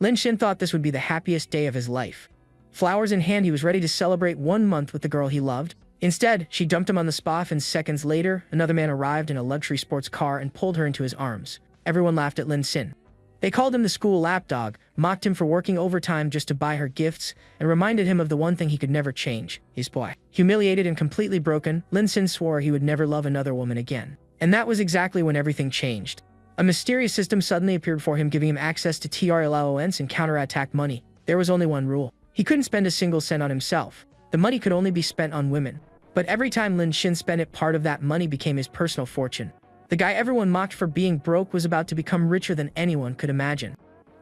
Lin Xin thought this would be the happiest day of his life. Flowers in hand, he was ready to celebrate 1 month with the girl he loved. Instead, she dumped him on the spot, and seconds later, another man arrived in a luxury sports car and pulled her into his arms. Everyone laughed at Lin Xin. They called him the school lapdog, mocked him for working overtime just to buy her gifts, and reminded him of the one thing he could never change, his boy. Humiliated and completely broken, Lin Xin swore he would never love another woman again. And that was exactly when everything changed. A mysterious system suddenly appeared for him, giving him access to TRLONs and counterattack money. There was only one rule. He couldn't spend a single cent on himself. The money could only be spent on women. But every time Lin Xin spent it, part of that money became his personal fortune. The guy everyone mocked for being broke was about to become richer than anyone could imagine.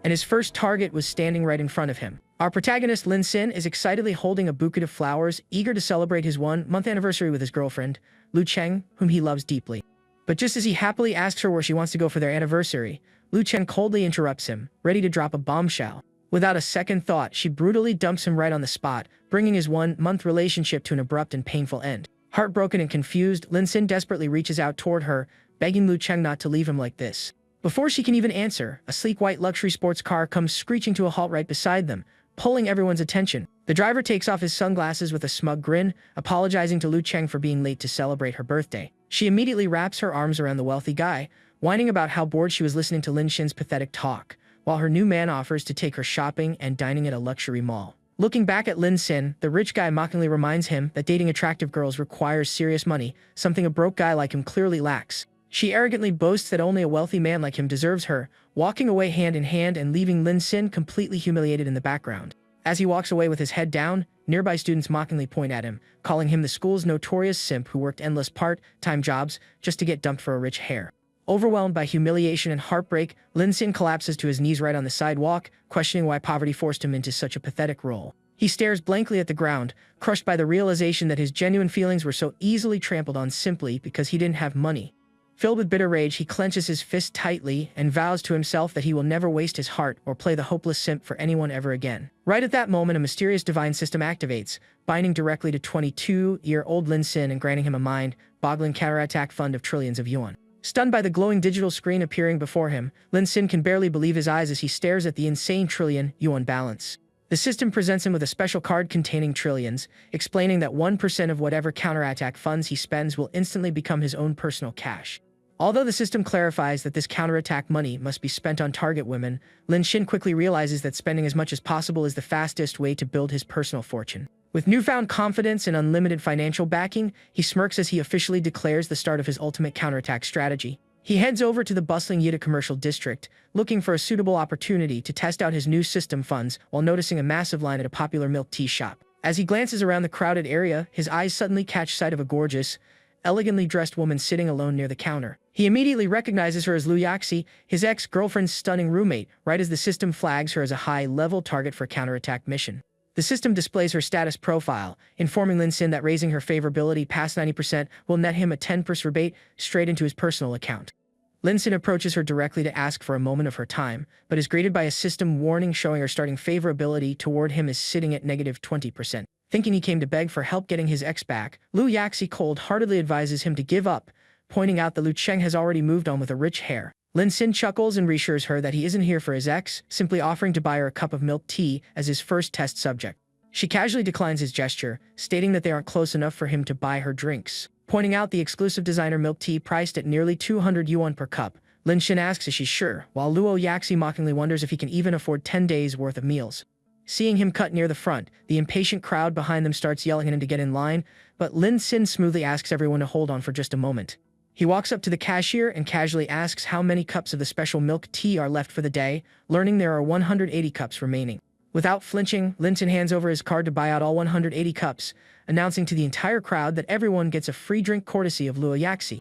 And his first target was standing right in front of him. Our protagonist, Lin Xin, is excitedly holding a bouquet of flowers, eager to celebrate his 1-month anniversary with his girlfriend, Lu Cheng, whom he loves deeply. But just as he happily asks her where she wants to go for their anniversary, Lu Cheng coldly interrupts him, ready to drop a bombshell. Without a second thought, she brutally dumps him right on the spot, bringing his 1-month relationship to an abrupt and painful end. Heartbroken and confused, Lin Xin desperately reaches out toward her, begging Lu Cheng not to leave him like this. Before she can even answer, a sleek white luxury sports car comes screeching to a halt right beside them, pulling everyone's attention. The driver takes off his sunglasses with a smug grin, apologizing to Lu Cheng for being late to celebrate her birthday. She immediately wraps her arms around the wealthy guy, whining about how bored she was listening to Lin Xin's pathetic talk, while her new man offers to take her shopping and dining at a luxury mall. Looking back at Lin Xin, the rich guy mockingly reminds him that dating attractive girls requires serious money, something a broke guy like him clearly lacks. She arrogantly boasts that only a wealthy man like him deserves her, walking away hand in hand and leaving Lin Xin completely humiliated in the background. As he walks away with his head down, nearby students mockingly point at him, calling him the school's notorious simp who worked endless part-time jobs just to get dumped for a rich hair. Overwhelmed by humiliation and heartbreak, Lin Xin collapses to his knees right on the sidewalk, questioning why poverty forced him into such a pathetic role. He stares blankly at the ground, crushed by the realization that his genuine feelings were so easily trampled on simply because he didn't have money. Filled with bitter rage, he clenches his fist tightly and vows to himself that he will never waste his heart or play the hopeless simp for anyone ever again. Right at that moment, a mysterious divine system activates, binding directly to 22-year-old Lin Xin and granting him a mind-boggling counterattack fund of trillions of yuan. Stunned by the glowing digital screen appearing before him, Lin Xin can barely believe his eyes as he stares at the insane trillion yuan balance. The system presents him with a special card containing trillions, explaining that 1% of whatever counterattack funds he spends will instantly become his own personal cash. Although the system clarifies that this counterattack money must be spent on target women, Lin Xin quickly realizes that spending as much as possible is the fastest way to build his personal fortune. With newfound confidence and unlimited financial backing, he smirks as he officially declares the start of his ultimate counterattack strategy. He heads over to the bustling Yida commercial district, looking for a suitable opportunity to test out his new system funds while noticing a massive line at a popular milk tea shop. As he glances around the crowded area, his eyes suddenly catch sight of a gorgeous, elegantly dressed woman sitting alone near the counter. He immediately recognizes her as Lu Yaxi, his ex-girlfriend's stunning roommate, right as the system flags her as a high-level target for a counterattack mission. The system displays her status profile, informing Lin Xin that raising her favorability past 90% will net him a 10% rebate straight into his personal account. Lin Xin approaches her directly to ask for a moment of her time, but is greeted by a system warning showing her starting favorability toward him is sitting at negative 20%. Thinking he came to beg for help getting his ex back, Lu Yaxi cold-heartedly advises him to give up, pointing out that Lu Cheng has already moved on with a rich hair. Lin Xin chuckles and reassures her that he isn't here for his ex, simply offering to buy her a cup of milk tea as his first test subject. She casually declines his gesture, stating that they aren't close enough for him to buy her drinks. Pointing out the exclusive designer milk tea priced at nearly 200 yuan per cup, Lin Xin asks if she's sure, while Luo Yaxi mockingly wonders if he can even afford 10 days' worth of meals. Seeing him cut near the front, the impatient crowd behind them starts yelling at him to get in line, but Lin Xin smoothly asks everyone to hold on for just a moment. He walks up to the cashier and casually asks how many cups of the special milk tea are left for the day, learning there are 180 cups remaining. Without flinching, Lin Xin hands over his card to buy out all 180 cups, announcing to the entire crowd that everyone gets a free drink courtesy of Luo Yaxi.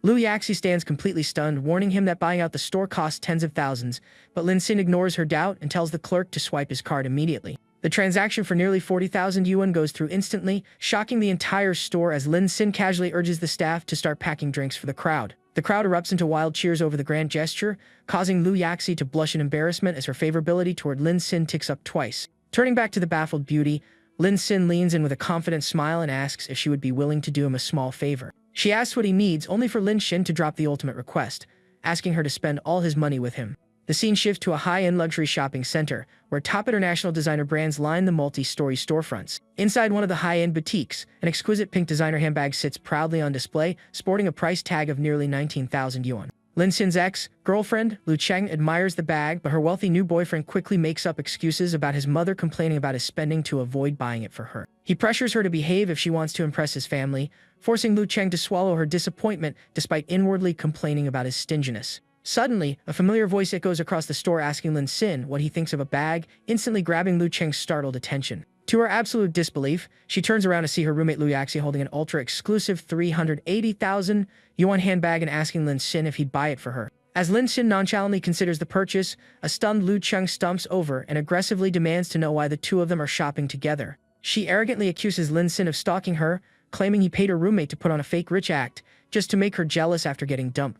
Lu Yaxi stands completely stunned, warning him that buying out the store costs tens of thousands, but Lin Xin ignores her doubt and tells the clerk to swipe his card immediately. The transaction for nearly 40,000 yuan goes through instantly, shocking the entire store as Lin Xin casually urges the staff to start packing drinks for the crowd. The crowd erupts into wild cheers over the grand gesture, causing Lu Yaxi to blush in embarrassment as her favorability toward Lin Xin ticks up twice. Turning back to the baffled beauty, Lin Xin leans in with a confident smile and asks if she would be willing to do him a small favor. She asks what he needs, only for Lin Xin to drop the ultimate request, asking her to spend all his money with him. The scene shifts to a high-end luxury shopping center, where top international designer brands line the multi-story storefronts. Inside one of the high-end boutiques, an exquisite pink designer handbag sits proudly on display, sporting a price tag of nearly 19,000 yuan. Lin Xin's ex-girlfriend, Lu Cheng, admires the bag, but her wealthy new boyfriend quickly makes up excuses about his mother complaining about his spending to avoid buying it for her. He pressures her to behave if she wants to impress his family, forcing Lu Cheng to swallow her disappointment despite inwardly complaining about his stinginess. Suddenly, a familiar voice echoes across the store asking Lin Xin what he thinks of a bag, instantly grabbing Lu Cheng's startled attention. To her absolute disbelief, she turns around to see her roommate Lu Yaxi holding an ultra-exclusive 380,000 yuan handbag and asking Lin Xin if he'd buy it for her. As Lin Xin nonchalantly considers the purchase, a stunned Lu Cheng stumps over and aggressively demands to know why the two of them are shopping together. She arrogantly accuses Lin Xin of stalking her, claiming he paid her roommate to put on a fake rich act, just to make her jealous after getting dumped.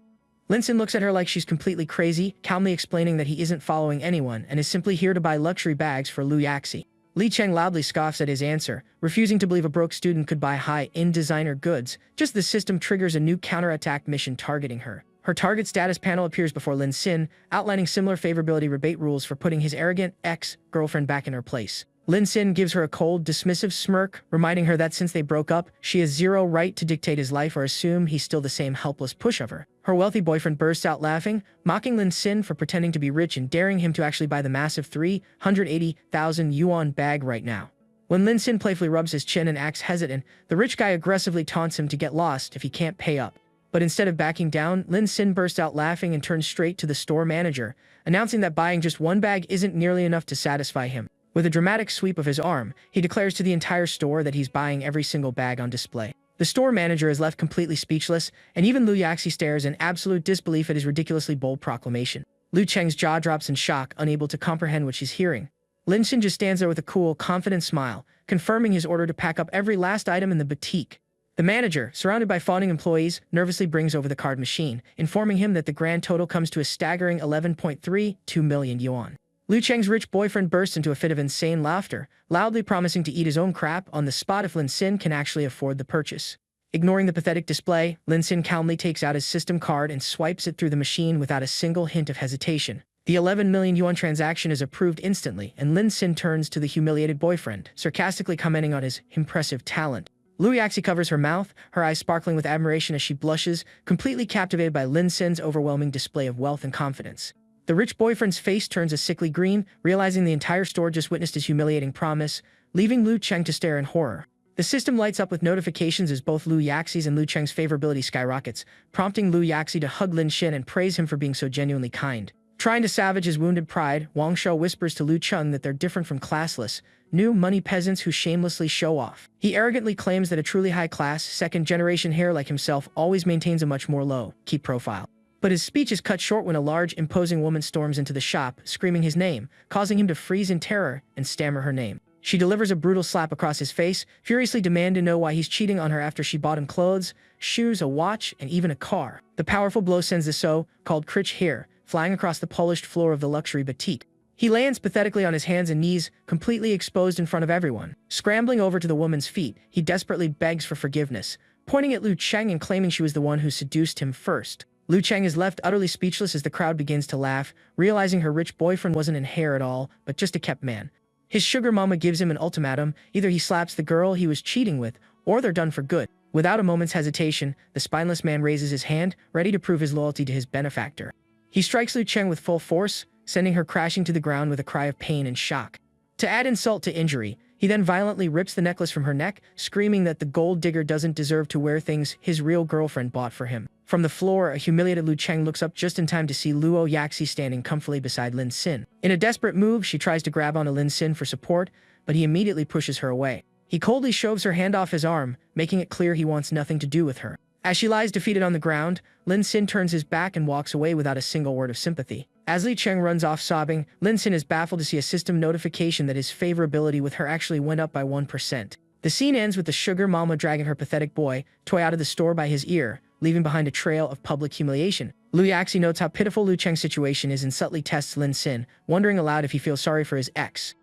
Lin Xin looks at her like she's completely crazy, calmly explaining that he isn't following anyone and is simply here to buy luxury bags for Lu Yaxi. Li Cheng loudly scoffs at his answer, refusing to believe a broke student could buy high-end designer goods. Just the system triggers a new counterattack mission targeting her. Her target status panel appears before Lin Xin, outlining similar favorability rebate rules for putting his arrogant ex-girlfriend back in her place. Lin Xin gives her a cold, dismissive smirk, reminding her that since they broke up, she has zero right to dictate his life or assume he's still the same helpless pushover. Her wealthy boyfriend bursts out laughing, mocking Lin Xin for pretending to be rich and daring him to actually buy the massive 380,000 yuan bag right now. When Lin Xin playfully rubs his chin and acts hesitant, the rich guy aggressively taunts him to get lost if he can't pay up. But instead of backing down, Lin Xin bursts out laughing and turns straight to the store manager, announcing that buying just one bag isn't nearly enough to satisfy him. With a dramatic sweep of his arm, he declares to the entire store that he's buying every single bag on display. The store manager is left completely speechless, and even Lu Yaxi stares in absolute disbelief at his ridiculously bold proclamation. Lu Cheng's jaw drops in shock, unable to comprehend what she's hearing. Lin Xin just stands there with a cool, confident smile, confirming his order to pack up every last item in the boutique. The manager, surrounded by fawning employees, nervously brings over the card machine, informing him that the grand total comes to a staggering 11.32 million yuan. Lu Cheng's rich boyfriend bursts into a fit of insane laughter, loudly promising to eat his own crap on the spot if Lin Xin can actually afford the purchase. Ignoring the pathetic display, Lin Xin calmly takes out his system card and swipes it through the machine without a single hint of hesitation. The 11 million yuan transaction is approved instantly, and Lin Xin turns to the humiliated boyfriend, sarcastically commenting on his impressive talent. Lu Yaxi covers her mouth, her eyes sparkling with admiration as she blushes, completely captivated by Lin Xin's overwhelming display of wealth and confidence. The rich boyfriend's face turns a sickly green, realizing the entire store just witnessed his humiliating promise, leaving Lu Cheng to stare in horror. The system lights up with notifications as both Lu Yaxi's and Lu Cheng's favorability skyrockets, prompting Lu Yaxi to hug Lin Xin and praise him for being so genuinely kind. Trying to salvage his wounded pride, Wang Shou whispers to Lu Cheng that they're different from classless, new money peasants who shamelessly show off. He arrogantly claims that a truly high-class, second-generation heir like himself always maintains a much more low-key profile. But his speech is cut short when a large, imposing woman storms into the shop, screaming his name, causing him to freeze in terror and stammer her name. She delivers a brutal slap across his face, furiously demanding to know why he's cheating on her after she bought him clothes, shoes, a watch, and even a car. The powerful blow sends the so-called Critch hair flying across the polished floor of the luxury boutique. He lands pathetically on his hands and knees, completely exposed in front of everyone. Scrambling over to the woman's feet, he desperately begs for forgiveness, pointing at Lu Cheng and claiming she was the one who seduced him first. Lu Cheng is left utterly speechless as the crowd begins to laugh, realizing her rich boyfriend wasn't an heir at all, but just a kept man. His sugar mama gives him an ultimatum: either he slaps the girl he was cheating with, or they're done for good. Without a moment's hesitation, the spineless man raises his hand, ready to prove his loyalty to his benefactor. He strikes Lu Cheng with full force, sending her crashing to the ground with a cry of pain and shock. To add insult to injury, he then violently rips the necklace from her neck, screaming that the gold digger doesn't deserve to wear things his real girlfriend bought for him. From the floor, a humiliated Lu Cheng looks up just in time to see Luo Yaxi standing comfortably beside Lin Xin. In a desperate move, she tries to grab onto Lin Xin for support, but he immediately pushes her away. He coldly shoves her hand off his arm, making it clear he wants nothing to do with her. As she lies defeated on the ground, Lin Xin turns his back and walks away without a single word of sympathy. As Li Cheng runs off sobbing, Lin Xin is baffled to see a system notification that his favorability with her actually went up by 1%. The scene ends with the sugar mama dragging her pathetic boy toy out of the store by his ear, leaving behind a trail of public humiliation. Lu Yaxi notes how pitiful Lu Cheng's situation is and subtly tests Lin Xin, wondering aloud if he feels sorry for his ex.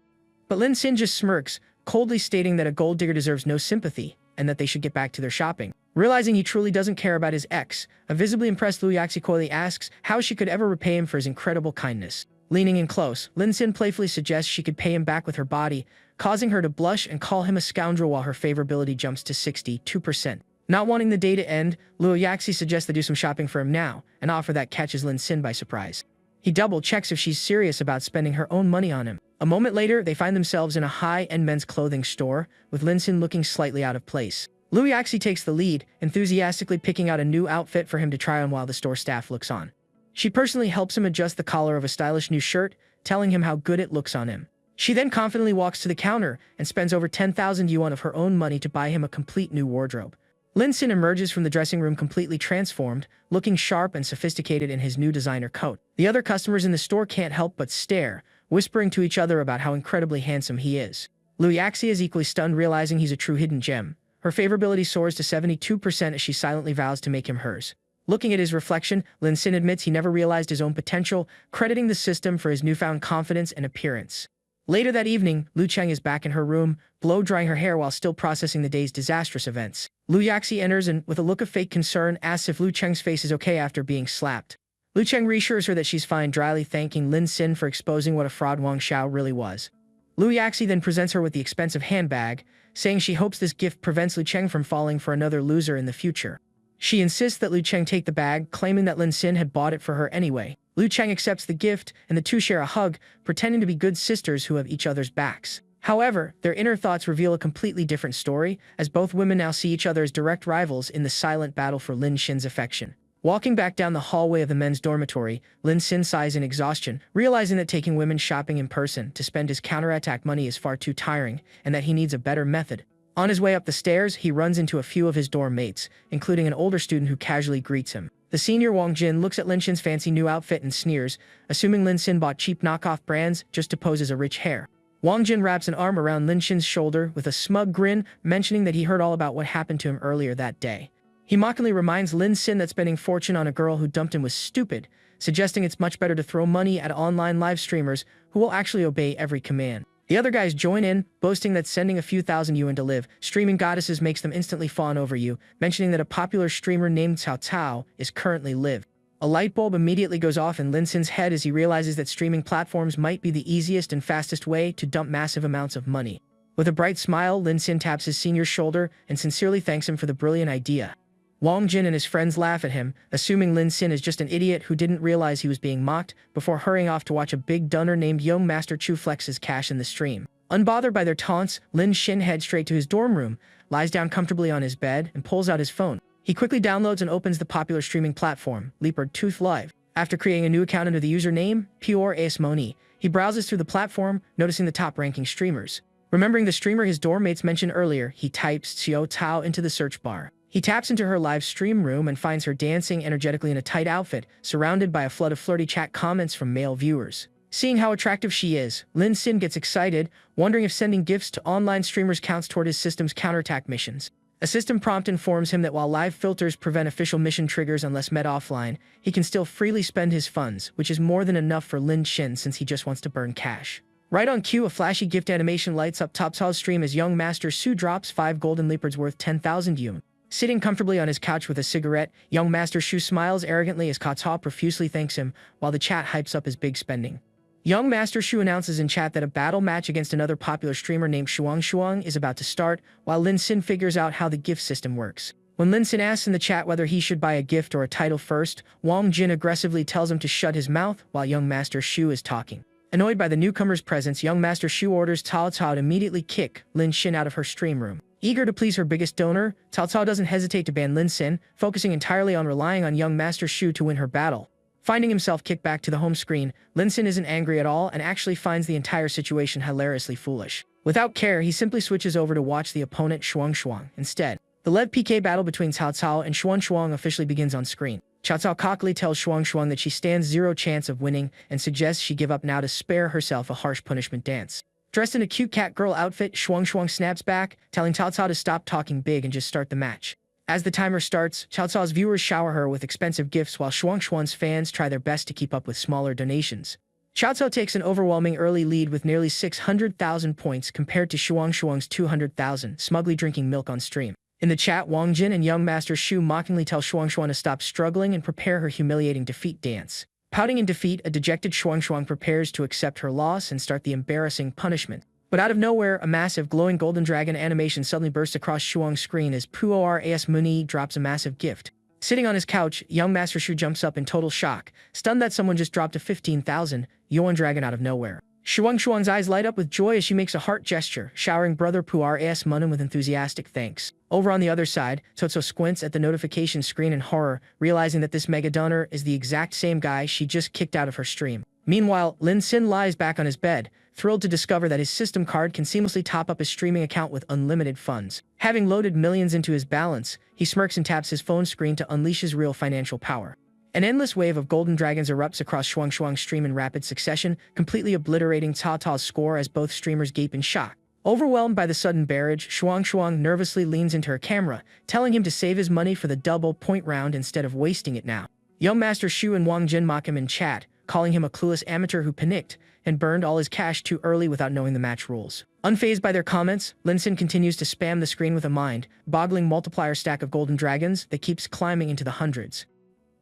But Lin Xin just smirks, coldly stating that a gold digger deserves no sympathy, and that they should get back to their shopping. Realizing he truly doesn't care about his ex, a visibly impressed Liu Yaxi coyly asks how she could ever repay him for his incredible kindness. Leaning in close, Lin Xin playfully suggests she could pay him back with her body, causing her to blush and call him a scoundrel while her favorability jumps to 62%. Not wanting the day to end, Liu Yaxi suggests they do some shopping for him now, an offer that catches Lin Xin by surprise. He double-checks if she's serious about spending her own money on him. A moment later, they find themselves in a high-end men's clothing store, with Lin Xin looking slightly out of place. Liu Yaxi takes the lead, enthusiastically picking out a new outfit for him to try on while the store staff looks on. She personally helps him adjust the collar of a stylish new shirt, telling him how good it looks on him. She then confidently walks to the counter and spends over 10,000 yuan of her own money to buy him a complete new wardrobe. Lin Xin emerges from the dressing room completely transformed, looking sharp and sophisticated in his new designer coat. The other customers in the store can't help but stare, whispering to each other about how incredibly handsome he is. Liu Yaxi is equally stunned, realizing he's a true hidden gem. Her favorability soars to 72% as she silently vows to make him hers. Looking at his reflection, Lin Xin admits he never realized his own potential, crediting the system for his newfound confidence and appearance. Later that evening, Lu Cheng is back in her room, blow-drying her hair while still processing the day's disastrous events. Liu Yaxi enters and, with a look of fake concern, asks if Lu Cheng's face is okay after being slapped. Lu Cheng reassures her that she's fine, dryly thanking Lin Xin for exposing what a fraud Wang Xiao really was. Liu Yaxi then presents her with the expensive handbag, saying she hopes this gift prevents Lu Cheng from falling for another loser in the future. She insists that Lu Cheng take the bag, claiming that Lin Xin had bought it for her anyway. Lu Cheng accepts the gift, and the two share a hug, pretending to be good sisters who have each other's backs. However, their inner thoughts reveal a completely different story, as both women now see each other as direct rivals in the silent battle for Lin Xin's affection. Walking back down the hallway of the men's dormitory, Lin Xin sighs in exhaustion, realizing that taking women shopping in person to spend his counterattack money is far too tiring, and that he needs a better method. On his way up the stairs, he runs into a few of his dorm mates, including an older student who casually greets him. The senior Wang Jin looks at Lin Xin's fancy new outfit and sneers, assuming Lin Xin bought cheap knockoff brands just to pose as a rich heir. Wang Jin wraps an arm around Lin Xin's shoulder with a smug grin, mentioning that he heard all about what happened to him earlier that day. He mockingly reminds Lin Xin that spending fortune on a girl who dumped him was stupid, suggesting it's much better to throw money at online live streamers who will actually obey every command. The other guys join in, boasting that sending a few thousand yuan to live streaming goddesses makes them instantly fawn over you, mentioning that a popular streamer named Cao Cao is currently live. A light bulb immediately goes off in Lin Xin's head as he realizes that streaming platforms might be the easiest and fastest way to dump massive amounts of money. With a bright smile, Lin Xin taps his senior's shoulder and sincerely thanks him for the brilliant idea. Wang Jin and his friends laugh at him, assuming Lin Xin is just an idiot who didn't realize he was being mocked, before hurrying off to watch a big dunner named Young Master Chu flex his cash in the stream. Unbothered by their taunts, Lin Xin heads straight to his dorm room, lies down comfortably on his bed, and pulls out his phone. He quickly downloads and opens the popular streaming platform, Leopard Tooth Live. After creating a new account under the username, Pure Asmoni, he browses through the platform, noticing the top-ranking streamers. Remembering the streamer his dorm mates mentioned earlier, he types Xiao Tao into the search bar. He taps into her live stream room and finds her dancing energetically in a tight outfit, surrounded by a flood of flirty chat comments from male viewers. Seeing how attractive she is, Lin Xin gets excited, wondering if sending gifts to online streamers counts toward his system's counterattack missions. A system prompt informs him that while live filters prevent official mission triggers unless met offline, he can still freely spend his funds, which is more than enough for Lin Xin since he just wants to burn cash. Right on cue, a flashy gift animation lights up Top Cao's stream as young Master Su drops 5 golden leopards worth 10,000 yuan. Sitting comfortably on his couch with a cigarette, young Master Shu smiles arrogantly as Cao Cao profusely thanks him, while the chat hypes up his big spending. Young Master Shu announces in chat that a battle match against another popular streamer named Shuang is about to start, while Lin Xin figures out how the gift system works. When Lin Xin asks in the chat whether he should buy a gift or a title first, Wang Jin aggressively tells him to shut his mouth while young Master Shu is talking. Annoyed by the newcomer's presence, young Master Shu orders Cao Cao to immediately kick Lin Xin out of her stream room. Eager to please her biggest donor, Cao Cao doesn't hesitate to ban Lin Xin, focusing entirely on relying on young Master Shu to win her battle. Finding himself kicked back to the home screen, Lin Xin isn't angry at all and actually finds the entire situation hilariously foolish. Without care, he simply switches over to watch the opponent Shuang instead. The lead PK battle between Cao Cao and Shuang officially begins on screen. Cao Cao cockily tells Shuang that she stands zero chance of winning and suggests she give up now to spare herself a harsh punishment dance. Dressed in a cute cat girl outfit, Shuang snaps back, telling Cao Cao to stop talking big and just start the match. As the timer starts, Cao Cao's viewers shower her with expensive gifts while Shuang's fans try their best to keep up with smaller donations. Cao Cao takes an overwhelming early lead with nearly 600,000 points compared to Shuang's 200,000, smugly drinking milk on stream. In the chat, Wang Jin and young Master Shu mockingly tell Shuang to stop struggling and prepare her humiliating defeat dance. Pouting in defeat, a dejected Shuang prepares to accept her loss and start the embarrassing punishment. But out of nowhere, a massive glowing golden dragon animation suddenly bursts across Shuang's screen as Puoras Muni drops a massive gift. Sitting on his couch, young Master Shu jumps up in total shock, stunned that someone just dropped a 15,000 yuan dragon out of nowhere. Shuang's eyes light up with joy as she makes a heart gesture, showering brother Puoras Muni with enthusiastic thanks. Over on the other side, Totso squints at the notification screen in horror, realizing that this mega donor is the exact same guy she just kicked out of her stream. Meanwhile, Lin Xin lies back on his bed, thrilled to discover that his system card can seamlessly top up his streaming account with unlimited funds. Having loaded millions into his balance, he smirks and taps his phone screen to unleash his real financial power. An endless wave of golden dragons erupts across Shuang's stream in rapid succession, completely obliterating Tao's score as both streamers gape in shock. Overwhelmed by the sudden barrage, Shuang nervously leans into her camera, telling him to save his money for the double-point round instead of wasting it now. Young Master Shu and Wang Jin mock him in chat, calling him a clueless amateur who panicked and burned all his cash too early without knowing the match rules. Unfazed by their comments, Lin Xin continues to spam the screen with a mind-boggling multiplier stack of golden dragons that keeps climbing into the hundreds.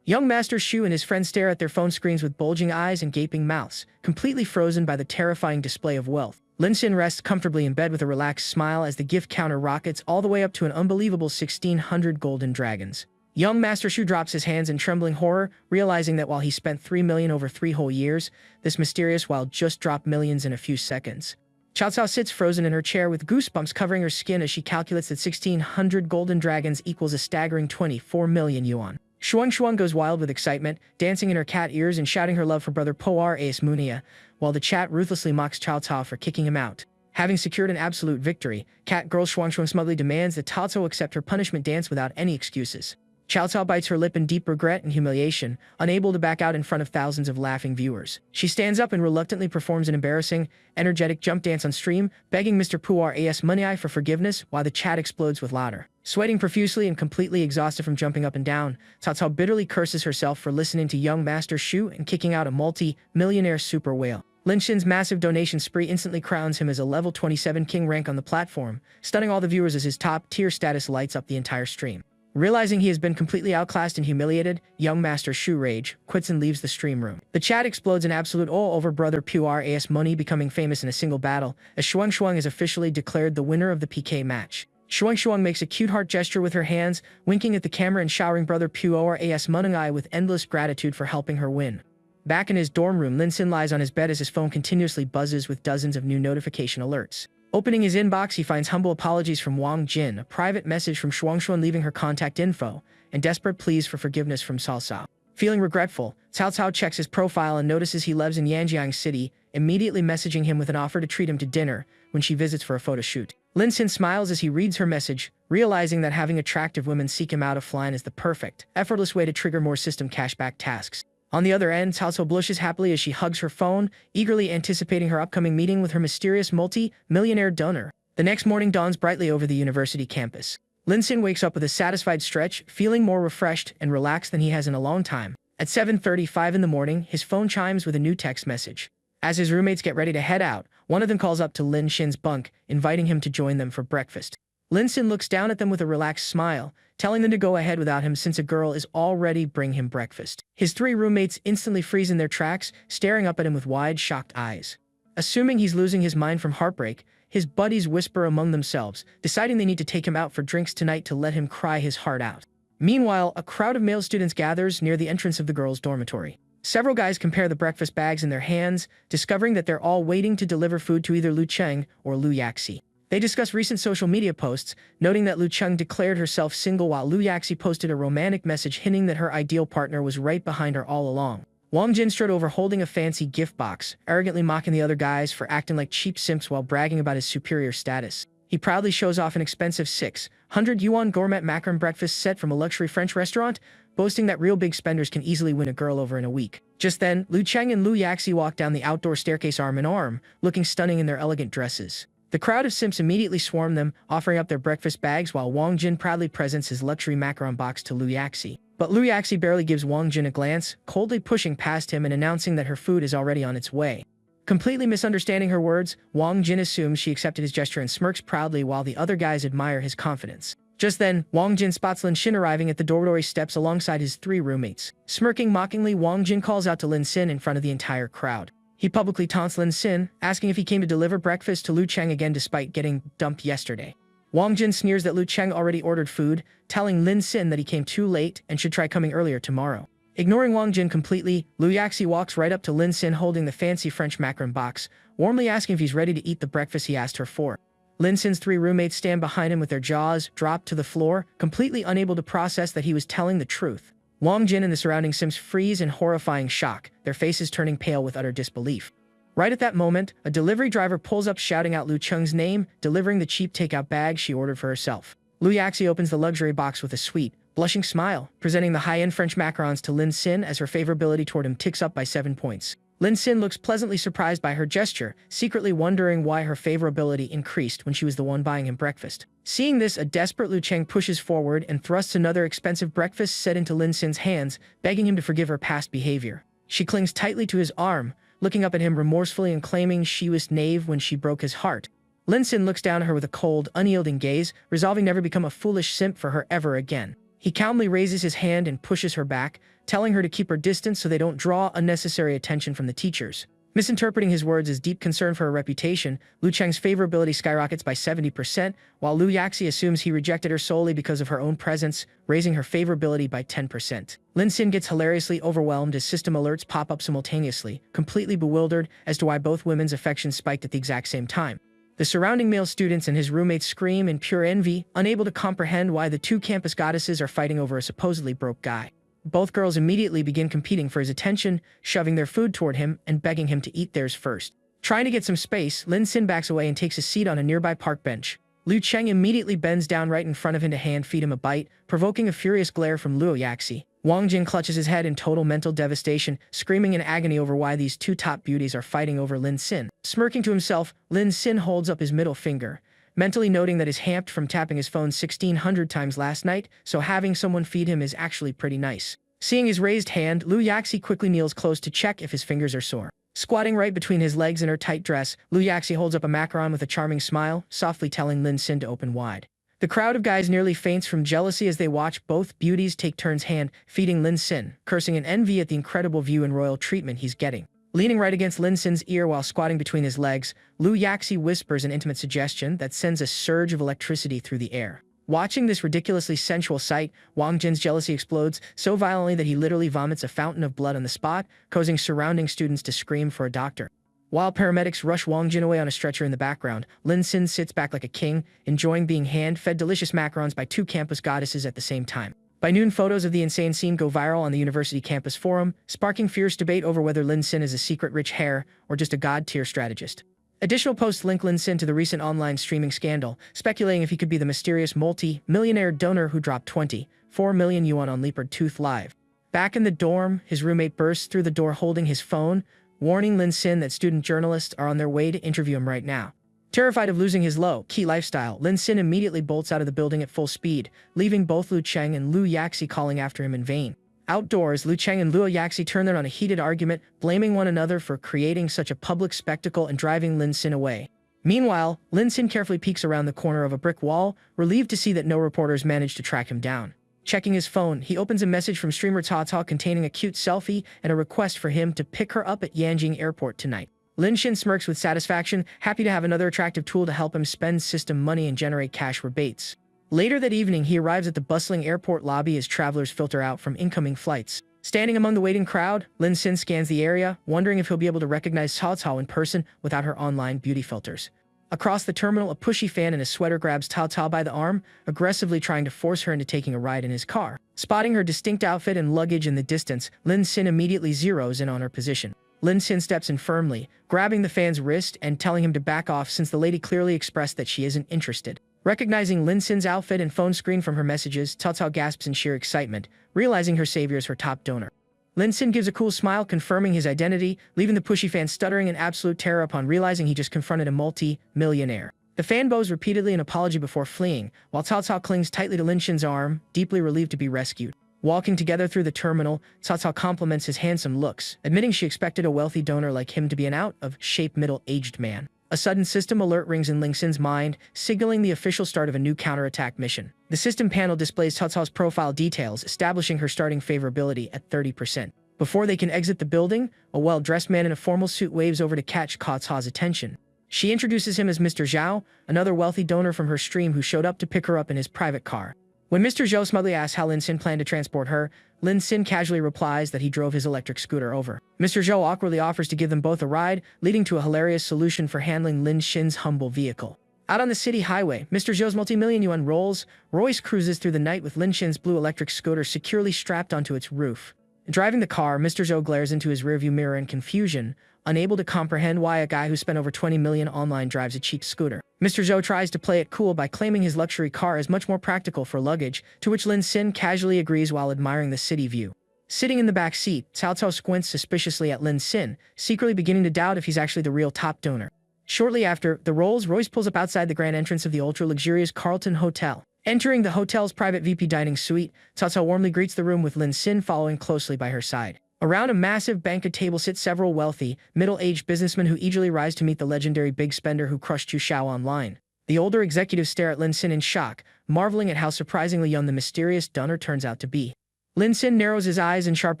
Young Master Shu and his friends stare at their phone screens with bulging eyes and gaping mouths, completely frozen by the terrifying display of wealth. Lin Xin rests comfortably in bed with a relaxed smile as the gift counter rockets all the way up to an unbelievable 1,600 golden dragons. Young Master Shu drops his hands in trembling horror, realizing that while he spent 3 million over 3 whole years, this mysterious wild just dropped millions in a few seconds. Cao Cao sits frozen in her chair with goosebumps covering her skin as she calculates that 1,600 golden dragons equals a staggering 24 million yuan. Shuang goes wild with excitement, dancing in her cat ears and shouting her love for brother Puoras Muni, while the chat ruthlessly mocks Cao Cao for kicking him out. Having secured an absolute victory, cat girl Shuang smugly demands that Cao Cao accept her punishment dance without any excuses. Cao Cao bites her lip in deep regret and humiliation, unable to back out in front of thousands of laughing viewers. She stands up and reluctantly performs an embarrassing, energetic jump dance on stream, begging Mr. Puoras Muni for forgiveness while the chat explodes with laughter. Sweating profusely and completely exhausted from jumping up and down, Cao Cao bitterly curses herself for listening to young Master Shu and kicking out a multi-millionaire super whale. Lin Xin's massive donation spree instantly crowns him as a level 27 king rank on the platform, stunning all the viewers as his top-tier status lights up the entire stream. Realizing he has been completely outclassed and humiliated, young Master Shu rage quits and leaves the stream room. The chat explodes in absolute awe over brother Puoras Muni becoming famous in a single battle, as Shuang is officially declared the winner of the PK match. Shuang makes a cute heart gesture with her hands, winking at the camera and showering brother Puoras Muni with endless gratitude for helping her win. Back in his dorm room, Lin Xin lies on his bed as his phone continuously buzzes with dozens of new notification alerts. Opening his inbox, he finds humble apologies from Wang Jin, a private message from Shuang leaving her contact info, and desperate pleas for forgiveness from Cao Cao. Feeling regretful, Cao Cao checks his profile and notices he lives in Yanjiang City, immediately messaging him with an offer to treat him to dinner when she visits for a photo shoot. Lin Xin smiles as he reads her message, realizing that having attractive women seek him out offline is the perfect, effortless way to trigger more system cashback tasks. On the other end, Cao Cao blushes happily as she hugs her phone, eagerly anticipating her upcoming meeting with her mysterious multi-millionaire donor. The next morning dawns brightly over the university campus. Lin Xin wakes up with a satisfied stretch, feeling more refreshed and relaxed than he has in a long time. At 7:35 in the morning, his phone chimes with a new text message. As his roommates get ready to head out, one of them calls up to Lin Xin's bunk, inviting him to join them for breakfast. Lin Xin looks down at them with a relaxed smile, telling them to go ahead without him since a girl is already bringing him breakfast. His 3 roommates instantly freeze in their tracks, staring up at him with wide, shocked eyes. Assuming he's losing his mind from heartbreak, his buddies whisper among themselves, deciding they need to take him out for drinks tonight to let him cry his heart out. Meanwhile, a crowd of male students gathers near the entrance of the girls' dormitory. Several guys compare the breakfast bags in their hands, discovering that they're all waiting to deliver food to either Lu Cheng or Lu Yaxi. They discuss recent social media posts, noting that Lu Cheng declared herself single while Lu Yaxi posted a romantic message hinting that her ideal partner was right behind her all along. Wang Jin strode over holding a fancy gift box, arrogantly mocking the other guys for acting like cheap simps while bragging about his superior status. He proudly shows off an expensive 600 yuan gourmet macaron breakfast set from a luxury French restaurant, boasting that real big spenders can easily win a girl over in a week. Just then, Lu Cheng and Lu Yaxi walk down the outdoor staircase arm in arm, looking stunning in their elegant dresses. The crowd of simps immediately swarm them, offering up their breakfast bags while Wang Jin proudly presents his luxury macaron box to Lu Yaxi. But Lu Yaxi barely gives Wang Jin a glance, coldly pushing past him and announcing that her food is already on its way. Completely misunderstanding her words, Wang Jin assumes she accepted his gesture and smirks proudly while the other guys admire his confidence. Just then, Wang Jin spots Lin Xin arriving at the doorway steps alongside his 3 roommates. Smirking mockingly, Wang Jin calls out to Lin Xin in front of the entire crowd. He publicly taunts Lin Xin, asking if he came to deliver breakfast to Lu Cheng again despite getting dumped yesterday. Wang Jin sneers that Lu Cheng already ordered food, telling Lin Xin that he came too late and should try coming earlier tomorrow. Ignoring Wang Jin completely, Lu Yaxi walks right up to Lin Xin holding the fancy French macaron box, warmly asking if he's ready to eat the breakfast he asked her for. Lin Xin's 3 roommates stand behind him with their jaws dropped to the floor, completely unable to process that he was telling the truth. Wang Jin and the surrounding Sims freeze in horrifying shock, their faces turning pale with utter disbelief. Right at that moment, a delivery driver pulls up shouting out Lu Cheng's name, delivering the cheap takeout bag she ordered for herself. Lu Yaxi opens the luxury box with a sweet, blushing smile, presenting the high-end French macarons to Lin Xin as her favorability toward him ticks up by 7 points. Lin Xin looks pleasantly surprised by her gesture, secretly wondering why her favorability increased when she was the one buying him breakfast. Seeing this, a desperate Lu Cheng pushes forward and thrusts another expensive breakfast set into Lin Xin's hands, begging him to forgive her past behavior. She clings tightly to his arm, looking up at him remorsefully and claiming she was naive when she broke his heart. Lin Xin looks down at her with a cold, unyielding gaze, resolving never to become a foolish simp for her ever again. He calmly raises his hand and pushes her back, telling her to keep her distance so they don't draw unnecessary attention from the teachers. Misinterpreting his words as deep concern for her reputation, Lu Cheng's favorability skyrockets by 70%, while Lu Yaxi assumes he rejected her solely because of her own presence, raising her favorability by 10%. Lin Xin gets hilariously overwhelmed as system alerts pop up simultaneously, completely bewildered as to why both women's affections spiked at the exact same time. The surrounding male students and his roommates scream in pure envy, unable to comprehend why the 2 campus goddesses are fighting over a supposedly broke guy. Both girls immediately begin competing for his attention, shoving their food toward him and begging him to eat theirs first. Trying to get some space, Lin Xin backs away and takes a seat on a nearby park bench. Lu Cheng immediately bends down right in front of him to hand-feed him a bite, provoking a furious glare from Lu Yaxi. Wang Jin clutches his head in total mental devastation, screaming in agony over why these 2 top beauties are fighting over Lin Xin. Smirking to himself, Lin Xin holds up his middle finger, mentally noting that he's hamped from tapping his phone 1,600 times last night, so having someone feed him is actually pretty nice. Seeing his raised hand, Lu Yaxi quickly kneels close to check if his fingers are sore. Squatting right between his legs in her tight dress, Lu Yaxi holds up a macaron with a charming smile, softly telling Lin Xin to open wide. The crowd of guys nearly faints from jealousy as they watch both beauties take turns hand-feeding Lin Xin, cursing in envy at the incredible view and royal treatment he's getting. Leaning right against Lin Xin's ear while squatting between his legs, Lu Yaxi whispers an intimate suggestion that sends a surge of electricity through the air. Watching this ridiculously sensual sight, Wang Jin's jealousy explodes so violently that he literally vomits a fountain of blood on the spot, causing surrounding students to scream for a doctor. While paramedics rush Wang Jin away on a stretcher in the background, Lin Xin sits back like a king, enjoying being hand-fed delicious macarons by 2 campus goddesses at the same time. By noon, photos of the insane scene go viral on the university campus forum, sparking fierce debate over whether Lin Xin is a secret rich heir or just a god-tier strategist. Additional posts link Lin Xin to the recent online streaming scandal, speculating if he could be the mysterious multi-millionaire donor who dropped 24 million yuan on Leopard Tooth Live. Back in the dorm, his roommate bursts through the door holding his phone, warning Lin Xin that student journalists are on their way to interview him right now. Terrified of losing his low-key lifestyle, Lin Xin immediately bolts out of the building at full speed, leaving both Lu Cheng and Lu Yaxi calling after him in vain. Outdoors, Lu Cheng and Lu Yaxi turn in on a heated argument, blaming one another for creating such a public spectacle and driving Lin Xin away. Meanwhile, Lin Xin carefully peeks around the corner of a brick wall, relieved to see that no reporters managed to track him down. Checking his phone, he opens a message from streamer Tata containing a cute selfie and a request for him to pick her up at Yanjing Airport tonight. Lin Xin smirks with satisfaction, happy to have another attractive tool to help him spend system money and generate cash rebates. Later that evening, he arrives at the bustling airport lobby as travelers filter out from incoming flights. Standing among the waiting crowd, Lin Xin scans the area, wondering if he'll be able to recognize Cao Cao in person without her online beauty filters. Across the terminal, a pushy fan in a sweater grabs Cao Cao by the arm, aggressively trying to force her into taking a ride in his car. Spotting her distinct outfit and luggage in the distance, Lin Xin immediately zeroes in on her position. Lin Xin steps in firmly, grabbing the fan's wrist and telling him to back off since the lady clearly expressed that she isn't interested. Recognizing Lin Xin's outfit and phone screen from her messages, Cao Cao gasps in sheer excitement, realizing her savior is her top donor. Lin Xin gives a cool smile, confirming his identity, leaving the pushy fan stuttering in absolute terror upon realizing he just confronted a multi-millionaire. The fan bows repeatedly an apology before fleeing, while Cao Cao clings tightly to Lin Xin's arm, deeply relieved to be rescued. Walking together through the terminal, Cao Cao compliments his handsome looks, admitting she expected a wealthy donor like him to be an out-of-shape middle-aged man. A sudden system alert rings in Ling Xin's mind, signaling the official start of a new counterattack mission. The system panel displays Cao Cao's profile details, establishing her starting favorability at 30%. Before they can exit the building, a well-dressed man in a formal suit waves over to catch Cao Cao's attention. She introduces him as Mr. Zhao, another wealthy donor from her stream who showed up to pick her up in his private car. When Mr. Zhao smugly asks how Lin Xin planned to transport her, Lin Xin casually replies that he drove his electric scooter over. Mr. Zhao awkwardly offers to give them both a ride, leading to a hilarious solution for handling Lin Xin's humble vehicle. Out on the city highway, Mr. Zhou's multi-million yuan Rolls-Royce cruises through the night with Lin Xin's blue electric scooter securely strapped onto its roof. Driving the car, Mr. Zhou glares into his rearview mirror in confusion, unable to comprehend why a guy who spent over 20 million online drives a cheap scooter. Mr. Zhou tries to play it cool by claiming his luxury car is much more practical for luggage, to which Lin Xin casually agrees while admiring the city view. Sitting in the back seat, Cao Cao squints suspiciously at Lin Xin, secretly beginning to doubt if he's actually the real top donor. Shortly after, the Rolls-Royce pulls up outside the grand entrance of the ultra-luxurious Carlton Hotel. Entering the hotel's private VIP dining suite, Cao Cao warmly greets the room with Lin Xin following closely by her side. Around a massive banquet table sit several wealthy, middle-aged businessmen who eagerly rise to meet the legendary big spender who crushed Yu Xiao online. The older executives stare at Lin Xin in shock, marveling at how surprisingly young the mysterious donor turns out to be. Lin Xin narrows his eyes in sharp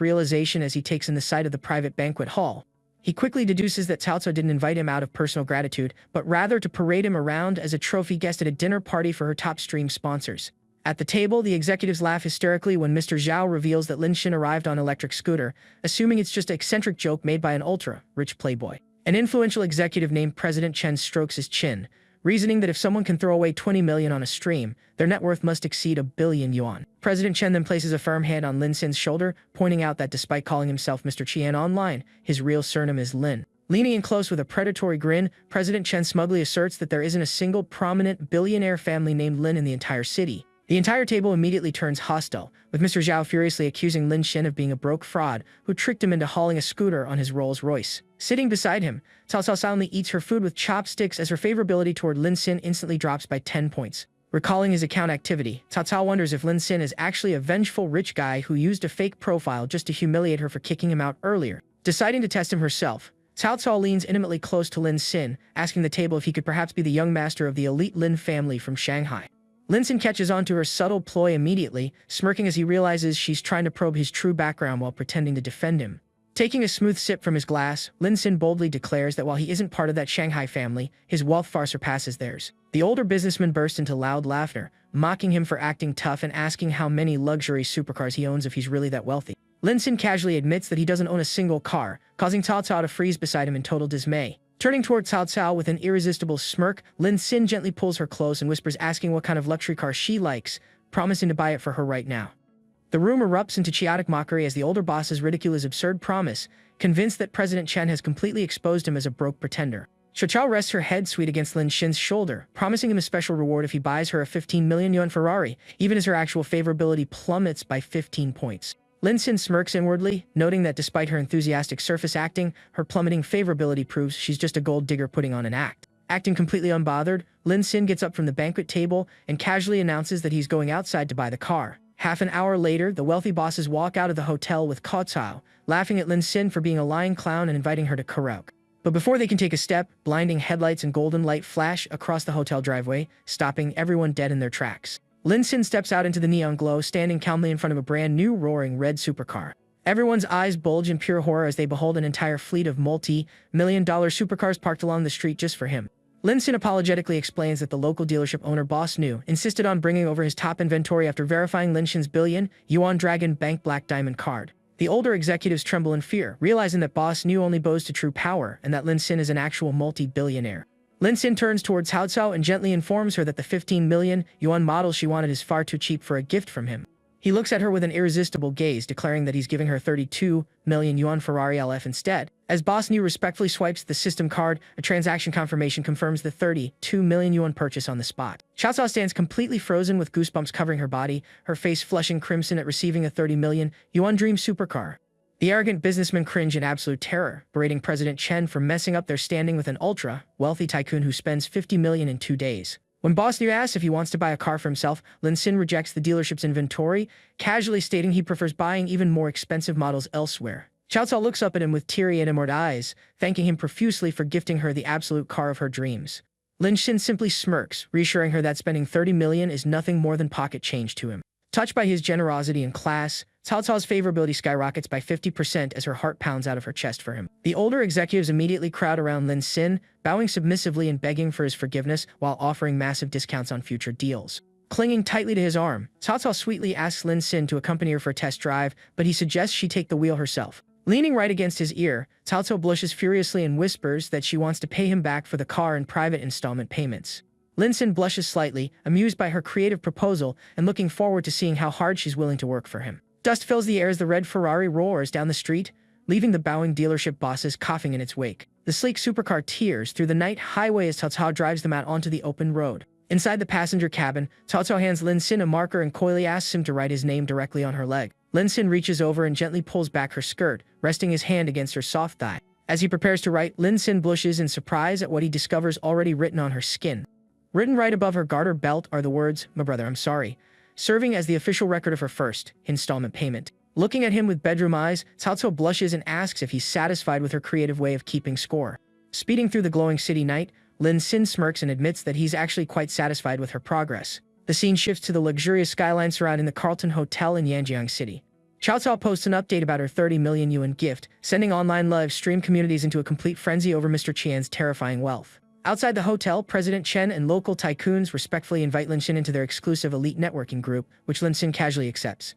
realization as he takes in the sight of the private banquet hall. He quickly deduces that Cao Cao didn't invite him out of personal gratitude, but rather to parade him around as a trophy guest at a dinner party for her top stream sponsors. At the table, the executives laugh hysterically when Mr. Zhao reveals that Lin Xin arrived on an electric scooter, assuming it's just an eccentric joke made by an ultra-rich playboy. An influential executive named President Chen strokes his chin, reasoning that if someone can throw away 20 million on a stream, their net worth must exceed 1 billion yuan. President Chen then places a firm hand on Lin Xin's shoulder, pointing out that despite calling himself Mr. Qian online, his real surname is Lin. Leaning in close with a predatory grin, President Chen smugly asserts that there isn't a single prominent billionaire family named Lin in the entire city. The entire table immediately turns hostile, with Mr. Zhao furiously accusing Lin Xin of being a broke fraud who tricked him into hauling a scooter on his Rolls-Royce. Sitting beside him, Cao Cao silently eats her food with chopsticks as her favorability toward Lin Xin instantly drops by 10 points. Recalling his account activity, Cao Cao wonders if Lin Xin is actually a vengeful rich guy who used a fake profile just to humiliate her for kicking him out earlier. Deciding to test him herself, Cao Cao leans intimately close to Lin Xin, asking the table if he could perhaps be the young master of the elite Lin family from Shanghai. Lin Xin catches on to her subtle ploy immediately, smirking as he realizes she's trying to probe his true background while pretending to defend him. Taking a smooth sip from his glass, Lin Xin boldly declares that while he isn't part of that Shanghai family, his wealth far surpasses theirs. The older businessman burst into loud laughter, mocking him for acting tough and asking how many luxury supercars he owns if he's really that wealthy. Lin Xin casually admits that he doesn't own a single car, causing Cao Cao to freeze beside him in total dismay. Turning toward Cao Cao with an irresistible smirk, Lin Xin gently pulls her close and whispers asking what kind of luxury car she likes, promising to buy it for her right now. The room erupts into chaotic mockery as the older bosses ridicule his absurd promise, convinced that President Chen has completely exposed him as a broke pretender. Xiao Chao rests her head sweet against Lin Xin's shoulder, promising him a special reward if he buys her a 15 million yuan Ferrari, even as her actual favorability plummets by 15 points. Lin Xin smirks inwardly, noting that despite her enthusiastic surface acting, her plummeting favorability proves she's just a gold digger putting on an act. Acting completely unbothered, Lin Xin gets up from the banquet table and casually announces that he's going outside to buy the car. Half an hour later, the wealthy bosses walk out of the hotel with Cao Cao, laughing at Lin Xin for being a lying clown and inviting her to karaoke. But before they can take a step, blinding headlights and golden light flash across the hotel driveway, stopping everyone dead in their tracks. Lin Xin steps out into the neon glow, standing calmly in front of a brand new roaring red supercar. Everyone's eyes bulge in pure horror as they behold an entire fleet of multi-million-dollar supercars parked along the street just for him. Lin Xin apologetically explains that the local dealership owner Boss Nu insisted on bringing over his top inventory after verifying Lin Xin's billion-yuan Dragon Bank Black Diamond card. The older executives tremble in fear, realizing that Boss Nu only boasts to true power and that Lin Xin is an actual multi-billionaire. Lin Xin turns towards Cao Cao and gently informs her that the 15 million yuan model she wanted is far too cheap for a gift from him. He looks at her with an irresistible gaze, declaring that he's giving her 32 million yuan Ferrari LF instead. As Boss Nu respectfully swipes the system card, a transaction confirmation confirms the 32 million yuan purchase on the spot. Cao Cao stands completely frozen with goosebumps covering her body, her face flushing crimson at receiving a 30 million yuan dream supercar. The arrogant businessmen cringe in absolute terror, berating President Chen for messing up their standing with an ultra-wealthy tycoon who spends 50 million in 2 days. When Boss Nu asks if he wants to buy a car for himself, Lin Xin rejects the dealership's inventory, casually stating he prefers buying even more expensive models elsewhere. Cao Cao looks up at him with teary and enamored eyes, thanking him profusely for gifting her the absolute car of her dreams. Lin Xin simply smirks, reassuring her that spending 30 million is nothing more than pocket change to him. Touched by his generosity and class, Cao Cao's favorability skyrockets by 50% as her heart pounds out of her chest for him. The older executives immediately crowd around Lin Xin, bowing submissively and begging for his forgiveness while offering massive discounts on future deals. Clinging tightly to his arm, Cao Cao sweetly asks Lin Xin to accompany her for a test drive, but he suggests she take the wheel herself. Leaning right against his ear, Cao Cao blushes furiously and whispers that she wants to pay him back for the car in private installment payments. Lin Xin blushes slightly, amused by her creative proposal and looking forward to seeing how hard she's willing to work for him. Dust fills the air as the red Ferrari roars down the street, leaving the bowing dealership bosses coughing in its wake. The sleek supercar tears through the night highway as Cao Cao drives them out onto the open road. Inside the passenger cabin, Cao Cao hands Lin Xin a marker and coyly asks him to write his name directly on her leg. Lin Xin reaches over and gently pulls back her skirt, resting his hand against her soft thigh. As he prepares to write, Lin Xin blushes in surprise at what he discovers already written on her skin. Written right above her garter belt are the words, "My brother, I'm sorry," serving as the official record of her first installment payment. Looking at him with bedroom eyes, Cao Cao blushes and asks if he's satisfied with her creative way of keeping score. Speeding through the glowing city night, Lin Xin smirks and admits that he's actually quite satisfied with her progress. The scene shifts to the luxurious skyline surrounding the Carlton Hotel in Yanjiang City. Cao Cao posts an update about her 30 million yuan gift, sending online live stream communities into a complete frenzy over Mr. Qian's terrifying wealth. Outside the hotel, President Chen and local tycoons respectfully invite Lin Xin into their exclusive elite networking group, which Lin Xin casually accepts.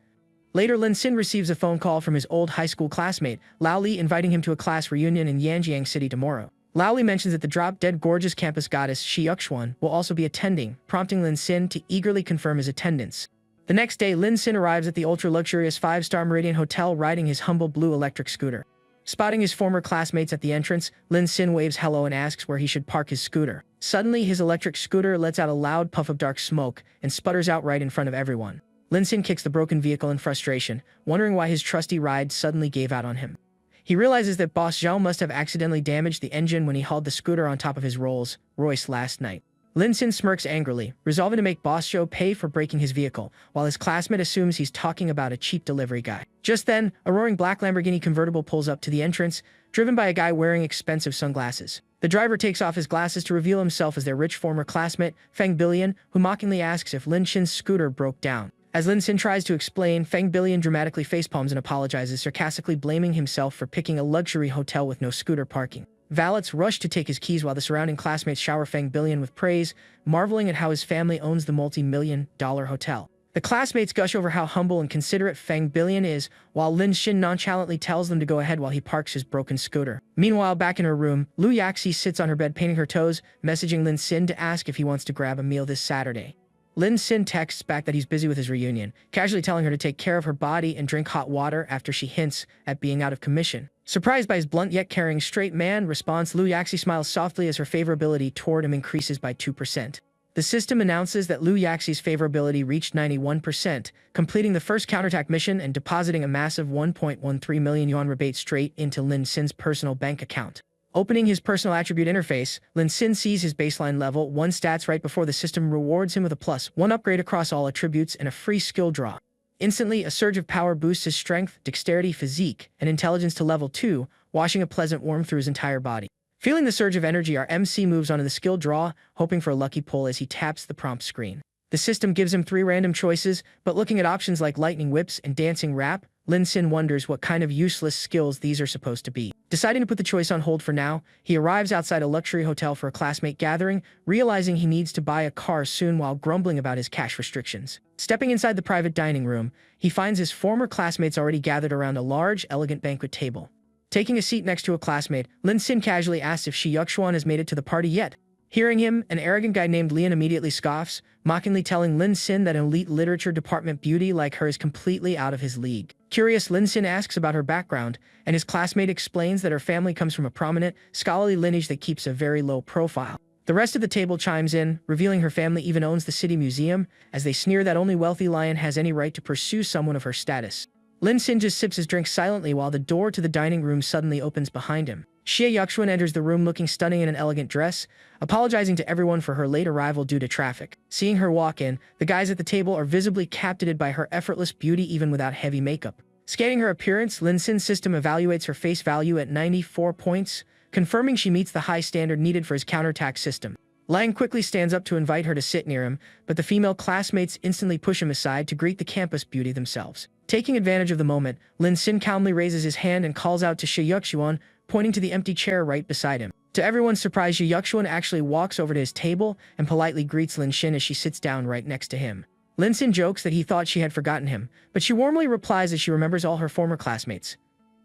Later, Lin Xin receives a phone call from his old high school classmate, Lao Li, inviting him to a class reunion in Yanjiang City tomorrow. Lao Li mentions that the drop-dead gorgeous campus goddess Shi Yuxuan will also be attending, prompting Lin Xin to eagerly confirm his attendance. The next day, Lin Xin arrives at the ultra-luxurious 5-star Meridian Hotel riding his humble blue electric scooter. Spotting his former classmates at the entrance, Lin Xin waves hello and asks where he should park his scooter. Suddenly, his electric scooter lets out a loud puff of dark smoke and sputters out right in front of everyone. Lin Xin kicks the broken vehicle in frustration, wondering why his trusty ride suddenly gave out on him. He realizes that Boss Zhao must have accidentally damaged the engine when he hauled the scooter on top of his Rolls Royce last night. Lin Xin smirks angrily, resolving to make Boss Zhao pay for breaking his vehicle, while his classmate assumes he's talking about a cheap delivery guy. Just then, a roaring black Lamborghini convertible pulls up to the entrance, driven by a guy wearing expensive sunglasses. The driver takes off his glasses to reveal himself as their rich former classmate, Feng Billion, who mockingly asks if Lin Xin's scooter broke down. As Lin Xin tries to explain, Feng Billion dramatically facepalms and apologizes, sarcastically blaming himself for picking a luxury hotel with no scooter parking. Valets rush to take his keys while the surrounding classmates shower Feng Billion with praise, marveling at how his family owns the multi-million-dollar hotel. The classmates gush over how humble and considerate Feng Billion is, while Lin Xin nonchalantly tells them to go ahead while he parks his broken scooter. Meanwhile, back in her room, Lu Yaxi sits on her bed painting her toes, messaging Lin Xin to ask if he wants to grab a meal this Saturday. Lin Xin texts back that he's busy with his reunion, casually telling her to take care of her body and drink hot water after she hints at being out of commission. Surprised by his blunt yet caring straight man response, Lu Yaxi smiles softly as her favorability toward him increases by 2%. The system announces that Lu Yaxi's favorability reached 91%, completing the first counterattack mission and depositing a massive 1.13 million yuan rebate straight into Lin Xin's personal bank account. Opening his personal attribute interface, Lin Xin sees his baseline level 1 stats right before the system rewards him with a +1 upgrade across all attributes and a free skill draw. Instantly, a surge of power boosts his strength, dexterity, physique, and intelligence to level 2, washing a pleasant warmth through his entire body. Feeling the surge of energy, our MC moves on to the skill draw, hoping for a lucky pull as he taps the prompt screen. The system gives him 3 random choices, but looking at options like lightning whips and dancing rap, Lin Xin wonders what kind of useless skills these are supposed to be. Deciding to put the choice on hold for now, he arrives outside a luxury hotel for a classmate gathering, realizing he needs to buy a car soon while grumbling about his cash restrictions. Stepping inside the private dining room, he finds his former classmates already gathered around a large, elegant banquet table. Taking a seat next to a classmate, Lin Xin casually asks if Shi Yuxuan has made it to the party yet. Hearing him, an arrogant guy named Lian immediately scoffs, mockingly telling Lin Xin that an elite literature department beauty like her is completely out of his league. Curious, Lin Xin asks about her background, and his classmate explains that her family comes from a prominent, scholarly lineage that keeps a very low profile. The rest of the table chimes in, revealing her family even owns the city museum, as they sneer that only wealthy lion has any right to pursue someone of her status. Lin Xin just sips his drink silently while the door to the dining room suddenly opens behind him. Xie Yuxuan enters the room looking stunning in an elegant dress, apologizing to everyone for her late arrival due to traffic. Seeing her walk in, the guys at the table are visibly captivated by her effortless beauty even without heavy makeup. Scanning her appearance, Lin Sin's system evaluates her face value at 94 points, confirming she meets the high standard needed for his counterattack system. Lion quickly stands up to invite her to sit near him, but the female classmates instantly push him aside to greet the campus beauty themselves. Taking advantage of the moment, Lin Sin calmly raises his hand and calls out to Shi Yuxuan, pointing to the empty chair right beside him. To everyone's surprise, Shi Yuxuan actually walks over to his table and politely greets Lin Sin as she sits down right next to him. Lin Sin jokes that he thought she had forgotten him, but she warmly replies as she remembers all her former classmates,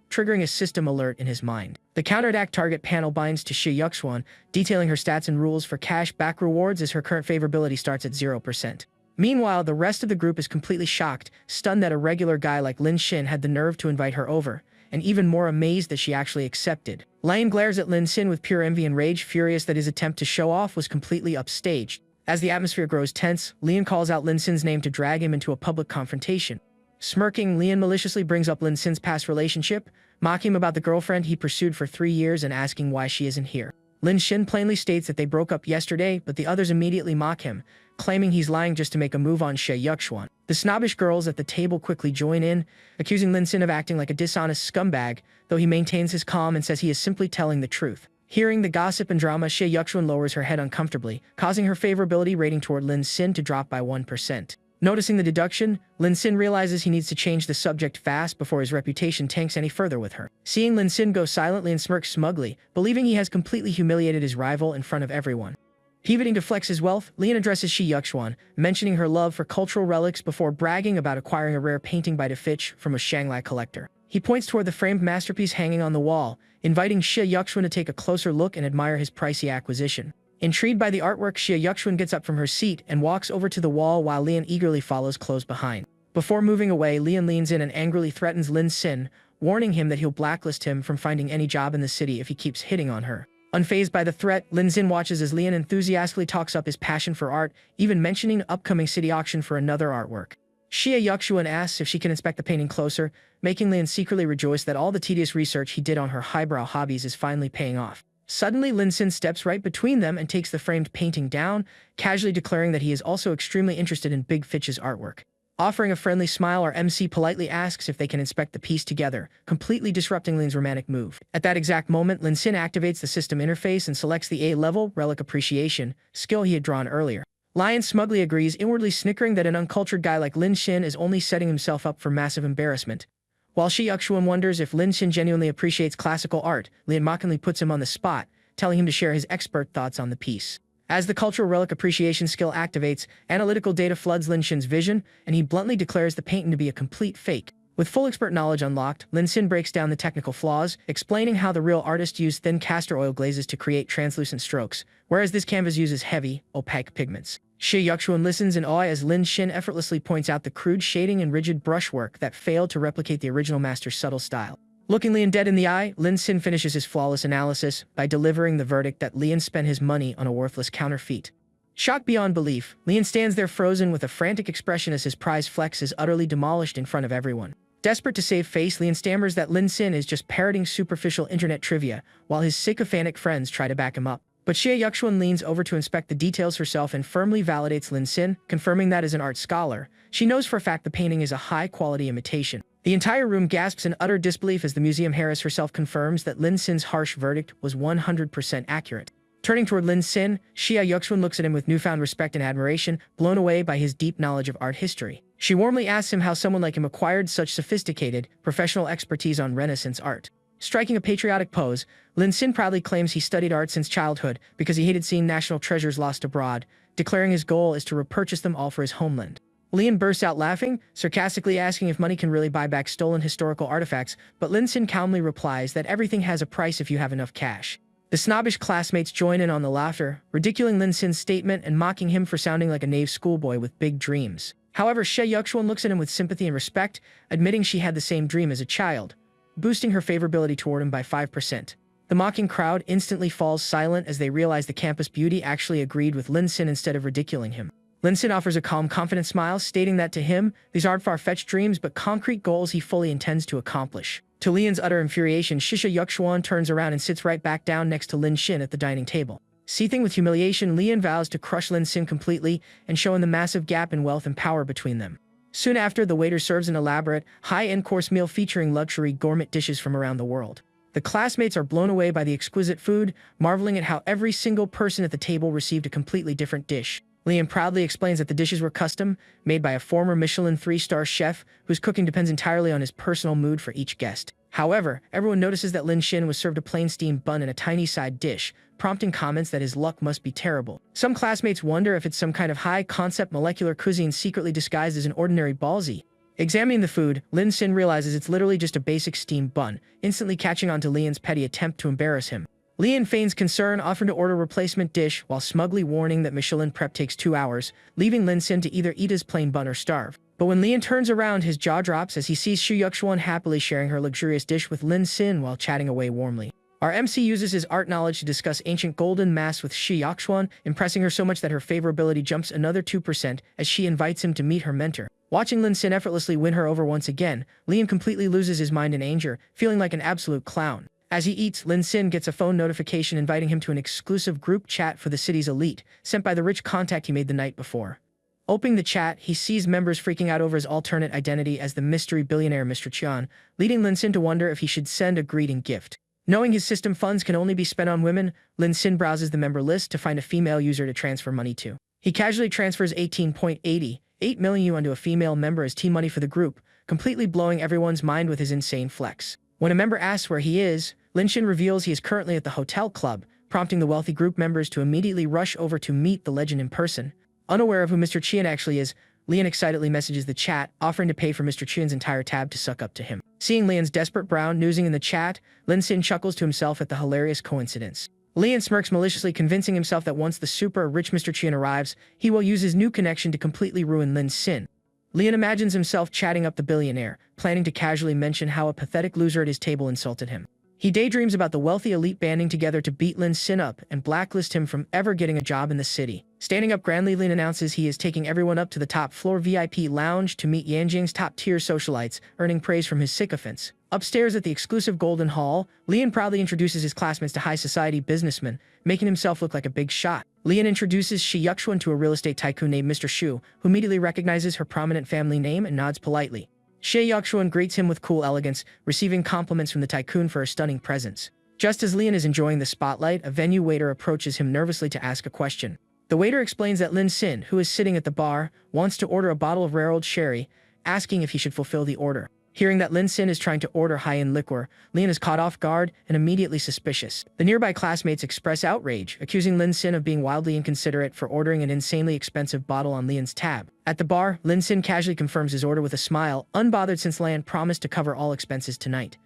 triggering a system alert in his mind. The counterattack target panel binds to Shi Yuxuan, detailing her stats and rules for cash back rewards as her current favorability starts at 0%. Meanwhile, the rest of the group is completely shocked, stunned that a regular guy like Lin Sin had the nerve to invite her over, and even more amazed that she actually accepted. Lion glares at Lin Sin with pure envy and rage, furious that his attempt to show off was completely upstaged. As the atmosphere grows tense, Lian calls out Lin Sin's name to drag him into a public confrontation. Smirking, Lian maliciously brings up Lin Sin's past relationship, mocking him about the girlfriend he pursued for 3 years and asking why she isn't here. Lin Sin plainly states that they broke up yesterday, but the others immediately mock him, claiming he's lying just to make a move on Shi Yuxuan. The snobbish girls at the table quickly join in, accusing Lin Sin of acting like a dishonest scumbag, though he maintains his calm and says he is simply telling the truth. Hearing the gossip and drama, Shi Yuxuan lowers her head uncomfortably, causing her favorability rating toward Lin Sin to drop by 1%. Noticing the deduction, Lin Sin realizes he needs to change the subject fast before his reputation tanks any further with her. Seeing Lin Sin go silently and smirk smugly, believing he has completely humiliated his rival in front of everyone. Pivoting to flex his wealth, Lian addresses Shi Yuxuan, mentioning her love for cultural relics before bragging about acquiring a rare painting by Defitch from a Shanghai collector. He points toward the framed masterpiece hanging on the wall, inviting Shi Yuxuan to take a closer look and admire his pricey acquisition. Intrigued by the artwork, Shi Yuxuan gets up from her seat and walks over to the wall while Lian eagerly follows close behind. Before moving away, Lian leans in and angrily threatens Lin Sin, warning him that he'll blacklist him from finding any job in the city if he keeps hitting on her. Unfazed by the threat, Lin Sin watches as Lian enthusiastically talks up his passion for art, even mentioning an upcoming city auction for another artwork. Shi Yuxuan asks if she can inspect the painting closer, making Lian secretly rejoice that all the tedious research he did on her highbrow hobbies is finally paying off. Suddenly, Lin Sin steps right between them and takes the framed painting down, casually declaring that he is also extremely interested in Big Fitch's artwork. Offering a friendly smile, our MC politely asks if they can inspect the piece together, completely disrupting Lin's romantic move. At that exact moment, Lin Sin activates the system interface and selects the A-level Relic Appreciation skill he had drawn earlier. Lion smugly agrees, inwardly snickering that an uncultured guy like Lin Sin is only setting himself up for massive embarrassment. While Shi Yuxuan wonders if Lin Sin genuinely appreciates classical art, Lian mockingly puts him on the spot, telling him to share his expert thoughts on the piece. As the Cultural Relic Appreciation skill activates, analytical data floods Lin Sin's vision, and he bluntly declares the painting to be a complete fake. With full expert knowledge unlocked, Lin Sin breaks down the technical flaws, explaining how the real artist used thin castor oil glazes to create translucent strokes, whereas this canvas uses heavy, opaque pigments. Shi Yuxuan listens in awe as Lin Sin effortlessly points out the crude shading and rigid brushwork that failed to replicate the original master's subtle style. Looking Lian dead in the eye, Lin Sin finishes his flawless analysis by delivering the verdict that Lian spent his money on a worthless counterfeit. Shocked beyond belief, Lian stands there frozen with a frantic expression as his prize flex is utterly demolished in front of everyone. Desperate to save face, Lian stammers that Lin Sin is just parroting superficial internet trivia, while his sycophantic friends try to back him up. But Shi Yuxuan leans over to inspect the details herself and firmly validates Lin Sin, confirming that as an art scholar, she knows for a fact the painting is a high-quality imitation. The entire room gasps in utter disbelief as the museum heiress herself confirms that Lin Sin's harsh verdict was 100% accurate. Turning toward Lin Sin, Shi Yuxuan looks at him with newfound respect and admiration, blown away by his deep knowledge of art history. She warmly asks him how someone like him acquired such sophisticated, professional expertise on Renaissance art. Striking a patriotic pose, Lin Sin proudly claims he studied art since childhood because he hated seeing national treasures lost abroad, declaring his goal is to repurchase them all for his homeland. Lian bursts out laughing, sarcastically asking if money can really buy back stolen historical artifacts, but Lin Sin calmly replies that everything has a price if you have enough cash. The snobbish classmates join in on the laughter, ridiculing Lin Sin's statement and mocking him for sounding like a naive schoolboy with big dreams. However, Shi Yuxuan looks at him with sympathy and respect, admitting she had the same dream as a child, boosting her favorability toward him by 5%. The mocking crowd instantly falls silent as they realize the campus beauty actually agreed with Lin Sin instead of ridiculing him. Lin Sin offers a calm, confident smile, stating that to him, these aren't far-fetched dreams but concrete goals he fully intends to accomplish. To Lian's utter infuriation, Shi Yuxuan turns around and sits right back down next to Lin Sin at the dining table. Seething with humiliation, Lian vows to crush Lin Sin completely and showing the massive gap in wealth and power between them. Soon after, the waiter serves an elaborate, high-end course meal featuring luxury gourmet dishes from around the world. The classmates are blown away by the exquisite food, marveling at how every single person at the table received a completely different dish. Lian proudly explains that the dishes were custom, made by a former Michelin 3-star chef whose cooking depends entirely on his personal mood for each guest. However, everyone notices that Lin Xin was served a plain steamed bun in a tiny side dish, prompting comments that his luck must be terrible. Some classmates wonder if it's some kind of high-concept molecular cuisine secretly disguised as an ordinary ballsy. Examining the food, Lin Xin realizes it's literally just a basic steamed bun, instantly catching on to Lian's petty attempt to embarrass him. Lian feigns concern, offering to order a replacement dish while smugly warning that Michelin prep takes 2 hours, leaving Lin Xin to either eat his plain bun or starve. But when Lian turns around, his jaw drops as he sees Xu Yuxuan happily sharing her luxurious dish with Lin Xin while chatting away warmly. Our MC uses his art knowledge to discuss ancient golden mass with Xu Yuxuan, impressing her so much that her favorability jumps another 2% as she invites him to meet her mentor. Watching Lin Xin effortlessly win her over once again, Lian completely loses his mind in anger, feeling like an absolute clown. As he eats, Lin Xin gets a phone notification inviting him to an exclusive group chat for the city's elite, sent by the rich contact he made the night before. Opening the chat, he sees members freaking out over his alternate identity as the mystery billionaire Mr. Qian, leading Lin Xin to wonder if he should send a greeting gift. Knowing his system funds can only be spent on women, Lin Xin browses the member list to find a female user to transfer money to. He casually transfers 18.88 million yuan to a female member as team money for the group, completely blowing everyone's mind with his insane flex. When a member asks where he is, Lin Xin reveals he is currently at the hotel club, prompting the wealthy group members to immediately rush over to meet the legend in person. Unaware of who Mr. Qian actually is, Lian excitedly messages the chat, offering to pay for Mr. Qian's entire tab to suck up to him. Seeing Lian's desperate brow noozing in the chat, Lin Xin chuckles to himself at the hilarious coincidence. Lian smirks maliciously, convincing himself that once the super-rich Mr. Qian arrives, he will use his new connection to completely ruin Lin Xin. Lian imagines himself chatting up the billionaire, planning to casually mention how a pathetic loser at his table insulted him. He daydreams about the wealthy elite banding together to beat Lin Xin up and blacklist him from ever getting a job in the city. Standing up grandly, Lian announces he is taking everyone up to the top-floor VIP lounge to meet Yanjing's top-tier socialites, earning praise from his sycophants. Upstairs at the exclusive Golden Hall, Lian proudly introduces his classmates to high-society businessmen, making himself look like a big shot. Lian introduces Xu Yuxuan to a real estate tycoon named Mr. Xu, who immediately recognizes her prominent family name and nods politely. Xu Yuxuan greets him with cool elegance, receiving compliments from the tycoon for her stunning presence. Just as Lian is enjoying the spotlight, a venue waiter approaches him nervously to ask a question. The waiter explains that Lin Xin, who is sitting at the bar, wants to order a bottle of rare old sherry, asking if he should fulfill the order. Hearing that Lin Xin is trying to order high-end liquor, Lian is caught off guard and immediately suspicious. The nearby classmates express outrage, accusing Lin Xin of being wildly inconsiderate for ordering an insanely expensive bottle on Lian's tab. At the bar, Lin Xin casually confirms his order with a smile, unbothered since Lian promised to cover all expenses tonight.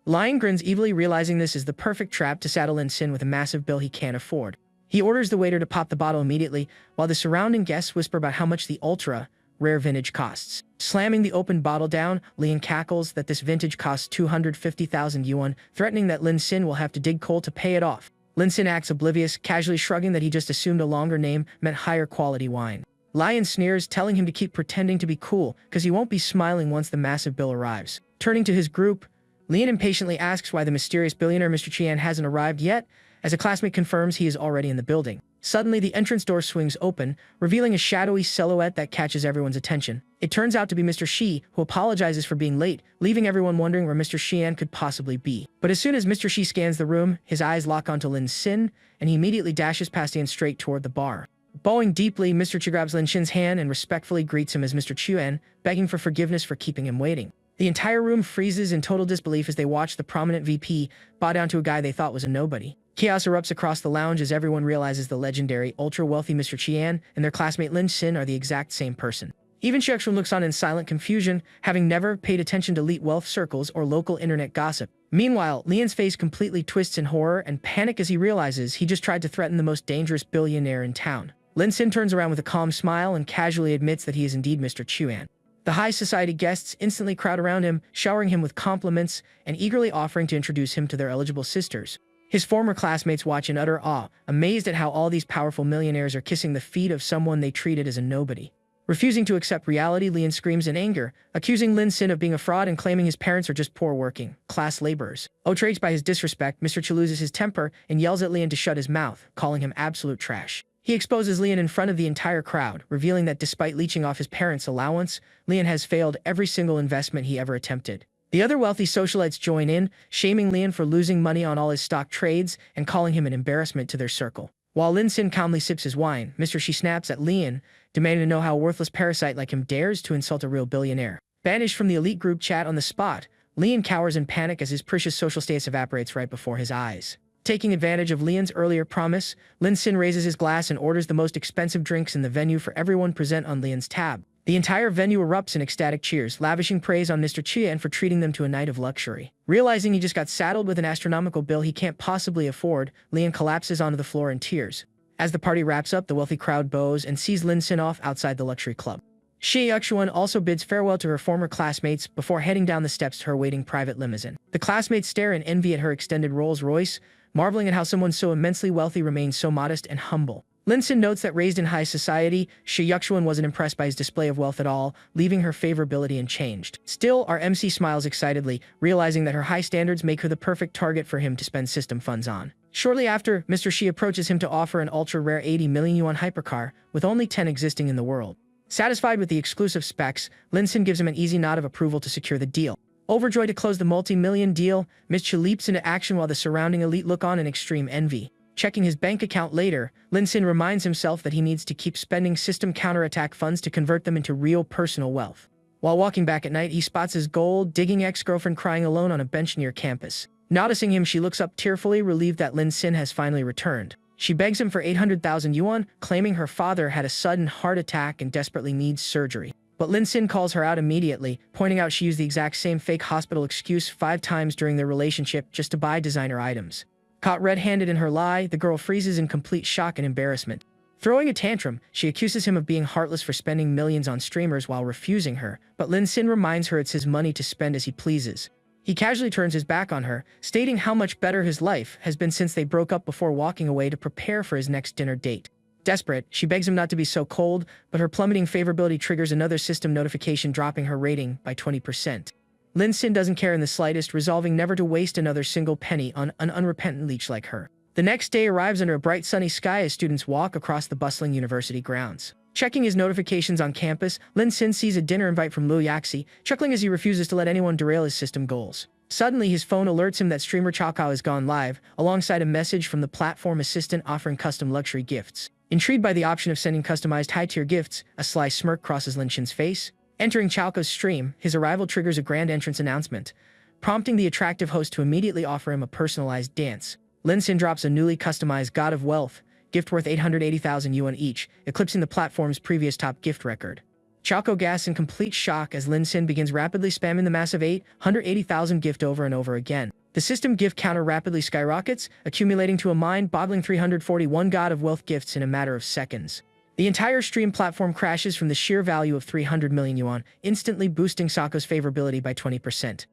Lian grins evilly, realizing this is the perfect trap to saddle Lin Xin with a massive bill he can't afford. He orders the waiter to pop the bottle immediately, while the surrounding guests whisper about how much the ultra-rare vintage costs. Slamming the open bottle down, Lian cackles that this vintage costs 250,000 yuan, threatening that Lin Xin will have to dig coal to pay it off. Lin Xin acts oblivious, casually shrugging that he just assumed a longer name meant higher quality wine. Lian sneers, telling him to keep pretending to be cool, because he won't be smiling once the massive bill arrives. Turning to his group, Lian impatiently asks why the mysterious billionaire Mr. Qian hasn't arrived yet, as a classmate confirms he is already in the building. Suddenly, the entrance door swings open, revealing a shadowy silhouette that catches everyone's attention. It turns out to be Mr. Xi, who apologizes for being late, leaving everyone wondering where Mr. Xian could possibly be. But as soon as Mr. Xi scans the room, his eyes lock onto Lin Xin, and he immediately dashes past Lian straight toward the bar. Bowing deeply, Mr. Xi grabs Lin Xin's hand and respectfully greets him as Mr. Qian, begging for forgiveness for keeping him waiting. The entire room freezes in total disbelief as they watch the prominent VP bow down to a guy they thought was a nobody. Chaos erupts across the lounge as everyone realizes the legendary, ultra-wealthy Mr. Qian and their classmate Lin Xin are the exact same person. Even Xu Yuxuan looks on in silent confusion, having never paid attention to elite wealth circles or local internet gossip. Meanwhile, Lian's face completely twists in horror and panic as he realizes he just tried to threaten the most dangerous billionaire in town. Lin Xin turns around with a calm smile and casually admits that he is indeed Mr. Qian. The high society guests instantly crowd around him, showering him with compliments and eagerly offering to introduce him to their eligible sisters. His former classmates watch in utter awe, amazed at how all these powerful millionaires are kissing the feet of someone they treated as a nobody. Refusing to accept reality, Lian screams in anger, accusing Lin Xin of being a fraud and claiming his parents are just poor working class laborers. Outraged by his disrespect, Mr. Chu loses his temper and yells at Lian to shut his mouth, calling him absolute trash. He exposes Lian in front of the entire crowd, revealing that despite leeching off his parents' allowance, Lian has failed every single investment he ever attempted. The other wealthy socialites join in, shaming Lian for losing money on all his stock trades and calling him an embarrassment to their circle. While Lin Sin calmly sips his wine, Mr. Shi snaps at Lian, demanding to know how a worthless parasite like him dares to insult a real billionaire. Banished from the elite group chat on the spot, Lian cowers in panic as his precious social status evaporates right before his eyes. Taking advantage of Lian's earlier promise, Lin Sin raises his glass and orders the most expensive drinks in the venue for everyone present on Lian's tab. The entire venue erupts in ecstatic cheers, lavishing praise on Mr. Chia and for treating them to a night of luxury. Realizing he just got saddled with an astronomical bill he can't possibly afford, Lian collapses onto the floor in tears. As the party wraps up, the wealthy crowd bows and sees Lin Sin off outside the luxury club. Shi Yuxuan also bids farewell to her former classmates before heading down the steps to her waiting private limousine. The classmates stare in envy at her extended Rolls Royce, marveling at how someone so immensely wealthy remains so modest and humble. Lin Sin notes that raised in high society, Shi Yuxuan wasn't impressed by his display of wealth at all, leaving her favorability unchanged. Still, our MC smiles excitedly, realizing that her high standards make her the perfect target for him to spend system funds on. Shortly after, Mr. Shi approaches him to offer an ultra-rare 80 million yuan hypercar, with only 10 existing in the world. Satisfied with the exclusive specs, Lin Sin gives him an easy nod of approval to secure the deal. Overjoyed to close the multi-million deal, Ms. Chi leaps into action while the surrounding elite look on in extreme envy. Checking his bank account later, Lin Sin reminds himself that he needs to keep spending system counterattack funds to convert them into real personal wealth. While walking back at night, he spots his gold-digging ex-girlfriend crying alone on a bench near campus. Noticing him, she looks up tearfully, relieved that Lin Sin has finally returned. She begs him for 800,000 yuan, claiming her father had a sudden heart attack and desperately needs surgery. But Lin Sin calls her out immediately, pointing out she used the exact same fake hospital excuse 5 times during their relationship just to buy designer items. Caught red-handed in her lie, the girl freezes in complete shock and embarrassment. Throwing a tantrum, she accuses him of being heartless for spending millions on streamers while refusing her, but Lin Sin reminds her it's his money to spend as he pleases. He casually turns his back on her, stating how much better his life has been since they broke up before walking away to prepare for his next dinner date. Desperate, she begs him not to be so cold, but her plummeting favorability triggers another system notification, dropping her rating by 20%. Lin Sin doesn't care in the slightest, resolving never to waste another single penny on an unrepentant leech like her. The next day arrives under a bright sunny sky as students walk across the bustling university grounds. Checking his notifications on campus, Lin Sin sees a dinner invite from Liu Yaxi, chuckling as he refuses to let anyone derail his system goals. Suddenly, his phone alerts him that streamer Chao has gone live, alongside a message from the platform assistant offering custom luxury gifts. Intrigued by the option of sending customized high-tier gifts, a sly smirk crosses Lin Sin's face. Entering Chao's stream, his arrival triggers a grand entrance announcement, prompting the attractive host to immediately offer him a personalized dance. Lin Sin drops a newly customized God of Wealth, gift worth 880,000 yuan each, eclipsing the platform's previous top gift record. Chao gasps in complete shock as Lin Sin begins rapidly spamming the massive 880,000 gift over and over again. The system gift counter rapidly skyrockets, accumulating to a mind-boggling 341 God of Wealth gifts in a matter of seconds. The entire stream platform crashes from the sheer value of 300 million yuan, instantly boosting Sako's favorability by 20%.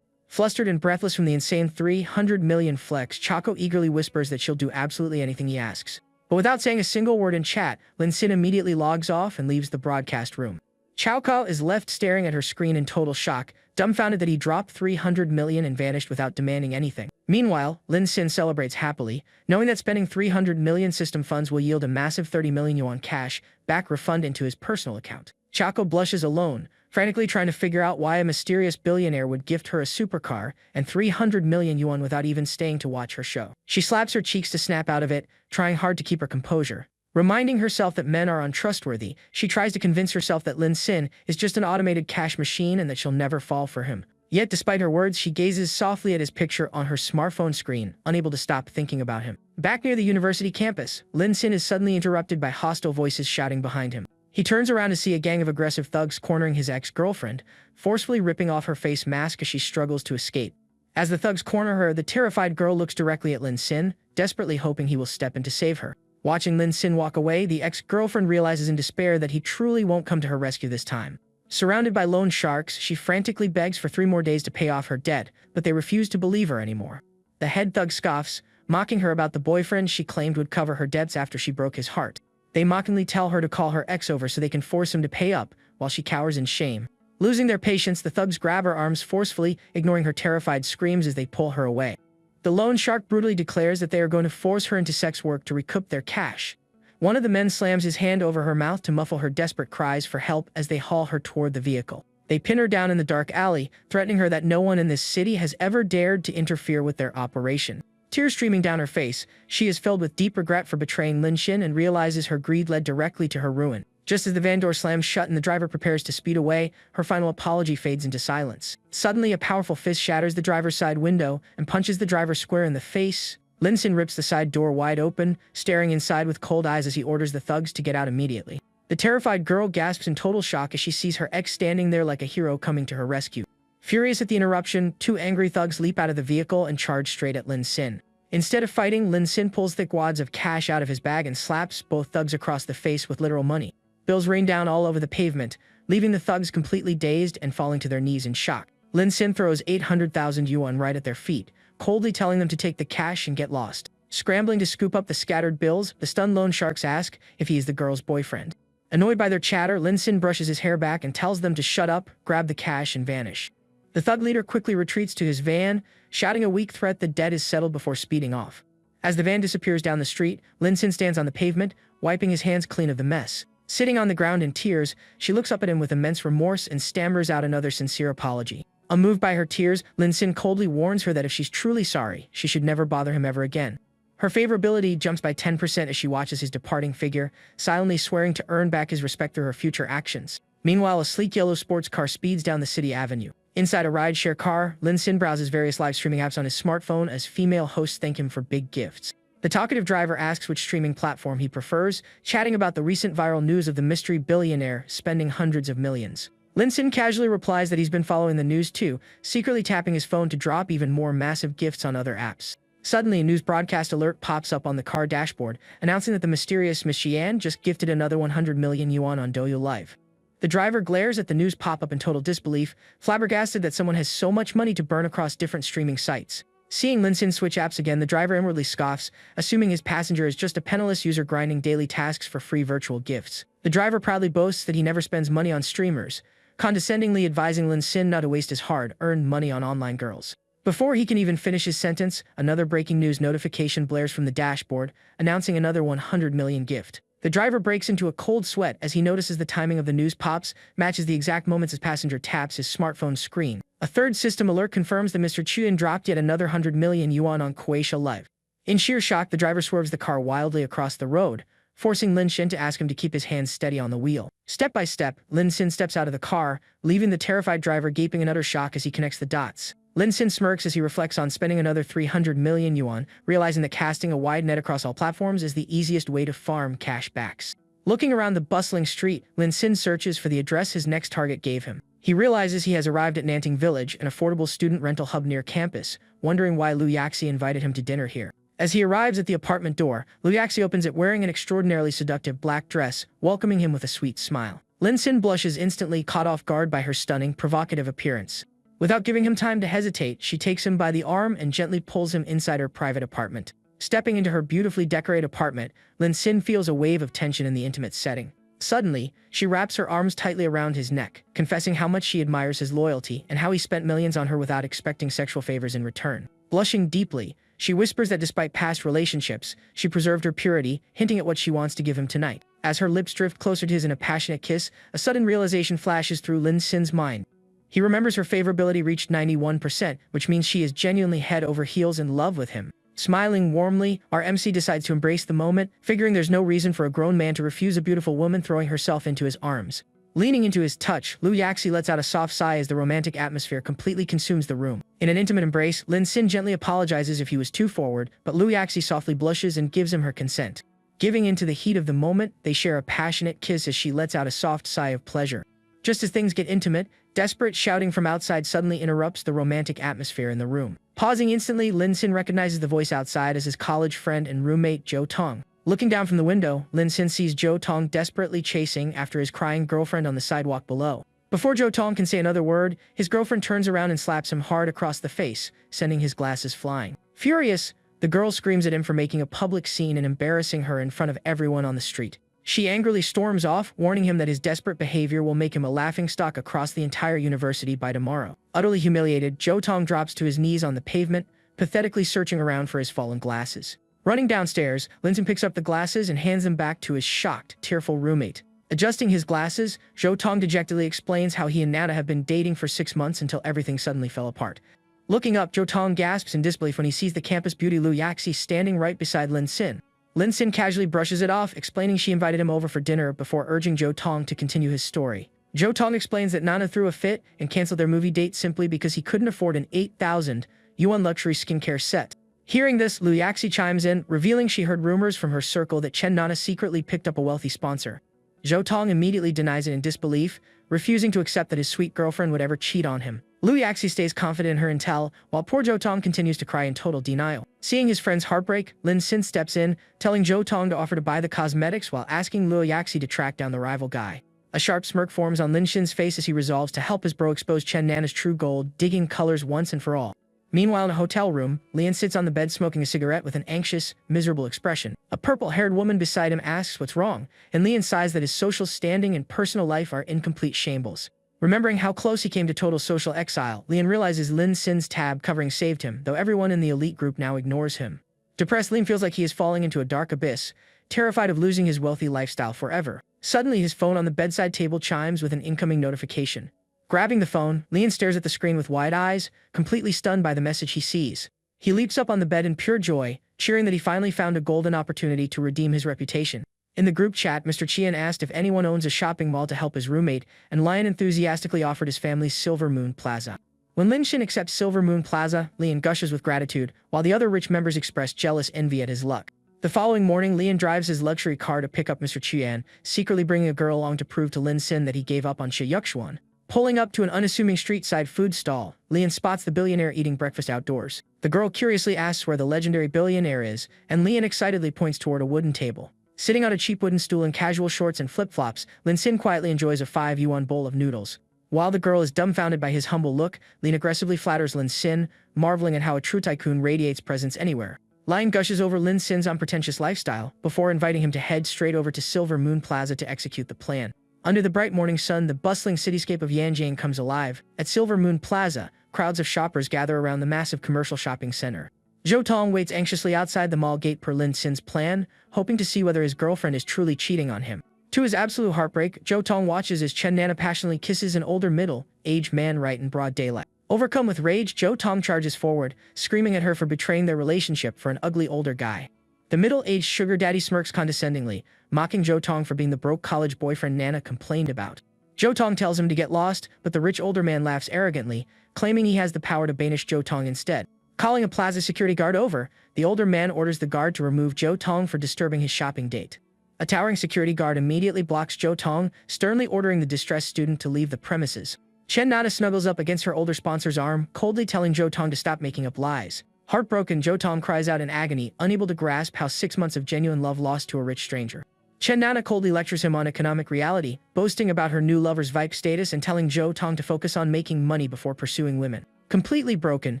Flustered and breathless from the insane 300 million flex, Chao eagerly whispers that she'll do absolutely anything he asks. But without saying a single word in chat, Lin Sin immediately logs off and leaves the broadcast room. Chao is left staring at her screen in total shock, dumbfounded that he dropped 300 million and vanished without demanding anything. Meanwhile, Lin Sin celebrates happily, knowing that spending 300 million system funds will yield a massive 30 million yuan cash back refund into his personal account. Chao blushes alone, frantically trying to figure out why a mysterious billionaire would gift her a supercar and 300 million yuan without even staying to watch her show. She slaps her cheeks to snap out of it, trying hard to keep her composure. Reminding herself that men are untrustworthy, she tries to convince herself that Lin Sin is just an automated cash machine and that she'll never fall for him. Yet, despite her words, she gazes softly at his picture on her smartphone screen, unable to stop thinking about him. Back near the university campus, Lin Sin is suddenly interrupted by hostile voices shouting behind him. He turns around to see a gang of aggressive thugs cornering his ex-girlfriend, forcefully ripping off her face mask as she struggles to escape. As the thugs corner her, the terrified girl looks directly at Lin Sin, desperately hoping he will step in to save her. Watching Lin Sin walk away, the ex-girlfriend realizes in despair that he truly won't come to her rescue this time. Surrounded by loan sharks, she frantically begs for 3 more days to pay off her debt, but they refuse to believe her anymore. The head thug scoffs, mocking her about the boyfriend she claimed would cover her debts after she broke his heart. They mockingly tell her to call her ex over so they can force him to pay up, while she cowers in shame. Losing their patience, the thugs grab her arms forcefully, ignoring her terrified screams as they pull her away. The loan shark brutally declares that they are going to force her into sex work to recoup their cash. One of the men slams his hand over her mouth to muffle her desperate cries for help as they haul her toward the vehicle. They pin her down in the dark alley, threatening her that no one in this city has ever dared to interfere with their operation. Tears streaming down her face, she is filled with deep regret for betraying Lin Xin and realizes her greed led directly to her ruin. Just as the van door slams shut and the driver prepares to speed away, her final apology fades into silence. Suddenly, a powerful fist shatters the driver's side window and punches the driver square in the face. Lin Xin rips the side door wide open, staring inside with cold eyes as he orders the thugs to get out immediately. The terrified girl gasps in total shock as she sees her ex standing there like a hero coming to her rescue. Furious at the interruption, two angry thugs leap out of the vehicle and charge straight at Lin Xin. Instead of fighting, Lin Xin pulls thick wads of cash out of his bag and slaps both thugs across the face with literal money. Bills rain down all over the pavement, leaving the thugs completely dazed and falling to their knees in shock. Lin Xin throws 800,000 yuan right at their feet, coldly telling them to take the cash and get lost. Scrambling to scoop up the scattered bills, the stunned loan sharks ask if he is the girl's boyfriend. Annoyed by their chatter, Lin Xin brushes his hair back and tells them to shut up, grab the cash, and vanish. The thug leader quickly retreats to his van, shouting a weak threat the debt is settled before speeding off. As the van disappears down the street, Lin Xin stands on the pavement, wiping his hands clean of the mess. Sitting on the ground in tears, she looks up at him with immense remorse and stammers out another sincere apology. Unmoved by her tears, Lin Xin coldly warns her that if she's truly sorry, she should never bother him ever again. Her favorability jumps by 10% as she watches his departing figure, silently swearing to earn back his respect through her future actions. Meanwhile, a sleek yellow sports car speeds down the city avenue. Inside a rideshare car, Lin Xin browses various live streaming apps on his smartphone as female hosts thank him for big gifts. The talkative driver asks which streaming platform he prefers, chatting about the recent viral news of the mystery billionaire spending hundreds of millions. Lin Xin casually replies that he's been following the news too, secretly tapping his phone to drop even more massive gifts on other apps. Suddenly, a news broadcast alert pops up on the car dashboard, announcing that the mysterious Miss Xian just gifted another 100 million yuan on Douyu Live. The driver glares at the news pop-up in total disbelief, flabbergasted that someone has so much money to burn across different streaming sites. Seeing Lin Xin switch apps again, the driver inwardly scoffs, assuming his passenger is just a penniless user grinding daily tasks for free virtual gifts. The driver proudly boasts that he never spends money on streamers, condescendingly advising Lin Xin not to waste his hard-earned money on online girls. Before he can even finish his sentence, another breaking news notification blares from the dashboard, announcing another 100 million gift. The driver breaks into a cold sweat as he notices the timing of the news pops matches the exact moments his passenger taps his smartphone screen. A third system alert confirms that Mr. Chuan dropped yet another 100 million yuan on Quaisha Live. In sheer shock, the driver swerves the car wildly across the road, forcing Lin Xin to ask him to keep his hands steady on the wheel. Step by step, Lin Xin steps out of the car, leaving the terrified driver gaping in utter shock as he connects the dots. Lin Xin smirks as he reflects on spending another 300 million yuan, realizing that casting a wide net across all platforms is the easiest way to farm cash backs. Looking around the bustling street, Lin Xin searches for the address his next target gave him. He realizes he has arrived at Nanting Village, an affordable student rental hub near campus, wondering why Lu Yaxi invited him to dinner here. As he arrives at the apartment door, Lu Yaxi opens it wearing an extraordinarily seductive black dress, welcoming him with a sweet smile. Lin Xin blushes instantly, caught off guard by her stunning, provocative appearance. Without giving him time to hesitate, she takes him by the arm and gently pulls him inside her private apartment. Stepping into her beautifully decorated apartment, Lin Xin feels a wave of tension in the intimate setting. Suddenly, she wraps her arms tightly around his neck, confessing how much she admires his loyalty and how he spent millions on her without expecting sexual favors in return. Blushing deeply, she whispers that despite past relationships, she preserved her purity, hinting at what she wants to give him tonight. As her lips drift closer to his in a passionate kiss, a sudden realization flashes through Lin Xin's mind. He remembers her favorability reached 91%, which means she is genuinely head over heels in love with him. Smiling warmly, our MC decides to embrace the moment, figuring there's no reason for a grown man to refuse a beautiful woman throwing herself into his arms. Leaning into his touch, Lu Yaxi lets out a soft sigh as the romantic atmosphere completely consumes the room. In an intimate embrace, Lin Xin gently apologizes if he was too forward, but Lu Yaxi softly blushes and gives him her consent. Giving into the heat of the moment, they share a passionate kiss as she lets out a soft sigh of pleasure. Just as things get intimate, desperate shouting from outside suddenly interrupts the romantic atmosphere in the room. Pausing instantly, Lin Xin recognizes the voice outside as his college friend and roommate Zhou Tong. Looking down from the window, Lin Xin sees Zhou Tong desperately chasing after his crying girlfriend on the sidewalk below. Before Zhou Tong can say another word, his girlfriend turns around and slaps him hard across the face, sending his glasses flying. Furious, the girl screams at him for making a public scene and embarrassing her in front of everyone on the street. She angrily storms off, warning him that his desperate behavior will make him a laughingstock across the entire university by tomorrow. Utterly humiliated, Zhou Tong drops to his knees on the pavement, pathetically searching around for his fallen glasses. Running downstairs, Linson picks up the glasses and hands them back to his shocked, tearful roommate. Adjusting his glasses, Zhou Tong dejectedly explains how he and Nana have been dating for 6 months until everything suddenly fell apart. Looking up, Zhou Tong gasps in disbelief when he sees the campus beauty Lu Yaxi standing right beside Lin Xin. Lin Xin casually brushes it off, explaining she invited him over for dinner before urging Zhou Tong to continue his story. Zhou Tong explains that Nana threw a fit and canceled their movie date simply because he couldn't afford an 8,000 yuan luxury skincare set. Hearing this, Lu Yaxi chimes in, revealing she heard rumors from her circle that Chen Nana secretly picked up a wealthy sponsor. Zhou Tong immediately denies it in disbelief, refusing to accept that his sweet girlfriend would ever cheat on him. Lu Yaxi stays confident in her intel, while poor Zhou Tong continues to cry in total denial. Seeing his friend's heartbreak, Lin Xin steps in, telling Zhou Tong to offer to buy the cosmetics while asking Lu Yaxi to track down the rival guy. A sharp smirk forms on Lin Xin's face as he resolves to help his bro expose Chen Nana's true gold, digging colors once and for all. Meanwhile, in a hotel room, Lian sits on the bed smoking a cigarette with an anxious, miserable expression. A purple-haired woman beside him asks what's wrong, and Lian sighs that his social standing and personal life are in complete shambles. Remembering how close he came to total social exile, Lian realizes Lin Xin's tab covering saved him, though everyone in the elite group now ignores him. Depressed, Lian feels like he is falling into a dark abyss, terrified of losing his wealthy lifestyle forever. Suddenly, his phone on the bedside table chimes with an incoming notification. Grabbing the phone, Lian stares at the screen with wide eyes, completely stunned by the message he sees. He leaps up on the bed in pure joy, cheering that he finally found a golden opportunity to redeem his reputation. In the group chat, Mr. Qian asked if anyone owns a shopping mall to help his roommate, and Lian enthusiastically offered his family's Silver Moon Plaza. When Lin Xin accepts Silver Moon Plaza, Lian gushes with gratitude, while the other rich members express jealous envy at his luck. The following morning, Lian drives his luxury car to pick up Mr. Qian, secretly bringing a girl along to prove to Lin Xin that he gave up on Shi Yuxuan. Pulling up to an unassuming street-side food stall, Lian spots the billionaire eating breakfast outdoors. The girl curiously asks where the legendary billionaire is, and Lian excitedly points toward a wooden table. Sitting on a cheap wooden stool in casual shorts and flip-flops, Lin Xin quietly enjoys a 5 yuan bowl of noodles. While the girl is dumbfounded by his humble look, Lian aggressively flatters Lin Xin, marveling at how a true tycoon radiates presence anywhere. Lian gushes over Lin Xin's unpretentious lifestyle, before inviting him to head straight over to Silver Moon Plaza to execute the plan. Under the bright morning sun, the bustling cityscape of Yanjiang comes alive. At Silver Moon Plaza, crowds of shoppers gather around the massive commercial shopping center. Zhou Tong waits anxiously outside the mall gate per Lin Xin's plan, hoping to see whether his girlfriend is truly cheating on him. To his absolute heartbreak, Zhou Tong watches as Chen Nana passionately kisses an older middle-aged man right in broad daylight. Overcome with rage, Zhou Tong charges forward, screaming at her for betraying their relationship for an ugly older guy. The middle-aged sugar daddy smirks condescendingly, mocking Zhou Tong for being the broke college boyfriend Nana complained about. Zhou Tong tells him to get lost, but the rich older man laughs arrogantly, claiming he has the power to banish Zhou Tong instead. Calling a plaza security guard over, the older man orders the guard to remove Zhou Tong for disturbing his shopping date. A towering security guard immediately blocks Zhou Tong, sternly ordering the distressed student to leave the premises. Chen Nana snuggles up against her older sponsor's arm, coldly telling Zhou Tong to stop making up lies. Heartbroken, Zhou Tong cries out in agony, unable to grasp how 6 months of genuine love lost to a rich stranger. Chen Nana coldly lectures him on economic reality, boasting about her new lover's VIP status and telling Zhou Tong to focus on making money before pursuing women. Completely broken,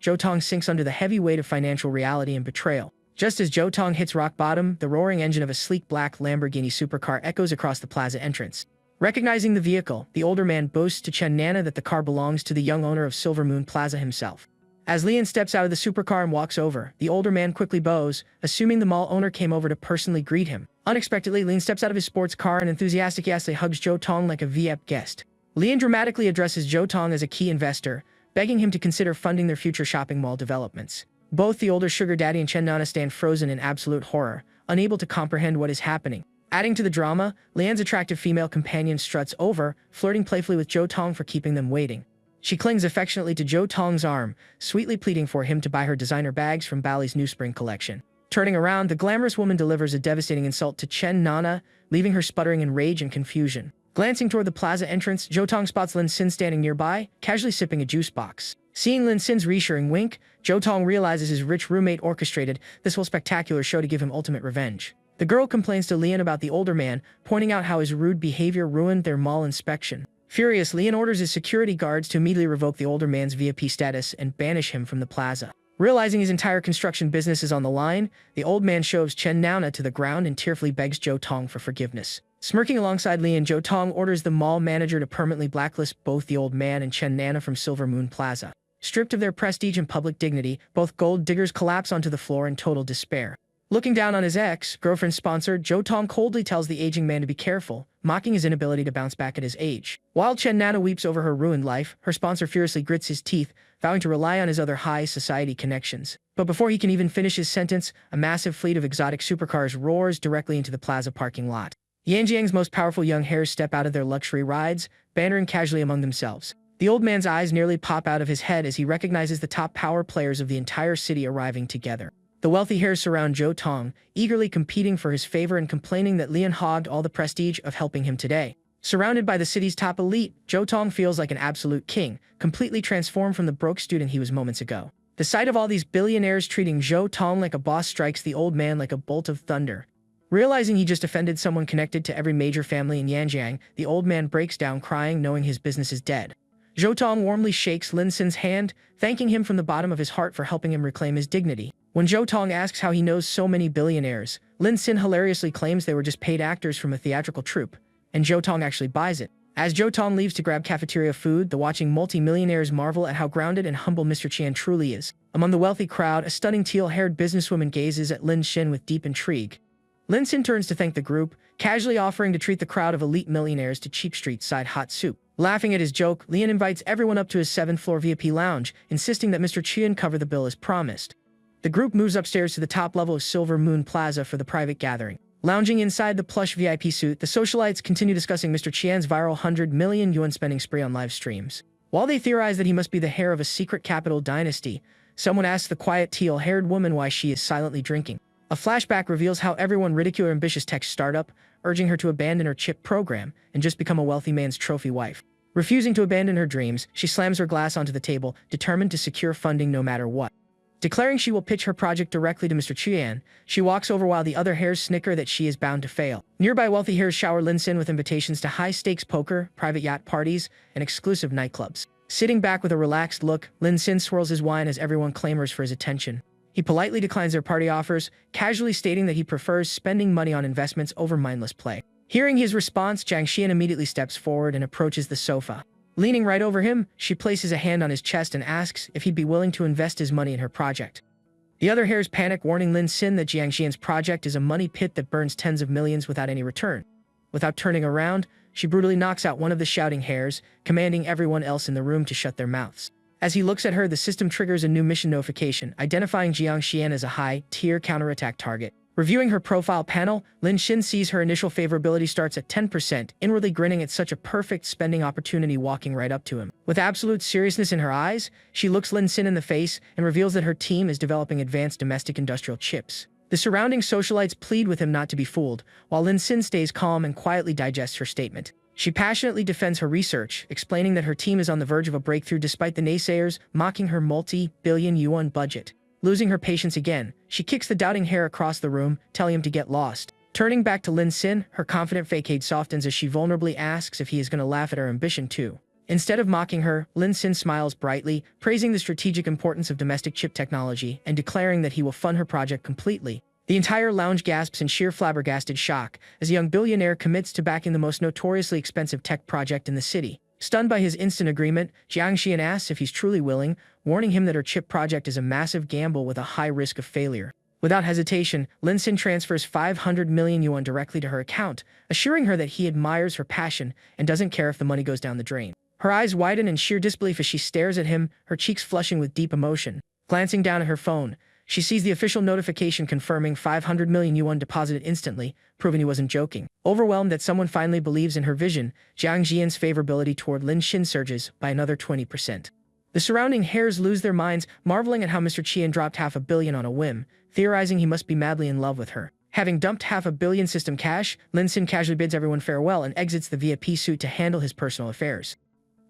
Zhou Tong sinks under the heavy weight of financial reality and betrayal. Just as Zhou Tong hits rock bottom, the roaring engine of a sleek black Lamborghini supercar echoes across the plaza entrance. Recognizing the vehicle, the older man boasts to Chen Nana that the car belongs to the young owner of Silver Moon Plaza himself. As Lian steps out of the supercar and walks over, the older man quickly bows, assuming the mall owner came over to personally greet him. Unexpectedly, Lian steps out of his sports car and enthusiastically hugs Zhou Tong like a VIP guest. Lian dramatically addresses Zhou Tong as a key investor, begging him to consider funding their future shopping mall developments. Both the older sugar daddy and Chen Nana stand frozen in absolute horror, unable to comprehend what is happening. Adding to the drama, Lian's attractive female companion struts over, flirting playfully with Zhou Tong for keeping them waiting. She clings affectionately to Zhou Tong's arm, sweetly pleading for him to buy her designer bags from Bali's new spring collection. Turning around, the glamorous woman delivers a devastating insult to Chen Nana, leaving her sputtering in rage and confusion. Glancing toward the plaza entrance, Zhou Tong spots Lin Xin standing nearby, casually sipping a juice box. Seeing Lin Xin's reassuring wink, Zhou Tong realizes his rich roommate orchestrated this whole spectacular show to give him ultimate revenge. The girl complains to Lian about the older man, pointing out how his rude behavior ruined their mall inspection. Furious, Lian orders his security guards to immediately revoke the older man's VIP status and banish him from the plaza. Realizing his entire construction business is on the line, the old man shoves Chen Nana to the ground and tearfully begs Zhou Tong for forgiveness. Smirking alongside Lian, Zhou Tong orders the mall manager to permanently blacklist both the old man and Chen Nana from Silver Moon Plaza. Stripped of their prestige and public dignity, both gold diggers collapse onto the floor in total despair. Looking down on his ex-girlfriend's sponsor, Joe Tong coldly tells the aging man to be careful, mocking his inability to bounce back at his age. While Chen Nana weeps over her ruined life, her sponsor furiously grits his teeth, vowing to rely on his other high society connections. But before he can even finish his sentence, a massive fleet of exotic supercars roars directly into the plaza parking lot. Yanjiang's most powerful young heirs step out of their luxury rides, bantering casually among themselves. The old man's eyes nearly pop out of his head as he recognizes the top power players of the entire city arriving together. The wealthy heirs surround Joe Tong, eagerly competing for his favor and complaining that Lian hogged all the prestige of helping him today. Surrounded by the city's top elite, Joe Tong feels like an absolute king, completely transformed from the broke student he was moments ago. The sight of all these billionaires treating Joe Tong like a boss strikes the old man like a bolt of thunder. Realizing he just offended someone connected to every major family in Yanjiang, the old man breaks down crying, knowing his business is dead. Joe Tong warmly shakes Lin Sin's hand, thanking him from the bottom of his heart for helping him reclaim his dignity. When Joe Tong asks how he knows so many billionaires, Lin Sin hilariously claims they were just paid actors from a theatrical troupe, and Joe Tong actually buys it. As Joe Tong leaves to grab cafeteria food, the watching multi-millionaires marvel at how grounded and humble Mr. Qian truly is. Among the wealthy crowd, a stunning teal-haired businesswoman gazes at Lin Xin with deep intrigue. Lin Sin turns to thank the group, casually offering to treat the crowd of elite millionaires to cheap street-side hot soup. Laughing at his joke, Lian invites everyone up to his 7th-floor VIP lounge, insisting that Mr. Qian cover the bill as promised. The group moves upstairs to the top level of Silver Moon Plaza for the private gathering. Lounging inside the plush VIP suite, the socialites continue discussing Mr. Qian's viral 100 million yuan spending spree on live streams. While they theorize that he must be the heir of a secret capital dynasty, someone asks the quiet teal-haired woman why she is silently drinking. A flashback reveals how everyone ridiculed her ambitious tech startup, urging her to abandon her chip program and just become a wealthy man's trophy wife. Refusing to abandon her dreams, she slams her glass onto the table, determined to secure funding no matter what. Declaring she will pitch her project directly to Mr. Qian, she walks over while the other heirs snicker that she is bound to fail. Nearby wealthy heirs shower Lin Sin with invitations to high-stakes poker, private yacht parties, and exclusive nightclubs. Sitting back with a relaxed look, Lin Sin swirls his wine as everyone clamors for his attention. He politely declines their party offers, casually stating that he prefers spending money on investments over mindless play. Hearing his response, Jiang Xian immediately steps forward and approaches the sofa. Leaning right over him, she places a hand on his chest and asks if he'd be willing to invest his money in her project. The other heirs panic, warning Lin Sin that Jiang Xian's project is a money pit that burns tens of millions without any return. Without turning around, she brutally knocks out one of the shouting heirs, commanding everyone else in the room to shut their mouths. As he looks at her, the system triggers a new mission notification, identifying Jiang Xian as a high-tier counterattack target. Reviewing her profile panel, Lin Xin sees her initial favorability starts at 10%, inwardly grinning at such a perfect spending opportunity, walking right up to him. With absolute seriousness in her eyes, she looks Lin Xin in the face and reveals that her team is developing advanced domestic industrial chips. The surrounding socialites plead with him not to be fooled, while Lin Xin stays calm and quietly digests her statement. She passionately defends her research, explaining that her team is on the verge of a breakthrough despite the naysayers mocking her multi-billion yuan budget. Losing her patience again, she kicks the doubting heir across the room, telling him to get lost. Turning back to Lin Xin, her confident facade softens as she vulnerably asks if he is going to laugh at her ambition too. Instead of mocking her, Lin Xin smiles brightly, praising the strategic importance of domestic chip technology and declaring that he will fund her project completely. The entire lounge gasps in sheer flabbergasted shock as a young billionaire commits to backing the most notoriously expensive tech project in the city. Stunned by his instant agreement, Jiang Xian asks if he's truly willing, warning him that her chip project is a massive gamble with a high risk of failure. Without hesitation, Lin Xin transfers 500 million yuan directly to her account, assuring her that he admires her passion and doesn't care if the money goes down the drain. Her eyes widen in sheer disbelief as she stares at him, her cheeks flushing with deep emotion. Glancing down at her phone, she sees the official notification confirming 500 million yuan deposited instantly, proving he wasn't joking. Overwhelmed that someone finally believes in her vision, Jiang Xian's favorability toward Lin Xin surges by another 20%. The surrounding heirs lose their minds, marveling at how Mr. Qian dropped $500 million on a whim, theorizing he must be madly in love with her. Having dumped $500 million system cash, Lin Xin casually bids everyone farewell and exits the VIP suite to handle his personal affairs.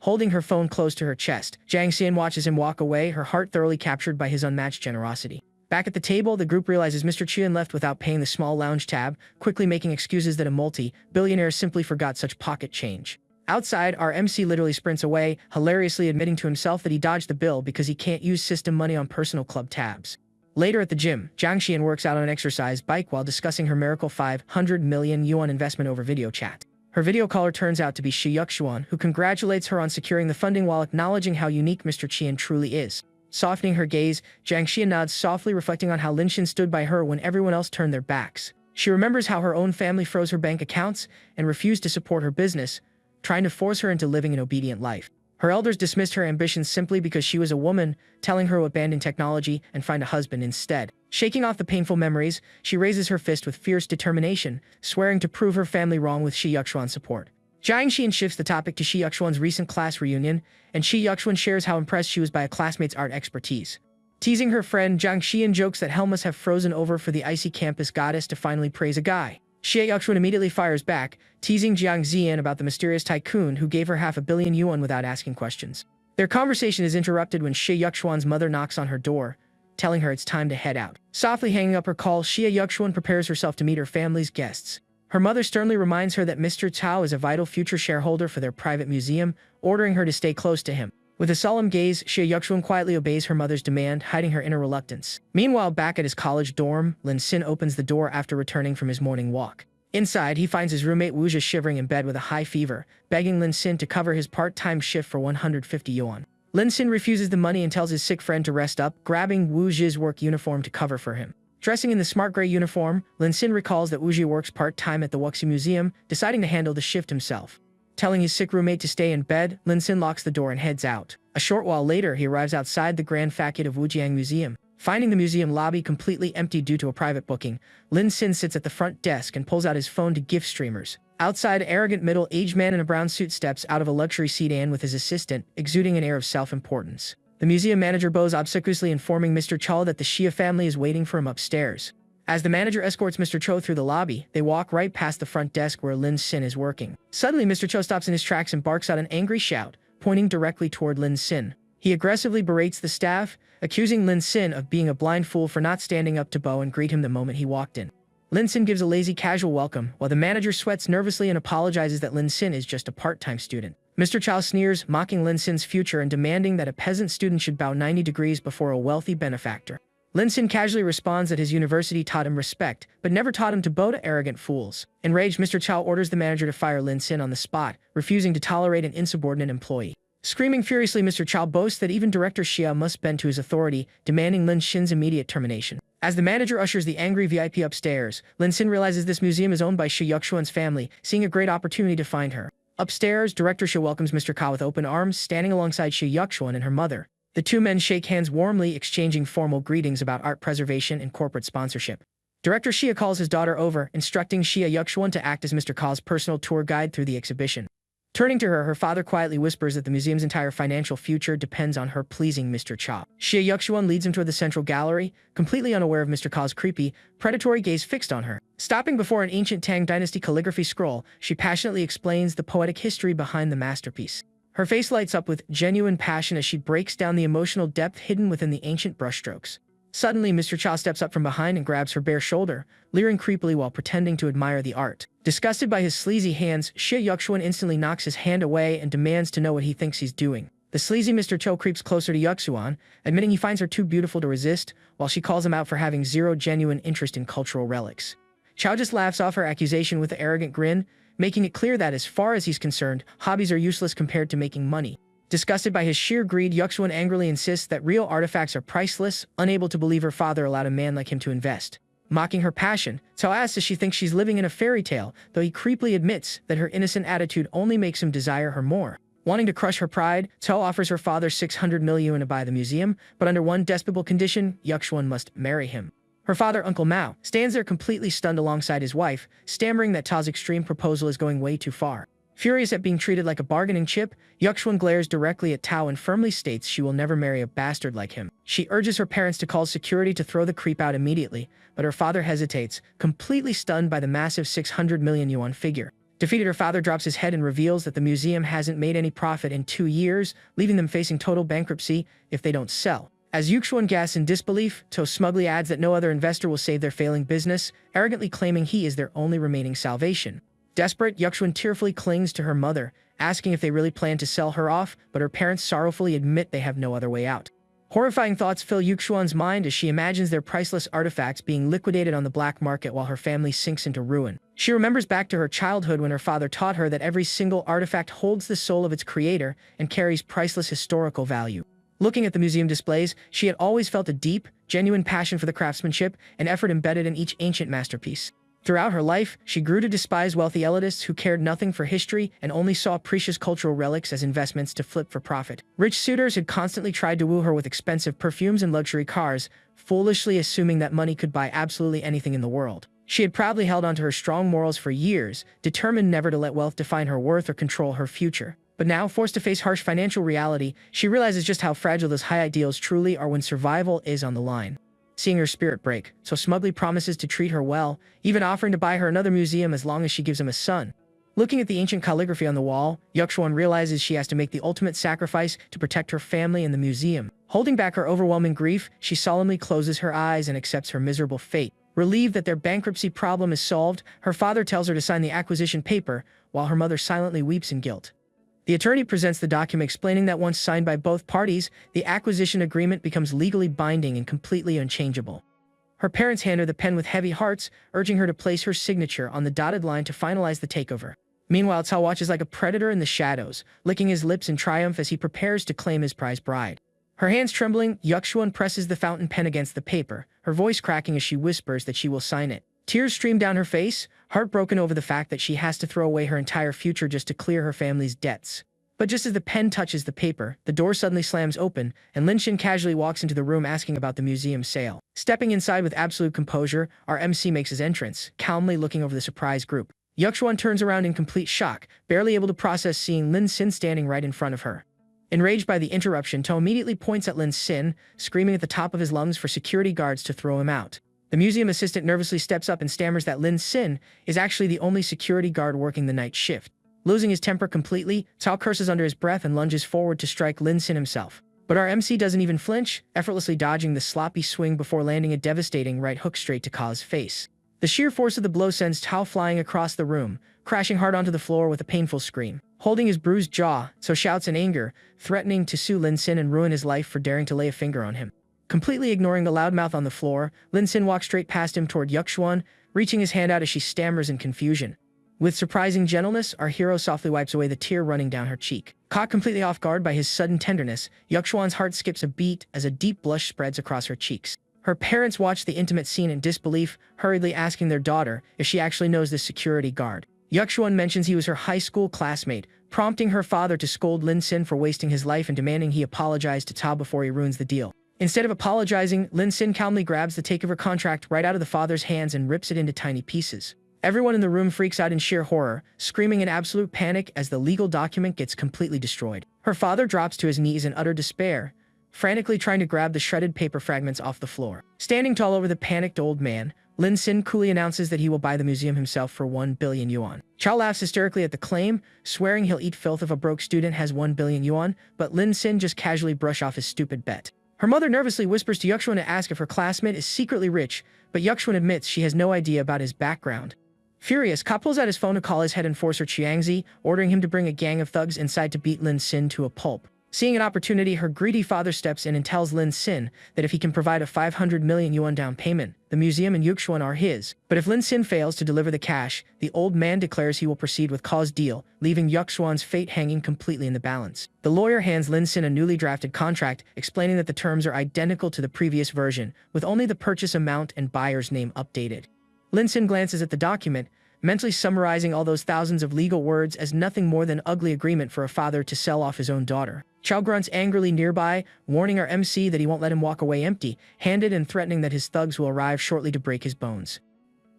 Holding her phone close to her chest, Jiang Xian watches him walk away, her heart thoroughly captured by his unmatched generosity. Back at the table, the group realizes Mr. Qian left without paying the small lounge tab, quickly making excuses that a multi-billionaire simply forgot such pocket change. Outside, our MC literally sprints away, hilariously admitting to himself that he dodged the bill because he can't use system money on personal club tabs. Later at the gym, Jiang Xian works out on an exercise bike while discussing her miracle 500 million yuan investment over video chat. Her video caller turns out to be Shi Yuxuan, who congratulates her on securing the funding while acknowledging how unique Mr. Qian truly is. Softening her gaze, Jiang Xia nods softly, reflecting on how Lin Xin stood by her when everyone else turned their backs. She remembers how her own family froze her bank accounts and refused to support her business, trying to force her into living an obedient life. Her elders dismissed her ambitions simply because she was a woman, telling her to abandon technology and find a husband instead. Shaking off the painful memories, she raises her fist with fierce determination, swearing to prove her family wrong with Shi Yuxuan's support. Jiang Xian shifts the topic to Shi Yuxuan's recent class reunion, and Shi Yuxuan shares how impressed she was by a classmate's art expertise. Teasing her friend, Jiang Xian jokes that hell must have frozen over for the icy campus goddess to finally praise a guy. Shi Yuxuan immediately fires back, teasing Jiang Xian about the mysterious tycoon who gave her 500 million yuan without asking questions. Their conversation is interrupted when Shi Yuxuan's mother knocks on her door, telling her it's time to head out. Softly hanging up her call, Shi Yuxuan prepares herself to meet her family's guests. Her mother sternly reminds her that Mr. Cao is a vital future shareholder for their private museum, ordering her to stay close to him. With a solemn gaze, Shi Yuxuan quietly obeys her mother's demand, hiding her inner reluctance. Meanwhile, back at his college dorm, Lin Xin opens the door after returning from his morning walk. Inside, he finds his roommate Wu Zhi shivering in bed with a high fever, begging Lin Xin to cover his part-time shift for 150 yuan. Lin Xin refuses the money and tells his sick friend to rest up, grabbing Wu Zhi's work uniform to cover for him. Dressing in the smart gray uniform, Lin Xin recalls that Wu Zhi works part-time at the Wuxi Museum, deciding to handle the shift himself. Telling his sick roommate to stay in bed, Lin Xin locks the door and heads out. A short while later, he arrives outside the Grand Facade of Wujiang Museum. Finding the museum lobby completely empty due to a private booking, Lin Xin sits at the front desk and pulls out his phone to gift streamers. Outside, an arrogant middle-aged man in a brown suit steps out of a luxury sedan with his assistant, exuding an air of self-importance. The museum manager bows obsequiously, informing Mr. Cho that the Xia family is waiting for him upstairs. As the manager escorts Mr. Cho through the lobby, they walk right past the front desk where Lin Xin is working. Suddenly, Mr. Cho stops in his tracks and barks out an angry shout, pointing directly toward Lin Xin. He aggressively berates the staff, accusing Lin Xin of being a blind fool for not standing up to bow and greet him the moment he walked in. Lin Xin gives a lazy casual welcome, while the manager sweats nervously and apologizes that Lin Xin is just a part-time student. Mr. Chow sneers, mocking Lin Xin's future and demanding that a peasant student should bow 90 degrees before a wealthy benefactor. Lin Xin casually responds that his university taught him respect, but never taught him to bow to arrogant fools. Enraged, Mr. Chow orders the manager to fire Lin Xin on the spot, refusing to tolerate an insubordinate employee. Screaming furiously, Mr. Chow boasts that even Director Xia must bend to his authority, demanding Lin Xin's immediate termination. As the manager ushers the angry VIP upstairs, Lin Xin realizes this museum is owned by Shi Yuxuan's family, seeing a great opportunity to find her. Upstairs, Director Xia welcomes Mr. Cao with open arms, standing alongside Shi Yuxuan and her mother. The two men shake hands warmly, exchanging formal greetings about art preservation and corporate sponsorship. Director Xia calls his daughter over, instructing Xia Yuxuan to act as Mr. Cao's personal tour guide through the exhibition. Turning to her, her father quietly whispers that the museum's entire financial future depends on her pleasing Mr. Cha. Xia Yuxuan leads him toward the central gallery, completely unaware of Mr. Cao's creepy, predatory gaze fixed on her. Stopping before an ancient Tang Dynasty calligraphy scroll, she passionately explains the poetic history behind the masterpiece. Her face lights up with genuine passion as she breaks down the emotional depth hidden within the ancient brushstrokes. Suddenly, Mr. Cha steps up from behind and grabs her bare shoulder, leering creepily while pretending to admire the art. Disgusted by his sleazy hands, Xia Yuxuan instantly knocks his hand away and demands to know what he thinks he's doing. The sleazy Mr. Cho creeps closer to Yuxuan, admitting he finds her too beautiful to resist, while she calls him out for having zero genuine interest in cultural relics. Chow just laughs off her accusation with an arrogant grin, making it clear that as far as he's concerned, hobbies are useless compared to making money. Disgusted by his sheer greed, Yuxuan angrily insists that real artifacts are priceless, unable to believe her father allowed a man like him to invest. Mocking her passion, Cao asks if she thinks she's living in a fairy tale, though he creepily admits that her innocent attitude only makes him desire her more. Wanting to crush her pride, Cao offers her father 600 million yuan to buy the museum, but under one despicable condition, Yuxuan must marry him. Her father, Uncle Mao, stands there completely stunned alongside his wife, stammering that Cao's extreme proposal is going way too far. Furious at being treated like a bargaining chip, Yuxuan glares directly at Cao and firmly states she will never marry a bastard like him. She urges her parents to call security to throw the creep out immediately, but her father hesitates, completely stunned by the massive 600 million yuan figure. Defeated, her father drops his head and reveals that the museum hasn't made any profit in 2 years, leaving them facing total bankruptcy if they don't sell. As Yuxuan gasps in disbelief, Cao smugly adds that no other investor will save their failing business, arrogantly claiming he is their only remaining salvation. Desperate, Yuxuan tearfully clings to her mother, asking if they really plan to sell her off, but her parents sorrowfully admit they have no other way out. Horrifying thoughts fill Yuxuan's mind as she imagines their priceless artifacts being liquidated on the black market while her family sinks into ruin. She remembers back to her childhood when her father taught her that every single artifact holds the soul of its creator and carries priceless historical value. Looking at the museum displays, she had always felt a deep, genuine passion for the craftsmanship and effort embedded in each ancient masterpiece. Throughout her life, she grew to despise wealthy elitists who cared nothing for history and only saw precious cultural relics as investments to flip for profit. Rich suitors had constantly tried to woo her with expensive perfumes and luxury cars, foolishly assuming that money could buy absolutely anything in the world. She had proudly held onto her strong morals for years, determined never to let wealth define her worth or control her future. But now, forced to face harsh financial reality, she realizes just how fragile those high ideals truly are when survival is on the line. Seeing her spirit break, so smugly promises to treat her well, even offering to buy her another museum as long as she gives him a son. Looking at the ancient calligraphy on the wall, Yuxuan realizes she has to make the ultimate sacrifice to protect her family and the museum. Holding back her overwhelming grief, she solemnly closes her eyes and accepts her miserable fate. Relieved that their bankruptcy problem is solved, her father tells her to sign the acquisition paper, while her mother silently weeps in guilt. The attorney presents the document explaining that once signed by both parties, the acquisition agreement becomes legally binding and completely unchangeable. Her parents hand her the pen with heavy hearts, urging her to place her signature on the dotted line to finalize the takeover. Meanwhile, Cao watches like a predator in the shadows, licking his lips in triumph as he prepares to claim his prized bride. Her hands trembling, Yuxuan presses the fountain pen against the paper, her voice cracking as she whispers that she will sign it. Tears stream down her face, heartbroken over the fact that she has to throw away her entire future just to clear her family's debts. But just as the pen touches the paper, the door suddenly slams open, and Linxin casually walks into the room asking about the museum sale. Stepping inside with absolute composure, our MC makes his entrance, calmly looking over the surprise group. Yuxuan turns around in complete shock, barely able to process seeing Linxin standing right in front of her. Enraged by the interruption, To immediately points at Linxin, screaming at the top of his lungs for security guards to throw him out. The museum assistant nervously steps up and stammers that Linxin is actually the only security guard working the night shift. Losing his temper completely, Cao curses under his breath and lunges forward to strike Linxin himself. But our MC doesn't even flinch, effortlessly dodging the sloppy swing before landing a devastating right hook straight to Cao's face. The sheer force of the blow sends Cao flying across the room, crashing hard onto the floor with a painful scream. Holding his bruised jaw, Cao shouts in anger, threatening to sue Linxin and ruin his life for daring to lay a finger on him. Completely ignoring the loudmouth on the floor, Linxin walks straight past him toward Yuxuan, reaching his hand out as she stammers in confusion. With surprising gentleness, our hero softly wipes away the tear running down her cheek. Caught completely off guard by his sudden tenderness, Yuxuan's heart skips a beat as a deep blush spreads across her cheeks. Her parents watch the intimate scene in disbelief, hurriedly asking their daughter if she actually knows this security guard. Yuxuan mentions he was her high school classmate, prompting her father to scold Linxin for wasting his life and demanding he apologize to Cao before he ruins the deal. Instead of apologizing, Linxin calmly grabs the takeover contract right out of the father's hands and rips it into tiny pieces. Everyone in the room freaks out in sheer horror, screaming in absolute panic as the legal document gets completely destroyed. Her father drops to his knees in utter despair, frantically trying to grab the shredded paper fragments off the floor. Standing tall over the panicked old man, Linxin coolly announces that he will buy the museum himself for 1 billion yuan. Cao laughs hysterically at the claim, swearing he'll eat filth if a broke student has 1 billion yuan, but Linxin just casually brushes off his stupid bet. Her mother nervously whispers to Yuxuan to ask if her classmate is secretly rich, but Yuxuan admits she has no idea about his background. Furious, Ka pulls out his phone to call his head enforcer Qiangzi, ordering him to bring a gang of thugs inside to beat Linxin to a pulp. Seeing an opportunity, her greedy father steps in and tells Linxin that if he can provide a 500 million yuan down payment, the museum and Yuxuan are his. But if Linxin fails to deliver the cash, the old man declares he will proceed with Ka's deal, leaving Yuxuan's fate hanging completely in the balance. The lawyer hands Linxin a newly drafted contract, explaining that the terms are identical to the previous version, with only the purchase amount and buyer's name updated. Linxin glances at the document, mentally summarizing all those thousands of legal words as nothing more than ugly agreement for a father to sell off his own daughter. Cao grunts angrily nearby, warning our MC that he won't let him walk away empty-handed and threatening that his thugs will arrive shortly to break his bones.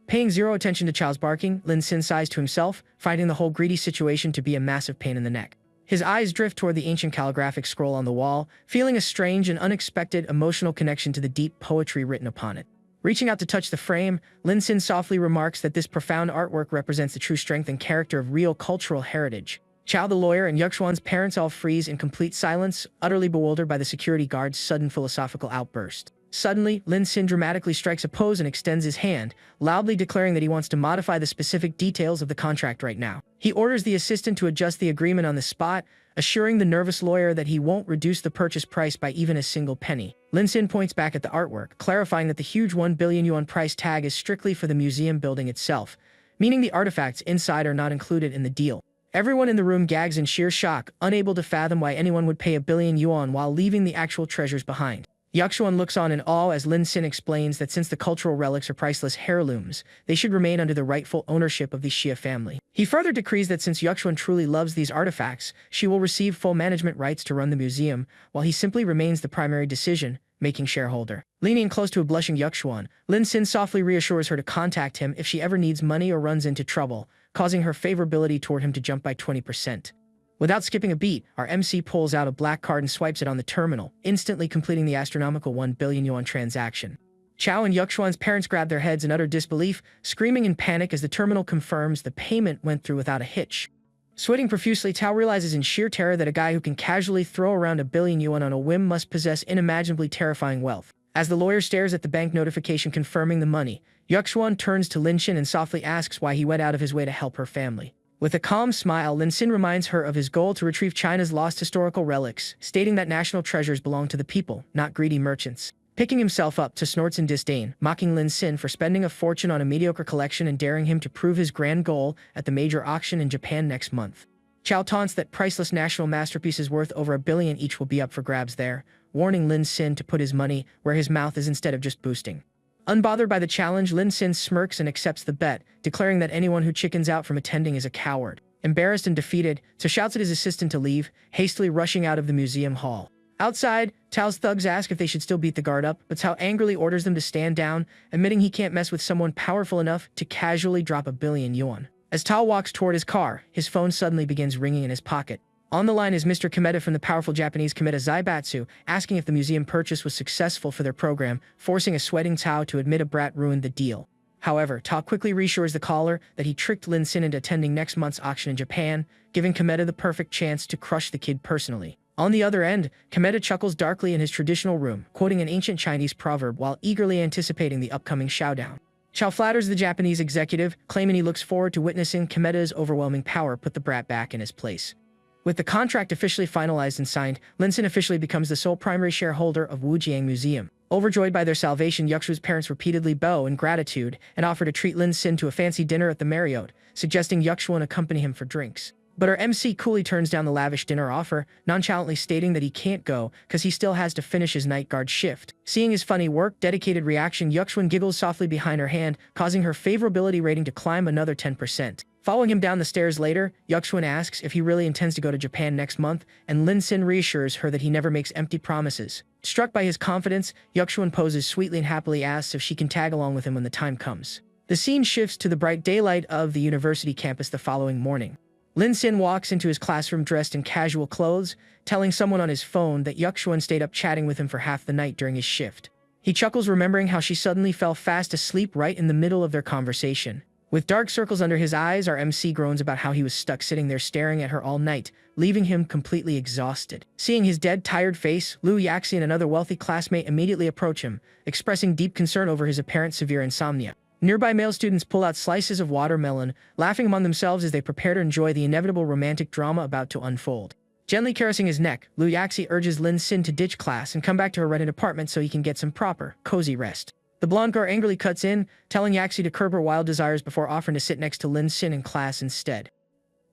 Paying zero attention to Chao's barking, Linxin sighs to himself, finding the whole greedy situation to be a massive pain in the neck. His eyes drift toward the ancient calligraphic scroll on the wall, feeling a strange and unexpected emotional connection to the deep poetry written upon it. Reaching out to touch the frame, Linxin softly remarks that this profound artwork represents the true strength and character of real cultural heritage. Cao the lawyer and Yuxuan's parents all freeze in complete silence, utterly bewildered by the security guard's sudden philosophical outburst. Suddenly, Linxin dramatically strikes a pose and extends his hand, loudly declaring that he wants to modify the specific details of the contract right now. He orders the assistant to adjust the agreement on the spot, assuring the nervous lawyer that he won't reduce the purchase price by even a single penny. Linxin points back at the artwork, clarifying that the huge 1 billion yuan price tag is strictly for the museum building itself, meaning the artifacts inside are not included in the deal. Everyone in the room gags in sheer shock, unable to fathom why anyone would pay 1 billion yuan while leaving the actual treasures behind. Yakshuan looks on in awe as Lin Xin explains that since the cultural relics are priceless heirlooms, they should remain under the rightful ownership of the Xia family. He further decrees that since Yakshuan truly loves these artifacts, she will receive full management rights to run the museum, while he simply remains the primary decision-making shareholder. Leaning close to a blushing Yakshuan, Lin Xin softly reassures her to contact him if she ever needs money or runs into trouble, causing her favorability toward him to jump by 20%. Without skipping a beat, our MC pulls out a black card and swipes it on the terminal, instantly completing the astronomical 1 billion yuan transaction. Chao and Yakshuan's parents grab their heads in utter disbelief, screaming in panic as the terminal confirms the payment went through without a hitch. Sweating profusely, Tao realizes in sheer terror that a guy who can casually throw around 1 billion yuan on a whim must possess unimaginably terrifying wealth. As the lawyer stares at the bank notification confirming the money, Yakshuan turns to Lin Xin and softly asks why he went out of his way to help her family. With a calm smile, Lin Xin reminds her of his goal to retrieve China's lost historical relics, stating that national treasures belong to the people, not greedy merchants. Picking himself up, To snorts in disdain, mocking Lin Xin for spending a fortune on a mediocre collection and daring him to prove his grand goal at the major auction in Japan next month. Chao taunts that priceless national masterpieces worth over 1 billion each will be up for grabs there, warning Lin Xin to put his money where his mouth is instead of just boosting. Unbothered by the challenge, Lin Xin smirks and accepts the bet, declaring that anyone who chickens out from attending is a coward. Embarrassed and defeated, Cao shouts at his assistant to leave, hastily rushing out of the museum hall. Outside, Tao's thugs ask if they should still beat the guard up, but Cao angrily orders them to stand down, admitting he can't mess with someone powerful enough to casually drop 1 billion yuan. As Tao walks toward his car, his phone suddenly begins ringing in his pocket. On the line is Mr. Kometa from the powerful Japanese Kometa Zaibatsu, asking if the museum purchase was successful for their program, forcing a sweating Tao to admit a brat ruined the deal. However, Tao quickly reassures the caller that he tricked Lin Xin into attending next month's auction in Japan, giving Kometa the perfect chance to crush the kid personally. On the other end, Kometa chuckles darkly in his traditional room, quoting an ancient Chinese proverb while eagerly anticipating the upcoming showdown. Chao flatters the Japanese executive, claiming he looks forward to witnessing Kometa's overwhelming power put the brat back in his place. With the contract officially finalized and signed, Lin Xin officially becomes the sole primary shareholder of Wujiang Museum. Overjoyed by their salvation, Yakshu's parents repeatedly bow in gratitude and offer to treat Lin Xin to a fancy dinner at the Marriott, suggesting Yakshuan accompany him for drinks. But our MC coolly turns down the lavish dinner offer, nonchalantly stating that he can't go because he still has to finish his night guard shift. Seeing his funny work, dedicated reaction, Yakshuan giggles softly behind her hand, causing her favorability rating to climb another 10%. Following him down the stairs later, Yakshuan asks if he really intends to go to Japan next month, and Lin Xin reassures her that he never makes empty promises. Struck by his confidence, Yakshuan poses sweetly and happily asks if she can tag along with him when the time comes. The scene shifts to the bright daylight of the university campus the following morning. Lin Xin walks into his classroom dressed in casual clothes, telling someone on his phone that Yakshuan stayed up chatting with him for half the night during his shift. He chuckles, remembering how she suddenly fell fast asleep right in the middle of their conversation. With dark circles under his eyes, our MC groans about how he was stuck sitting there staring at her all night, leaving him completely exhausted. Seeing his dead, tired face, Liu Yaxi and another wealthy classmate immediately approach him, expressing deep concern over his apparent severe insomnia. Nearby male students pull out slices of watermelon, laughing among themselves as they prepare to enjoy the inevitable romantic drama about to unfold. Gently caressing his neck, Liu Yaxi urges Lin Xin to ditch class and come back to her rented apartment so he can get some proper, cozy rest. The blonde girl angrily cuts in, telling Yaxi to curb her wild desires before offering to sit next to Lin Xin in class instead.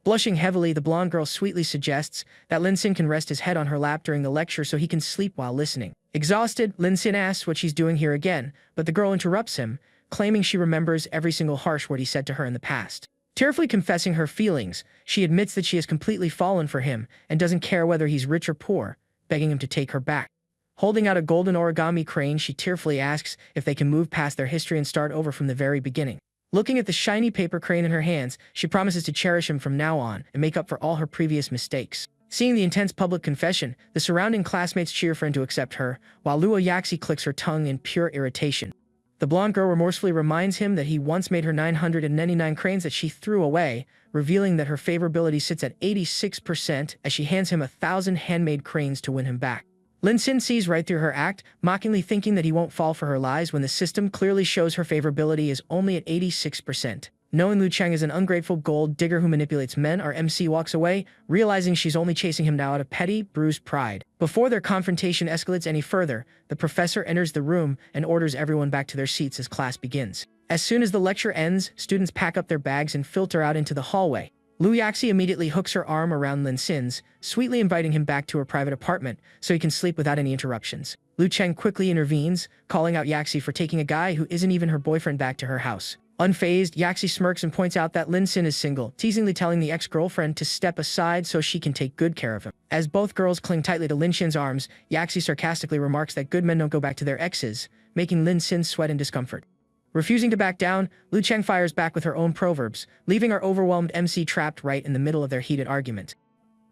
Blushing heavily, the blonde girl sweetly suggests that Lin Xin can rest his head on her lap during the lecture so he can sleep while listening. Exhausted, Lin Xin asks what she's doing here again, but the girl interrupts him, claiming she remembers every single harsh word he said to her in the past. Tearfully confessing her feelings, she admits that she has completely fallen for him and doesn't care whether he's rich or poor, begging him to take her back. Holding out a golden origami crane, she tearfully asks if they can move past their history and start over from the very beginning. Looking at the shiny paper crane in her hands, she promises to cherish him from now on and make up for all her previous mistakes. Seeing the intense public confession, the surrounding classmates cheer for him to accept her, while Luo Yaxi clicks her tongue in pure irritation. The blonde girl remorsefully reminds him that he once made her 999 cranes that she threw away, revealing that her favorability sits at 86% as she hands him 1,000 handmade cranes to win him back. Lin Xin sees right through her act, mockingly thinking that he won't fall for her lies when the system clearly shows her favorability is only at 86%. Knowing Lu Cheng is an ungrateful gold digger who manipulates men, our MC walks away, realizing she's only chasing him now out of petty, bruised pride. Before their confrontation escalates any further, the professor enters the room and orders everyone back to their seats as class begins. As soon as the lecture ends, students pack up their bags and filter out into the hallway. Lu Yaxi immediately hooks her arm around Lin Sin's, sweetly inviting him back to her private apartment so he can sleep without any interruptions. Lu Cheng quickly intervenes, calling out Yaxi for taking a guy who isn't even her boyfriend back to her house. Unfazed, Yaxi smirks and points out that Lin Sin is single, teasingly telling the ex-girlfriend to step aside so she can take good care of him. As both girls cling tightly to Lin Shin's arms, Yaxi sarcastically remarks that good men don't go back to their exes, making Lin Sin sweat in discomfort. Refusing to back down, Lu Cheng fires back with her own proverbs, leaving our overwhelmed MC trapped right in the middle of their heated argument.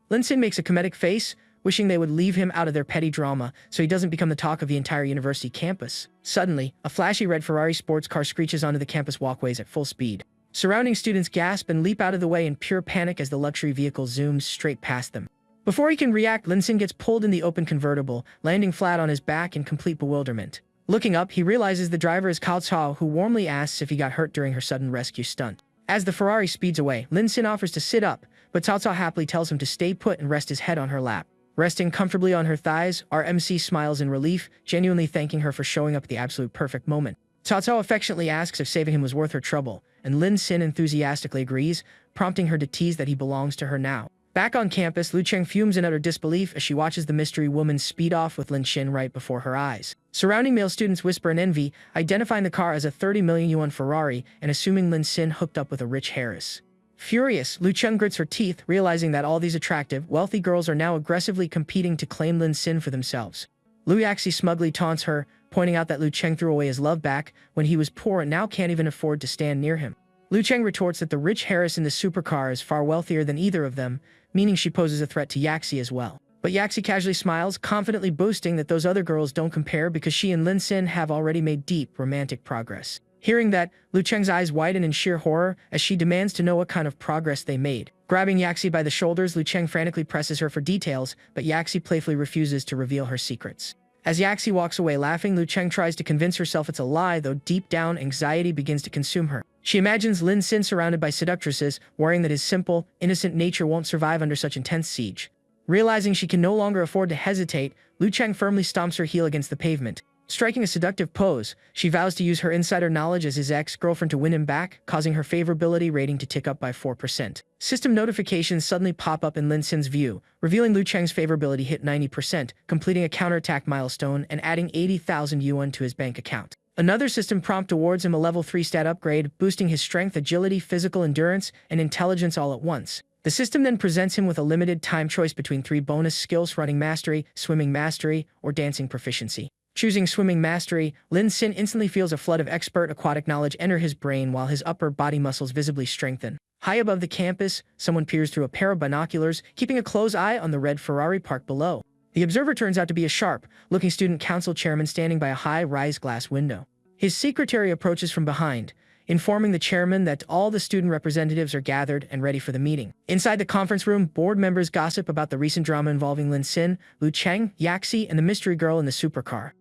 Lin Sin makes a comedic face, wishing they would leave him out of their petty drama so he doesn't become the talk of the entire university campus. Suddenly, a flashy red Ferrari sports car screeches onto the campus walkways at full speed. Surrounding students gasp and leap out of the way in pure panic as the luxury vehicle zooms straight past them. Before he can react, Lin Sin gets pulled in the open convertible, landing flat on his back in complete bewilderment. Looking up, he realizes the driver is Cao Cao, who warmly asks if he got hurt during her sudden rescue stunt. As the Ferrari speeds away, Lin Sin offers to sit up, but Cao Cao happily tells him to stay put and rest his head on her lap. Resting comfortably on her thighs, our MC smiles in relief, genuinely thanking her for showing up at the absolute perfect moment. Cao Cao affectionately asks if saving him was worth her trouble, and Lin Sin enthusiastically agrees, prompting her to tease that he belongs to her now. Back on campus, Lu Cheng fumes in utter disbelief as she watches the mystery woman speed off with Lin Xin right before her eyes. Surrounding male students whisper in envy, identifying the car as a 30 million yuan Ferrari and assuming Lin Xin hooked up with a rich Harris. Furious, Lu Cheng grits her teeth, realizing that all these attractive, wealthy girls are now aggressively competing to claim Lin Xin for themselves. Lu Yaxi smugly taunts her, pointing out that Lu Cheng threw away his love back when he was poor and now can't even afford to stand near him. Lu Cheng retorts that the rich Harris in the supercar is far wealthier than either of them, meaning she poses a threat to Yaxi as well. But Yaxi casually smiles, confidently boasting that those other girls don't compare because she and Lin Xin have already made deep, romantic progress. Hearing that, Lu Cheng's eyes widen in sheer horror as she demands to know what kind of progress they made. Grabbing Yaxi by the shoulders, Lu Cheng frantically presses her for details, but Yaxi playfully refuses to reveal her secrets. As Yaxi walks away laughing, Lu Cheng tries to convince herself it's a lie, though deep down, anxiety begins to consume her. She imagines Lin Xin surrounded by seductresses, worrying that his simple, innocent nature won't survive under such intense siege. Realizing she can no longer afford to hesitate, Lu Cheng firmly stomps her heel against the pavement. Striking a seductive pose, she vows to use her insider knowledge as his ex-girlfriend to win him back, causing her favorability rating to tick up by 4%. System notifications suddenly pop up in Lin Xin's view, revealing Lu Cheng's favorability hit 90%, completing a counterattack milestone and adding 80,000 yuan to his bank account. Another system prompt awards him a level 3 stat upgrade, boosting his strength, agility, physical endurance, and intelligence all at once. The system then presents him with a limited time choice between 3 bonus skills: running mastery, swimming mastery, or dancing proficiency. Choosing swimming mastery, Lin Xin instantly feels a flood of expert aquatic knowledge enter his brain while his upper body muscles visibly strengthen. High above the campus, someone peers through a pair of binoculars, keeping a close eye on the red Ferrari parked below. The observer turns out to be a sharp-looking student council chairman standing by a high-rise glass window. His secretary approaches from behind, informing the chairman that all the student representatives are gathered and ready for the meeting. Inside the conference room, board members gossip about the recent drama involving Lin Xin, Lu Cheng, Yaxi, and the mystery girl in the supercar.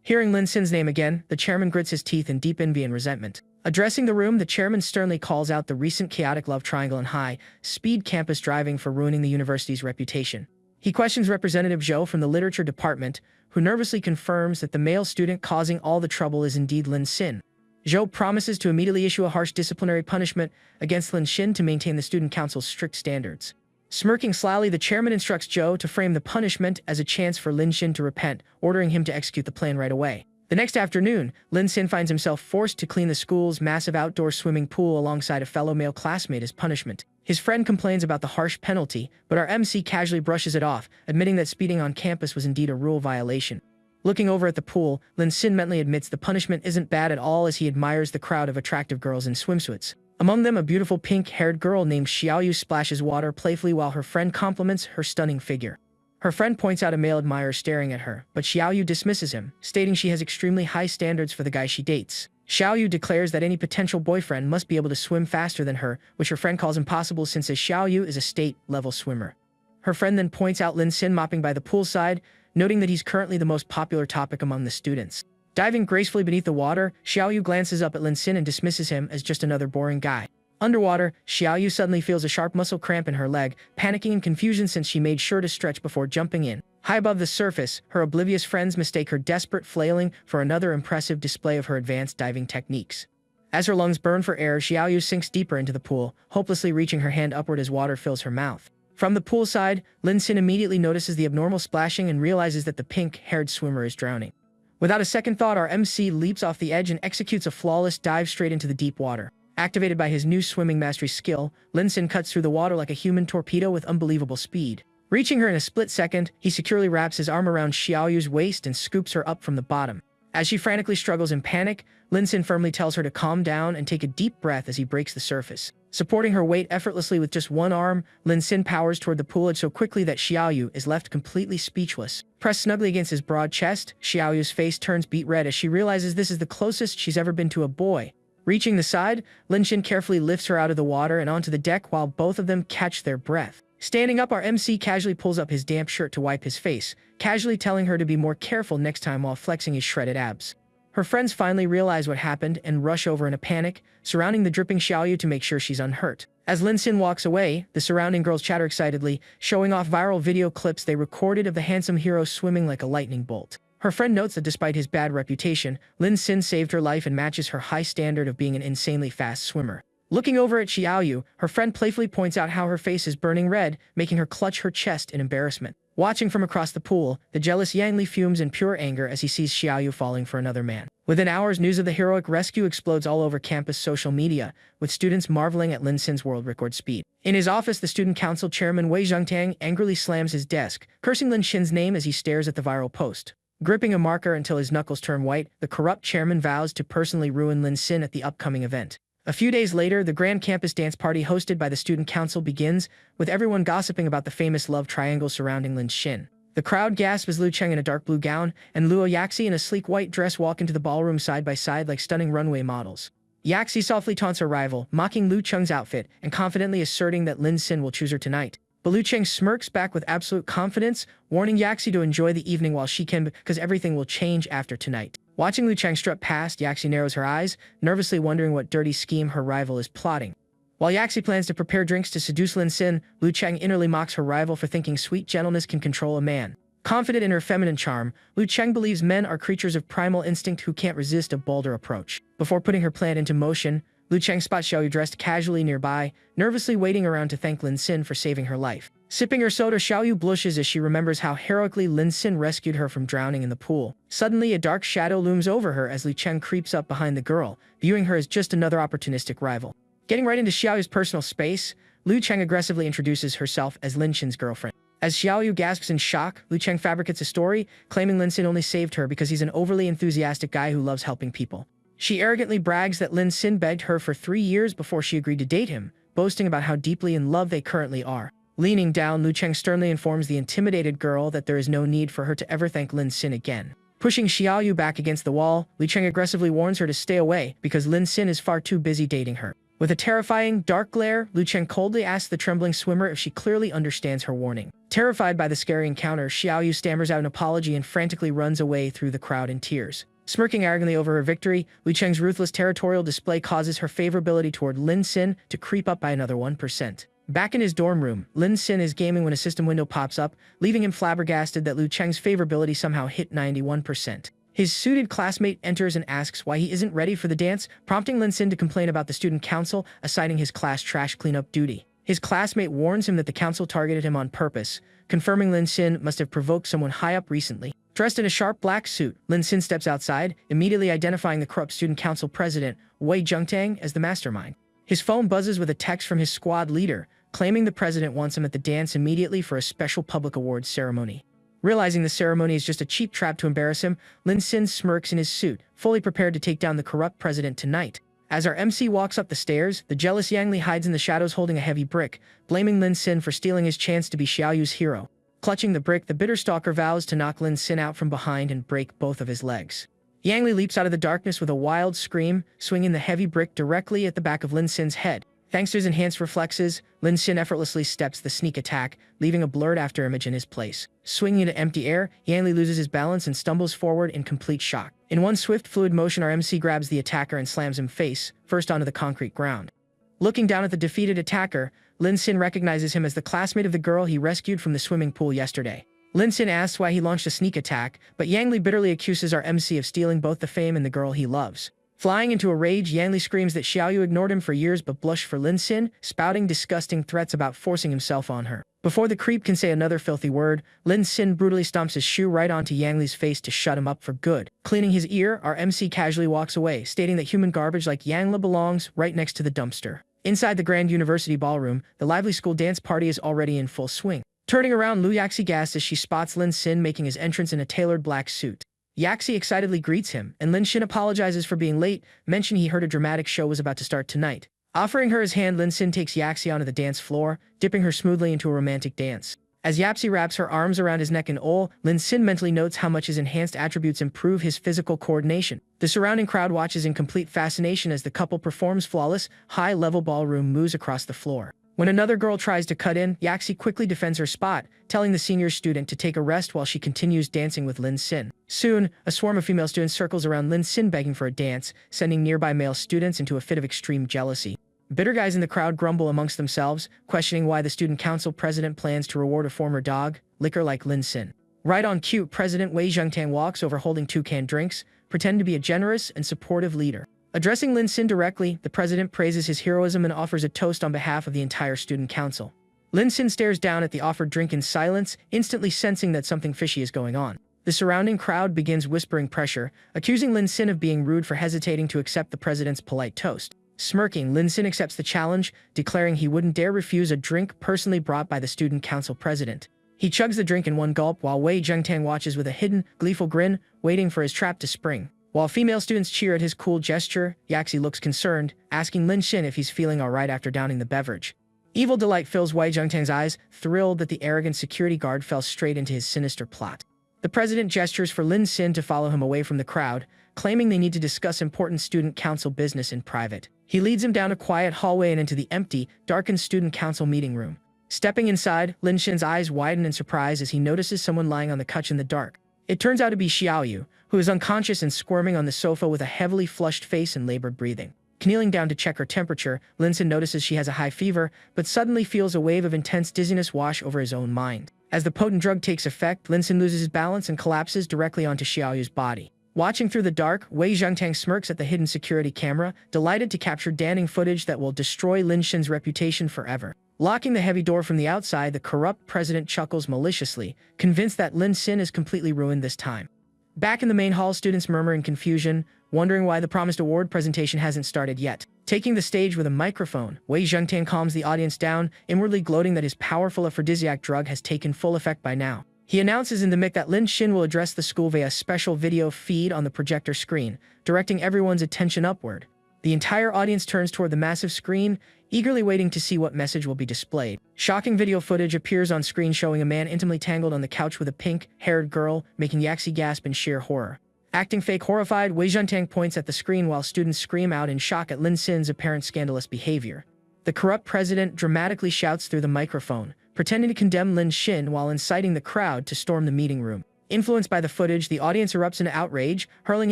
Hearing Lin Xin's name again, the chairman grits his teeth in deep envy and resentment. Addressing the room, the chairman sternly calls out the recent chaotic love triangle and high-speed campus driving for ruining the university's reputation. He questions Representative Zhou from the literature department, who nervously confirms that the male student causing all the trouble is indeed Lin Xin. Zhou promises to immediately issue a harsh disciplinary punishment against Lin Xin to maintain the student council's strict standards. Smirking slyly, the chairman instructs Zhou to frame the punishment as a chance for Lin Xin to repent, ordering him to execute the plan right away. The next afternoon, Lin Xin finds himself forced to clean the school's massive outdoor swimming pool alongside a fellow male classmate as punishment. His friend complains about the harsh penalty, but our MC casually brushes it off, admitting that speeding on campus was indeed a rule violation. Looking over at the pool, Lin Xin mentally admits the punishment isn't bad at all as he admires the crowd of attractive girls in swimsuits. Among them, a beautiful pink-haired girl named Xiaoyu splashes water playfully while her friend compliments her stunning figure. Her friend points out a male admirer staring at her, but Xiaoyu dismisses him, stating she has extremely high standards for the guy she dates. Xiaoyu declares that any potential boyfriend must be able to swim faster than her, which her friend calls impossible since Xiaoyu is a state-level swimmer. Her friend then points out Lin Xin mopping by the poolside, noting that he's currently the most popular topic among the students. Diving gracefully beneath the water, Xiaoyu glances up at Lin Xin and dismisses him as just another boring guy. Underwater, Xiaoyu suddenly feels a sharp muscle cramp in her leg, panicking in confusion since she made sure to stretch before jumping in. High above the surface, her oblivious friends mistake her desperate flailing for another impressive display of her advanced diving techniques. As her lungs burn for air, Xiaoyu sinks deeper into the pool, hopelessly reaching her hand upward as water fills her mouth. From the poolside, Lin Xin immediately notices the abnormal splashing and realizes that the pink-haired swimmer is drowning. Without a second thought, our MC leaps off the edge and executes a flawless dive straight into the deep water. Activated by his new swimming mastery skill, Lin Xin cuts through the water like a human torpedo with unbelievable speed. Reaching her in a split second, he securely wraps his arm around Xiaoyu's waist and scoops her up from the bottom. As she frantically struggles in panic, Lin Xin firmly tells her to calm down and take a deep breath as he breaks the surface. Supporting her weight effortlessly with just one arm, Lin Xin powers toward the pool edge so quickly that Xiaoyu is left completely speechless. Pressed snugly against his broad chest, Xiaoyu's face turns beet red as she realizes this is the closest she's ever been to a boy. Reaching the side, Lin Xin carefully lifts her out of the water and onto the deck while both of them catch their breath. Standing up, our MC casually pulls up his damp shirt to wipe his face, casually telling her to be more careful next time while flexing his shredded abs. Her friends finally realize what happened and rush over in a panic, surrounding the dripping Xiaoyu to make sure she's unhurt. As Lin Xin walks away, the surrounding girls chatter excitedly, showing off viral video clips they recorded of the handsome hero swimming like a lightning bolt. Her friend notes that despite his bad reputation, Lin Xin saved her life and matches her high standard of being an insanely fast swimmer. Looking over at Xiaoyu, her friend playfully points out how her face is burning red, making her clutch her chest in embarrassment. Watching from across the pool, the jealous Yang fumes in pure anger as he sees Xiaoyu falling for another man. Within hours, news of the heroic rescue explodes all over campus social media, with students marveling at Lin Xin's world record speed. In his office, the student council chairman Wei Zhengtang angrily slams his desk, cursing Lin Xin's name as he stares at the viral post. Gripping a marker until his knuckles turn white, the corrupt chairman vows to personally ruin Lin Xin at the upcoming event. A few days later, the grand campus dance party hosted by the student council begins, with everyone gossiping about the famous love triangle surrounding Lin Xin. The crowd gasps as Lu Cheng in a dark blue gown and Luo Yaxi in a sleek white dress walk into the ballroom side by side like stunning runway models. Yaxi softly taunts her rival, mocking Lu Cheng's outfit and confidently asserting that Lin Xin will choose her tonight. But Lu Cheng smirks back with absolute confidence, warning Yaxi to enjoy the evening while she can because everything will change after tonight. Watching Lu Cheng strut past, Yaxi narrows her eyes, nervously wondering what dirty scheme her rival is plotting. While Yaxi plans to prepare drinks to seduce Lin Xin, Lu Cheng innerly mocks her rival for thinking sweet gentleness can control a man. Confident in her feminine charm, Lu Cheng believes men are creatures of primal instinct who can't resist a bolder approach. Before putting her plan into motion, Lu Cheng spots Xiaoyu dressed casually nearby, nervously waiting around to thank Lin Xin for saving her life. Sipping her soda, Xiaoyu blushes as she remembers how heroically Lin Xin rescued her from drowning in the pool. Suddenly, a dark shadow looms over her as Lu Cheng creeps up behind the girl, viewing her as just another opportunistic rival. Getting right into Xiaoyu's personal space, Lu Cheng aggressively introduces herself as Lin Xin's girlfriend. As Xiaoyu gasps in shock, Lu Cheng fabricates a story, claiming Lin Xin only saved her because he's an overly enthusiastic guy who loves helping people. She arrogantly brags that Lin Xin begged her for 3 years before she agreed to date him, boasting about how deeply in love they currently are. Leaning down, Lu Cheng sternly informs the intimidated girl that there is no need for her to ever thank Lin Xin again. Pushing Xiaoyu back against the wall, Lu Cheng aggressively warns her to stay away because Lin Xin is far too busy dating her. With a terrifying, dark glare, Lu Cheng coldly asks the trembling swimmer if she clearly understands her warning. Terrified by the scary encounter, Xiaoyu stammers out an apology and frantically runs away through the crowd in tears. Smirking arrogantly over her victory, Lu Cheng's ruthless territorial display causes her favorability toward Lin Xin to creep up by another 1%. Back in his dorm room, Lin Xin is gaming when a system window pops up, leaving him flabbergasted that Lu Cheng's favorability somehow hit 91%. His suited classmate enters and asks why he isn't ready for the dance, prompting Lin Xin to complain about the student council assigning his class trash cleanup duty. His classmate warns him that the council targeted him on purpose, confirming Lin Xin must have provoked someone high up recently. Dressed in a sharp black suit, Lin Xin steps outside, immediately identifying the corrupt student council president, Wei Zhengtang, as the mastermind. His phone buzzes with a text from his squad leader, claiming the president wants him at the dance immediately for a special public awards ceremony. Realizing the ceremony is just a cheap trap to embarrass him, Lin Xin smirks in his suit, fully prepared to take down the corrupt president tonight. As our MC walks up the stairs, the jealous Yang Li hides in the shadows holding a heavy brick, blaming Lin Xin for stealing his chance to be Xiaoyu's hero. Clutching the brick, the bitter stalker vows to knock Lin Xin out from behind and break both of his legs. Yang Li leaps out of the darkness with a wild scream, swinging the heavy brick directly at the back of Lin Xin's head. Thanks to his enhanced reflexes, Lin Xin effortlessly steps the sneak attack, leaving a blurred afterimage in his place. Swinging into empty air, Yang Li loses his balance and stumbles forward in complete shock. In one swift, fluid motion, our MC grabs the attacker and slams him face first onto the concrete ground. Looking down at the defeated attacker, Lin Xin recognizes him as the classmate of the girl he rescued from the swimming pool yesterday. Lin Xin asks why he launched a sneak attack, but Yang Li bitterly accuses our MC of stealing both the fame and the girl he loves. Flying into a rage, Yang Li screams that Xiaoyu ignored him for years but blushed for Lin Xin, spouting disgusting threats about forcing himself on her. Before the creep can say another filthy word, Lin Xin brutally stomps his shoe right onto Yang Li's face to shut him up for good. Cleaning his ear, our MC casually walks away, stating that human garbage like Yang Li belongs right next to the dumpster. Inside the Grand University Ballroom, the lively school dance party is already in full swing. Turning around, Lu Yaxi gasps as she spots Lin Xin making his entrance in a tailored black suit. Yaxi excitedly greets him, and Lin Xin apologizes for being late, mentioning he heard a dramatic show was about to start tonight. Offering her his hand, Lin Xin takes Yaxi onto the dance floor, dipping her smoothly into a romantic dance. As Yaxi wraps her arms around his neck and ol, Lin Xin mentally notes how much his enhanced attributes improve his physical coordination. The surrounding crowd watches in complete fascination as the couple performs flawless, high-level ballroom moves across the floor. When another girl tries to cut in, Yaxi quickly defends her spot, telling the senior student to take a rest while she continues dancing with Lin Xin. Soon, a swarm of female students circles around Lin Xin begging for a dance, sending nearby male students into a fit of extreme jealousy. Bitter guys in the crowd grumble amongst themselves, questioning why the student council president plans to reward a former dog, liquor like Lin Xin. Right on cue, President Wei Zhengtang walks over holding 2 canned drinks, pretending to be a generous and supportive leader. Addressing Lin Xin directly, the president praises his heroism and offers a toast on behalf of the entire student council. Lin Xin stares down at the offered drink in silence, instantly sensing that something fishy is going on. The surrounding crowd begins whispering pressure, accusing Lin Xin of being rude for hesitating to accept the president's polite toast. Smirking, Lin Xin accepts the challenge, declaring he wouldn't dare refuse a drink personally brought by the student council president. He chugs the drink in one gulp while Wei Zhengtang watches with a hidden, gleeful grin, waiting for his trap to spring. While female students cheer at his cool gesture, Yaxi looks concerned, asking Lin Xin if he's feeling alright after downing the beverage. Evil delight fills Wei Zhengtang's eyes, thrilled that the arrogant security guard fell straight into his sinister plot. The president gestures for Lin Xin to follow him away from the crowd, claiming they need to discuss important student council business in private. He leads him down a quiet hallway and into the empty, darkened student council meeting room. Stepping inside, Lin Xin's eyes widen in surprise as he notices someone lying on the couch in the dark. It turns out to be Xiaoyu, who is unconscious and squirming on the sofa with a heavily flushed face and labored breathing. Kneeling down to check her temperature, Lin Xin notices she has a high fever, but suddenly feels a wave of intense dizziness wash over his own mind. As the potent drug takes effect, Lin Xin loses his balance and collapses directly onto Xiaoyu's body. Watching through the dark, Wei Zhengtang smirks at the hidden security camera, delighted to capture damning footage that will destroy Lin Xin's reputation forever. Locking the heavy door from the outside, the corrupt president chuckles maliciously, convinced that Lin Xin is completely ruined this time. Back in the main hall, students murmur in confusion, wondering why the promised award presentation hasn't started yet. Taking the stage with a microphone, Wei Zhengtang calms the audience down, inwardly gloating that his powerful aphrodisiac drug has taken full effect by now. He announces in the mic that Lin Xin will address the school via a special video feed on the projector screen, directing everyone's attention upward. The entire audience turns toward the massive screen, eagerly waiting to see what message will be displayed. Shocking video footage appears on screen showing a man intimately tangled on the couch with a pink-haired girl, making Yaxi gasp in sheer horror. Acting fake horrified, Wei Zhengtang points at the screen while students scream out in shock at Lin Xin's apparent scandalous behavior. The corrupt president dramatically shouts through the microphone, pretending to condemn Lin Xin while inciting the crowd to storm the meeting room. Influenced by the footage, the audience erupts into outrage, hurling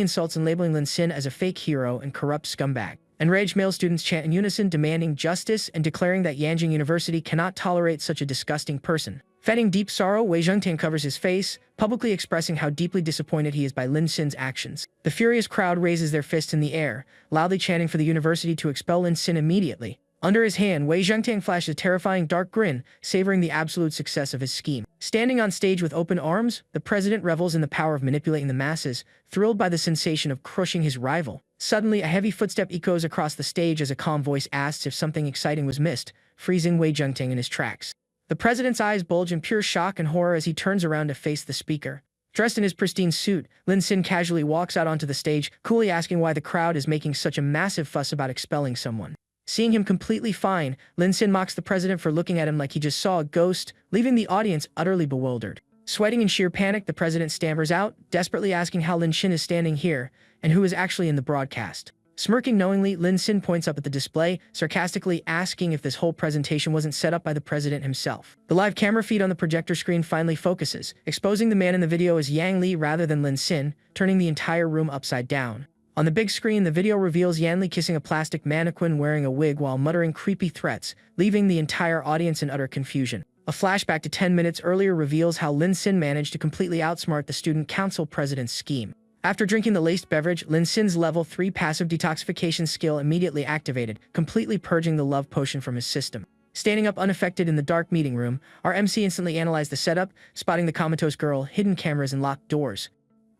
insults and labeling Lin Xin as a fake hero and corrupt scumbag. Enraged male students chant in unison, demanding justice and declaring that Yanjing University cannot tolerate such a disgusting person. Feigning deep sorrow, Wei Zhengtang covers his face, publicly expressing how deeply disappointed he is by Lin Xin's actions. The furious crowd raises their fists in the air, loudly chanting for the university to expel Lin Xin immediately. Under his hand, Wei Zhengtang flashes a terrifying dark grin, savoring the absolute success of his scheme. Standing on stage with open arms, the president revels in the power of manipulating the masses, thrilled by the sensation of crushing his rival. Suddenly, a heavy footstep echoes across the stage as a calm voice asks if something exciting was missed, freezing Wei Zhengtang in his tracks. The president's eyes bulge in pure shock and horror as he turns around to face the speaker. Dressed in his pristine suit, Lin Xin casually walks out onto the stage, coolly asking why the crowd is making such a massive fuss about expelling someone. Seeing him completely fine, Lin Xin mocks the president for looking at him like he just saw a ghost, leaving the audience utterly bewildered. Sweating in sheer panic, the president stammers out, desperately asking how Lin Xin is standing here, and who is actually in the broadcast. Smirking knowingly, Lin Xin points up at the display, sarcastically asking if this whole presentation wasn't set up by the president himself. The live camera feed on the projector screen finally focuses, exposing the man in the video as Yang Li rather than Lin Xin, turning the entire room upside down. On the big screen, the video reveals Yan Li kissing a plastic mannequin wearing a wig while muttering creepy threats, leaving the entire audience in utter confusion. A flashback to 10 minutes earlier reveals how Lin Xin managed to completely outsmart the student council president's scheme. After drinking the laced beverage, Lin Sin's level 3 passive detoxification skill immediately activated, completely purging the love potion from his system. Standing up unaffected in the dark meeting room, our MC instantly analyzed the setup, spotting the comatose girl, hidden cameras, and locked doors.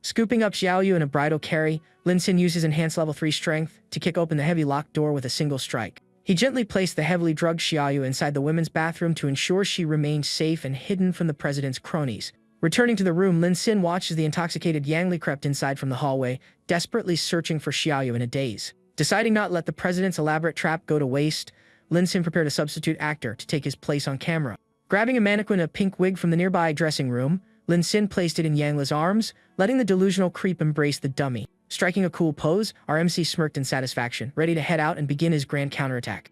Scooping up Xiaoyu in a bridal carry, Lin Sin uses enhanced level 3 strength to kick open the heavy locked door with a single strike. He gently placed the heavily drugged Xiaoyu inside the women's bathroom to ensure she remained safe and hidden from the president's cronies. Returning to the room, Lin Sin watches the intoxicated Yang Li crept inside from the hallway, desperately searching for Xiaoyu in a daze. Deciding not to let the president's elaborate trap go to waste, Lin Sin prepared a substitute actor to take his place on camera. Grabbing a mannequin in a pink wig from the nearby dressing room, Lin Sin placed it in Yang Li's arms, letting the delusional creep embrace the dummy. Striking a cool pose, our MC smirked in satisfaction, ready to head out and begin his grand counterattack.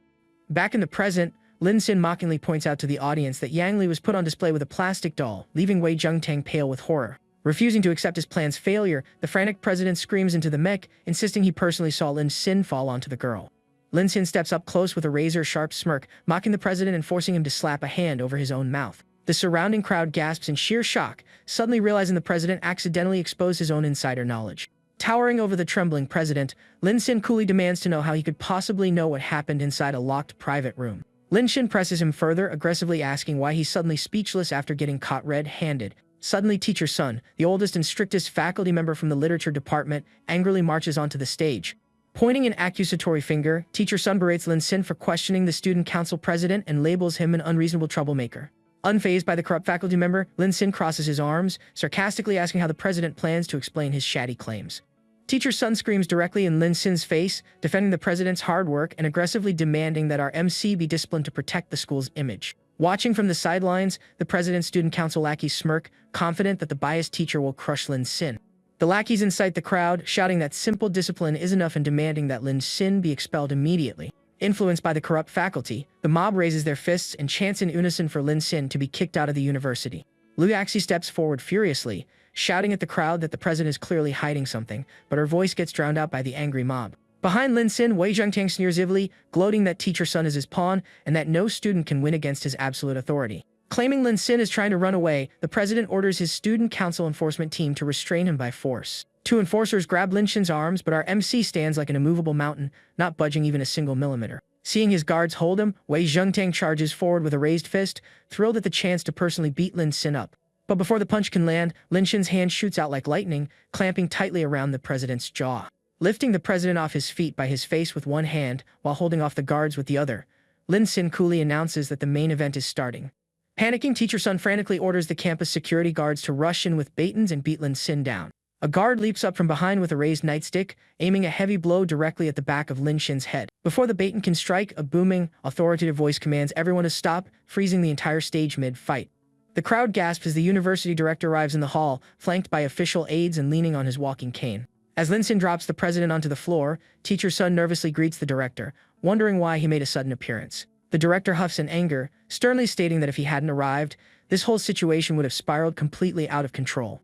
Back in the present, Lin Sin mockingly points out to the audience that Yang Li was put on display with a plastic doll, leaving Wei Zhengtang pale with horror. Refusing to accept his plan's failure, the frantic president screams into the mech, insisting he personally saw Lin Sin fall onto the girl. Lin Sin steps up close with a razor-sharp smirk, mocking the president and forcing him to slap a hand over his own mouth. The surrounding crowd gasps in sheer shock, suddenly realizing the president accidentally exposed his own insider knowledge. Towering over the trembling president, Lin Sin coolly demands to know how he could possibly know what happened inside a locked private room. Lin Sin presses him further, aggressively asking why he's suddenly speechless after getting caught red-handed. Suddenly, Teacher Sun, the oldest and strictest faculty member from the literature department, angrily marches onto the stage. Pointing an accusatory finger, Teacher Sun berates Lin Sin for questioning the student council president and labels him an unreasonable troublemaker. Unfazed by the corrupt faculty member, Lin Sin crosses his arms, sarcastically asking how the president plans to explain his shady claims. Teacher Sun screams directly in Lin Sin's face, defending the president's hard work and aggressively demanding that our MC be disciplined to protect the school's image. Watching from the sidelines, the president's student council lackeys smirk, confident that the biased teacher will crush Lin Sin. The lackeys incite the crowd, shouting that simple discipline is enough and demanding that Lin Sin be expelled immediately. Influenced by the corrupt faculty, the mob raises their fists and chants in unison for Lin Sin to be kicked out of the university. Liu Yaxi steps forward furiously, shouting at the crowd that the president is clearly hiding something, but her voice gets drowned out by the angry mob. Behind Lin Sin, Wei Zhengtang sneers evilly, gloating that Teacher Sun is his pawn and that no student can win against his absolute authority. Claiming Lin Sin is trying to run away, the president orders his student council enforcement team to restrain him by force. Two enforcers grab Lin Sin's arms, but our MC stands like an immovable mountain, not budging even a single millimeter. Seeing his guards hold him, Wei Zhengtang charges forward with a raised fist, thrilled at the chance to personally beat Lin Sin up. But before the punch can land, Lin Sin's hand shoots out like lightning, clamping tightly around the president's jaw. Lifting the president off his feet by his face with one hand, while holding off the guards with the other, Lin Sin coolly announces that the main event is starting. Panicking, Teacher Sun frantically orders the campus security guards to rush in with batons and beat Lin Sin down. A guard leaps up from behind with a raised nightstick, aiming a heavy blow directly at the back of Lin Sin's head. Before the baton can strike, a booming, authoritative voice commands everyone to stop, freezing the entire stage mid-fight. The crowd gasps as the university director arrives in the hall, flanked by official aides and leaning on his walking cane. As Lin Sin drops the president onto the floor, Teacher Sun nervously greets the director, wondering why he made a sudden appearance. The director huffs in anger, sternly stating that if he hadn't arrived, this whole situation would have spiraled completely out of control.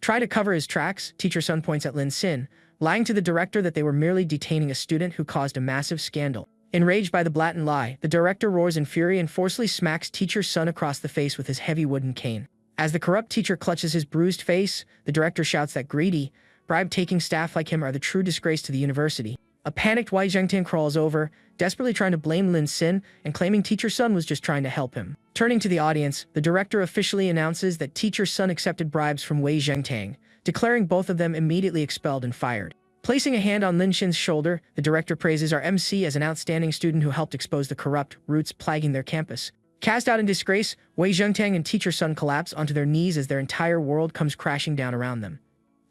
Try to cover his tracks, Teacher Sun points at Lin Sin, lying to the director that they were merely detaining a student who caused a massive scandal. Enraged by the blatant lie, the director roars in fury and forcefully smacks Teacher Sun across the face with his heavy wooden cane. As the corrupt teacher clutches his bruised face, the director shouts that greedy, bribe-taking staff like him are the true disgrace to the university. A panicked Wei Zhengtang crawls over, desperately trying to blame Lin Sin and claiming Teacher Sun was just trying to help him. Turning to the audience, the director officially announces that Teacher Sun accepted bribes from Wei Zhengtang, declaring both of them immediately expelled and fired. Placing a hand on Lin Sin's shoulder, the director praises our MC as an outstanding student who helped expose the corrupt roots plaguing their campus. Cast out in disgrace, Wei Zhengtang and Teacher Sun collapse onto their knees as their entire world comes crashing down around them.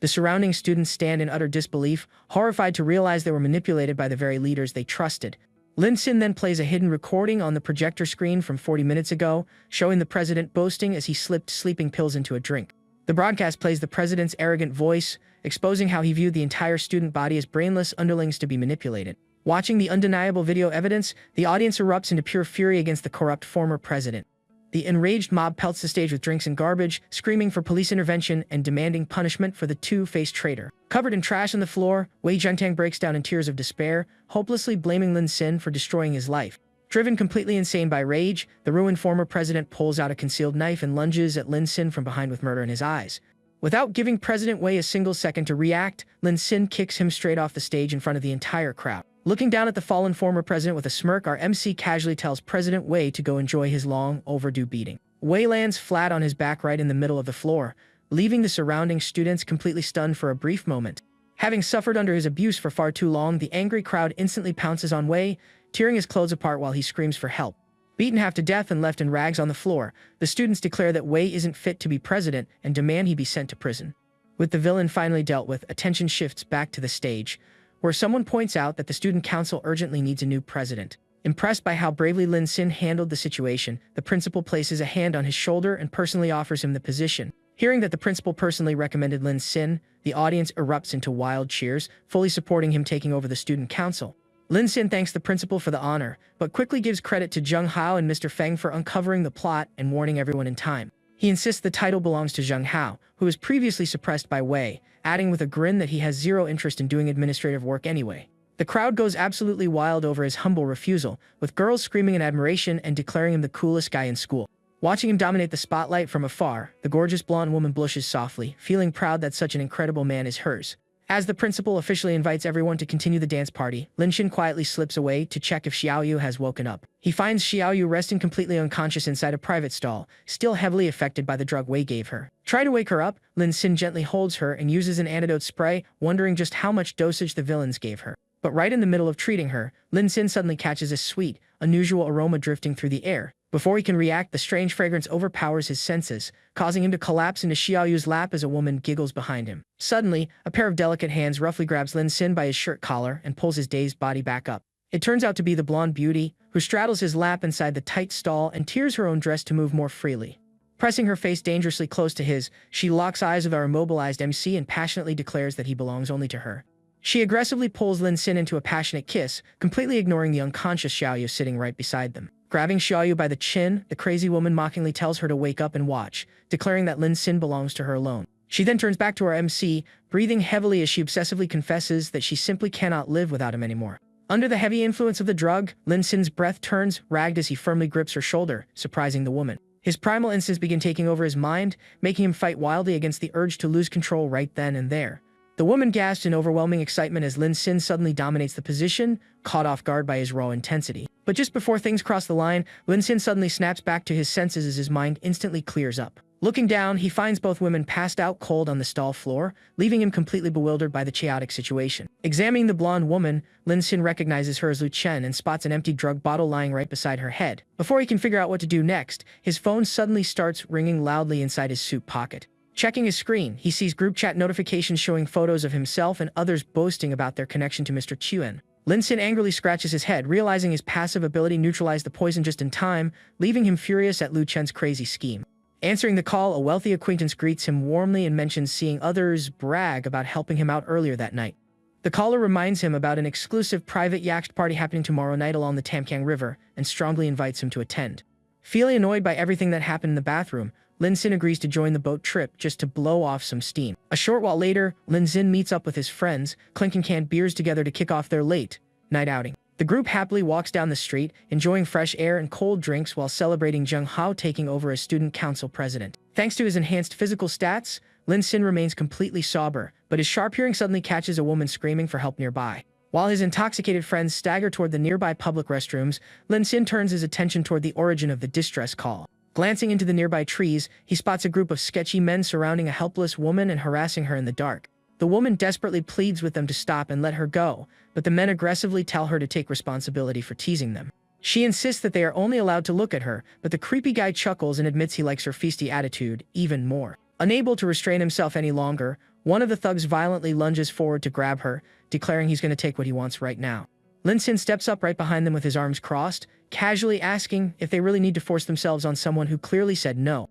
The surrounding students stand in utter disbelief, horrified to realize they were manipulated by the very leaders they trusted. Lin Sin then plays a hidden recording on the projector screen from 40 minutes ago, showing the president boasting as he slipped sleeping pills into a drink. The broadcast plays the president's arrogant voice, exposing how he viewed the entire student body as brainless underlings to be manipulated. Watching the undeniable video evidence, the audience erupts into pure fury against the corrupt former president. The enraged mob pelts the stage with drinks and garbage, screaming for police intervention and demanding punishment for the two-faced traitor. Covered in trash on the floor, Wei Zhengtang breaks down in tears of despair, hopelessly blaming Lin Sin for destroying his life. Driven completely insane by rage, the ruined former president pulls out a concealed knife and lunges at Lin Sin from behind with murder in his eyes. Without giving President Wei a single second to react, Lin Sin kicks him straight off the stage in front of the entire crowd. Looking down at the fallen former president with a smirk, our MC casually tells President Wei to go enjoy his long overdue beating. Wei lands flat on his back right in the middle of the floor, leaving the surrounding students completely stunned for a brief moment. Having suffered under his abuse for far too long, the angry crowd instantly pounces on Wei, tearing his clothes apart while he screams for help. Beaten half to death and left in rags on the floor, the students declare that Wei isn't fit to be president and demand he be sent to prison. With the villain finally dealt with, attention shifts back to the stage, where someone points out that the student council urgently needs a new president. Impressed by how bravely Lin Sin handled the situation, the principal places a hand on his shoulder and personally offers him the position. Hearing that the principal personally recommended Lin Sin, the audience erupts into wild cheers, fully supporting him taking over the student council. Lin Sin thanks the principal for the honor, but quickly gives credit to Zheng Hao and Mr. Feng for uncovering the plot and warning everyone in time. He insists the title belongs to Zheng Hao, who was previously suppressed by Wei, adding with a grin that he has zero interest in doing administrative work anyway. The crowd goes absolutely wild over his humble refusal, with girls screaming in admiration and declaring him the coolest guy in school. Watching him dominate the spotlight from afar, the gorgeous blonde woman blushes softly, feeling proud that such an incredible man is hers. As the principal officially invites everyone to continue the dance party, Lin Xin quietly slips away to check if Xiaoyu has woken up. He finds Xiaoyu resting completely unconscious inside a private stall, still heavily affected by the drug Wei gave her. Trying to wake her up, Lin Xin gently holds her and uses an antidote spray, wondering just how much dosage the villains gave her. But right in the middle of treating her, Lin Xin suddenly catches a sweet, unusual aroma drifting through the air. Before he can react, the strange fragrance overpowers his senses, causing him to collapse into Xiaoyu's lap as a woman giggles behind him. Suddenly, a pair of delicate hands roughly grabs Lin Xin by his shirt collar and pulls his dazed body back up. It turns out to be the blonde beauty, who straddles his lap inside the tight stall and tears her own dress to move more freely. Pressing her face dangerously close to his, she locks eyes with our immobilized MC and passionately declares that he belongs only to her. She aggressively pulls Lin Xin into a passionate kiss, completely ignoring the unconscious Xiaoyu sitting right beside them. Grabbing Xiaoyu by the chin, the crazy woman mockingly tells her to wake up and watch, declaring that Lin Xin belongs to her alone. She then turns back to our MC, breathing heavily as she obsessively confesses that she simply cannot live without him anymore. Under the heavy influence of the drug, Lin Xin's breath turns ragged as he firmly grips her shoulder, surprising the woman. His primal instincts begin taking over his mind, making him fight wildly against the urge to lose control right then and there. The woman gasped in overwhelming excitement as Lin Xin suddenly dominates the position, caught off guard by his raw intensity. But just before things cross the line, Lin Xin suddenly snaps back to his senses as his mind instantly clears up. Looking down, he finds both women passed out cold on the stall floor, leaving him completely bewildered by the chaotic situation. Examining the blonde woman, Lin Xin recognizes her as Lu Chen and spots an empty drug bottle lying right beside her head. Before he can figure out what to do next, his phone suddenly starts ringing loudly inside his suit pocket. Checking his screen, he sees group chat notifications showing photos of himself and others boasting about their connection to Mr. Chuen. Lin Xin angrily scratches his head, realizing his passive ability neutralized the poison just in time, leaving him furious at Lu Chen's crazy scheme. Answering the call, a wealthy acquaintance greets him warmly and mentions seeing others brag about helping him out earlier that night. The caller reminds him about an exclusive private yacht party happening tomorrow night along the Tamkang River and strongly invites him to attend. Feeling annoyed by everything that happened in the bathroom, Lin Xin agrees to join the boat trip just to blow off some steam. A short while later, Lin Xin meets up with his friends, clinking canned beers together to kick off their late night outing. The group happily walks down the street, enjoying fresh air and cold drinks while celebrating Zheng Hao taking over as student council president. Thanks to his enhanced physical stats, Lin Xin remains completely sober, but his sharp hearing suddenly catches a woman screaming for help nearby. While his intoxicated friends stagger toward the nearby public restrooms, Lin Xin turns his attention toward the origin of the distress call. Glancing into the nearby trees, he spots a group of sketchy men surrounding a helpless woman and harassing her in the dark. The woman desperately pleads with them to stop and let her go, but the men aggressively tell her to take responsibility for teasing them. She insists that they are only allowed to look at her, but the creepy guy chuckles and admits he likes her feisty attitude even more. Unable to restrain himself any longer, one of the thugs violently lunges forward to grab her, declaring he's going to take what he wants right now. Lin Xin steps up right behind them with his arms crossed, casually asking if they really need to force themselves on someone who clearly said no.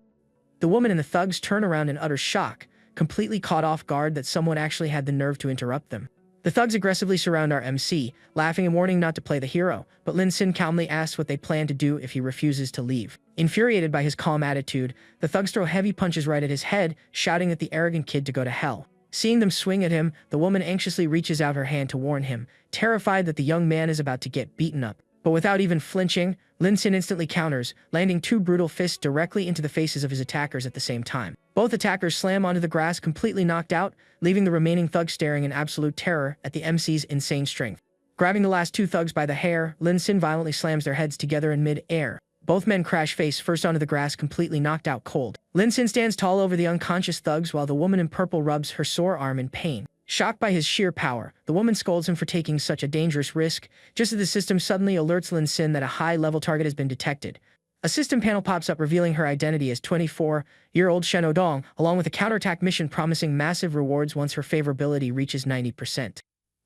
The woman and the thugs turn around in utter shock, completely caught off guard that someone actually had the nerve to interrupt them. The thugs aggressively surround our MC, laughing and warning not to play the hero, but Lin Xin calmly asks what they plan to do if he refuses to leave. Infuriated by his calm attitude, the thugs throw heavy punches right at his head, shouting at the arrogant kid to go to hell. Seeing them swing at him, the woman anxiously reaches out her hand to warn him, terrified that the young man is about to get beaten up. But without even flinching, Lin Sin instantly counters, landing two brutal fists directly into the faces of his attackers at the same time. Both attackers slam onto the grass completely knocked out, leaving the remaining thugs staring in absolute terror at the MC's insane strength. Grabbing the last two thugs by the hair, Lin Sin violently slams their heads together in mid-air. Both men crash face first onto the grass completely knocked out cold. Lin Sin stands tall over the unconscious thugs while the woman in purple rubs her sore arm in pain. Shocked by his sheer power, the woman scolds him for taking such a dangerous risk, just as the system suddenly alerts Lin Sin that a high-level target has been detected. A system panel pops up revealing her identity as 24-year-old Shen Odong, along with a counterattack mission promising massive rewards once her favorability reaches 90%.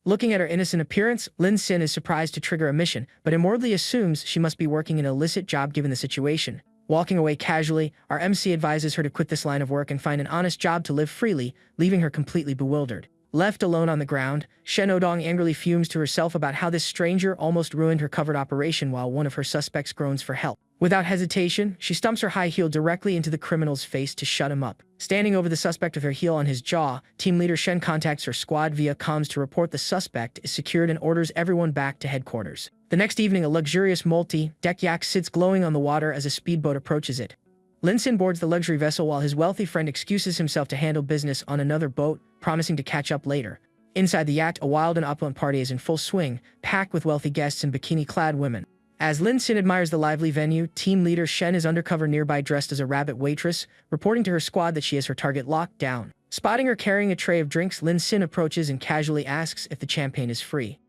Looking at her innocent appearance, Lin Sin is surprised to trigger a mission, but inwardly assumes she must be working an illicit job given the situation. Walking away casually, our MC advises her to quit this line of work and find an honest job to live freely, leaving her completely bewildered. Left alone on the ground, Shen Odong angrily fumes to herself about how this stranger almost ruined her covered operation while one of her suspects groans for help. Without hesitation, she stumps her high heel directly into the criminal's face to shut him up. Standing over the suspect with her heel on his jaw, team leader Shen contacts her squad via comms to report the suspect is secured and orders everyone back to headquarters. The next evening, a luxurious multi-deck yacht sits glowing on the water as a speedboat approaches it. Lin Sin boards the luxury vessel while his wealthy friend excuses himself to handle business on another boat, promising to catch up later. Inside the yacht, a wild and opulent party is in full swing, packed with wealthy guests and bikini-clad women. As Lin Sin admires the lively venue, team leader Shen is undercover nearby dressed as a rabbit waitress, reporting to her squad that she has her target locked down. Spotting her carrying a tray of drinks, Lin Sin approaches and casually asks if the champagne is free.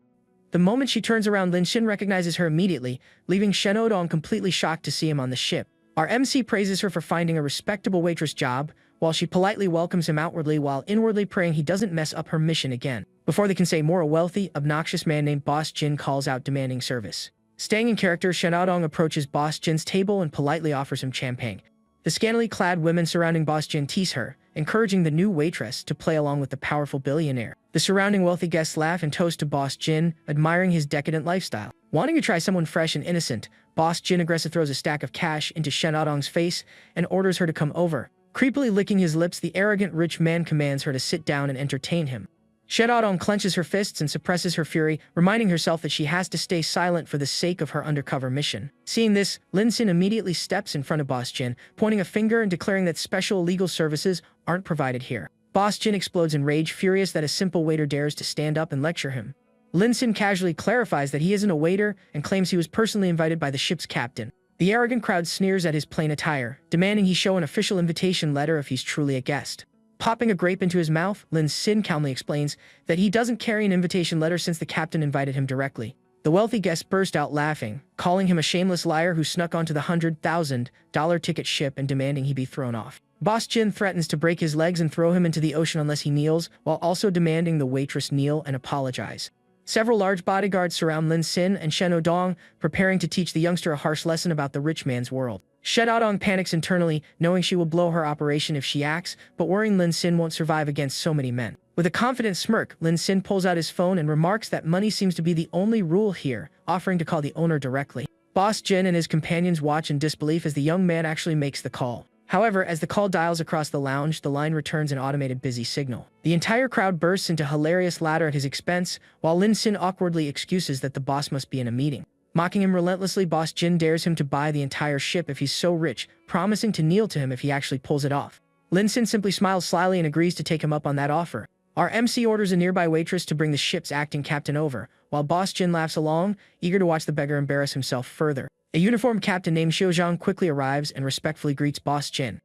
The moment she turns around, Lin Sin recognizes her immediately, leaving Shen Odong completely shocked to see him on the ship. Our MC praises her for finding a respectable waitress job, while she politely welcomes him outwardly while inwardly praying he doesn't mess up her mission again. Before they can say more, a wealthy, obnoxious man named Boss Jin calls out demanding service. Staying in character, Shen Odong approaches Boss Jin's table and politely offers him champagne. The scantily clad women surrounding Boss Jin tease her, encouraging the new waitress to play along with the powerful billionaire. The surrounding wealthy guests laugh and toast to Boss Jin, admiring his decadent lifestyle. Wanting to try someone fresh and innocent, Boss Jin aggressively throws a stack of cash into Shen Odong's face and orders her to come over. Creepily licking his lips, the arrogant rich man commands her to sit down and entertain him. Shen Odong clenches her fists and suppresses her fury, reminding herself that she has to stay silent for the sake of her undercover mission. Seeing this, Lin Sin immediately steps in front of Boss Jin, pointing a finger and declaring that special legal services aren't provided here. Boss Jin explodes in rage, furious that a simple waiter dares to stand up and lecture him. Lin Sin casually clarifies that he isn't a waiter and claims he was personally invited by the ship's captain. The arrogant crowd sneers at his plain attire, demanding he show an official invitation letter if he's truly a guest. Popping a grape into his mouth, Lin Sin calmly explains that he doesn't carry an invitation letter since the captain invited him directly. The wealthy guest burst out laughing, calling him a shameless liar who snuck onto the $100,000 ticket ship and demanding he be thrown off. Boss Jin threatens to break his legs and throw him into the ocean unless he kneels, while also demanding the waitress kneel and apologize. Several large bodyguards surround Lin Sin and Shen Odong, preparing to teach the youngster a harsh lesson about the rich man's world. Shen Odong panics internally, knowing she will blow her operation if she acts, but worrying Lin Sin won't survive against so many men. With a confident smirk, Lin Sin pulls out his phone and remarks that money seems to be the only rule here, offering to call the owner directly. Boss Jin and his companions watch in disbelief as the young man actually makes the call. However, as the call dials across the lounge, the line returns an automated busy signal. The entire crowd bursts into hilarious laughter at his expense, while Lin Sin awkwardly excuses that the boss must be in a meeting. Mocking him relentlessly, Boss Jin dares him to buy the entire ship if he's so rich, promising to kneel to him if he actually pulls it off. Lin Sin simply smiles slyly and agrees to take him up on that offer. Our MC orders a nearby waitress to bring the ship's acting captain over, while Boss Jin laughs along, eager to watch the beggar embarrass himself further. A uniformed captain named Xiao Zhang quickly arrives and respectfully greets Boss Jin.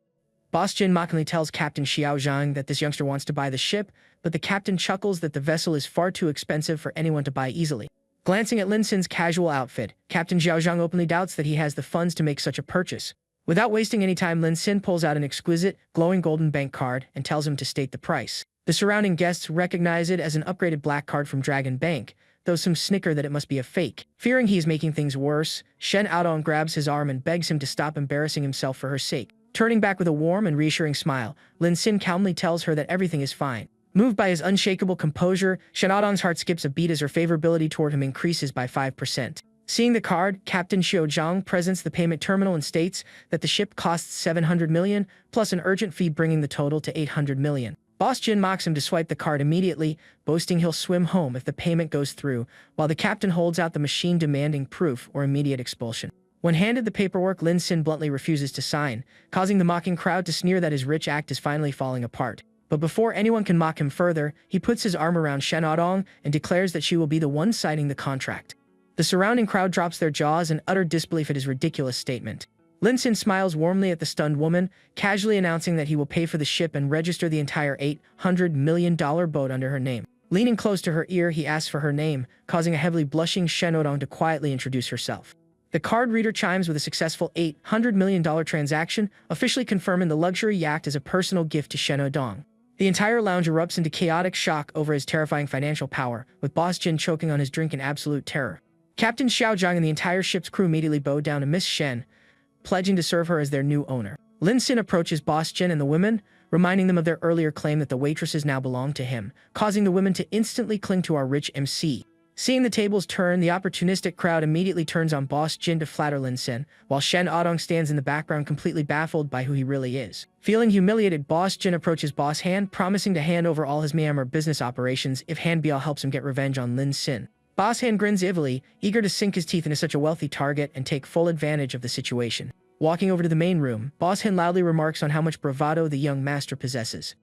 Boss Jin mockingly tells Captain Xiao Zhang that this youngster wants to buy the ship, but the captain chuckles that the vessel is far too expensive for anyone to buy easily. Glancing at Lin Sin's casual outfit, Captain Xiao Zhang openly doubts that he has the funds to make such a purchase. Without wasting any time, Lin Sin pulls out an exquisite, glowing golden bank card and tells him to state the price. The surrounding guests recognize it as an upgraded black card from Dragon Bank, though some snicker that it must be a fake. Fearing he is making things worse, Shen Odong grabs his arm and begs him to stop embarrassing himself for her sake. Turning back with a warm and reassuring smile, Lin Sin calmly tells her that everything is fine. Moved by his unshakable composure, Shen Odong's heart skips a beat as her favorability toward him increases by 5%. Seeing the card, Captain Xiao Zhang presents the payment terminal and states that the ship costs 700 million, plus an urgent fee bringing the total to 800 million. Boss Jin mocks him to swipe the card immediately, boasting he'll swim home if the payment goes through, while the captain holds out the machine demanding proof or immediate expulsion. When handed the paperwork, Lin Sin bluntly refuses to sign, causing the mocking crowd to sneer that his rich act is finally falling apart. But before anyone can mock him further, he puts his arm around Shen Aodong and declares that she will be the one signing the contract. The surrounding crowd drops their jaws in utter disbelief at his ridiculous statement. Lin Sin smiles warmly at the stunned woman, casually announcing that he will pay for the ship and register the entire $800 million boat under her name. Leaning close to her ear, he asks for her name, causing a heavily blushing Shen Aodong to quietly introduce herself. The card reader chimes with a successful $800 million transaction, officially confirming the luxury yacht as a personal gift to Shen Aodong. The entire lounge erupts into chaotic shock over his terrifying financial power, with Boss Jin choking on his drink in absolute terror. Captain Xiaozhang and the entire ship's crew immediately bow down to Miss Shen, pledging to serve her as their new owner. Lin Sin approaches Boss Jin and the women, reminding them of their earlier claim that the waitresses now belong to him, causing the women to instantly cling to our rich MC. Seeing the tables turn, the opportunistic crowd immediately turns on Boss Jin to flatter Lin Sin, while Shen Aodong stands in the background completely baffled by who he really is. Feeling humiliated, Boss Jin approaches Boss Han, promising to hand over all his Myanmar business operations if Han Biao helps him get revenge on Lin Sin. Boss Han grins evilly, eager to sink his teeth into such a wealthy target and take full advantage of the situation. Walking over to the main room, Boss Han loudly remarks on how much bravado the young master possesses.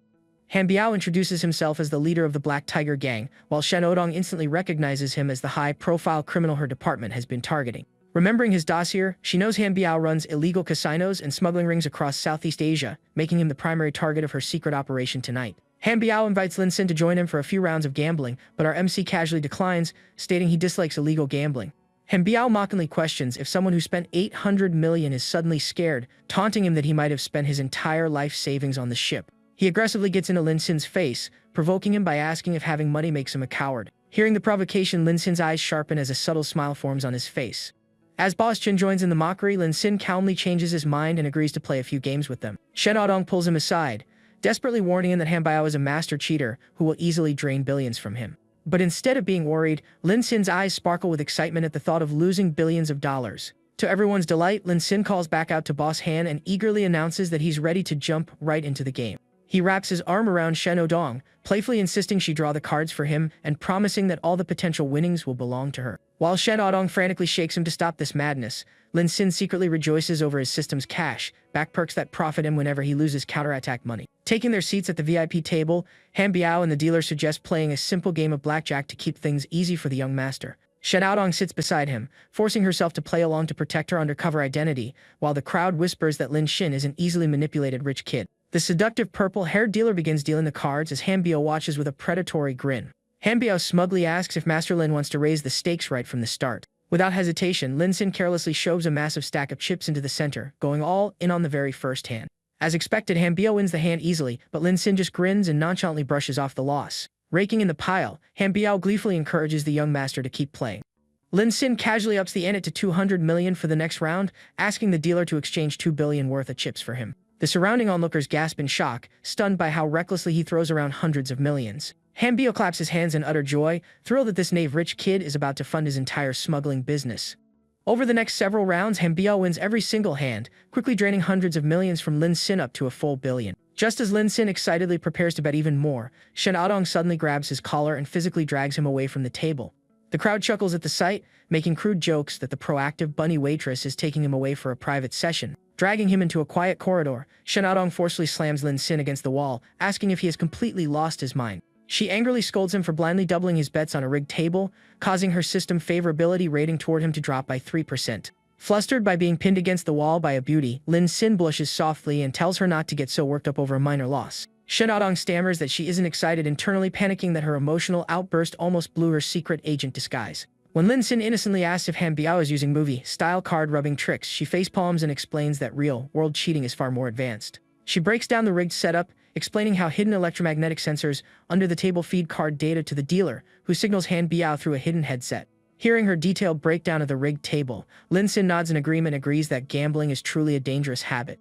Han Biao introduces himself as the leader of the Black Tiger Gang, while Shen Aodong instantly recognizes him as the high-profile criminal her department has been targeting. Remembering his dossier, she knows Han Biao runs illegal casinos and smuggling rings across Southeast Asia, making him the primary target of her secret operation tonight. Han Biao invites Lin Sin to join him for a few rounds of gambling, but our MC casually declines, stating he dislikes illegal gambling. Han Biao mockingly questions if someone who spent $800 million is suddenly scared, taunting him that he might have spent his entire life savings on the ship. He aggressively gets into Lin Sin's face, provoking him by asking if having money makes him a coward. Hearing the provocation, Lin Sin's eyes sharpen as a subtle smile forms on his face. As Boss Jin joins in the mockery, Lin Sin calmly changes his mind and agrees to play a few games with them. Shen Aodong pulls him aside, desperately warning him that Han Biao is a master cheater who will easily drain billions from him. But instead of being worried, Lin Sin's eyes sparkle with excitement at the thought of losing billions of dollars. To everyone's delight, Lin Sin calls back out to Boss Han and eagerly announces that he's ready to jump right into the game. He wraps his arm around Shen Aodong, playfully insisting she draw the cards for him and promising that all the potential winnings will belong to her. While Shen Aodong frantically shakes him to stop this madness, Lin Sin secretly rejoices over his system's cash, back perks that profit him whenever he loses counterattack money. Taking their seats at the VIP table, Han Biao and the dealer suggest playing a simple game of blackjack to keep things easy for the young master. Shen Aodong sits beside him, forcing herself to play along to protect her undercover identity, while the crowd whispers that Lin Xin is an easily manipulated rich kid. The seductive purple-haired dealer begins dealing the cards as Han Biao watches with a predatory grin. Han Biao smugly asks if Master Lin wants to raise the stakes right from the start. Without hesitation, Lin Sin carelessly shoves a massive stack of chips into the center, going all in on the very first hand. As expected, Han Biao wins the hand easily, but Lin Sin just grins and nonchalantly brushes off the loss. Raking in the pile, Han Biao gleefully encourages the young master to keep playing. Lin Sin casually ups the ante to $200 million for the next round, asking the dealer to exchange $2 billion worth of chips for him. The surrounding onlookers gasp in shock, stunned by how recklessly he throws around hundreds of millions. Han Biao claps his hands in utter joy, thrilled that this knave rich kid is about to fund his entire smuggling business. Over the next several rounds, Han Biao wins every single hand, quickly draining hundreds of millions from Lin Sin up to a full billion. Just as Lin Sin excitedly prepares to bet even more, Shen Aodong suddenly grabs his collar and physically drags him away from the table. The crowd chuckles at the sight, making crude jokes that the proactive bunny waitress is taking him away for a private session. Dragging him into a quiet corridor, Shen Aodong forcefully slams Lin Sin against the wall, asking if he has completely lost his mind. She angrily scolds him for blindly doubling his bets on a rigged table, causing her system favorability rating toward him to drop by 3%. Flustered by being pinned against the wall by a beauty, Lin Sin blushes softly and tells her not to get so worked up over a minor loss. Shen Aodong stammers that she isn't excited, internally panicking that her emotional outburst almost blew her secret agent disguise. When Lin Sin innocently asks if Han Biao is using movie-style card-rubbing tricks, she facepalms and explains that real-world cheating is far more advanced. She breaks down the rigged setup, explaining how hidden electromagnetic sensors under the table feed card data to the dealer, who signals Han Biao through a hidden headset. Hearing her detailed breakdown of the rigged table, Lin Sin nods in agreement and agrees that gambling is truly a dangerous habit.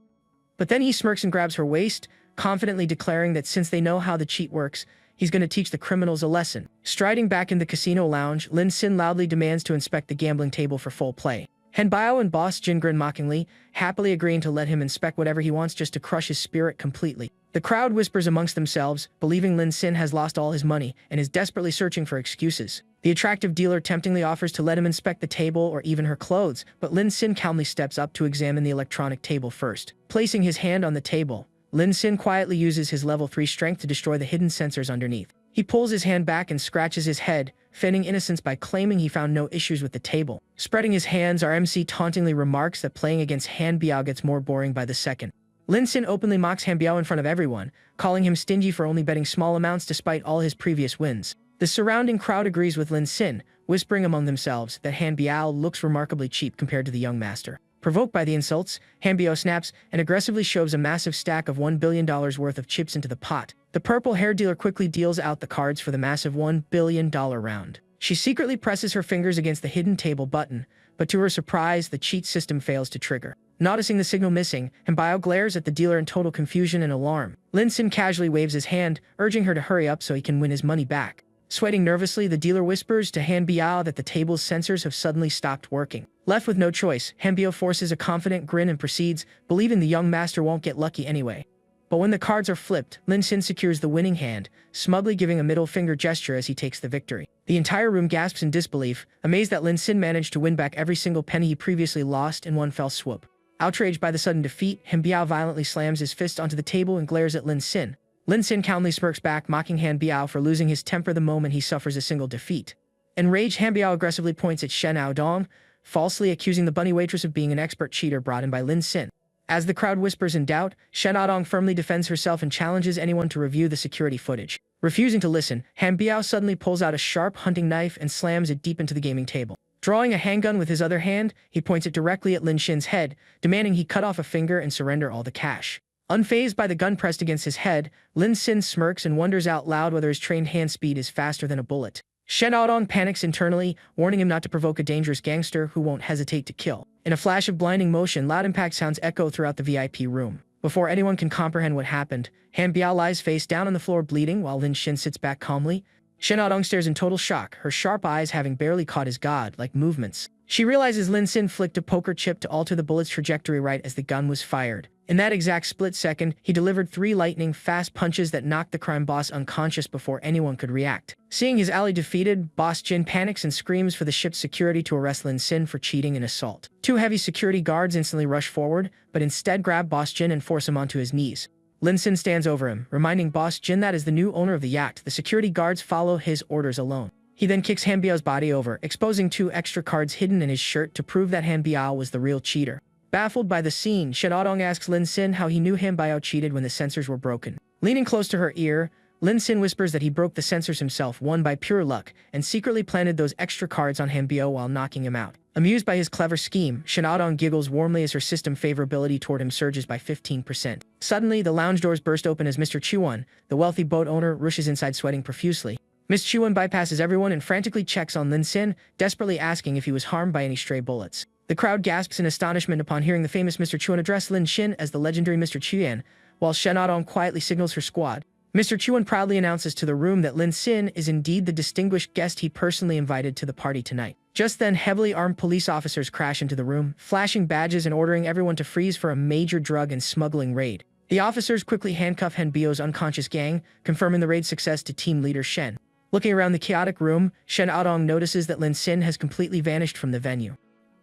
But then he smirks and grabs her waist, confidently declaring that since they know how the cheat works, he's going to teach the criminals a lesson. Striding back in the casino lounge, Lin Sin loudly demands to inspect the gambling table for full play. Han Bio and Boss Jin grin mockingly, happily agreeing to let him inspect whatever he wants just to crush his spirit completely. The crowd whispers amongst themselves, believing Lin Sin has lost all his money and is desperately searching for excuses. The attractive dealer temptingly offers to let him inspect the table or even her clothes, but Lin Sin calmly steps up to examine the electronic table first. Placing his hand on the table, Lin Sin quietly uses his level 3 strength to destroy the hidden sensors underneath. He pulls his hand back and scratches his head, feigning innocence by claiming he found no issues with the table. Spreading his hands, our MC tauntingly remarks that playing against Han Biao gets more boring by the second. Lin Sin openly mocks Han Biao in front of everyone, calling him stingy for only betting small amounts despite all his previous wins. The surrounding crowd agrees with Lin Sin, whispering among themselves that Han Biao looks remarkably cheap compared to the young master. Provoked by the insults, Han Biao snaps and aggressively shoves a massive stack of $1 billion worth of chips into the pot. The purple hair dealer quickly deals out the cards for the massive $1 billion round. She secretly presses her fingers against the hidden table button, but to her surprise, the cheat system fails to trigger. Noticing the signal missing, Han Biao glares at the dealer in total confusion and alarm. Lin Sin casually waves his hand, urging her to hurry up so he can win his money back. Sweating nervously, the dealer whispers to Han Biao that the table's sensors have suddenly stopped working. Left with no choice, Han Biao forces a confident grin and proceeds, believing the young master won't get lucky anyway. But when the cards are flipped, Lin Sin secures the winning hand, smugly giving a middle finger gesture as he takes the victory. The entire room gasps in disbelief, amazed that Lin Sin managed to win back every single penny he previously lost in one fell swoop. Outraged by the sudden defeat, Han Biao violently slams his fist onto the table and glares at Lin Sin. Lin Sin calmly smirks back, mocking Han Biao for losing his temper the moment he suffers a single defeat. Enraged, Han Biao aggressively points at Shen Aodong, falsely accusing the bunny waitress of being an expert cheater brought in by Lin Sin. As the crowd whispers in doubt, Shen Aodong firmly defends herself and challenges anyone to review the security footage. Refusing to listen, Han Biao suddenly pulls out a sharp hunting knife and slams it deep into the gaming table. Drawing a handgun with his other hand, he points it directly at Lin Shin's head, demanding he cut off a finger and surrender all the cash. Unfazed by the gun pressed against his head, Lin Sin smirks and wonders out loud whether his trained hand speed is faster than a bullet. Shen Aodong panics internally, warning him not to provoke a dangerous gangster who won't hesitate to kill. In a flash of blinding motion, loud impact sounds echo throughout the VIP room. Before anyone can comprehend what happened, Han Biao lies face down on the floor bleeding while Lin Shin sits back calmly. Shen Aodong stares in total shock, her sharp eyes having barely caught his god-like movements. She realizes Lin Sin flicked a poker chip to alter the bullet's trajectory right as the gun was fired. In that exact split second, he delivered 3 lightning-fast punches that knocked the crime boss unconscious before anyone could react. Seeing his ally defeated, Boss Jin panics and screams for the ship's security to arrest Lin Sin for cheating and assault. 2 heavy security guards instantly rush forward, but instead grab Boss Jin and force him onto his knees. Lin Sin stands over him, reminding Boss Jin that as the new owner of the yacht, the security guards follow his orders alone. He then kicks Han Biao's body over, exposing 2 extra cards hidden in his shirt to prove that Han Biao was the real cheater. Baffled by the scene, Shen Aodong asks Lin Sin how he knew Han Biao cheated when the sensors were broken. Leaning close to her ear, Lin Sin whispers that he broke the sensors himself, won by pure luck, and secretly planted those extra cards on Han Biao while knocking him out. Amused by his clever scheme, Shen Aodong giggles warmly as her system favorability toward him surges by 15%. Suddenly, the lounge doors burst open as Mr. Chuan, the wealthy boat owner, rushes inside sweating profusely. Miss Chuan bypasses everyone and frantically checks on Lin Sin, desperately asking if he was harmed by any stray bullets. The crowd gasps in astonishment upon hearing the famous Mr. Chuan address Lin Shin as the legendary Mr. Chuan, while Shen Aodong quietly signals her squad. Mr. Chuan proudly announces to the room that Lin Sin is indeed the distinguished guest he personally invited to the party tonight. Just then, heavily armed police officers crash into the room, flashing badges and ordering everyone to freeze for a major drug and smuggling raid. The officers quickly handcuff Han Biao's unconscious gang, confirming the raid's success to team leader Shen. Looking around the chaotic room, Shen Aodong notices that Lin Sin has completely vanished from the venue.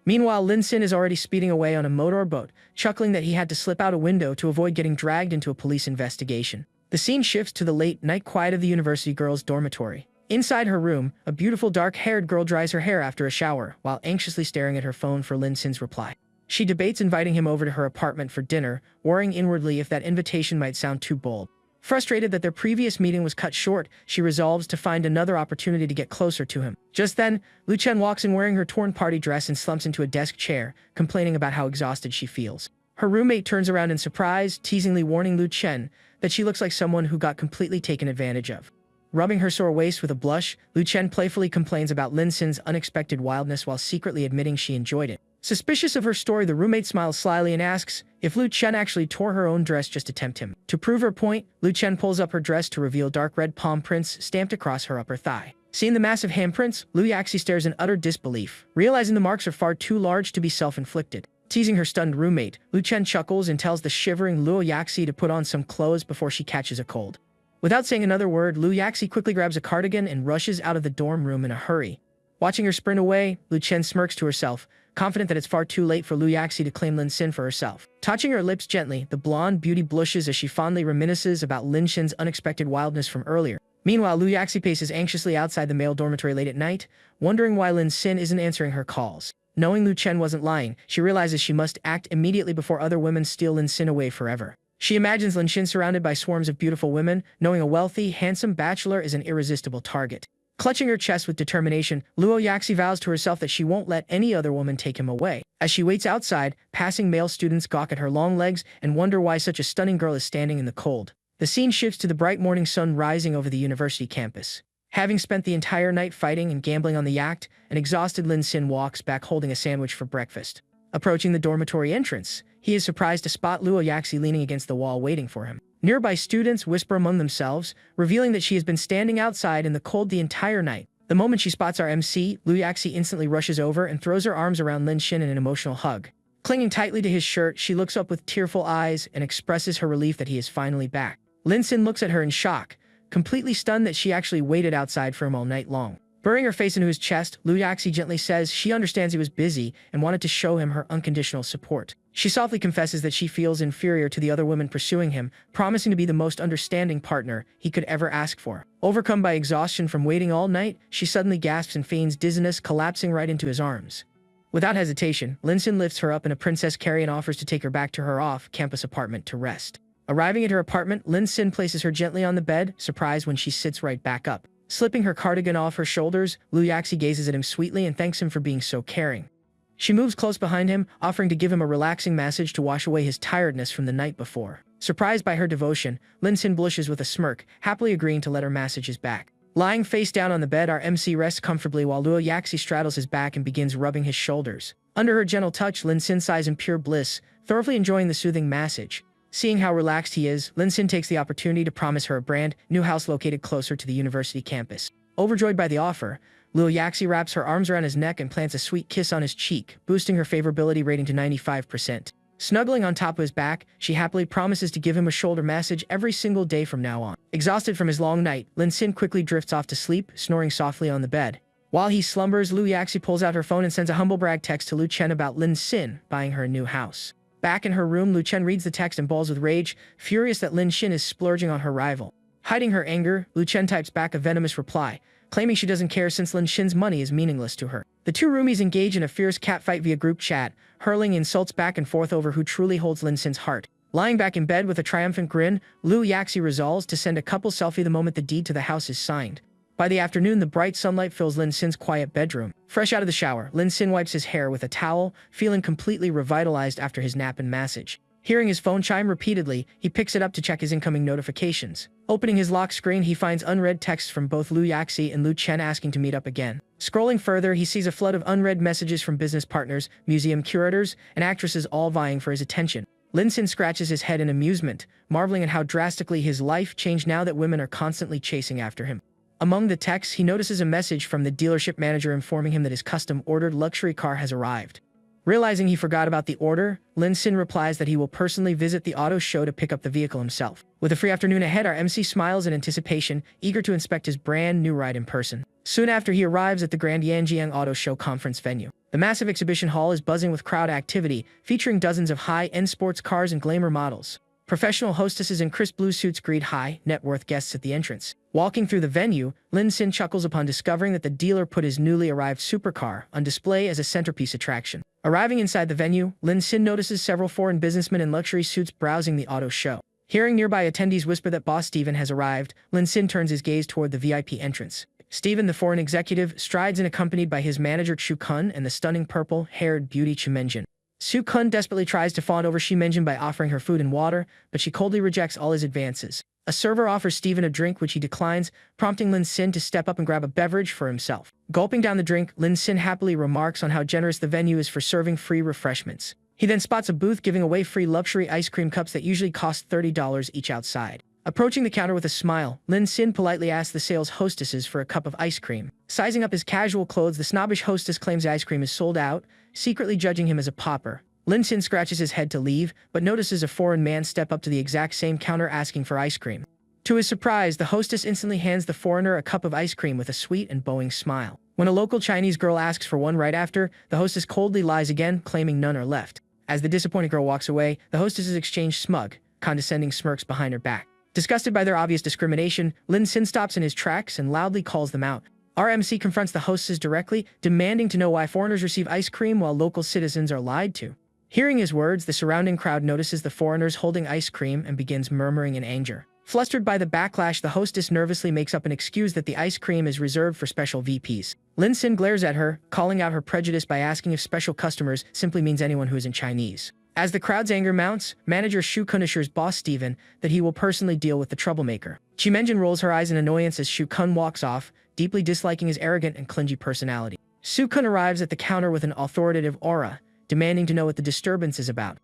Meanwhile, Lin Sin is already speeding away on a motorboat, chuckling that he had to slip out a window to avoid getting dragged into a police investigation. The scene shifts to the late-night quiet of the university girls' dormitory. Inside her room, a beautiful dark-haired girl dries her hair after a shower, while anxiously staring at her phone for Lin Sin's reply. She debates inviting him over to her apartment for dinner, worrying inwardly if that invitation might sound too bold. Frustrated that their previous meeting was cut short, she resolves to find another opportunity to get closer to him. Just then, Lu Chen walks in wearing her torn party dress and slumps into a desk chair, complaining about how exhausted she feels. Her roommate turns around in surprise, teasingly warning Lu Chen that she looks like someone who got completely taken advantage of. Rubbing her sore waist with a blush, Lu Chen playfully complains about Lin Sin's unexpected wildness while secretly admitting she enjoyed it. Suspicious of her story, the roommate smiles slyly and asks if Lu Chen actually tore her own dress just to tempt him. To prove her point, Lu Chen pulls up her dress to reveal dark red palm prints stamped across her upper thigh. Seeing the massive handprints, Lu Yaxi stares in utter disbelief, realizing the marks are far too large to be self-inflicted. Teasing her stunned roommate, Lu Chen chuckles and tells the shivering Lu Yaxi to put on some clothes before she catches a cold. Without saying another word, Lu Yaxi quickly grabs a cardigan and rushes out of the dorm room in a hurry. Watching her sprint away, Lu Chen smirks to herself, confident that it's far too late for Lu Yaxi to claim Lin Xin for herself. Touching her lips gently, the blonde beauty blushes as she fondly reminisces about Lin Xin's unexpected wildness from earlier. Meanwhile, Lu Yaxi paces anxiously outside the male dormitory late at night, wondering why Lin Xin isn't answering her calls. Knowing Lu Chen wasn't lying, she realizes she must act immediately before other women steal Lin Xin away forever. She imagines Lin Xin surrounded by swarms of beautiful women, knowing a wealthy, handsome bachelor is an irresistible target. Clutching her chest with determination, Luo Yaxi vows to herself that she won't let any other woman take him away. As she waits outside, passing male students gawk at her long legs and wonder why such a stunning girl is standing in the cold. The scene shifts to the bright morning sun rising over the university campus. Having spent the entire night fighting and gambling on the yacht, an exhausted Lin Xin walks back holding a sandwich for breakfast. Approaching the dormitory entrance, he is surprised to spot Luo Yaxi leaning against the wall waiting for him. Nearby students whisper among themselves, revealing that she has been standing outside in the cold the entire night. The moment she spots our MC, Lu Yaxi instantly rushes over and throws her arms around Lin Xin in an emotional hug. Clinging tightly to his shirt, she looks up with tearful eyes and expresses her relief that he is finally back. Lin Xin looks at her in shock, completely stunned that she actually waited outside for him all night long. Burying her face into his chest, Lu Yaxi gently says she understands he was busy and wanted to show him her unconditional support. She softly confesses that she feels inferior to the other women pursuing him, promising to be the most understanding partner he could ever ask for. Overcome by exhaustion from waiting all night, she suddenly gasps and feigns dizziness, collapsing right into his arms. Without hesitation, Lin Xin lifts her up in a princess carry and offers to take her back to her off-campus apartment to rest. Arriving at her apartment, Lin Xin places her gently on the bed, surprised when she sits right back up. Slipping her cardigan off her shoulders, Lu Yaxi gazes at him sweetly and thanks him for being so caring. She moves close behind him, offering to give him a relaxing massage to wash away his tiredness from the night before. Surprised by her devotion, Lin Xin blushes with a smirk, happily agreeing to let her massage his back. Lying face down on the bed, our MC rests comfortably while Luo Yaxi straddles his back and begins rubbing his shoulders. Under her gentle touch, Lin Xin sighs in pure bliss, thoroughly enjoying the soothing massage. Seeing how relaxed he is, Lin Xin takes the opportunity to promise her a brand new house located closer to the university campus. Overjoyed by the offer, Luo Yaxi wraps her arms around his neck and plants a sweet kiss on his cheek, boosting her favorability rating to 95%. Snuggling on top of his back, she happily promises to give him a shoulder massage every single day from now on. Exhausted from his long night, Lin Xin quickly drifts off to sleep, snoring softly on the bed. While he slumbers, Lu Yaxi pulls out her phone and sends a humble brag text to Lu Chen about Lin Xin buying her a new house. Back in her room, Lu Chen reads the text and bawls with rage, furious that Lin Xin is splurging on her rival. Hiding her anger, Lu Chen types back a venomous reply, claiming she doesn't care since Lin Xin's money is meaningless to her. The two roomies engage in a fierce catfight via group chat, hurling insults back and forth over who truly holds Lin Xin's heart. Lying back in bed with a triumphant grin, Lu Yaxi resolves to send a couple selfie the moment the deed to the house is signed. By the afternoon, the bright sunlight fills Lin Xin's quiet bedroom. Fresh out of the shower, Lin Xin wipes his hair with a towel, feeling completely revitalized after his nap and massage. Hearing his phone chime repeatedly, he picks it up to check his incoming notifications. Opening his lock screen, he finds unread texts from both Lu Yaxi and Lu Chen asking to meet up again. Scrolling further, he sees a flood of unread messages from business partners, museum curators, and actresses all vying for his attention. Lin Xin scratches his head in amusement, marveling at how drastically his life changed now that women are constantly chasing after him. Among the texts, he notices a message from the dealership manager informing him that his custom-ordered luxury car has arrived. Realizing he forgot about the order, Lin Xin replies that he will personally visit the auto show to pick up the vehicle himself. With a free afternoon ahead, our MC smiles in anticipation, eager to inspect his brand new ride in person. Soon after, he arrives at the Grand Yanjiang Auto Show conference venue. The massive exhibition hall is buzzing with crowd activity, featuring dozens of high-end sports cars and glamour models. Professional hostesses in crisp blue suits greet high-net-worth guests at the entrance. Walking through the venue, Lin Xin chuckles upon discovering that the dealer put his newly arrived supercar on display as a centerpiece attraction. Arriving inside the venue, Lin Xin notices several foreign businessmen in luxury suits browsing the auto show. Hearing nearby attendees whisper that boss Steven has arrived, Lin Xin turns his gaze toward the VIP entrance. Steven, the foreign executive, strides in accompanied by his manager Chu Kun and the stunning purple-haired beauty Chu Menjin. Su Kun desperately tries to fawn over Shi Menjin by offering her food and water, but she coldly rejects all his advances. A server offers Steven a drink which he declines, prompting Lin Xin to step up and grab a beverage for himself. Gulping down the drink, Lin Xin happily remarks on how generous the venue is for serving free refreshments. He then spots a booth giving away free luxury ice cream cups that usually cost $30 each outside. Approaching the counter with a smile, Lin Sin politely asks the sales hostesses for a cup of ice cream. Sizing up his casual clothes, the snobbish hostess claims the ice cream is sold out, secretly judging him as a pauper. Lin Sin scratches his head to leave, but notices a foreign man step up to the exact same counter asking for ice cream. To his surprise, the hostess instantly hands the foreigner a cup of ice cream with a sweet and bowing smile. When a local Chinese girl asks for one right after, the hostess coldly lies again, claiming none are left. As the disappointed girl walks away, the hostesses exchange smug, condescending smirks behind her back. Disgusted by their obvious discrimination, Lin Sin stops in his tracks and loudly calls them out. RMC confronts the hostesses directly, demanding to know why foreigners receive ice cream while local citizens are lied to. Hearing his words, the surrounding crowd notices the foreigners holding ice cream and begins murmuring in anger. Flustered by the backlash, the hostess nervously makes up an excuse that the ice cream is reserved for special VPs. Lin Sin glares at her, calling out her prejudice by asking if special customers simply means anyone who is in Chinese. As the crowd's anger mounts, manager Shu Kun assures boss Steven that he will personally deal with the troublemaker. Chimenjin rolls her eyes in annoyance as Shu Kun walks off, deeply disliking his arrogant and clingy personality. Shu Kun arrives at the counter with an authoritative aura, demanding to know what the disturbance is about.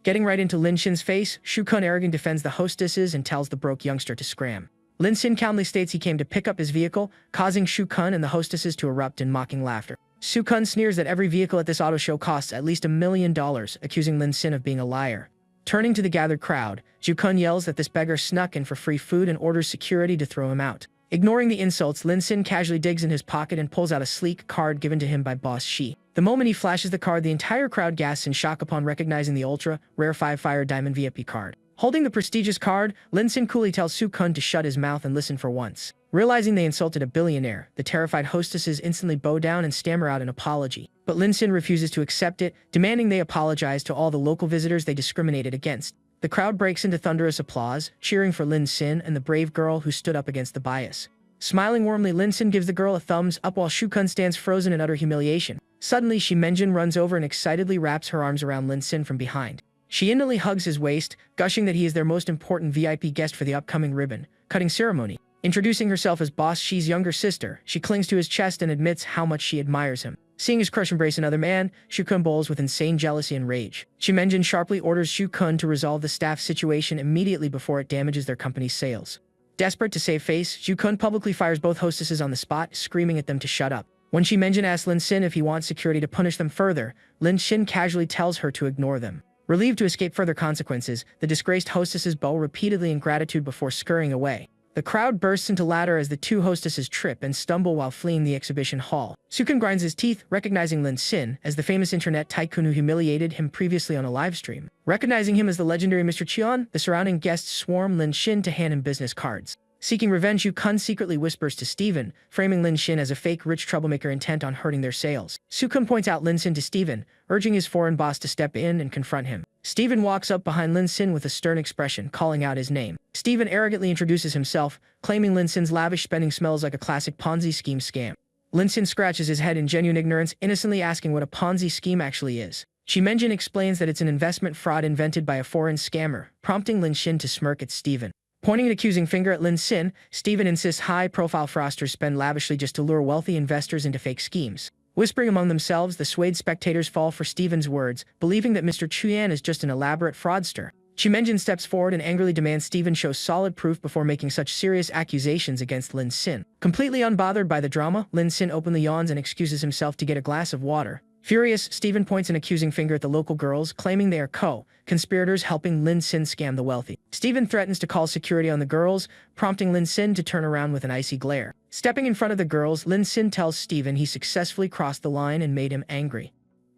Getting right into Lin Sin's face, Shu Kun arrogantly defends the hostesses and tells the broke youngster to scram. Lin Sin calmly states he came to pick up his vehicle, causing Shu Kun and the hostesses to erupt in mocking laughter. Shu Kun sneers that every vehicle at this auto show costs at least $1 million, accusing Lin Sin of being a liar. Turning to the gathered crowd, Shu Kun yells that this beggar snuck in for free food and orders security to throw him out. Ignoring the insults, Lin Sin casually digs in his pocket and pulls out a sleek card given to him by boss Shi. The moment he flashes the card, the entire crowd gasps in shock upon recognizing the ultra-rare 5-fire diamond VIP card. Holding the prestigious card, Lin Sin coolly tells Shu Kun to shut his mouth and listen for once. Realizing they insulted a billionaire, the terrified hostesses instantly bow down and stammer out an apology. But Lin Sin refuses to accept it, demanding they apologize to all the local visitors they discriminated against. The crowd breaks into thunderous applause, cheering for Lin Sin and the brave girl who stood up against the bias. Smiling warmly, Lin Sin gives the girl a thumbs up while Shu Kun stands frozen in utter humiliation. Suddenly, Chimenjin runs over and excitedly wraps her arms around Lin Sin from behind. She instantly hugs his waist, gushing that he is their most important VIP guest for the upcoming ribbon-cutting ceremony. Introducing herself as boss Shi's younger sister, she clings to his chest and admits how much she admires him. Seeing his crush embrace another man, Shu Kun bowls with insane jealousy and rage. Chimenjin sharply orders Shu Kun to resolve the staff situation immediately before it damages their company's sales. Desperate to save face, Shu Kun publicly fires both hostesses on the spot, screaming at them to shut up. When Chimenjin asks Lin Sin if he wants security to punish them further, Lin Sin casually tells her to ignore them. Relieved to escape further consequences, the disgraced hostesses bow repeatedly in gratitude before scurrying away. The crowd bursts into laughter as the two hostesses trip and stumble while fleeing the exhibition hall. Shu Kun grinds his teeth, recognizing Lin Sin as the famous internet tycoon who humiliated him previously on a livestream. Recognizing him as the legendary Mr. Cheon, the surrounding guests swarm Lin Sin to hand him business cards. Seeking revenge, Shu Kun secretly whispers to Steven, framing Lin Sin as a fake rich troublemaker intent on hurting their sales. Shu Kun points out Lin Sin to Steven, urging his foreign boss to step in and confront him. Steven walks up behind Lin Sin with a stern expression, calling out his name. Steven arrogantly introduces himself, claiming Lin Sin's lavish spending smells like a classic Ponzi scheme scam. Lin Sin scratches his head in genuine ignorance, innocently asking what a Ponzi scheme actually is. Chimenjin explains that it's an investment fraud invented by a foreign scammer, prompting Lin Sin to smirk at Steven. Pointing an accusing finger at Lin Sin, Steven insists high-profile fraudsters spend lavishly just to lure wealthy investors into fake schemes. Whispering among themselves, the swayed spectators fall for Steven's words, believing that Mr. Chuyan is just an elaborate fraudster. Chimenjin steps forward and angrily demands Steven show solid proof before making such serious accusations against Lin Sin. Completely unbothered by the drama, Lin Sin openly yawns and excuses himself to get a glass of water. Furious, Steven points an accusing finger at the local girls, claiming they are co-conspirators helping Lin Sin scam the wealthy. Steven threatens to call security on the girls, prompting Lin Sin to turn around with an icy glare. Stepping in front of the girls, Lin Sin tells Steven he successfully crossed the line and made him angry.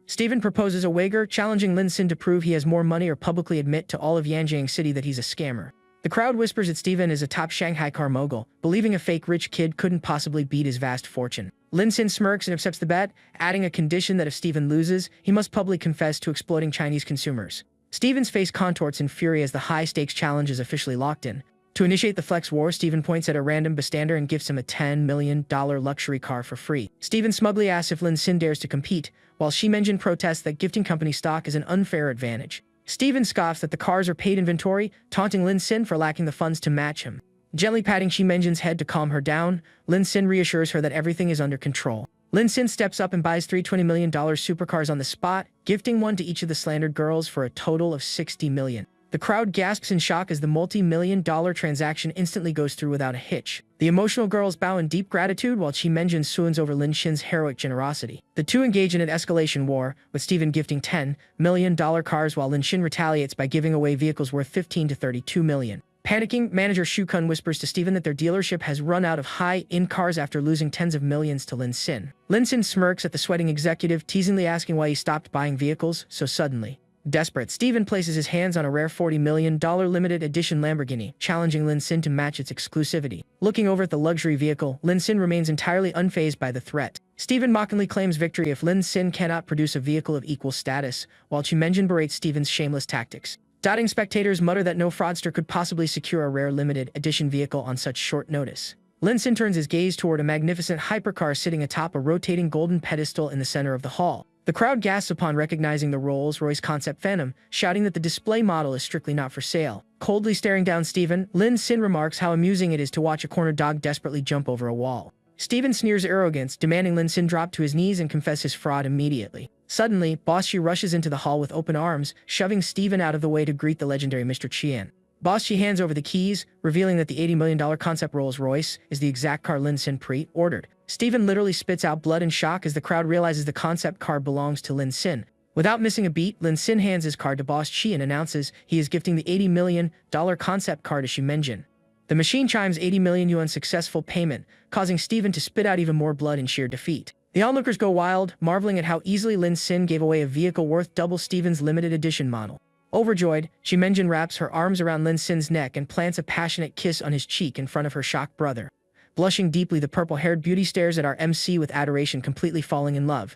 Steven proposes a wager, challenging Lin Sin to prove he has more money or publicly admit to all of Yanjiang City that he's a scammer. The crowd whispers that Steven is a top Shanghai car mogul, believing a fake rich kid couldn't possibly beat his vast fortune. Lin Sin smirks and accepts the bet, adding a condition that if Steven loses, he must publicly confess to exploiting Chinese consumers. Steven's face contorts in fury as the high-stakes challenge is officially locked in. To initiate the flex war, Steven points at a random bystander and gifts him a $10 million luxury car for free. Steven smugly asks if Lin Sin dares to compete, while Chimenjin protests that gifting company stock is an unfair advantage. Steven scoffs that the cars are paid inventory, taunting Lin Sin for lacking the funds to match him. Gently patting Chimenjin's head to calm her down, Lin Sin reassures her that everything is under control. Lin Sin steps up and buys 3 $20 million supercars on the spot, gifting one to each of the slandered girls for a total of $60 million. The crowd gasps in shock as the multi-million-dollar transaction instantly goes through without a hitch. The emotional girls bow in deep gratitude while Chi-Menjin swoons over Lin Shin's heroic generosity. The two engage in an escalation war, with Steven gifting $10 million cars while Lin Shin retaliates by giving away vehicles worth $15 to $32 million. Panicking, manager Shu Kun whispers to Steven that their dealership has run out of high-end cars after losing tens of millions to Lin Sin. Lin Sin smirks at the sweating executive, teasingly asking why he stopped buying vehicles so suddenly. Desperate, Steven places his hands on a rare $40 million limited edition Lamborghini, challenging Lin Sin to match its exclusivity. Looking over at the luxury vehicle, Lin Sin remains entirely unfazed by the threat. Steven mockingly claims victory if Lin Sin cannot produce a vehicle of equal status, while Chi-Menjin berates Steven's shameless tactics. Doubting spectators mutter that no fraudster could possibly secure a rare limited edition vehicle on such short notice. Lin Sin turns his gaze toward a magnificent hypercar sitting atop a rotating golden pedestal in the center of the hall. The crowd gasps upon recognizing the Rolls-Royce concept Phantom, shouting that the display model is strictly not for sale. Coldly staring down Steven, Lin Sin remarks how amusing it is to watch a corner dog desperately jump over a wall. Steven sneers arrogance, demanding Lin Sin drop to his knees and confess his fraud immediately. Suddenly, Boss Shi rushes into the hall with open arms, shoving Steven out of the way to greet the legendary Mr. Qian. Boss Shi hands over the keys, revealing that the $80 million concept Rolls-Royce is the exact car Lin Sin pre-ordered. Steven literally spits out blood in shock as the crowd realizes the concept car belongs to Lin Sin. Without missing a beat, Lin Sin hands his card to Boss Shi and announces he is gifting the $80 million concept car to Chi-Menjin. The machine chimes 80 million yuan successful payment, causing Steven to spit out even more blood in sheer defeat. The onlookers go wild, marveling at how easily Lin Sin gave away a vehicle worth double Steven's limited edition model. Overjoyed, Chi-Menjin wraps her arms around Lin Sin's neck and plants a passionate kiss on his cheek in front of her shocked brother. Blushing deeply, the purple-haired beauty stares at our MC with adoration, completely falling in love.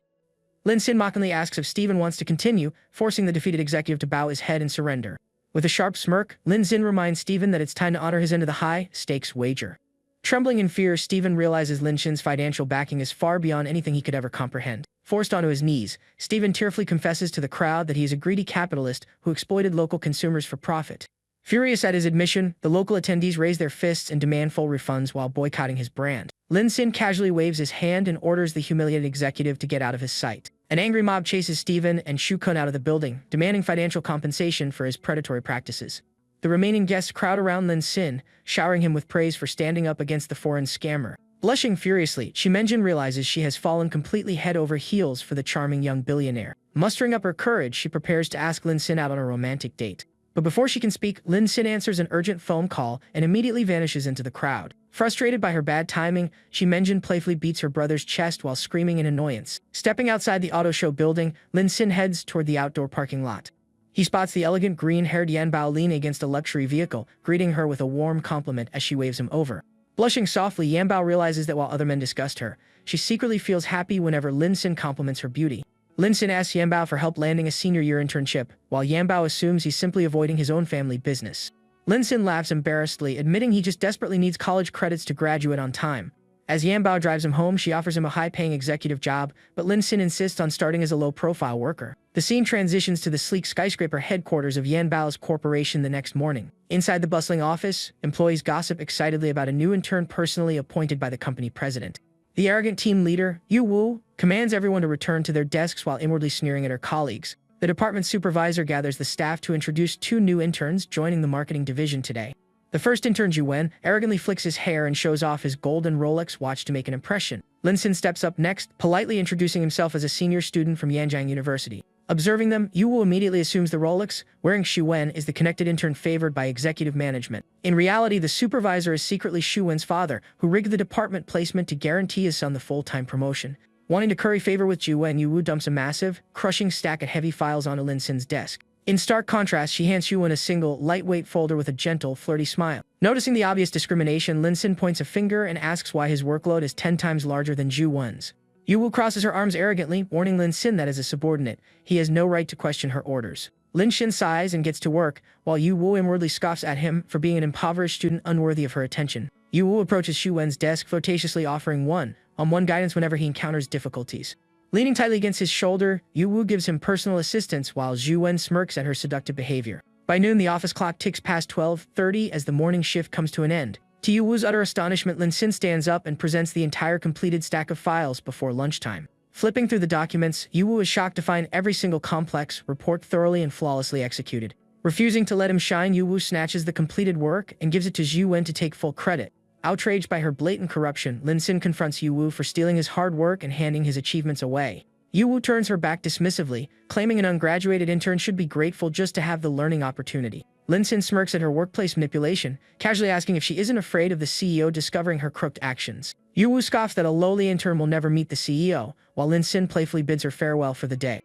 Lin Sin mockingly asks if Steven wants to continue, forcing the defeated executive to bow his head and surrender. With a sharp smirk, Lin Sin reminds Steven that it's time to honor his end of the high-stakes wager. Trembling in fear, Steven realizes Lin Shin's financial backing is far beyond anything he could ever comprehend. Forced onto his knees, Steven tearfully confesses to the crowd that he is a greedy capitalist who exploited local consumers for profit. Furious at his admission, the local attendees raise their fists and demand full refunds while boycotting his brand. Lin Sin casually waves his hand and orders the humiliated executive to get out of his sight. An angry mob chases Steven and Shu Kun out of the building, demanding financial compensation for his predatory practices. The remaining guests crowd around Lin Sin, showering him with praise for standing up against the foreign scammer. Blushing furiously, Chi-Menjin realizes she has fallen completely head over heels for the charming young billionaire. Mustering up her courage, she prepares to ask Lin Sin out on a romantic date. But before she can speak, Lin Sin answers an urgent phone call and immediately vanishes into the crowd. Frustrated by her bad timing, Chi-Menjin playfully beats her brother's chest while screaming in annoyance. Stepping outside the auto show building, Lin Sin heads toward the outdoor parking lot. He spots the elegant green-haired Yan Bao leaning against a luxury vehicle, greeting her with a warm compliment as she waves him over. Blushing softly, Yan Bao realizes that while other men disgust her, she secretly feels happy whenever Lin Sin compliments her beauty. Lin Sin asks Yan Bao for help landing a senior year internship, while Yan Bao assumes he's simply avoiding his own family business. Lin Sin laughs embarrassedly, admitting he just desperately needs college credits to graduate on time. As Yan Bao drives him home, she offers him a high-paying executive job, but Lin Sin insists on starting as a low-profile worker. The scene transitions to the sleek skyscraper headquarters of Yan Bao's corporation the next morning. Inside the bustling office, employees gossip excitedly about a new intern personally appointed by the company president. The arrogant team leader, Yu Wu, commands everyone to return to their desks while inwardly sneering at her colleagues. The department supervisor gathers the staff to introduce two new interns joining the marketing division today. The first intern, Ju Wen, arrogantly flicks his hair and shows off his golden Rolex watch to make an impression. Lin Sin steps up next, politely introducing himself as a senior student from Yanjiang University. Observing them, Yu Wu immediately assumes the Rolex, wearing Xu Wen is the connected intern favored by executive management. In reality, the supervisor is secretly Xu Wen's father, who rigged the department placement to guarantee his son the full-time promotion. Wanting to curry favor with Ju Wen, Yu Wu dumps a massive, crushing stack of heavy files onto Lin Sin's desk. In stark contrast, she hands Xu Wen a single, lightweight folder with a gentle, flirty smile. Noticing the obvious discrimination, Lin Sin points a finger and asks why his workload is 10 times larger than Ju Wen's. Yu Wu crosses her arms arrogantly, warning Lin Sin that as a subordinate, he has no right to question her orders. Lin Sin sighs and gets to work, while Yu Wu inwardly scoffs at him for being an impoverished student unworthy of her attention. Yu Wu approaches Xu Wen's desk, flirtatiously offering one-on-one guidance whenever he encounters difficulties. Leaning tightly against his shoulder, Yu Wu gives him personal assistance while Xu Wen smirks at her seductive behavior. By noon, the office clock ticks past 12:30 as the morning shift comes to an end. To Yu Wu's utter astonishment, Lin Sin stands up and presents the entire completed stack of files before lunchtime. Flipping through the documents, Yu Wu is shocked to find every single complex report thoroughly and flawlessly executed. Refusing to let him shine, Yu Wu snatches the completed work and gives it to Zhu Wen to take full credit. Outraged by her blatant corruption, Lin Xin confronts Yu Wu for stealing his hard work and handing his achievements away. Yu Wu turns her back dismissively, claiming an ungraduated intern should be grateful just to have the learning opportunity. Lin Xin smirks at her workplace manipulation, casually asking if she isn't afraid of the CEO discovering her crooked actions. Yu Wu scoffs that a lowly intern will never meet the CEO, while Lin Xin playfully bids her farewell for the day.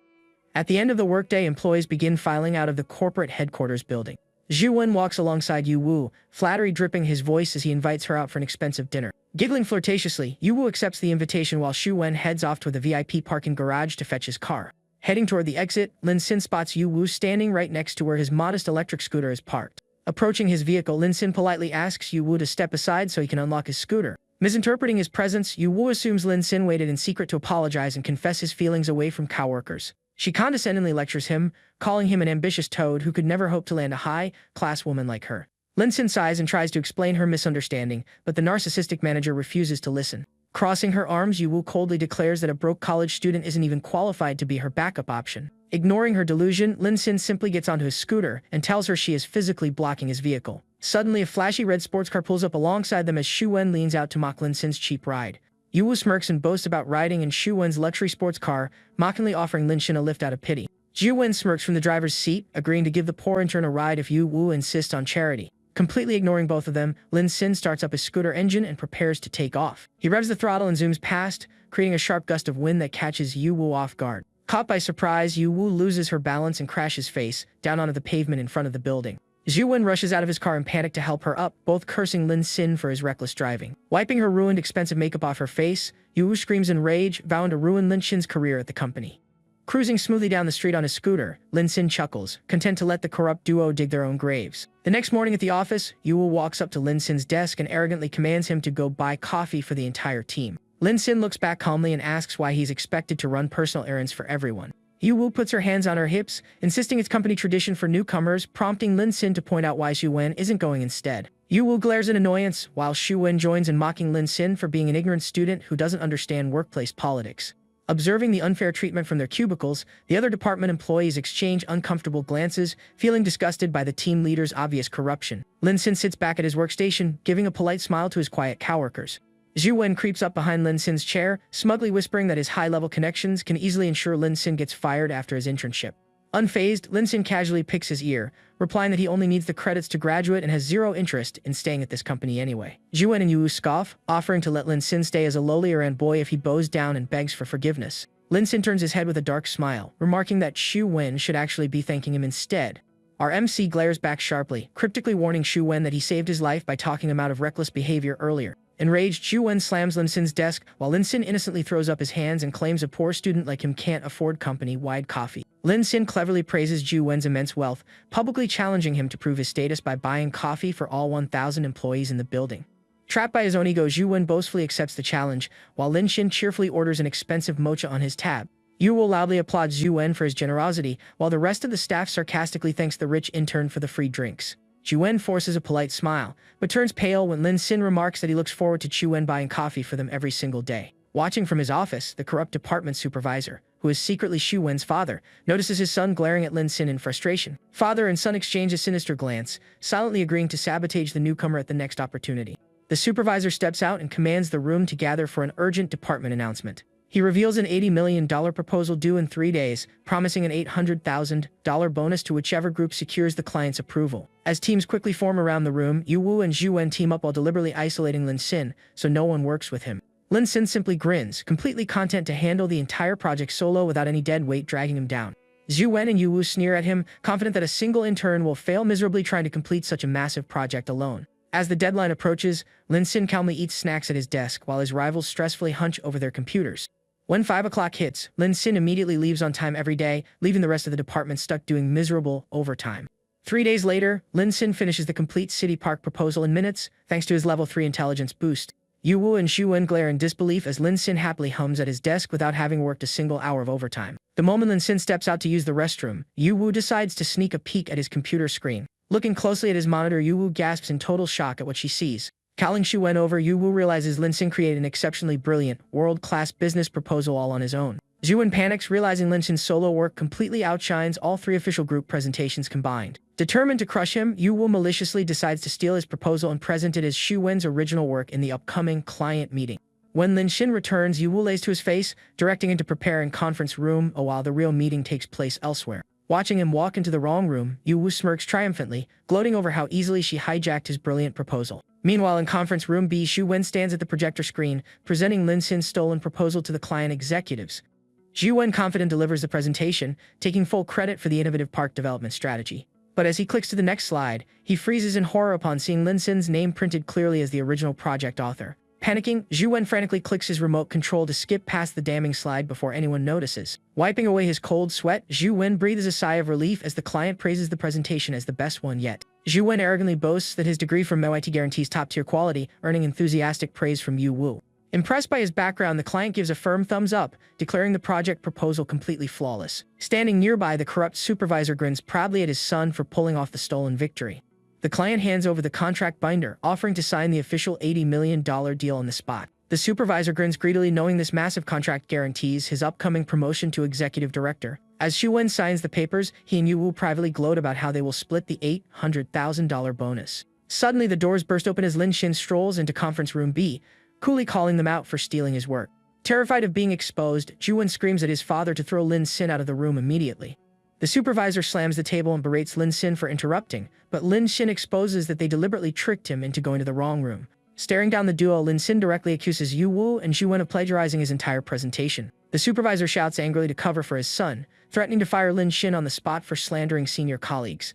At the end of the workday, employees begin filing out of the corporate headquarters building. Zhu Wen walks alongside Yu Wu, flattery dripping his voice as he invites her out for an expensive dinner. Giggling flirtatiously, Yu Wu accepts the invitation while Zhu Wen heads off to the VIP parking garage to fetch his car. Heading toward the exit, Lin Xin spots Yu Wu standing right next to where his modest electric scooter is parked. Approaching his vehicle, Lin Xin politely asks Yu Wu to step aside so he can unlock his scooter. Misinterpreting his presence, Yu Wu assumes Lin Xin waited in secret to apologize and confess his feelings away from coworkers. She condescendingly lectures him, calling him an ambitious toad who could never hope to land a high-class woman like her. Lin Xin sighs and tries to explain her misunderstanding, but the narcissistic manager refuses to listen. Crossing her arms, Yu Wu coldly declares that a broke college student isn't even qualified to be her backup option. Ignoring her delusion, Lin Xin simply gets onto his scooter and tells her she is physically blocking his vehicle. Suddenly, a flashy red sports car pulls up alongside them as Zhu Wen leans out to mock Lin Xin's cheap ride. Yu Wu smirks and boasts about riding in Zhu Wen's luxury sports car, mockingly offering Lin Xin a lift out of pity. Zhu Wen smirks from the driver's seat, agreeing to give the poor intern a ride if Yu Wu insists on charity. Completely ignoring both of them, Lin Xin starts up his scooter engine and prepares to take off. He revs the throttle and zooms past, creating a sharp gust of wind that catches Yu Wu off guard. Caught by surprise, Yu Wu loses her balance and crashes face down onto the pavement in front of the building. Zhu Wen rushes out of his car in panic to help her up, both cursing Lin Xin for his reckless driving. Wiping her ruined, expensive makeup off her face, Yu Wu screams in rage, vowing to ruin Lin Xin's career at the company. Cruising smoothly down the street on his scooter, Lin Xin chuckles, content to let the corrupt duo dig their own graves. The next morning at the office, Yu Wu walks up to Lin Xin's desk and arrogantly commands him to go buy coffee for the entire team. Lin Xin looks back calmly and asks why he's expected to run personal errands for everyone. Yu Wu puts her hands on her hips, insisting it's company tradition for newcomers, prompting Lin Xin to point out why Zhu Wen isn't going instead. Yu Wu glares in annoyance, while Zhu Wen joins in mocking Lin Xin for being an ignorant student who doesn't understand workplace politics. Observing the unfair treatment from their cubicles, the other department employees exchange uncomfortable glances, feeling disgusted by the team leader's obvious corruption. Lin Xin sits back at his workstation, giving a polite smile to his quiet coworkers. Zhu Wen creeps up behind Lin Xin's chair, smugly whispering that his high-level connections can easily ensure Lin Xin gets fired after his internship. Unfazed, Lin Xin casually picks his ear, replying that he only needs the credits to graduate and has zero interest in staying at this company anyway. Zhu Wen and Yu Wu scoff, offering to let Lin Xin stay as a lowly errand boy if he bows down and begs for forgiveness. Lin Xin turns his head with a dark smile, remarking that Zhu Wen should actually be thanking him instead. Our MC glares back sharply, cryptically warning Zhu Wen that he saved his life by talking him out of reckless behavior earlier. Enraged, Zhu Wen slams Lin Xin's desk, while Lin Xin innocently throws up his hands and claims a poor student like him can't afford company-wide coffee. Lin Xin cleverly praises Zhu Wen's immense wealth, publicly challenging him to prove his status by buying coffee for all 1,000 employees in the building. Trapped by his own ego, Zhu Wen boastfully accepts the challenge, while Lin Xin cheerfully orders an expensive mocha on his tab. Yu Wu loudly applauds Zhu Wen for his generosity, while the rest of the staff sarcastically thanks the rich intern for the free drinks. Zhu Wen forces a polite smile, but turns pale when Lin Xin remarks that he looks forward to Zhu Wen buying coffee for them every single day. Watching from his office, the corrupt department supervisor, who is secretly Zhu Wen's father, notices his son glaring at Lin Xin in frustration. Father and son exchange a sinister glance, silently agreeing to sabotage the newcomer at the next opportunity. The supervisor steps out and commands the room to gather for an urgent department announcement. He reveals an $80 million proposal due in 3 days, promising an $800,000 bonus to whichever group secures the client's approval. As teams quickly form around the room, Yu Wu and Zhu Wen team up while deliberately isolating Lin Xin, so no one works with him. Lin Xin simply grins, completely content to handle the entire project solo without any dead weight dragging him down. Zhu Wen and Yu Wu sneer at him, confident that a single intern will fail miserably trying to complete such a massive project alone. As the deadline approaches, Lin Xin calmly eats snacks at his desk while his rivals stressfully hunch over their computers. When 5 o'clock hits, Lin Xin immediately leaves on time every day, leaving the rest of the department stuck doing miserable overtime. 3 days later, Lin Xin finishes the complete City Park proposal in minutes, thanks to his level 3 intelligence boost. Yu Wu and Zhu Wen glare in disbelief as Lin Xin happily hums at his desk without having worked a single hour of overtime. The moment Lin Xin steps out to use the restroom, Yu Wu decides to sneak a peek at his computer screen. Looking closely at his monitor, Yu Wu gasps in total shock at what she sees. Calling Zhu Wen over, Yu Wu realizes Lin Xin created an exceptionally brilliant, world-class business proposal all on his own. Zhu Wen panics, realizing Lin Xin's solo work completely outshines all 3 official group presentations combined. Determined to crush him, Yu Wu maliciously decides to steal his proposal and present it as Xu Wen's original work in the upcoming client meeting. When Lin Xin returns, Yu Wu lays to his face, directing him to prepare in conference room while the real meeting takes place elsewhere. Watching him walk into the wrong room, Yu Wu smirks triumphantly, gloating over how easily she hijacked his brilliant proposal. Meanwhile, in conference room B, Xu Wen stands at the projector screen, presenting Lin Xin's stolen proposal to the client executives. Xu Wen confident delivers the presentation, taking full credit for the innovative park development strategy. But as he clicks to the next slide, he freezes in horror upon seeing Lin Xin's name printed clearly as the original project author. Panicking, Xu Wen frantically clicks his remote control to skip past the damning slide before anyone notices. Wiping away his cold sweat, Xu Wen breathes a sigh of relief as the client praises the presentation as the best one yet. Xu Wen arrogantly boasts that his degree from MIT guarantees top-tier quality, earning enthusiastic praise from Yu Wu. Impressed by his background, the client gives a firm thumbs up, declaring the project proposal completely flawless. Standing nearby, the corrupt supervisor grins proudly at his son for pulling off the stolen victory. The client hands over the contract binder, offering to sign the official $80 million deal on the spot. The supervisor grins greedily, knowing this massive contract guarantees his upcoming promotion to executive director. As Xu Wen signs the papers, he and Yu Wu privately gloat about how they will split the $800,000 bonus. Suddenly, the doors burst open as Lin Xin strolls into conference room B, coolly calling them out for stealing his work. Terrified of being exposed, Xu Wen screams at his father to throw Lin Xin out of the room immediately. The supervisor slams the table and berates Lin Xin for interrupting, but Lin Xin exposes that they deliberately tricked him into going to the wrong room. Staring down the duo, Lin Xin directly accuses Yu Wu and Xu Wen of plagiarizing his entire presentation. The supervisor shouts angrily to cover for his son, threatening to fire Lin Xin on the spot for slandering senior colleagues.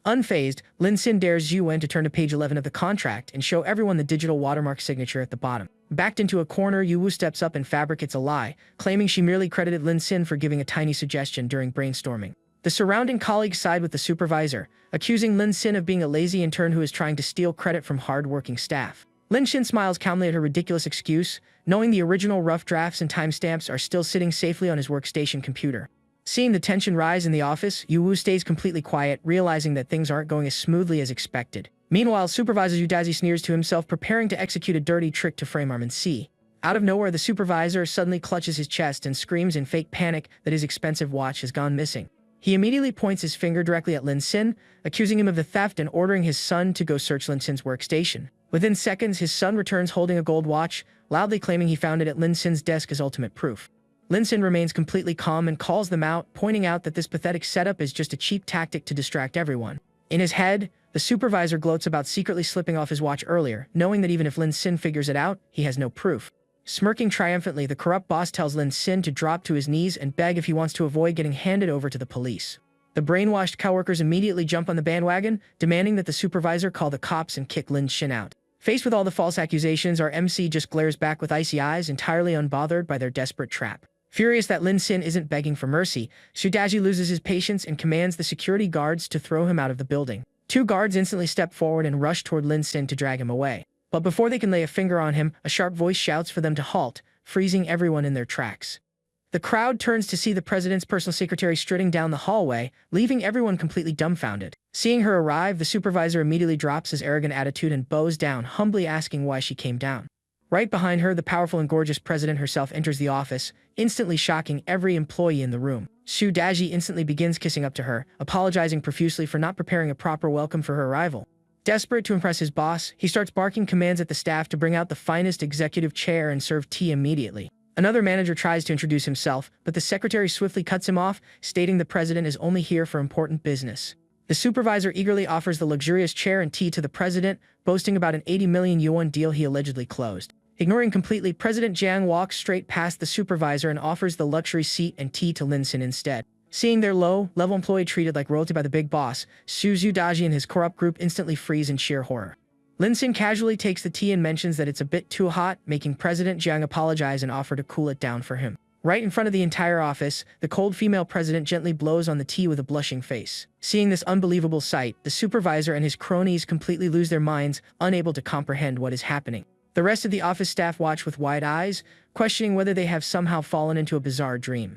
Unfazed, Lin Xin dares Xu Wen to turn to page 11 of the contract and show everyone the digital watermark signature at the bottom. Backed into a corner, Yu Wu steps up and fabricates a lie, claiming she merely credited Lin Xin for giving a tiny suggestion during brainstorming. The surrounding colleagues side with the supervisor, accusing Lin Xin of being a lazy intern who is trying to steal credit from hard-working staff. Lin Xin smiles calmly at her ridiculous excuse, knowing the original rough drafts and timestamps are still sitting safely on his workstation computer. Seeing the tension rise in the office, Yu Wu stays completely quiet, realizing that things aren't going as smoothly as expected. Meanwhile, Supervisor Yudazi sneers to himself, preparing to execute a dirty trick to frame Armin C. Out of nowhere, the supervisor suddenly clutches his chest and screams in fake panic that his expensive watch has gone missing. He immediately points his finger directly at Lin Xin, accusing him of the theft and ordering his son to go search Lin Xin's workstation. Within seconds, his son returns holding a gold watch, loudly claiming he found it at Lin Xin's desk as ultimate proof. Lin Xin remains completely calm and calls them out, pointing out that this pathetic setup is just a cheap tactic to distract everyone. In his head, the supervisor gloats about secretly slipping off his watch earlier, knowing that even if Lin Xin figures it out, he has no proof. Smirking triumphantly, the corrupt boss tells Lin Xin to drop to his knees and beg if he wants to avoid getting handed over to the police. The brainwashed coworkers immediately jump on the bandwagon, demanding that the supervisor call the cops and kick Lin Xin out. Faced with all the false accusations, our MC just glares back with icy eyes, entirely unbothered by their desperate trap. Furious that Lin Xin isn't begging for mercy, Sudaji loses his patience and commands the security guards to throw him out of the building. Two guards instantly step forward and rush toward Lin Xin to drag him away. But before they can lay a finger on him, a sharp voice shouts for them to halt, freezing everyone in their tracks. The crowd turns to see the president's personal secretary strutting down the hallway, leaving everyone completely dumbfounded. Seeing her arrive, the supervisor immediately drops his arrogant attitude and bows down, humbly asking why she came down. Right behind her, the powerful and gorgeous president herself enters the office, instantly shocking every employee in the room. Su Daji instantly begins kissing up to her, apologizing profusely for not preparing a proper welcome for her arrival. Desperate to impress his boss, he starts barking commands at the staff to bring out the finest executive chair and serve tea immediately. Another manager tries to introduce himself, but the secretary swiftly cuts him off, stating the president is only here for important business. The supervisor eagerly offers the luxurious chair and tea to the president, boasting about an 80 million yuan deal he allegedly closed. Ignoring completely, President Jiang walks straight past the supervisor and offers the luxury seat and tea to Lin Xin instead. Seeing their low-level employee treated like royalty by the big boss, Su Daji and his corrupt group instantly freeze in sheer horror. Lin Xin casually takes the tea and mentions that it's a bit too hot, making President Jiang apologize and offer to cool it down for him. Right in front of the entire office, the cold female president gently blows on the tea with a blushing face. Seeing this unbelievable sight, the supervisor and his cronies completely lose their minds, unable to comprehend what is happening. The rest of the office staff watch with wide eyes, questioning whether they have somehow fallen into a bizarre dream.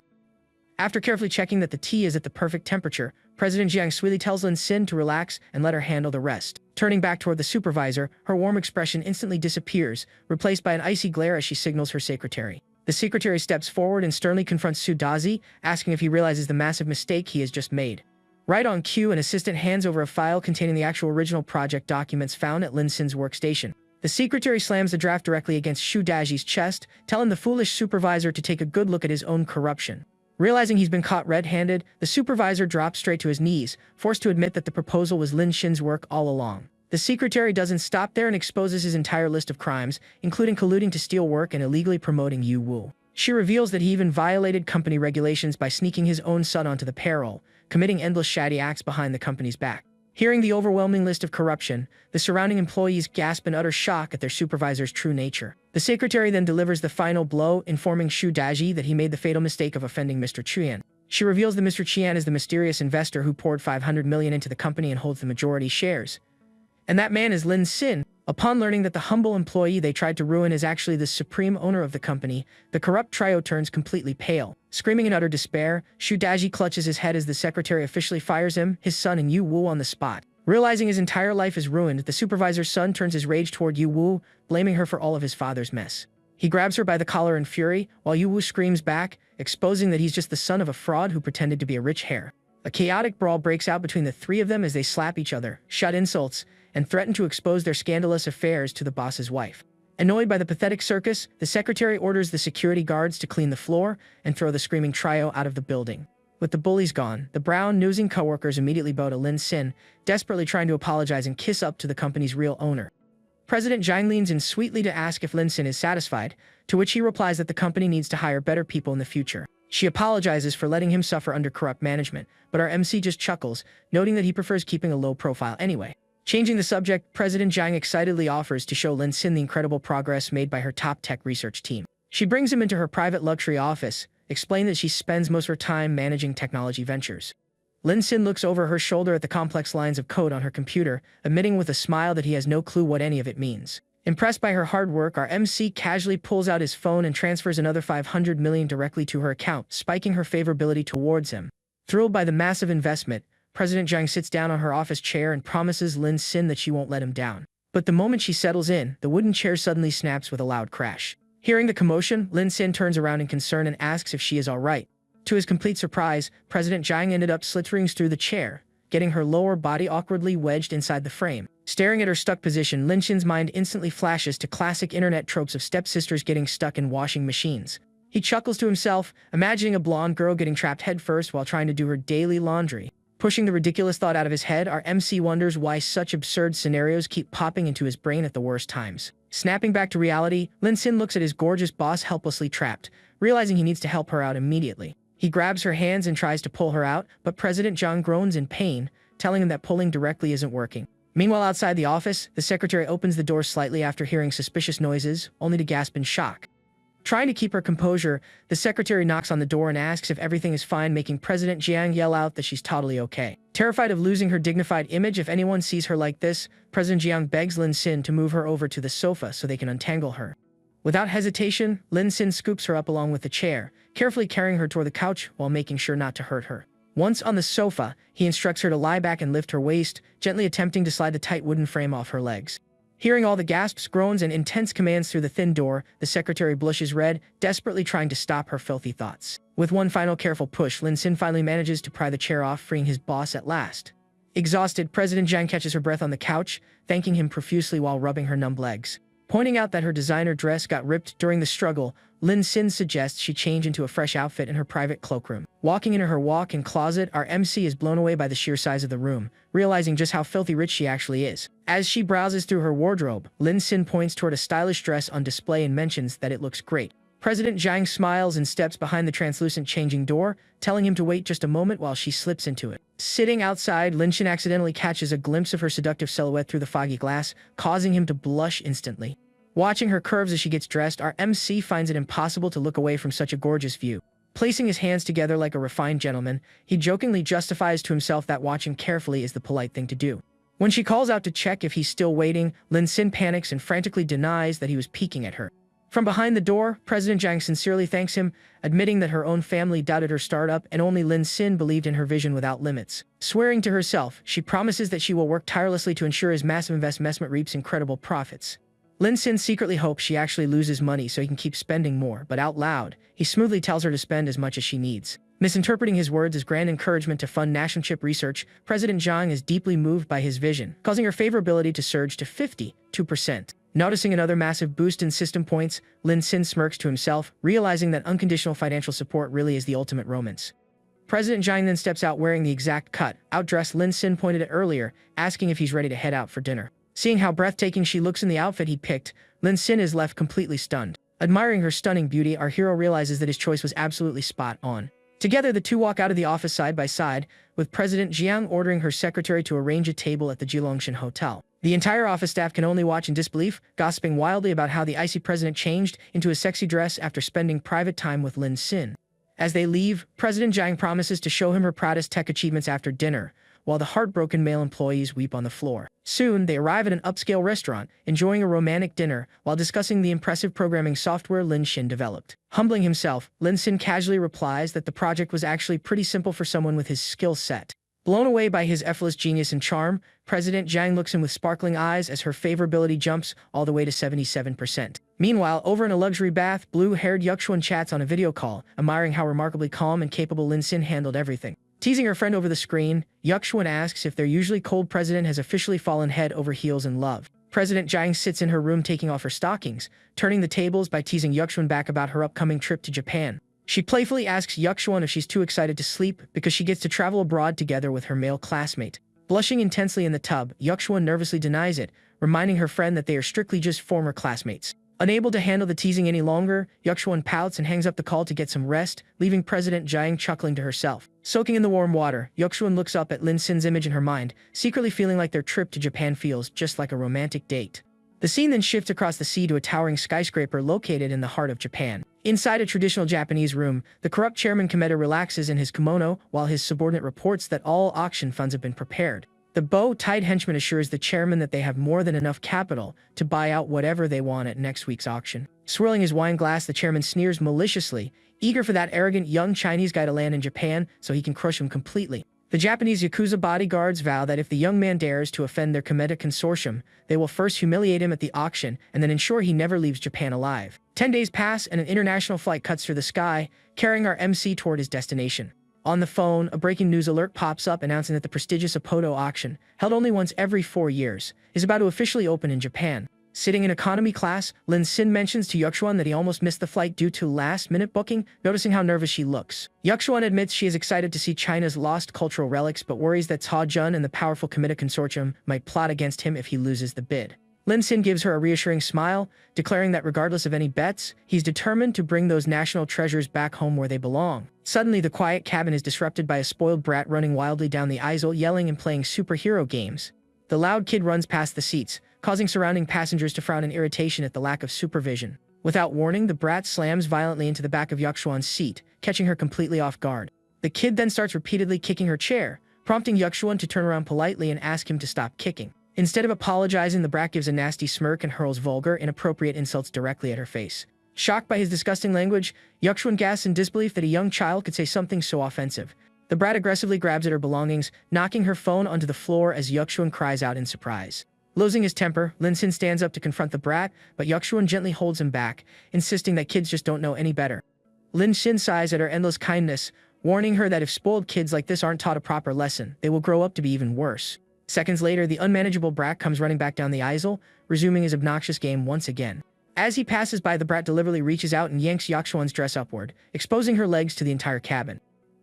After carefully checking that the tea is at the perfect temperature, President Jiang sweetly tells Lin Xin to relax and let her handle the rest. Turning back toward the supervisor, her warm expression instantly disappears, replaced by an icy glare as she signals her secretary. The secretary steps forward and sternly confronts Su Dazi, asking if he realizes the massive mistake he has just made. Right on cue, an assistant hands over a file containing the actual original project documents found at Lin Sin's workstation. The secretary slams the draft directly against Shu Daji's chest, telling the foolish supervisor to take a good look at his own corruption. Realizing he's been caught red-handed, the supervisor drops straight to his knees, forced to admit that the proposal was Lin Sin's work all along. The secretary doesn't stop there and exposes his entire list of crimes, including colluding to steal work and illegally promoting Yu Wu. She reveals that he even violated company regulations by sneaking his own son onto the payroll, committing endless shady acts behind the company's back. Hearing the overwhelming list of corruption, the surrounding employees gasp in utter shock at their supervisor's true nature. The secretary then delivers the final blow, informing Shu Daji that he made the fatal mistake of offending Mr. Qian. She reveals that Mr. Qian is the mysterious investor who poured 500 million into the company and holds the majority shares. And that man is Lin Sin. Upon learning that the humble employee they tried to ruin is actually the supreme owner of the company, the corrupt trio turns completely pale. Screaming in utter despair, Shu Daji clutches his head as the secretary officially fires him, his son and Yu Wu on the spot. Realizing his entire life is ruined, the supervisor's son turns his rage toward Yu Wu, blaming her for all of his father's mess. He grabs her by the collar in fury, while Yu Wu screams back, exposing that he's just the son of a fraud who pretended to be a rich heir. A chaotic brawl breaks out between the three of them as they slap each other, shout insults, and threaten to expose their scandalous affairs to the boss's wife. Annoyed by the pathetic circus, the secretary orders the security guards to clean the floor and throw the screaming trio out of the building. With the bullies gone, the brown-nosing coworkers immediately bow to Lin Sin, desperately trying to apologize and kiss up to the company's real owner. President Zhang leans in sweetly to ask if Lin Sin is satisfied, to which he replies that the company needs to hire better people in the future. She apologizes for letting him suffer under corrupt management, but our MC just chuckles, noting that he prefers keeping a low profile anyway. Changing the subject, President Zhang excitedly offers to show Lin Sin the incredible progress made by her top tech research team. She brings him into her private luxury office, explaining that she spends most of her time managing technology ventures. Lin Sin looks over her shoulder at the complex lines of code on her computer, admitting with a smile that he has no clue what any of it means. Impressed by her hard work, our MC casually pulls out his phone and transfers another 500 million directly to her account, spiking her favorability towards him. Thrilled by the massive investment, President Zhang sits down on her office chair and promises Lin Sin that she won't let him down. But the moment she settles in, the wooden chair suddenly snaps with a loud crash. Hearing the commotion, Lin Sin turns around in concern and asks if she is alright. To his complete surprise, President Zhang ended up slithering through the chair, getting her lower body awkwardly wedged inside the frame. Staring at her stuck position, Lin Sin's mind instantly flashes to classic internet tropes of stepsisters getting stuck in washing machines. He chuckles to himself, imagining a blonde girl getting trapped headfirst while trying to do her daily laundry. Pushing the ridiculous thought out of his head, our MC wonders why such absurd scenarios keep popping into his brain at the worst times. Snapping back to reality, Lin Sin looks at his gorgeous boss helplessly trapped, realizing he needs to help her out immediately. He grabs her hands and tries to pull her out, but President Zhang groans in pain, telling him that pulling directly isn't working. Meanwhile, outside the office, the secretary opens the door slightly after hearing suspicious noises, only to gasp in shock. Trying to keep her composure, the secretary knocks on the door and asks if everything is fine, making President Jiang yell out that she's totally okay. Terrified of losing her dignified image if anyone sees her like this, President Jiang begs Lin Sin to move her over to the sofa so they can untangle her. Without hesitation, Lin Sin scoops her up along with the chair, carefully carrying her toward the couch while making sure not to hurt her. Once on the sofa, he instructs her to lie back and lift her waist, gently attempting to slide the tight wooden frame off her legs. Hearing all the gasps, groans, and intense commands through the thin door, the secretary blushes red, desperately trying to stop her filthy thoughts. With one final careful push, Lin Sin finally manages to pry the chair off, freeing his boss at last. Exhausted, President Zhang catches her breath on the couch, thanking him profusely while rubbing her numb legs. Pointing out that her designer dress got ripped during the struggle, Lin Sin suggests she change into a fresh outfit in her private cloakroom. Walking into her walk-in closet, our MC is blown away by the sheer size of the room, realizing just how filthy rich she actually is. As she browses through her wardrobe, Lin Sin points toward a stylish dress on display and mentions that it looks great. President Zhang smiles and steps behind the translucent changing door, telling him to wait just a moment while she slips into it. Sitting outside, Lin Sin accidentally catches a glimpse of her seductive silhouette through the foggy glass, causing him to blush instantly. Watching her curves as she gets dressed, our MC finds it impossible to look away from such a gorgeous view. Placing his hands together like a refined gentleman, he jokingly justifies to himself that watching carefully is the polite thing to do. When she calls out to check if he's still waiting, Lin Sin panics and frantically denies that he was peeking at her. From behind the door, President Zhang sincerely thanks him, admitting that her own family doubted her startup and only Lin Sin believed in her vision without limits. Swearing to herself, she promises that she will work tirelessly to ensure his massive investment reaps incredible profits. Lin Sin secretly hopes she actually loses money so he can keep spending more, but out loud, he smoothly tells her to spend as much as she needs. Misinterpreting his words as grand encouragement to fund national chip research, President Jiang is deeply moved by his vision, causing her favorability to surge to 52%. Noticing another massive boost in system points, Lin Sin smirks to himself, realizing that unconditional financial support really is the ultimate romance. President Jiang then steps out wearing the exact cut, outdressed Lin Sin pointed at earlier, asking if he's ready to head out for dinner. Seeing how breathtaking she looks in the outfit he picked, Lin Sin is left completely stunned. Admiring her stunning beauty, our hero realizes that his choice was absolutely spot on. Together, the two walk out of the office side by side, with President Jiang ordering her secretary to arrange a table at the Jilongshan Hotel. The entire office staff can only watch in disbelief, gossiping wildly about how the icy president changed into a sexy dress after spending private time with Lin Sin. As they leave, President Jiang promises to show him her proudest tech achievements after dinner, while the heartbroken male employees weep on the floor. Soon, they arrive at an upscale restaurant, enjoying a romantic dinner while discussing the impressive programming software Lin Xin developed. Humbling himself, Lin Xin casually replies that the project was actually pretty simple for someone with his skill set. Blown away by his effortless genius and charm, President Jiang looks in with sparkling eyes as her favorability jumps all the way to 77%. Meanwhile, over in a luxury bath, blue-haired Yuxuan chats on a video call, admiring how remarkably calm and capable Lin Xin handled everything. Teasing her friend over the screen, Yuxuan asks if their usually cold president has officially fallen head over heels in love. President Jiang sits in her room taking off her stockings, turning the tables by teasing Yuxuan back about her upcoming trip to Japan. She playfully asks Yuxuan if she's too excited to sleep because she gets to travel abroad together with her male classmate. Blushing intensely in the tub, Yuxuan nervously denies it, reminding her friend that they are strictly just former classmates. Unable to handle the teasing any longer, Yuxuan pouts and hangs up the call to get some rest, leaving President Jiang chuckling to herself. Soaking in the warm water, Yuxuan looks up at Lin Xin's image in her mind, secretly feeling like their trip to Japan feels just like a romantic date. The scene then shifts across the sea to a towering skyscraper located in the heart of Japan. Inside a traditional Japanese room, the corrupt chairman Kameda relaxes in his kimono while his subordinate reports that all auction funds have been prepared. The bow-tied henchman assures the chairman that they have more than enough capital to buy out whatever they want at next week's auction. Swirling his wine glass, the chairman sneers maliciously, eager for that arrogant young Chinese guy to land in Japan so he can crush him completely. The Japanese Yakuza bodyguards vow that if the young man dares to offend their Kameda consortium, they will first humiliate him at the auction and then ensure he never leaves Japan alive. 10 days pass and an international flight cuts through the sky, carrying our MC toward his destination. On the phone, a breaking news alert pops up announcing that the prestigious Appodo auction, held only once every 4 years, is about to officially open in Japan. Sitting in economy class, Lin Xin mentions to Yuxuan that he almost missed the flight due to last-minute booking, noticing how nervous she looks. Yuxuan admits she is excited to see China's lost cultural relics but worries that Cao Jun and the powerful Kameda consortium might plot against him if he loses the bid. Lin Xin gives her a reassuring smile, declaring that regardless of any bets, he's determined to bring those national treasures back home where they belong. Suddenly, the quiet cabin is disrupted by a spoiled brat running wildly down the aisle, yelling and playing superhero games. The loud kid runs past the seats, causing surrounding passengers to frown in irritation at the lack of supervision. Without warning, the brat slams violently into the back of Yuxuan's seat, catching her completely off guard. The kid then starts repeatedly kicking her chair, prompting Yuxuan to turn around politely and ask him to stop kicking. Instead of apologizing, the brat gives a nasty smirk and hurls vulgar, inappropriate insults directly at her face. Shocked by his disgusting language, Yuxuan gasps in disbelief that a young child could say something so offensive. The brat aggressively grabs at her belongings, knocking her phone onto the floor as Yuxuan cries out in surprise. Losing his temper, Lin Xin stands up to confront the brat, but Yuxuan gently holds him back, insisting that kids just don't know any better. Lin Xin sighs at her endless kindness, warning her that if spoiled kids like this aren't taught a proper lesson, they will grow up to be even worse. Seconds later, the unmanageable brat comes running back down the aisle, resuming his obnoxious game once again. As he passes by, the brat deliberately reaches out and yanks Yuxuan's dress upward, exposing her legs to the entire cabin.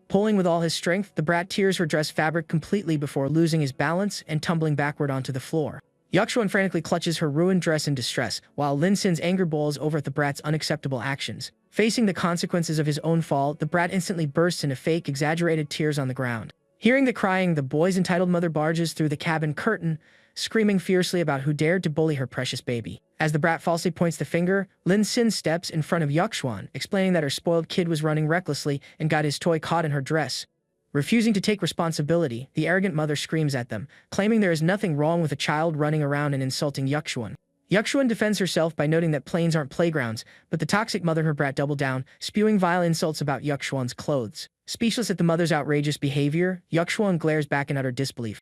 Pulling with all his strength, the brat tears her dress fabric completely before losing his balance and tumbling backward onto the floor. Yuxuan frantically clutches her ruined dress in distress, while Lin Xin's anger boils over at the brat's unacceptable actions. Facing the consequences of his own fall, the brat instantly bursts into fake, exaggerated tears on the ground. Hearing the crying, the boy's entitled mother barges through the cabin curtain, screaming fiercely about who dared to bully her precious baby. As the brat falsely points the finger, Lin Xin steps in front of Yuxuan, explaining that her spoiled kid was running recklessly and got his toy caught in her dress. Refusing to take responsibility, the arrogant mother screams at them, claiming there is nothing wrong with a child running around and insulting Yuxuan. Yuxuan defends herself by noting that planes aren't playgrounds, but the toxic mother and her brat double down, spewing vile insults about Yuxuan's clothes. Speechless at the mother's outrageous behavior, Yuxuan glares back in utter disbelief.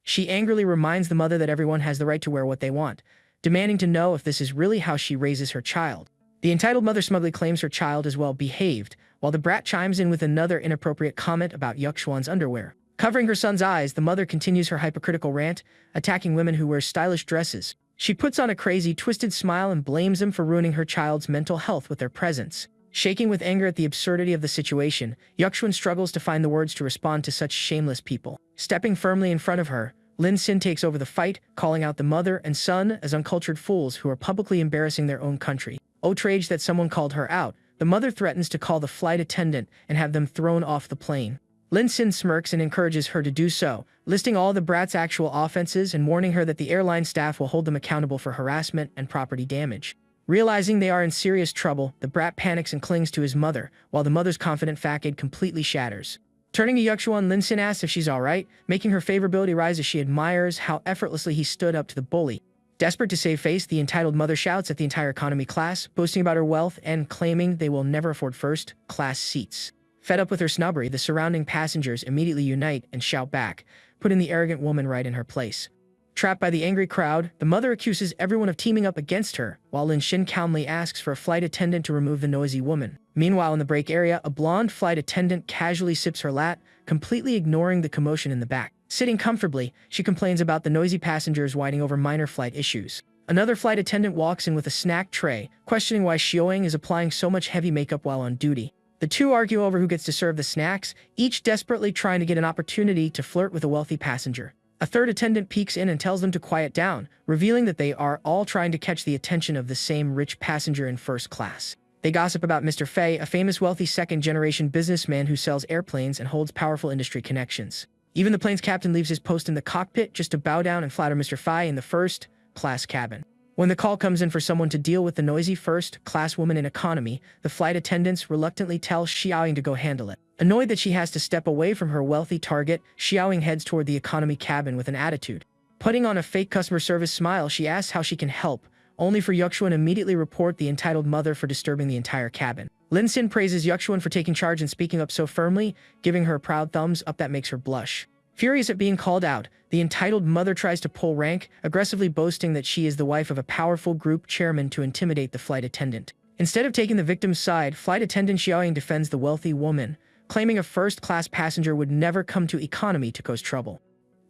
She angrily reminds the mother that everyone has the right to wear what they want, demanding to know if this is really how she raises her child. The entitled mother smugly claims her child is well behaved, while the brat chimes in with another inappropriate comment about Yuxuan's underwear. Covering her son's eyes, the mother continues her hypocritical rant, attacking women who wear stylish dresses. She puts on a crazy, twisted smile and blames them for ruining her child's mental health with their presence. Shaking with anger at the absurdity of the situation, Yuxuan struggles to find the words to respond to such shameless people. Stepping firmly in front of her, Lin Xin takes over the fight, calling out the mother and son as uncultured fools who are publicly embarrassing their own country. Outraged that someone called her out, the mother threatens to call the flight attendant and have them thrown off the plane. Lin Xin smirks and encourages her to do so, listing all the brat's actual offenses and warning her that the airline staff will hold them accountable for harassment and property damage. Realizing they are in serious trouble, the brat panics and clings to his mother, while the mother's confident facade completely shatters. Turning to Yuxuan, Lin Xin asks if she's alright, making her favorability rise as she admires how effortlessly he stood up to the bully. Desperate to save face, the entitled mother shouts at the entire economy class, boasting about her wealth and claiming they will never afford first-class seats. Fed up with her snobbery, the surrounding passengers immediately unite and shout back, putting the arrogant woman right in her place. Trapped by the angry crowd, the mother accuses everyone of teaming up against her, while Lin Xin calmly asks for a flight attendant to remove the noisy woman. Meanwhile, in the break area, a blonde flight attendant casually sips her lat, completely ignoring the commotion in the back. Sitting comfortably, she complains about the noisy passengers whining over minor flight issues. Another flight attendant walks in with a snack tray, questioning why Xiaoying is applying so much heavy makeup while on duty. The two argue over who gets to serve the snacks, each desperately trying to get an opportunity to flirt with a wealthy passenger. A third attendant peeks in and tells them to quiet down, revealing that they are all trying to catch the attention of the same rich passenger in first class. They gossip about Mr. Fei, a famous wealthy second-generation businessman who sells airplanes and holds powerful industry connections. Even the plane's captain leaves his post in the cockpit just to bow down and flatter Mr. Fei in the first-class cabin. When the call comes in for someone to deal with the noisy first-class woman in economy, the flight attendants reluctantly tell Xiaoying to go handle it. Annoyed that she has to step away from her wealthy target, Xiaoying heads toward the economy cabin with an attitude. Putting on a fake customer service smile, she asks how she can help, only for Yuxuan to immediately report the entitled mother for disturbing the entire cabin. Lin Xin praises Yuxuan for taking charge and speaking up so firmly, giving her a proud thumbs up that makes her blush. Furious at being called out, the entitled mother tries to pull rank, aggressively boasting that she is the wife of a powerful group chairman to intimidate the flight attendant. Instead of taking the victim's side, flight attendant Xiaoying defends the wealthy woman, claiming a first-class passenger would never come to economy to cause trouble.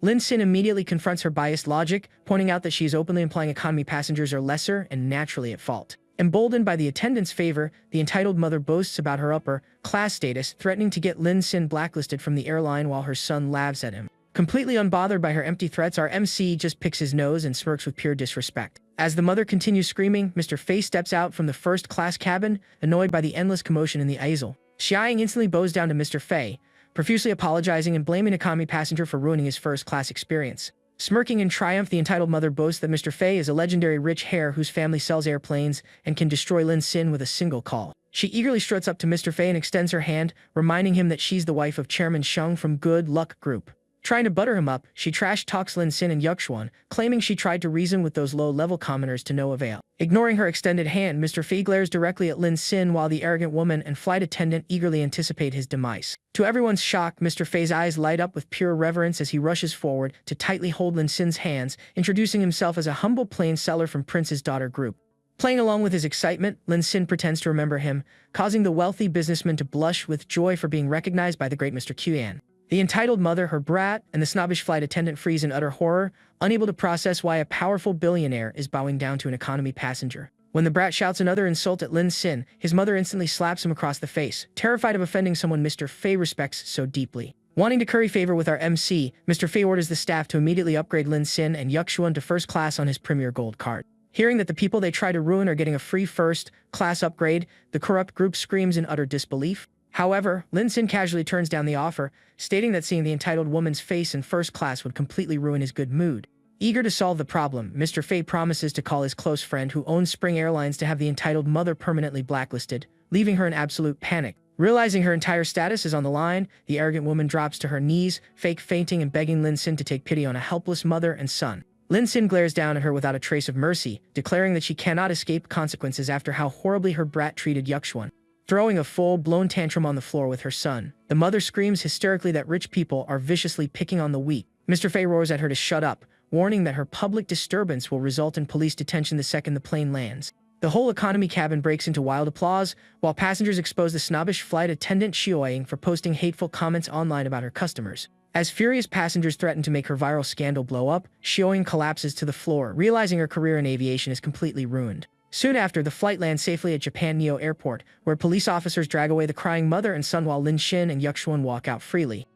Lin Xin immediately confronts her biased logic, pointing out that she is openly implying economy passengers are lesser and naturally at fault. Emboldened by the attendant's favor, the entitled mother boasts about her upper-class status, threatening to get Lin Xin blacklisted from the airline while her son laughs at him. Completely unbothered by her empty threats, our MC just picks his nose and smirks with pure disrespect. As the mother continues screaming, Mr. Fei steps out from the first-class cabin, annoyed by the endless commotion in the aisle. Xiaoying instantly bows down to Mr. Fei, profusely apologizing and blaming an economy passenger for ruining his first-class experience. Smirking in triumph, the entitled mother boasts that Mr. Fei is a legendary rich hare whose family sells airplanes and can destroy Lin Xin with a single call. She eagerly struts up to Mr. Fei and extends her hand, reminding him that she's the wife of Chairman Sheng from Good Luck Group. Trying to butter him up, she trash-talks Lin Xin and Yuxuan, claiming she tried to reason with those low-level commoners to no avail. Ignoring her extended hand, Mr. Fei glares directly at Lin Xin while the arrogant woman and flight attendant eagerly anticipate his demise. To everyone's shock, Mr. Fei's eyes light up with pure reverence as he rushes forward to tightly hold Lin Xin's hands, introducing himself as a humble plane seller from Prince's Daughter Group. Playing along with his excitement, Lin Xin pretends to remember him, causing the wealthy businessman to blush with joy for being recognized by the great Mr. Qian. The entitled mother, her brat, and the snobbish flight attendant freeze in utter horror, unable to process why a powerful billionaire is bowing down to an economy passenger. When the brat shouts another insult at Lin Xin, his mother instantly slaps him across the face, terrified of offending someone Mr. Fei respects so deeply. Wanting to curry favor with our MC, Mr. Fei orders the staff to immediately upgrade Lin Xin and Yuxuan to first class on his Premier Gold card. Hearing that the people they try to ruin are getting a free first-class upgrade, the corrupt group screams in utter disbelief. However, Lin Xin casually turns down the offer, stating that seeing the entitled woman's face in first class would completely ruin his good mood. Eager to solve the problem, Mr. Fei promises to call his close friend who owns Spring Airlines to have the entitled mother permanently blacklisted, leaving her in absolute panic. Realizing her entire status is on the line, the arrogant woman drops to her knees, fake fainting and begging Lin Xin to take pity on a helpless mother and son. Lin Xin glares down at her without a trace of mercy, declaring that she cannot escape consequences after how horribly her brat treated Yuxuan. Throwing a full-blown tantrum on the floor with her son, the mother screams hysterically that rich people are viciously picking on the weak. Mr. Fei roars at her to shut up, warning that her public disturbance will result in police detention the second the plane lands. The whole economy cabin breaks into wild applause, while passengers expose the snobbish flight attendant Xiaoying for posting hateful comments online about her customers. As furious passengers threaten to make her viral scandal blow up, Xiaoying collapses to the floor, realizing her career in aviation is completely ruined. Soon after, the flight lands safely at Japan Neo Airport, where police officers drag away the crying mother and son while Lin Xin and Yuxuan walk out freely.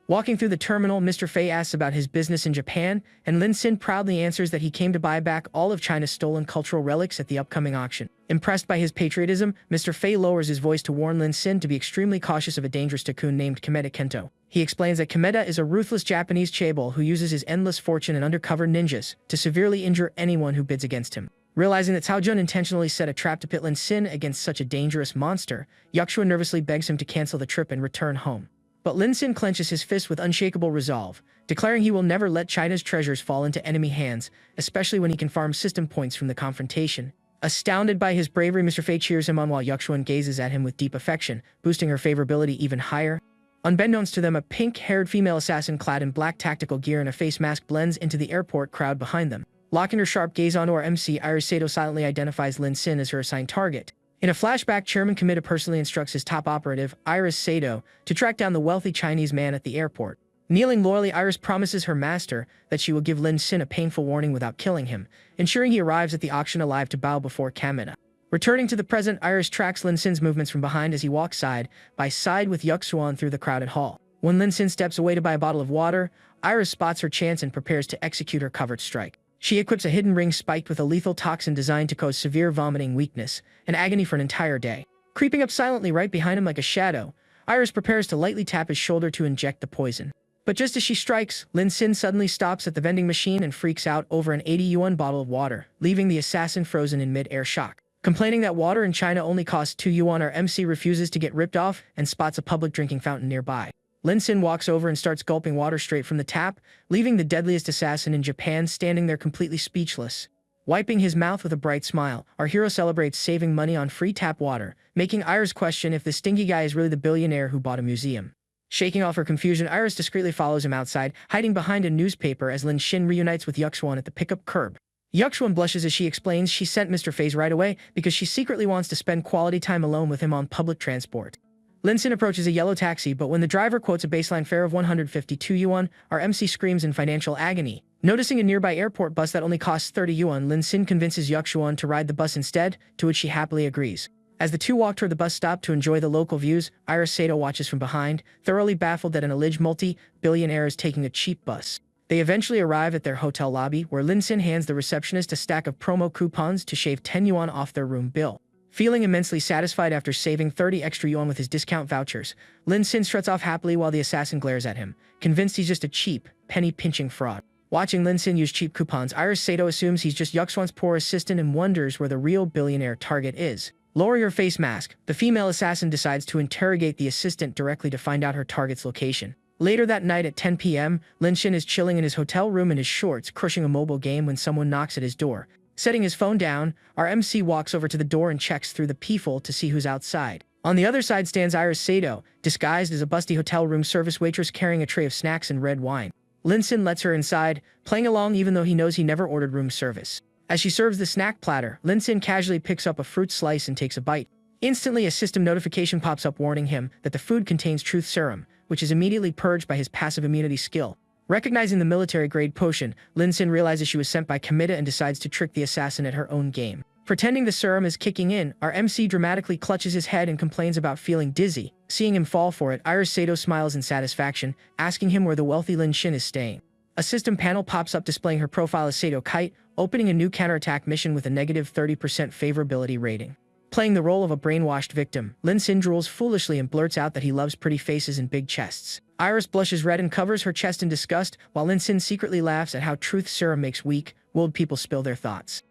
Walking through the terminal, Mr. Fei asks about his business in Japan, and Lin Xin proudly answers that he came to buy back all of China's stolen cultural relics at the upcoming auction. Impressed by his patriotism, Mr. Fei lowers his voice to warn Lin Xin to be extremely cautious of a dangerous tycoon named Kimeda Kento. He explains that Kimeda is a ruthless Japanese chaebol who uses his endless fortune and undercover ninjas to severely injure anyone who bids against him. Realizing that Cao Jun intentionally set a trap to pit Lin Xin against such a dangerous monster, Yuxuan nervously begs him to cancel the trip and return home. But Lin Xin clenches his fist with unshakable resolve, declaring he will never let China's treasures fall into enemy hands, especially when he can farm system points from the confrontation. Astounded by his bravery, Mr. Fei cheers him on while Yuxuan gazes at him with deep affection, boosting her favorability even higher. Unbeknownst to them, a pink-haired female assassin clad in black tactical gear and a face mask blends into the airport crowd behind them. Locking her sharp gaze onto our MC, Iris Sato silently identifies Lin Xin as her assigned target. In a flashback, Chairman Kimeda personally instructs his top operative, Iris Sato, to track down the wealthy Chinese man at the airport. Kneeling loyally, Iris promises her master that she will give Lin Xin a painful warning without killing him, ensuring he arrives at the auction alive to bow before Kameda. Returning to the present, Iris tracks Lin Xin's movements from behind as he walks side by side with Yuxuan through the crowded hall. When Lin Xin steps away to buy a bottle of water, Iris spots her chance and prepares to execute her covert strike. She equips a hidden ring spiked with a lethal toxin designed to cause severe vomiting, weakness, and agony for an entire day. Creeping up silently right behind him like a shadow, Iris prepares to lightly tap his shoulder to inject the poison. But just as she strikes, Lin Xin suddenly stops at the vending machine and freaks out over an 80 yuan bottle of water, leaving the assassin frozen in mid-air shock. Complaining that water in China only costs 2 yuan, our MC refuses to get ripped off and spots a public drinking fountain nearby. Lin Xin walks over and starts gulping water straight from the tap, leaving the deadliest assassin in Japan standing there completely speechless. Wiping his mouth with a bright smile, our hero celebrates saving money on free tap water, making Iris question if the stinky guy is really the billionaire who bought a museum. Shaking off her confusion, Iris discreetly follows him outside, hiding behind a newspaper as Lin Xin reunites with Yuxuan at the pickup curb. Yuxuan blushes as she explains she sent Mr. Fei right away because she secretly wants to spend quality time alone with him on public transport. Lin Xin approaches a yellow taxi, but when the driver quotes a baseline fare of 152 yuan, our MC screams in financial agony. Noticing a nearby airport bus that only costs 30 yuan, Lin Xin convinces Yuxuan to ride the bus instead, to which she happily agrees. As the two walk toward the bus stop to enjoy the local views, Iris Sato watches from behind, thoroughly baffled that an alleged multi-billionaire is taking a cheap bus. They eventually arrive at their hotel lobby, where Lin Xin hands the receptionist a stack of promo coupons to shave 10 yuan off their room bill. Feeling immensely satisfied after saving 30 extra yuan with his discount vouchers, Lin Xin struts off happily while the assassin glares at him, convinced he's just a cheap, penny-pinching fraud. Watching Lin Xin use cheap coupons, Iris Sato assumes he's just Yuxuan's poor assistant and wonders where the real billionaire target is. Lowering her face mask, the female assassin decides to interrogate the assistant directly to find out her target's location. Later that night at 10 p.m., Lin Xin is chilling in his hotel room in his shorts, crushing a mobile game when someone knocks at his door. Setting his phone down, our MC walks over to the door and checks through the peephole to see who's outside. On the other side stands Iris Sato, disguised as a busty hotel room service waitress carrying a tray of snacks and red wine. Lin Xin lets her inside, playing along even though he knows he never ordered room service. As she serves the snack platter, Lin Xin casually picks up a fruit slice and takes a bite. Instantly, a system notification pops up warning him that the food contains truth serum, which is immediately purged by his passive immunity skill. Recognizing the military-grade potion, Lin Xin realizes she was sent by Kameda and decides to trick the assassin at her own game. Pretending the serum is kicking in, our MC dramatically clutches his head and complains about feeling dizzy. Seeing him fall for it, Iris Sato smiles in satisfaction, asking him where the wealthy Lin Xin is staying. A system panel pops up displaying her profile as Sato Kite, opening a new counterattack mission with a negative 30% favorability rating. Playing the role of a brainwashed victim, Lin Xin drools foolishly and blurts out that he loves pretty faces and big chests. Iris blushes red and covers her chest in disgust, while Lin Xin secretly laughs at how truth serum makes weak-willed people spill their thoughts.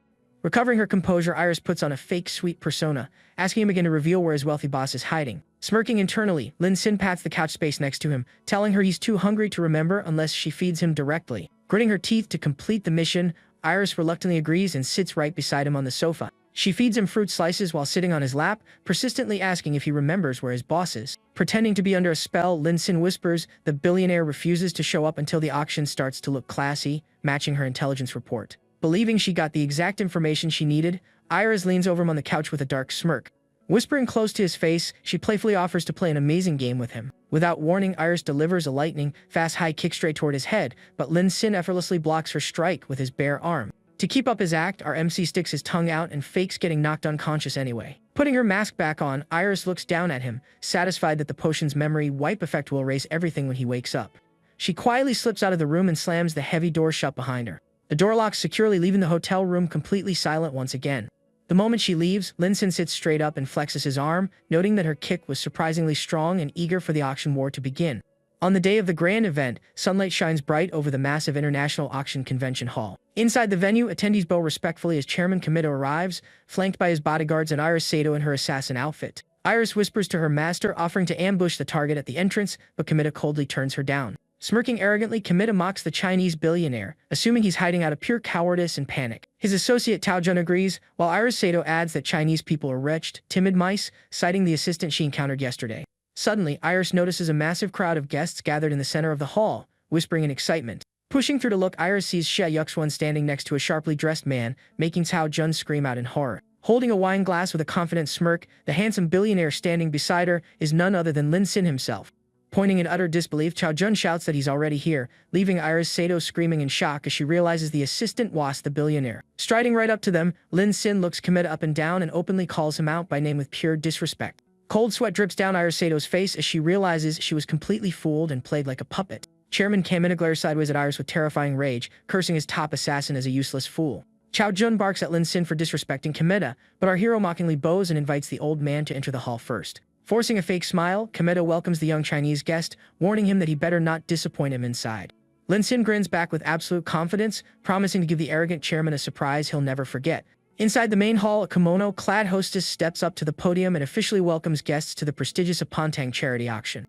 Recovering her composure, Iris puts on a fake sweet persona, asking him again to reveal where his wealthy boss is hiding. Smirking internally, Lin Xin pats the couch space next to him, telling her he's too hungry to remember unless she feeds him directly. Gritting her teeth to complete the mission, Iris reluctantly agrees and sits right beside him on the sofa. She feeds him fruit slices while sitting on his lap, persistently asking if he remembers where his boss is. Pretending to be under a spell, Lin Xin whispers the billionaire refuses to show up until the auction starts to look classy, matching her intelligence report. Believing she got the exact information she needed, Iris leans over him on the couch with a dark smirk. Whispering close to his face, she playfully offers to play an amazing game with him. Without warning, Iris delivers a lightning-fast high kick straight toward his head, but Lin Sin effortlessly blocks her strike with his bare arm. To keep up his act, our MC sticks his tongue out and fakes getting knocked unconscious anyway. Putting her mask back on, Iris looks down at him, satisfied that the potion's memory wipe effect will erase everything when he wakes up. She quietly slips out of the room and slams the heavy door shut behind her. The door locks securely, leaving the hotel room completely silent once again. The moment she leaves, Lin Sin sits straight up and flexes his arm, noting that her kick was surprisingly strong and eager for the auction war to begin. On the day of the grand event, sunlight shines bright over the massive International Auction Convention Hall. Inside the venue, attendees bow respectfully as Chairman Kamita arrives, flanked by his bodyguards and Iris Sato in her assassin outfit. Iris whispers to her master, offering to ambush the target at the entrance, but Kamita coldly turns her down. Smirking arrogantly, Kamita mocks the Chinese billionaire, assuming he's hiding out of pure cowardice and panic. His associate Tao Jun agrees, while Iris Sato adds that Chinese people are wretched, timid mice, citing the assistant she encountered yesterday. Suddenly, Iris notices a massive crowd of guests gathered in the center of the hall, whispering in excitement. Pushing through to look, Iris sees Xie Yuxuan standing next to a sharply dressed man, making Tao Jun scream out in horror. Holding a wine glass with a confident smirk, the handsome billionaire standing beside her is none other than Lin Sin himself. Pointing in utter disbelief, Tao Jun shouts that he's already here, leaving Iris Sato screaming in shock as she realizes the assistant was the billionaire. Striding right up to them, Lin Sin looks Kamita up and down and openly calls him out by name with pure disrespect. Cold sweat drips down Iris Sato's face as she realizes she was completely fooled and played like a puppet. Chairman Kamita glares sideways at Iris with terrifying rage, cursing his top assassin as a useless fool. Tao Jun barks at Lin Sin for disrespecting Kamita, but our hero mockingly bows and invites the old man to enter the hall first. Forcing a fake smile, Kamita welcomes the young Chinese guest, warning him that he better not disappoint him inside. Lin Sin grins back with absolute confidence, promising to give the arrogant chairman a surprise he'll never forget. Inside the main hall, a kimono-clad hostess steps up to the podium and officially welcomes guests to the prestigious Apontang charity auction.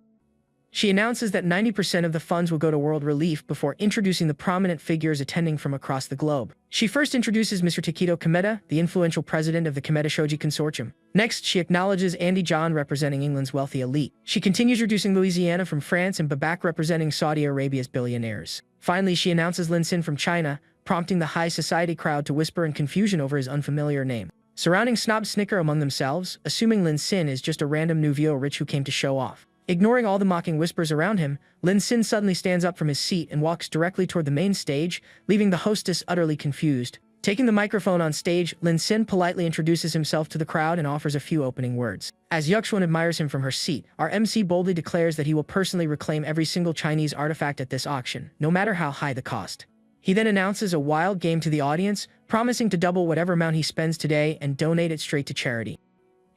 She announces that 90% of the funds will go to world relief before introducing the prominent figures attending from across the globe. She first introduces Mr. Takedo Kamita, the influential president of the Kamita Shoji Consortium. Next, she acknowledges Andy John representing England's wealthy elite. She continues introducing Louisiana from France and Babak representing Saudi Arabia's billionaires. Finally, she announces Lin Sin from China, prompting the high society crowd to whisper in confusion over his unfamiliar name. Surrounding snobs snicker among themselves, assuming Lin Sin is just a random nouveau rich who came to show off. Ignoring all the mocking whispers around him, Lin Sin suddenly stands up from his seat and walks directly toward the main stage, leaving the hostess utterly confused. Taking the microphone on stage, Lin Sin politely introduces himself to the crowd and offers a few opening words. As Yuxuan admires him from her seat, our MC boldly declares that he will personally reclaim every single Chinese artifact at this auction, no matter how high the cost. He then announces a wild game to the audience, promising to double whatever amount he spends today and donate it straight to charity.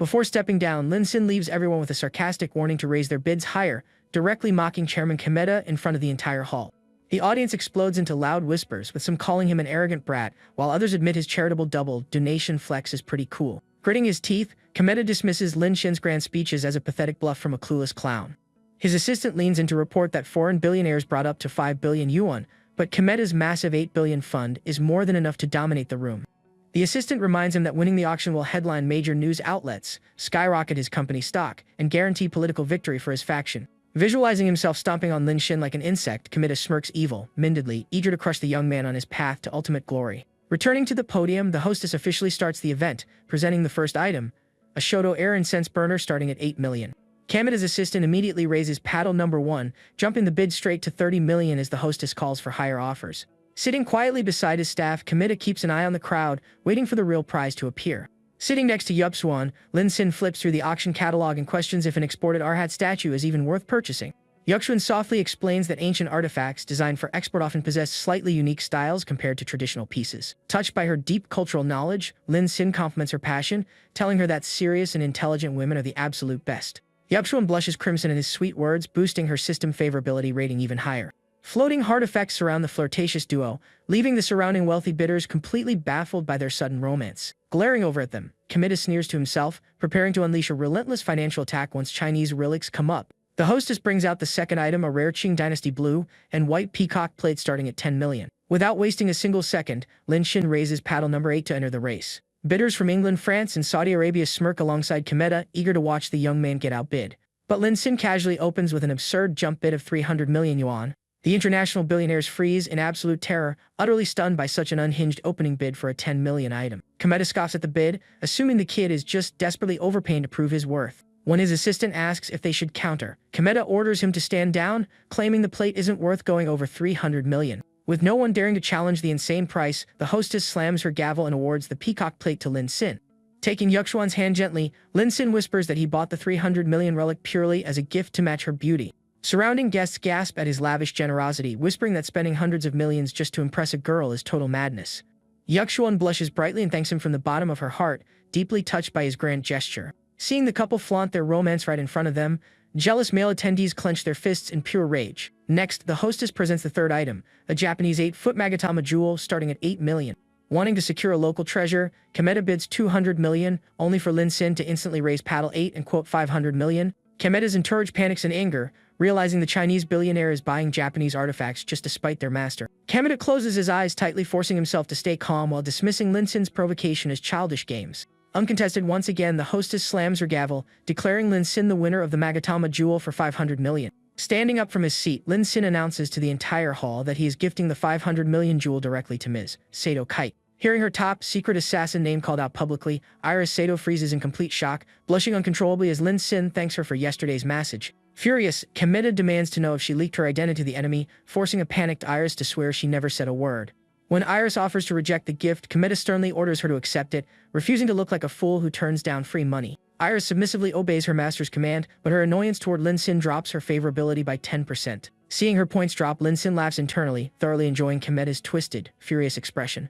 Before stepping down, Lin Sin leaves everyone with a sarcastic warning to raise their bids higher, directly mocking Chairman Kamita in front of the entire hall. The audience explodes into loud whispers, with some calling him an arrogant brat, while others admit his charitable double donation flex is pretty cool. Gritting his teeth, Kamita dismisses Lin Sin's grand speeches as a pathetic bluff from a clueless clown. His assistant leans in to report that foreign billionaires brought up to 5 billion yuan, but Kamita's massive 8 billion fund is more than enough to dominate the room. The assistant reminds him that winning the auction will headline major news outlets, skyrocket his company's stock, and guarantee political victory for his faction. Visualizing himself stomping on Lin Sin like an insect, Kamita smirks evil-mindedly, eager to crush the young man on his path to ultimate glory. Returning to the podium, the hostess officially starts the event, presenting the first item, a Shoto air incense burner starting at 8 million. Kamita's assistant immediately raises paddle number 1, jumping the bid straight to 30 million as the hostess calls for higher offers. Sitting quietly beside his staff, Kamita keeps an eye on the crowd, waiting for the real prize to appear. Sitting next to Yuxuan, Lin Sin flips through the auction catalog and questions if an exported Arhat statue is even worth purchasing. Yuxuan softly explains that ancient artifacts designed for export often possess slightly unique styles compared to traditional pieces. Touched by her deep cultural knowledge, Lin Sin compliments her passion, telling her that serious and intelligent women are the absolute best. Yuxuan blushes crimson at his sweet words, boosting her system favorability rating even higher. Floating heart effects surround the flirtatious duo, leaving the surrounding wealthy bidders completely baffled by their sudden romance. Glaring over at them, Kamita sneers to himself, preparing to unleash a relentless financial attack once Chinese relics come up. The hostess brings out the second item, a rare Qing Dynasty blue and white peacock plate starting at 10 million. Without wasting a single second, Lin Sin raises paddle number 8 to enter the race. Bidders from England, France, and Saudi Arabia smirk alongside Kamita, eager to watch the young man get outbid. But Lin Sin casually opens with an absurd jump bid of 300 million yuan. The international billionaires freeze in absolute terror, utterly stunned by such an unhinged opening bid for a 10 million item. Komeda scoffs at the bid, assuming the kid is just desperately overpaying to prove his worth. When his assistant asks if they should counter, Komeda orders him to stand down, claiming the plate isn't worth going over 300 million. With no one daring to challenge the insane price, the hostess slams her gavel and awards the peacock plate to Lin Sin. Taking Yuxuan's hand gently, Lin Sin whispers that he bought the 300 million relic purely as a gift to match her beauty. Surrounding guests gasp at his lavish generosity, whispering that spending hundreds of millions just to impress a girl is total madness. Yuxuan blushes brightly and thanks him from the bottom of her heart, deeply touched by his grand gesture. Seeing the couple flaunt their romance right in front of them, jealous male attendees clench their fists in pure rage. Next, the hostess presents the third item, a Japanese 8-foot magatama jewel starting at 8 million. Wanting to secure a local treasure, Komeda bids 200 million, only for Lin Sin to instantly raise paddle 8 and quote 500 million. Komeda's entourage panics in anger, realizing the Chinese billionaire is buying Japanese artifacts just to spite their master. Komeda closes his eyes tightly, forcing himself to stay calm while dismissing Lin Sin's provocation as childish games. Uncontested once again, the hostess slams her gavel, declaring Lin Sin the winner of the magatama jewel for 500 million. Standing up from his seat, Lin Sin announces to the entire hall that he is gifting the 500 million jewel directly to Ms. Sato Kite. Hearing her top secret assassin name called out publicly, Iris Sato freezes in complete shock, blushing uncontrollably as Lin Sin thanks her for yesterday's message. Furious, Komeda demands to know if she leaked her identity to the enemy, forcing a panicked Iris to swear she never said a word. When Iris offers to reject the gift, Komeda sternly orders her to accept it, refusing to look like a fool who turns down free money. Iris submissively obeys her master's command, but her annoyance toward Lin Sin drops her favorability by 10%. Seeing her points drop, Lin Sin laughs internally, thoroughly enjoying Komeda's twisted, furious expression.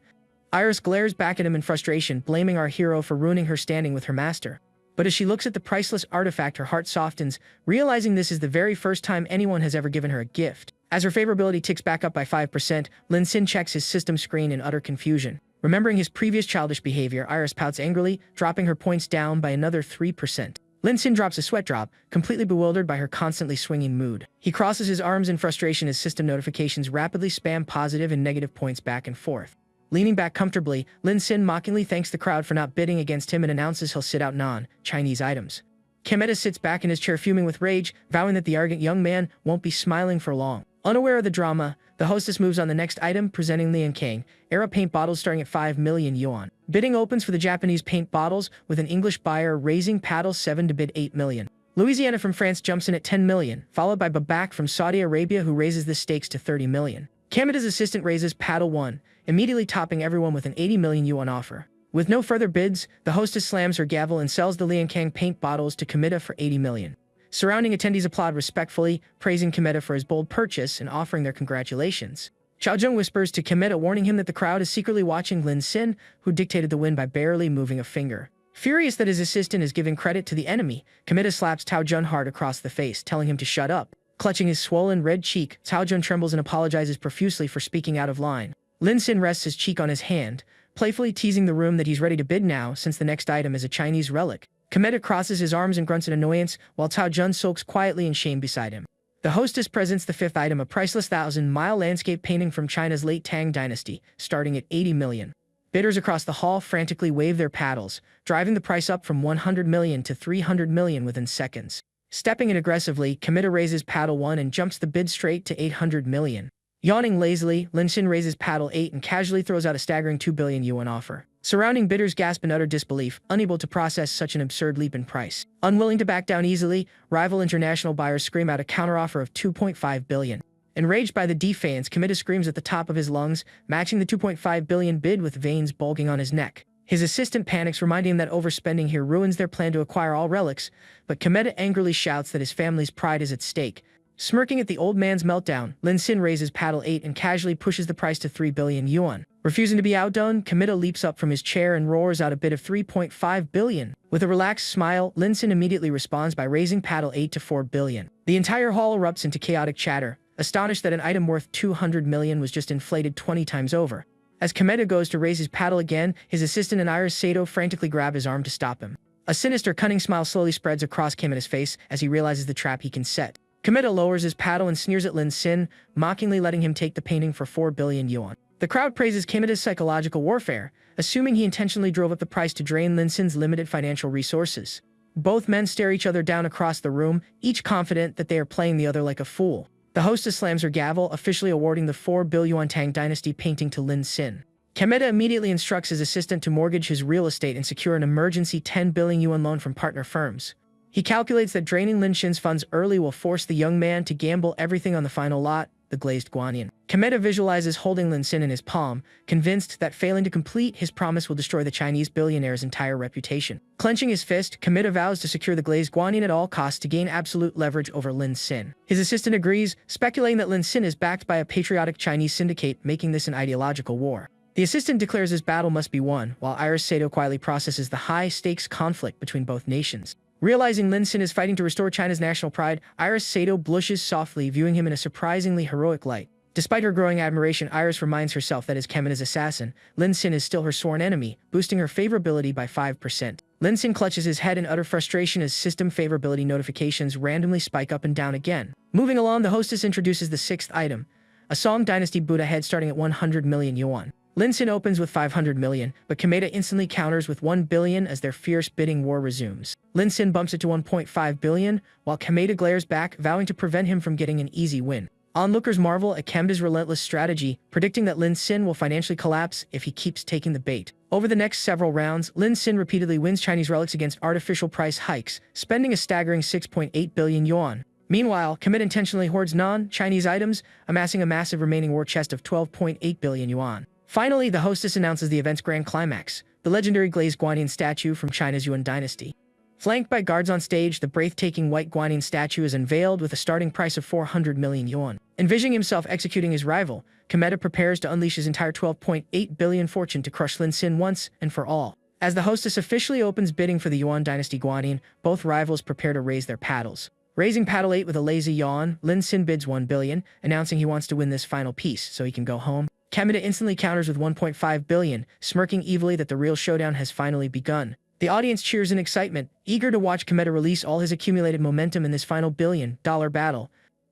Iris glares back at him in frustration, blaming our hero for ruining her standing with her master. But as she looks at the priceless artifact, her heart softens, realizing this is the very first time anyone has ever given her a gift. As her favorability ticks back up by 5%, Lin Sin checks his system screen in utter confusion. Remembering his previous childish behavior, Iris pouts angrily, dropping her points down by another 3%. Lin Sin drops a sweat drop, completely bewildered by her constantly swinging mood. He crosses his arms in frustration as system notifications rapidly spam positive and negative points back and forth. Leaning back comfortably, Lin Sin mockingly thanks the crowd for not bidding against him and announces he'll sit out non-Chinese items. Komeda sits back in his chair fuming with rage, vowing that the arrogant young man won't be smiling for long. Unaware of the drama, the hostess moves on the next item, presenting Lian Kang, era paint bottles starting at 5 million yuan. Bidding opens for the Japanese paint bottles, with an English buyer raising paddle 7 to bid 8 million. Louisiana from France jumps in at 10 million, followed by Babak from Saudi Arabia who raises the stakes to 30 million. Komeda's assistant raises paddle 1, immediately topping everyone with an 80 million yuan offer. With no further bids, the hostess slams her gavel and sells the Lian Kang paint bottles to Komeda for 80 million. Surrounding attendees applaud respectfully, praising Komeda for his bold purchase and offering their congratulations. Chaojun whispers to Komeda, warning him that the crowd is secretly watching Lin Sin, who dictated the win by barely moving a finger. Furious that his assistant is giving credit to the enemy, Komeda slaps Chaojun hard across the face, telling him to shut up. Clutching his swollen red cheek, Chaojun trembles and apologizes profusely for speaking out of line. Lin Sin rests his cheek on his hand, playfully teasing the room that he's ready to bid now since the next item is a Chinese relic. Komeda crosses his arms and grunts in annoyance, while Chaojun sulks quietly in shame beside him. The hostess presents the fifth item, a priceless 1,000-mile landscape painting from China's late Tang dynasty, starting at 80 million. Bidders across the hall frantically wave their paddles, driving the price up from 100 million to 300 million within seconds. Stepping in aggressively, Komeda raises paddle 1 and jumps the bid straight to 800 million. Yawning lazily, Lin Sin raises paddle 8 and casually throws out a staggering 2 billion yuan offer. Surrounding bidders gasp in utter disbelief, unable to process such an absurd leap in price. Unwilling to back down easily, rival international buyers scream out a counteroffer of 2.5 billion. Enraged by the defiance, Komeda screams at the top of his lungs, matching the 2.5 billion bid with veins bulging on his neck. His assistant panics, reminding him that overspending here ruins their plan to acquire all relics, but Komeda angrily shouts that his family's pride is at stake. Smirking at the old man's meltdown, Lin Sin raises paddle 8 and casually pushes the price to 3 billion yuan. Refusing to be outdone, Komeda leaps up from his chair and roars out a bid of 3.5 billion. With a relaxed smile, Lin Sin immediately responds by raising paddle 8 to 4 billion. The entire hall erupts into chaotic chatter, astonished that an item worth 200 million was just inflated 20 times over. As Komeda goes to raise his paddle again, his assistant and Iris Sato frantically grab his arm to stop him. A sinister, cunning smile slowly spreads across Komeda's face as he realizes the trap he can set. Komeda lowers his paddle and sneers at Lin Sin, mockingly letting him take the painting for 4 billion yuan. The crowd praises Komeda's psychological warfare, assuming he intentionally drove up the price to drain Lin Sin's limited financial resources. Both men stare each other down across the room, each confident that they are playing the other like a fool. The hostess slams her gavel, officially awarding the 4 billion Tang Dynasty painting to Lin Xin. Kameda immediately instructs his assistant to mortgage his real estate and secure an emergency 10 billion yuan loan from partner firms. He calculates that draining Lin Xin's funds early will force the young man to gamble everything on the final lot, the glazed guanyin. Kameda visualizes holding Lin Xin in his palm, convinced that failing to complete his promise will destroy the Chinese billionaire's entire reputation. Clenching his fist, Kameda vows to secure the glazed guanyin at all costs to gain absolute leverage over Lin Xin. His assistant agrees, speculating that Lin Xin is backed by a patriotic Chinese syndicate, making this an ideological war. The assistant declares his battle must be won, while Iris Sato quietly processes the high-stakes conflict between both nations. Realizing Lin Xin is fighting to restore China's national pride, Iris Sato blushes softly, viewing him in a surprisingly heroic light. Despite her growing admiration, Iris reminds herself that as Kameda's assassin, Lin Xin is still her sworn enemy, boosting her favorability by 5%. Lin Xin clutches his head in utter frustration as system favorability notifications randomly spike up and down again. Moving along, the hostess introduces the 6th item, a Song Dynasty Buddha head starting at 100 million yuan. Lin Xin opens with 500 million, but Kameda instantly counters with 1 billion as their fierce bidding war resumes. Lin Xin bumps it to 1.5 billion, while Kameda glares back, vowing to prevent him from getting an easy win. Onlookers marvel at Kameda's relentless strategy, predicting that Lin Xin will financially collapse if he keeps taking the bait. Over the next several rounds, Lin Xin repeatedly wins Chinese relics against artificial price hikes, spending a staggering 6.8 billion yuan. Meanwhile, Kameda intentionally hoards non-Chinese items, amassing a massive remaining war chest of 12.8 billion yuan. Finally, the hostess announces the event's grand climax, the legendary glazed guanyin statue from China's Yuan dynasty. Flanked by guards on stage, the breathtaking white guanyin statue is unveiled with a starting price of 400 million yuan. Envisioning himself executing his rival, Kameda prepares to unleash his entire 12.8 billion fortune to crush Lin Xin once and for all. As the hostess officially opens bidding for the Yuan dynasty guanyin, both rivals prepare to raise their paddles. Raising paddle 8 with a lazy yawn, Lin Xin bids 1 billion, announcing he wants to win this final piece so he can go home. Kameda instantly counters with 1.5 billion, smirking evilly that the real showdown has finally begun. The audience cheers in excitement, eager to watch Kameda release all his accumulated momentum in this final billion-dollar battle.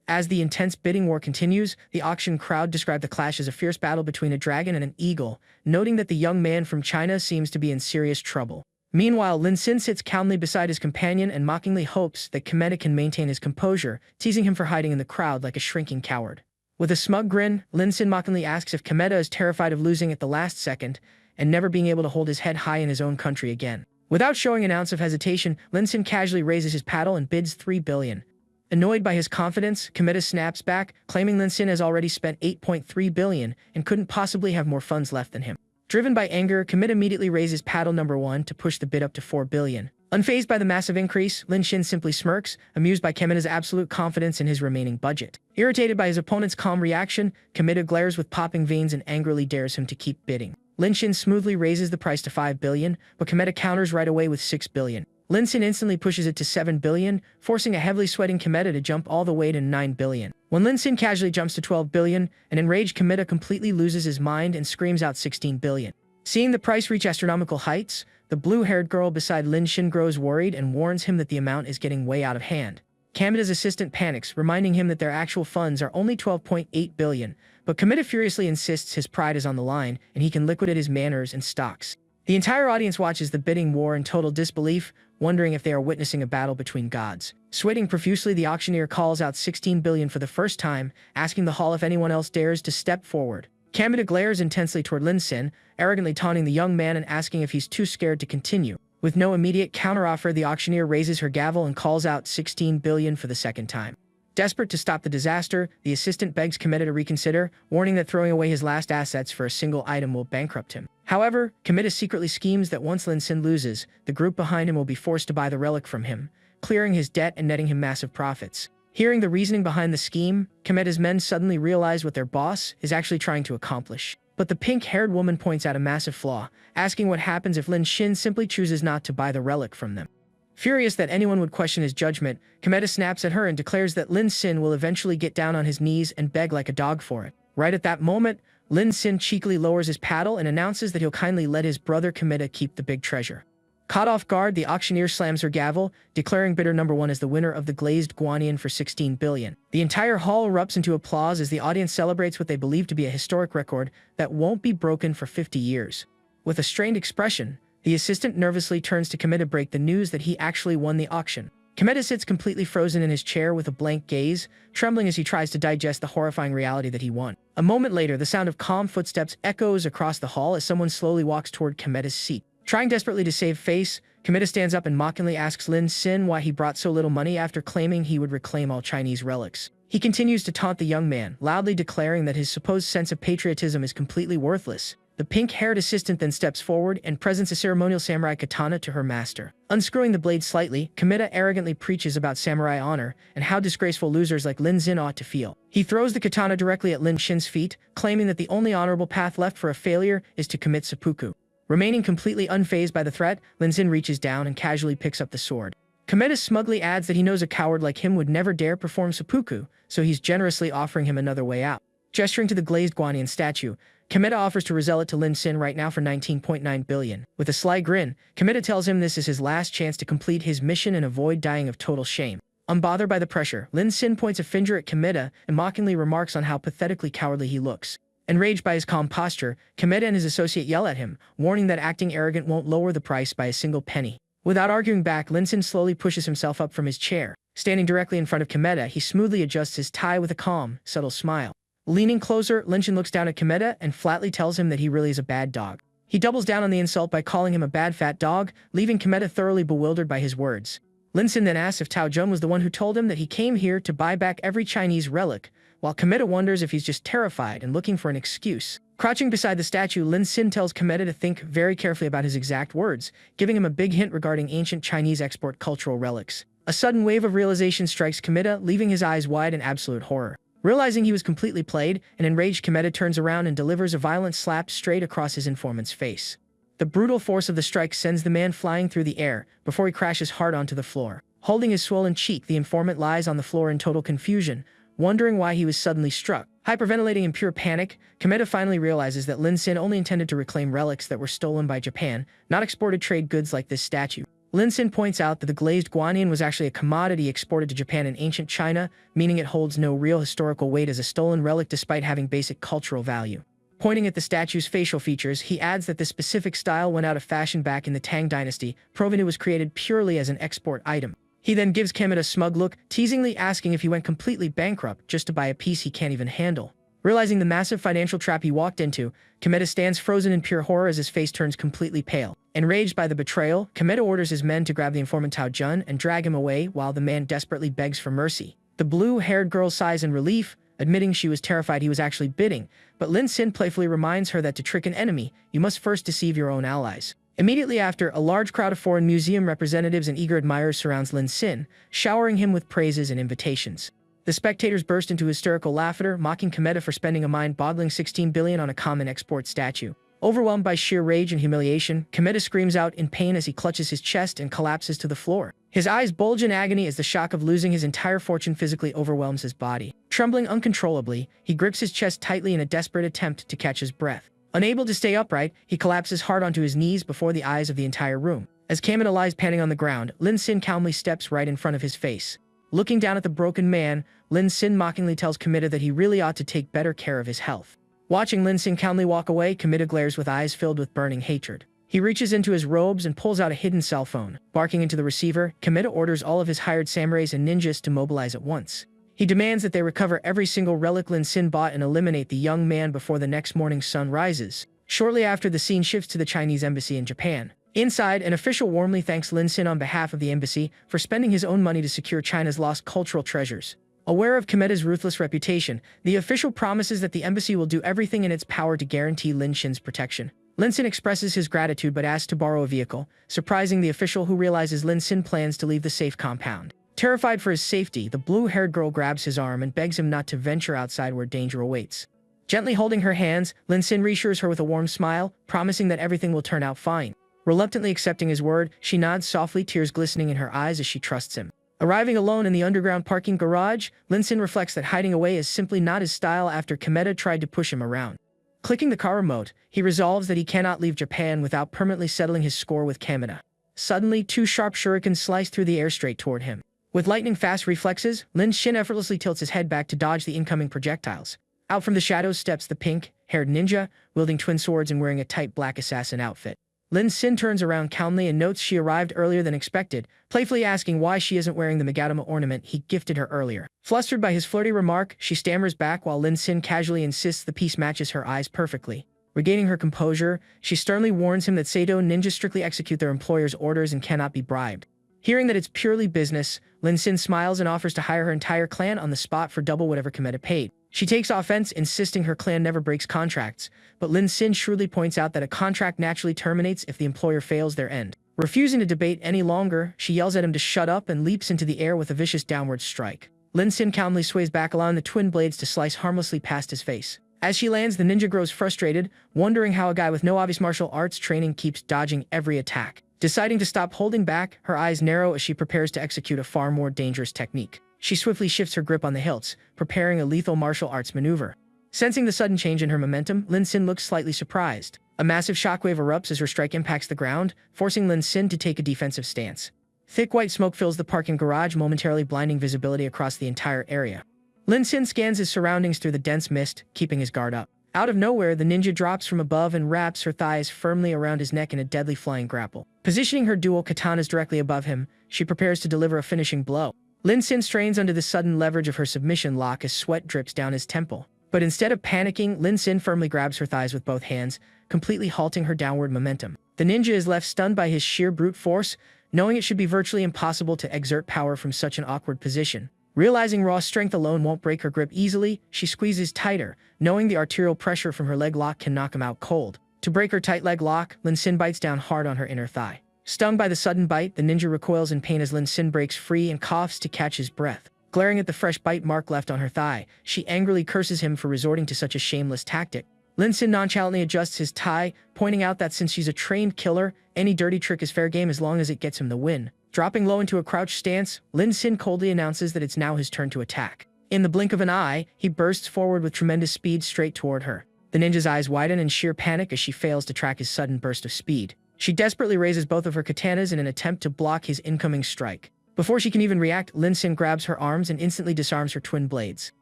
As the intense bidding war continues, the auction crowd described the clash as a fierce battle between a dragon and an eagle, noting that the young man from China seems to be in serious trouble. Meanwhile, Lin Xin sits calmly beside his companion and mockingly hopes that Kameda can maintain his composure, teasing him for hiding in the crowd like a shrinking coward. With a smug grin, Lin Xin mockingly asks if Kameda is terrified of losing at the last second and never being able to hold his head high in his own country again. Without showing an ounce of hesitation, Lin Xin casually raises his paddle and bids 3 billion. Annoyed by his confidence, Kameda snaps back, claiming Lin Xin has already spent 8.3 billion and couldn't possibly have more funds left than him. Driven by anger, Kameda immediately raises paddle number 1 to push the bid up to 4 billion. Unfazed by the massive increase, Lin Xin simply smirks, amused by Kameda's absolute confidence in his remaining budget. Irritated by his opponent's calm reaction, Kameda glares with popping veins and angrily dares him to keep bidding. Lin Xin smoothly raises the price to 5 billion, but Kameda counters right away with 6 billion. Lin Xin instantly pushes it to 7 billion, forcing a heavily sweating Kameda to jump all the way to 9 billion. When Lin Xin casually jumps to 12 billion, an enraged Kameda completely loses his mind and screams out 16 billion. Seeing the price reach astronomical heights, the blue-haired girl beside Lin Xin grows worried and warns him that the amount is getting way out of hand. Kameda's assistant panics, reminding him that their actual funds are only 12.8 billion, but Kameda furiously insists his pride is on the line and he can liquidate his manors and stocks. The entire audience watches the bidding war in total disbelief, wondering if they are witnessing a battle between gods. Sweating profusely, the auctioneer calls out 16 billion for the first time, asking the hall if anyone else dares to step forward. Kameda glares intensely toward Lin Xin, arrogantly taunting the young man and asking if he's too scared to continue. With no immediate counteroffer, the auctioneer raises her gavel and calls out 16 billion for the second time. Desperate to stop the disaster, the assistant begs Kameda to reconsider, warning that throwing away his last assets for a single item will bankrupt him. However, Kameda secretly schemes that once Lin Xin loses, the group behind him will be forced to buy the relic from him, clearing his debt and netting him massive profits. Hearing the reasoning behind the scheme, Kameda's men suddenly realize what their boss is actually trying to accomplish. But the pink-haired woman points out a massive flaw, asking what happens if Lin Xin simply chooses not to buy the relic from them. Furious that anyone would question his judgment, Kameda snaps at her and declares that Lin Xin will eventually get down on his knees and beg like a dog for it. Right at that moment, Lin Xin cheekily lowers his paddle and announces that he'll kindly let his brother Kameda keep the big treasure. Caught off guard, the auctioneer slams her gavel, declaring bidder number 1 as the winner of the glazed guanyin for 16 billion. The entire hall erupts into applause as the audience celebrates what they believe to be a historic record that won't be broken for 50 years. With a strained expression, the assistant nervously turns to Kameda to break the news that he actually won the auction. Kameda sits completely frozen in his chair with a blank gaze, trembling as he tries to digest the horrifying reality that he won. A moment later, the sound of calm footsteps echoes across the hall as someone slowly walks toward Kameda's seat. Trying desperately to save face, Kameda stands up and mockingly asks Lin Xin why he brought so little money after claiming he would reclaim all Chinese relics. He continues to taunt the young man, loudly declaring that his supposed sense of patriotism is completely worthless. The pink-haired assistant then steps forward and presents a ceremonial samurai katana to her master. Unscrewing the blade slightly, Kameda arrogantly preaches about samurai honor and how disgraceful losers like Lin Xin ought to feel. He throws the katana directly at Lin Xin's feet, claiming that the only honorable path left for a failure is to commit seppuku. Remaining completely unfazed by the threat, Lin Xin reaches down and casually picks up the sword. Kameda smugly adds that he knows a coward like him would never dare perform seppuku, so he's generously offering him another way out. Gesturing to the glazed Guanyin statue, Kameda offers to resell it to Lin Xin right now for 19.9 billion. With a sly grin, Kameda tells him this is his last chance to complete his mission and avoid dying of total shame. Unbothered by the pressure, Lin Xin points a finger at Kameda and mockingly remarks on how pathetically cowardly he looks. Enraged by his calm posture, Kameda and his associate yell at him, warning that acting arrogant won't lower the price by a single penny. Without arguing back, Lin Xin slowly pushes himself up from his chair. Standing directly in front of Kameda, he smoothly adjusts his tie with a calm, subtle smile. Leaning closer, Lin Xin looks down at Kameda and flatly tells him that he really is a bad dog. He doubles down on the insult by calling him a bad fat dog, leaving Kameda thoroughly bewildered by his words. Lin Xin then asks if Tao Jun was the one who told him that he came here to buy back every Chinese relic, while Kameda wonders if he's just terrified and looking for an excuse. Crouching beside the statue, Lin Xin tells Kameda to think very carefully about his exact words, giving him a big hint regarding ancient Chinese export cultural relics. A sudden wave of realization strikes Kameda, leaving his eyes wide in absolute horror. Realizing he was completely played, an enraged Kameda turns around and delivers a violent slap straight across his informant's face. The brutal force of the strike sends the man flying through the air before he crashes hard onto the floor. Holding his swollen cheek, the informant lies on the floor in total confusion, wondering why he was suddenly struck. Hyperventilating in pure panic, Kameda finally realizes that Lin Xin only intended to reclaim relics that were stolen by Japan, not exported trade goods like this statue. Lin Xin points out that the glazed Guanyin was actually a commodity exported to Japan in ancient China, meaning it holds no real historical weight as a stolen relic despite having basic cultural value. Pointing at the statue's facial features, he adds that this specific style went out of fashion back in the Tang dynasty, proving it was created purely as an export item. He then gives Kameda a smug look, teasingly asking if he went completely bankrupt just to buy a piece he can't even handle. Realizing the massive financial trap he walked into, Kameda stands frozen in pure horror as his face turns completely pale. Enraged by the betrayal, Kameda orders his men to grab the informant Tao Jun and drag him away while the man desperately begs for mercy. The blue-haired girl sighs in relief, admitting she was terrified he was actually bidding, but Lin Xin playfully reminds her that to trick an enemy, you must first deceive your own allies. Immediately after, a large crowd of foreign museum representatives and eager admirers surrounds Lin Xin, showering him with praises and invitations. The spectators burst into hysterical laughter, mocking Kameda for spending a mind-boggling 16 billion on a common export statue. Overwhelmed by sheer rage and humiliation, Kameda screams out in pain as he clutches his chest and collapses to the floor. His eyes bulge in agony as the shock of losing his entire fortune physically overwhelms his body. Trembling uncontrollably, he grips his chest tightly in a desperate attempt to catch his breath. Unable to stay upright, he collapses hard onto his knees before the eyes of the entire room. As Kameda lies panting on the ground, Lin Xin calmly steps right in front of his face. Looking down at the broken man, Lin Xin mockingly tells Kameda that he really ought to take better care of his health. Watching Lin Xin calmly walk away, Kameda glares with eyes filled with burning hatred. He reaches into his robes and pulls out a hidden cell phone. Barking into the receiver, Kameda orders all of his hired samurais and ninjas to mobilize at once. He demands that they recover every single relic Lin Xin bought and eliminate the young man before the next morning's sun rises. Shortly after, the scene shifts to the Chinese embassy in Japan. Inside, an official warmly thanks Lin Xin on behalf of the embassy for spending his own money to secure China's lost cultural treasures. Aware of Kameda's ruthless reputation, the official promises that the embassy will do everything in its power to guarantee Lin Xin's protection. Lin Xin expresses his gratitude but asks to borrow a vehicle, surprising the official who realizes Lin Xin plans to leave the safe compound. Terrified for his safety, the blue-haired girl grabs his arm and begs him not to venture outside where danger awaits. Gently holding her hands, Lin Xin reassures her with a warm smile, promising that everything will turn out fine. Reluctantly accepting his word, she nods softly, tears glistening in her eyes as she trusts him. Arriving alone in the underground parking garage, Lin Xin reflects that hiding away is simply not his style after Kameda tried to push him around. Clicking the car remote, he resolves that he cannot leave Japan without permanently settling his score with Kameda. Suddenly, two sharp shurikens slice through the air straight toward him. With lightning-fast reflexes, Lin Xin effortlessly tilts his head back to dodge the incoming projectiles. Out from the shadows steps the pink-haired ninja, wielding twin swords and wearing a tight black assassin outfit. Lin Sin turns around calmly and notes she arrived earlier than expected, playfully asking why she isn't wearing the Magatama ornament he gifted her earlier. Flustered by his flirty remark, she stammers back while Lin Sin casually insists the piece matches her eyes perfectly. Regaining her composure, she sternly warns him that Seido ninjas strictly execute their employer's orders and cannot be bribed. Hearing that it's purely business, Lin Sin smiles and offers to hire her entire clan on the spot for double whatever Kometa paid. She takes offense, insisting her clan never breaks contracts, but Lin Sin shrewdly points out that a contract naturally terminates if the employer fails their end. Refusing to debate any longer, she yells at him to shut up and leaps into the air with a vicious downward strike. Lin Sin calmly sways back, allowing the twin blades to slice harmlessly past his face. As she lands, the ninja grows frustrated, wondering how a guy with no obvious martial arts training keeps dodging every attack. Deciding to stop holding back, her eyes narrow as she prepares to execute a far more dangerous technique. She swiftly shifts her grip on the hilts, preparing a lethal martial arts maneuver. Sensing the sudden change in her momentum, Lin Sin looks slightly surprised. A massive shockwave erupts as her strike impacts the ground, forcing Lin Sin to take a defensive stance. Thick white smoke fills the parking garage, momentarily blinding visibility across the entire area. Lin Sin scans his surroundings through the dense mist, keeping his guard up. Out of nowhere, the ninja drops from above and wraps her thighs firmly around his neck in a deadly flying grapple. Positioning her dual katanas directly above him, she prepares to deliver a finishing blow. Lin Sin strains under the sudden leverage of her submission lock as sweat drips down his temple. But instead of panicking, Lin Sin firmly grabs her thighs with both hands, completely halting her downward momentum. The ninja is left stunned by his sheer brute force, knowing it should be virtually impossible to exert power from such an awkward position. Realizing raw strength alone won't break her grip easily, she squeezes tighter, knowing the arterial pressure from her leg lock can knock him out cold. To break her tight leg lock, Lin Sin bites down hard on her inner thigh. Stung by the sudden bite, the ninja recoils in pain as Lin Sin breaks free and coughs to catch his breath. Glaring at the fresh bite mark left on her thigh, she angrily curses him for resorting to such a shameless tactic. Lin Sin nonchalantly adjusts his tie, pointing out that since she's a trained killer, any dirty trick is fair game as long as it gets him the win. Dropping low into a crouched stance, Lin Sin coldly announces that it's now his turn to attack. In the blink of an eye, he bursts forward with tremendous speed straight toward her. The ninja's eyes widen in sheer panic as she fails to track his sudden burst of speed. She desperately raises both of her katanas in an attempt to block his incoming strike. Before she can even react, Lin Sin grabs her arms and instantly disarms her twin blades.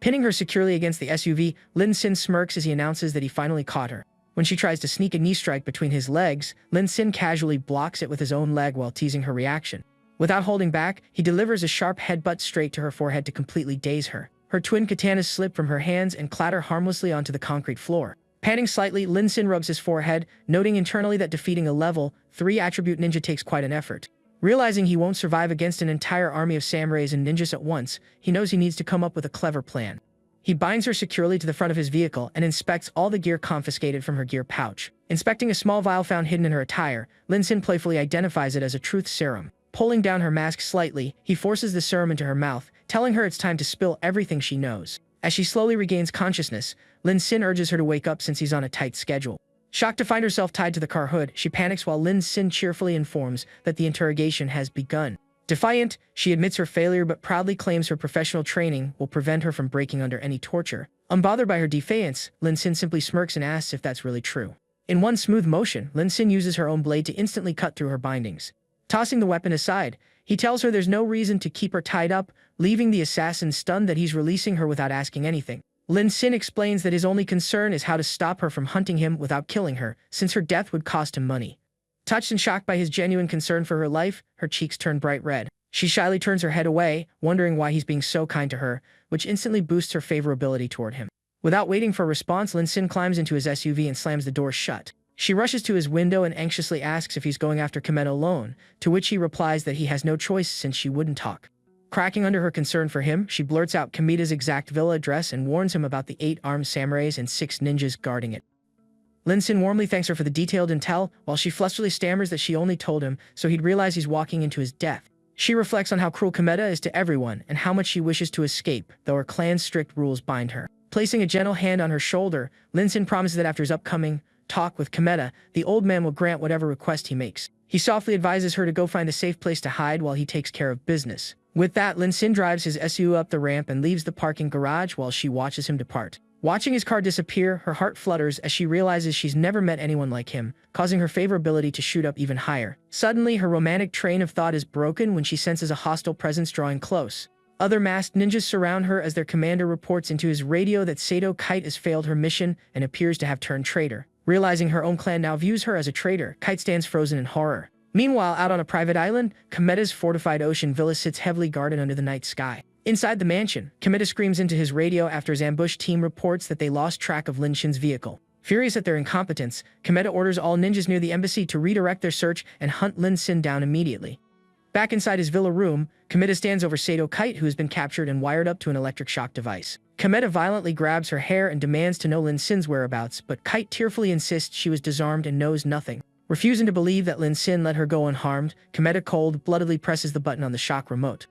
Pinning her securely against the SUV, Lin Sin smirks as he announces that he finally caught her. When she tries to sneak a knee strike between his legs, Lin Sin casually blocks it with his own leg while teasing her reaction. Without holding back, he delivers a sharp headbutt straight to her forehead to completely daze her. Her twin katanas slip from her hands and clatter harmlessly onto the concrete floor. Panting slightly, Lin Sin rubs his forehead, noting internally that defeating a level 3 attribute ninja takes quite an effort. Realizing he won't survive against an entire army of samurais and ninjas at once, he knows he needs to come up with a clever plan. He binds her securely to the front of his vehicle and inspects all the gear confiscated from her gear pouch. Inspecting a small vial found hidden in her attire, Lin Sin playfully identifies it as a truth serum. Pulling down her mask slightly, he forces the serum into her mouth, telling her it's time to spill everything she knows. As she slowly regains consciousness, Lin Sin urges her to wake up since he's on a tight schedule. Shocked to find herself tied to the car hood, she panics while Lin Sin cheerfully informs that the interrogation has begun. Defiant, she admits her failure but proudly claims her professional training will prevent her from breaking under any torture. Unbothered by her defiance, Lin Sin simply smirks and asks if that's really true. In one smooth motion, Lin Sin uses her own blade to instantly cut through her bindings. Tossing the weapon aside, he tells her there's no reason to keep her tied up, leaving the assassin stunned that he's releasing her without asking anything. Lin Sin explains that his only concern is how to stop her from hunting him without killing her, since her death would cost him money. Touched and shocked by his genuine concern for her life, her cheeks turn bright red. She shyly turns her head away, wondering why he's being so kind to her, which instantly boosts her favorability toward him. Without waiting for a response, Lin Sin climbs into his SUV and slams the door shut. She rushes to his window and anxiously asks if he's going after Kometa alone, to which he replies that he has no choice since she wouldn't talk. Cracking under her concern for him, she blurts out Kometa's exact villa address and warns him about the 8 armed samurais and 6 ninjas guarding it. Lin Sin warmly thanks her for the detailed intel, while she flustily stammers that she only told him so he'd realize he's walking into his death. She reflects on how cruel Kometa is to everyone and how much she wishes to escape, though her clan's strict rules bind her. Placing a gentle hand on her shoulder, Lin Sin promises that after his upcoming talk with Kometa, the old man will grant whatever request he makes. He softly advises her to go find a safe place to hide while he takes care of business. With that, Lin Sin drives his SUV up the ramp and leaves the parking garage while she watches him depart. Watching his car disappear, her heart flutters as she realizes she's never met anyone like him, causing her favorability to shoot up even higher. Suddenly, her romantic train of thought is broken when she senses a hostile presence drawing close. Other masked ninjas surround her as their commander reports into his radio that Sado Kite has failed her mission and appears to have turned traitor. Realizing her own clan now views her as a traitor, Kite stands frozen in horror. Meanwhile, out on a private island, Komeda's fortified ocean villa sits heavily guarded under the night sky. Inside the mansion, Komeda screams into his radio after his ambush team reports that they lost track of Lin Shin's vehicle. Furious at their incompetence, Komeda orders all ninjas near the embassy to redirect their search and hunt Lin Shin down immediately. Back inside his villa room, Komeda stands over Sato Kite, who has been captured and wired up to an electric shock device. Komeda violently grabs her hair and demands to know Lin Shin's whereabouts, but Kite tearfully insists she was disarmed and knows nothing. Refusing to believe that Lin Shin let her go unharmed, Komeda cold-bloodedly presses the button on the shock remote.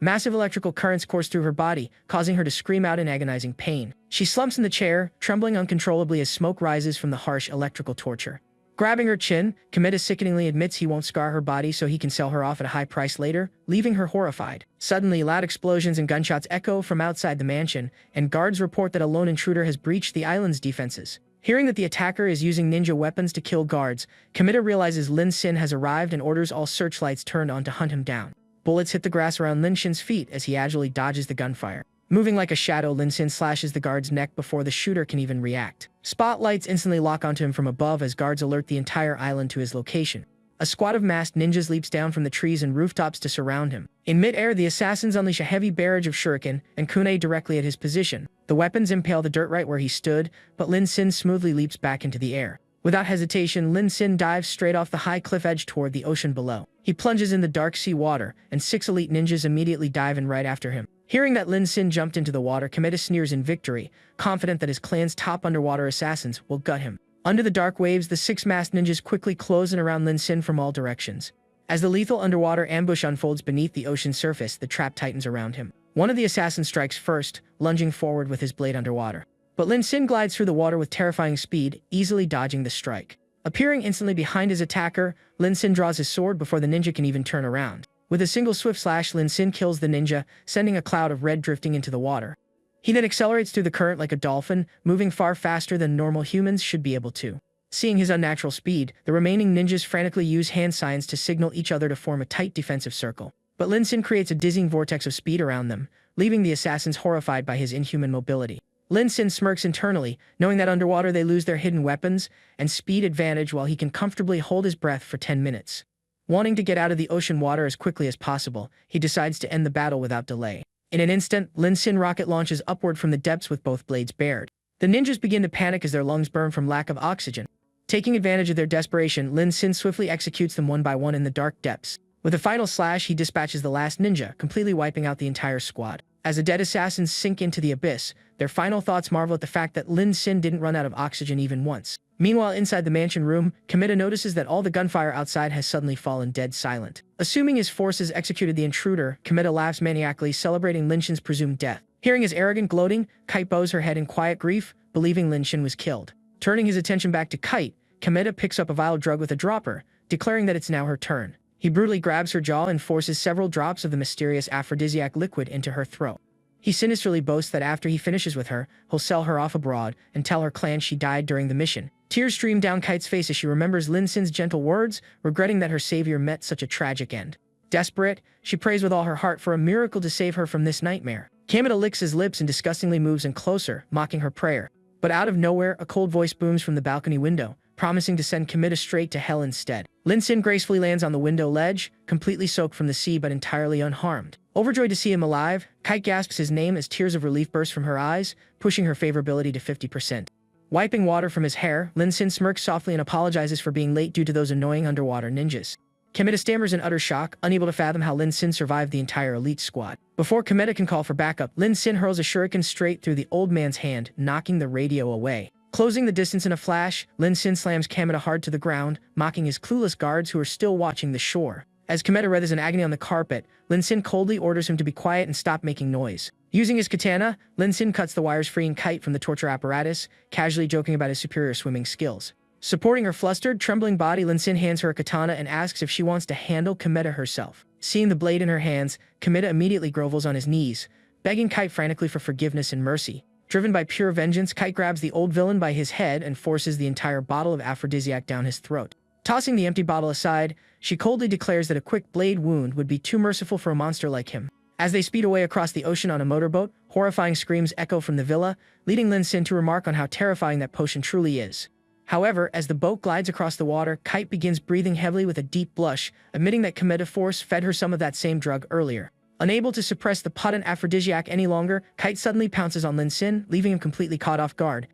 Massive electrical currents course through her body, causing her to scream out in agonizing pain. She slumps in the chair, trembling uncontrollably as smoke rises from the harsh electrical torture. Grabbing her chin, Komeda sickeningly admits he won't scar her body so he can sell her off at a high price later, leaving her horrified. Suddenly, loud explosions and gunshots echo from outside the mansion, and guards report that a lone intruder has breached the island's defenses. Hearing that the attacker is using ninja weapons to kill guards, Komeda realizes Lin Shin has arrived and orders all searchlights turned on to hunt him down. Bullets hit the grass around Lin Shin's feet as he agilely dodges the gunfire. Moving like a shadow, Lin Shin slashes the guard's neck before the shooter can even react. Spotlights instantly lock onto him from above as guards alert the entire island to his location. A squad of masked ninjas leaps down from the trees and rooftops to surround him. In mid-air, the assassins unleash a heavy barrage of shuriken and kunai directly at his position. The weapons impale the dirt right where he stood, but Lin Shin smoothly leaps back into the air. Without hesitation, Lin Shin dives straight off the high cliff edge toward the ocean below. He plunges in the dark sea water, and 6 elite ninjas immediately dive in right after him. Hearing that Lin Shin jumped into the water, Komeda sneers in victory, confident that his clan's top underwater assassins will gut him. Under the dark waves, the 6 masked ninjas quickly close in around Lin Shin from all directions. As the lethal underwater ambush unfolds beneath the ocean surface, the trap tightens around him. One of the assassins strikes first, lunging forward with his blade underwater. But Lin Shin glides through the water with terrifying speed, easily dodging the strike. Appearing instantly behind his attacker, Lin Shin draws his sword before the ninja can even turn around. With a single swift slash, Lin Shin kills the ninja, sending a cloud of red drifting into the water. He then accelerates through the current like a dolphin, moving far faster than normal humans should be able to. Seeing his unnatural speed, the remaining ninjas frantically use hand signs to signal each other to form a tight defensive circle. But Lin Shin creates a dizzying vortex of speed around them, leaving the assassins horrified by his inhuman mobility. Lin Shin smirks internally, knowing that underwater they lose their hidden weapons and speed advantage while he can comfortably hold his breath for 10 minutes. Wanting to get out of the ocean water as quickly as possible, he decides to end the battle without delay. In an instant, Lin Shin rocket launches upward from the depths with both blades bared. The ninjas begin to panic as their lungs burn from lack of oxygen. Taking advantage of their desperation, Lin Shin swiftly executes them one by one in the dark depths. With a final slash, he dispatches the last ninja, completely wiping out the entire squad. As the dead assassins sink into the abyss, their final thoughts marvel at the fact that Lin Shin didn't run out of oxygen even once. Meanwhile, inside the mansion room, Komeda notices that all the gunfire outside has suddenly fallen dead silent. Assuming his forces executed the intruder, Komeda laughs maniacally, celebrating Lin Shin's presumed death. Hearing his arrogant gloating, Kite bows her head in quiet grief, believing Lin Shin was killed. Turning his attention back to Kite, Komeda picks up a vial drug with a dropper, declaring that it's now her turn. He brutally grabs her jaw and forces several drops of the mysterious aphrodisiac liquid into her throat. He sinisterly boasts that after he finishes with her, he'll sell her off abroad and tell her clan she died during the mission. Tears stream down Kite's face as she remembers Lin Shin's gentle words, regretting that her savior met such a tragic end. Desperate, she prays with all her heart for a miracle to save her from this nightmare. Komeda licks his lips and disgustingly moves in closer, mocking her prayer. But out of nowhere, a cold voice booms from the balcony window, promising to send Komeda straight to hell instead. Lin Shin gracefully lands on the window ledge, completely soaked from the sea but entirely unharmed. Overjoyed to see him alive, Kite gasps his name as tears of relief burst from her eyes, pushing her favorability to 50%. Wiping water from his hair, Lin Shin smirks softly and apologizes for being late due to those annoying underwater ninjas. Komeda stammers in utter shock, unable to fathom how Lin Shin survived the entire elite squad. Before Komeda can call for backup, Lin Shin hurls a shuriken straight through the old man's hand, knocking the radio away. Closing the distance in a flash, Lin Shin slams Komeda hard to the ground, mocking his clueless guards who are still watching the shore. As Komeda writhes in agony on the carpet, Lin Shin coldly orders him to be quiet and stop making noise. Using his katana, Lin Shin cuts the wires freeing Kite from the torture apparatus, casually joking about his superior swimming skills. Supporting her flustered, trembling body, Lin Shin hands her a katana and asks if she wants to handle Komeda herself. Seeing the blade in her hands, Komeda immediately grovels on his knees, begging Kite frantically for forgiveness and mercy. Driven by pure vengeance, Kite grabs the old villain by his head and forces the entire bottle of aphrodisiac down his throat. Tossing the empty bottle aside, she coldly declares that a quick blade wound would be too merciful for a monster like him. As they speed away across the ocean on a motorboat, horrifying screams echo from the villa, leading Lin Shin to remark on how terrifying that potion truly is. However, as the boat glides across the water, Kite begins breathing heavily with a deep blush, admitting that Cometa Force fed her some of that same drug earlier. Unable to suppress the potent aphrodisiac any longer, Kite suddenly pounces on Lin Xin, leaving him completely caught off guard.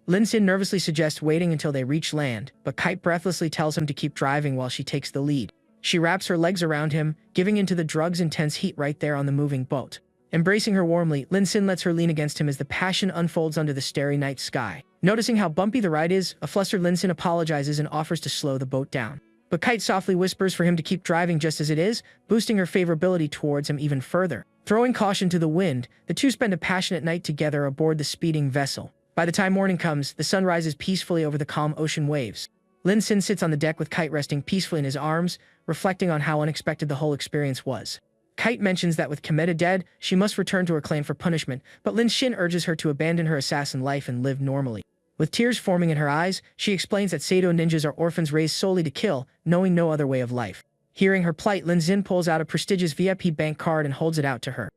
Lin Xin nervously suggests waiting until they reach land, but Kite breathlessly tells him to keep driving while she takes the lead. She wraps her legs around him, giving into the drug's intense heat right there on the moving boat. Embracing her warmly, Lin Xin lets her lean against him as the passion unfolds under the starry night sky. Noticing how bumpy the ride is, a flustered Lin Xin apologizes and offers to slow the boat down. But Kite softly whispers for him to keep driving just as it is, boosting her favorability towards him even further. Throwing caution to the wind, the two spend a passionate night together aboard the speeding vessel. By the time morning comes, the sun rises peacefully over the calm ocean waves. Lin Xin sits on the deck with Kite resting peacefully in his arms, reflecting on how unexpected the whole experience was. Kite mentions that with Cometa dead, she must return to her clan for punishment, but Lin Xin urges her to abandon her assassin life and live normally. With tears forming in her eyes, she explains that Sado ninjas are orphans raised solely to kill, knowing no other way of life. Hearing her plight, Lin Xin pulls out a prestigious VIP bank card and holds it out to her.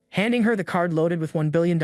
Handing her the card loaded with $1 billion,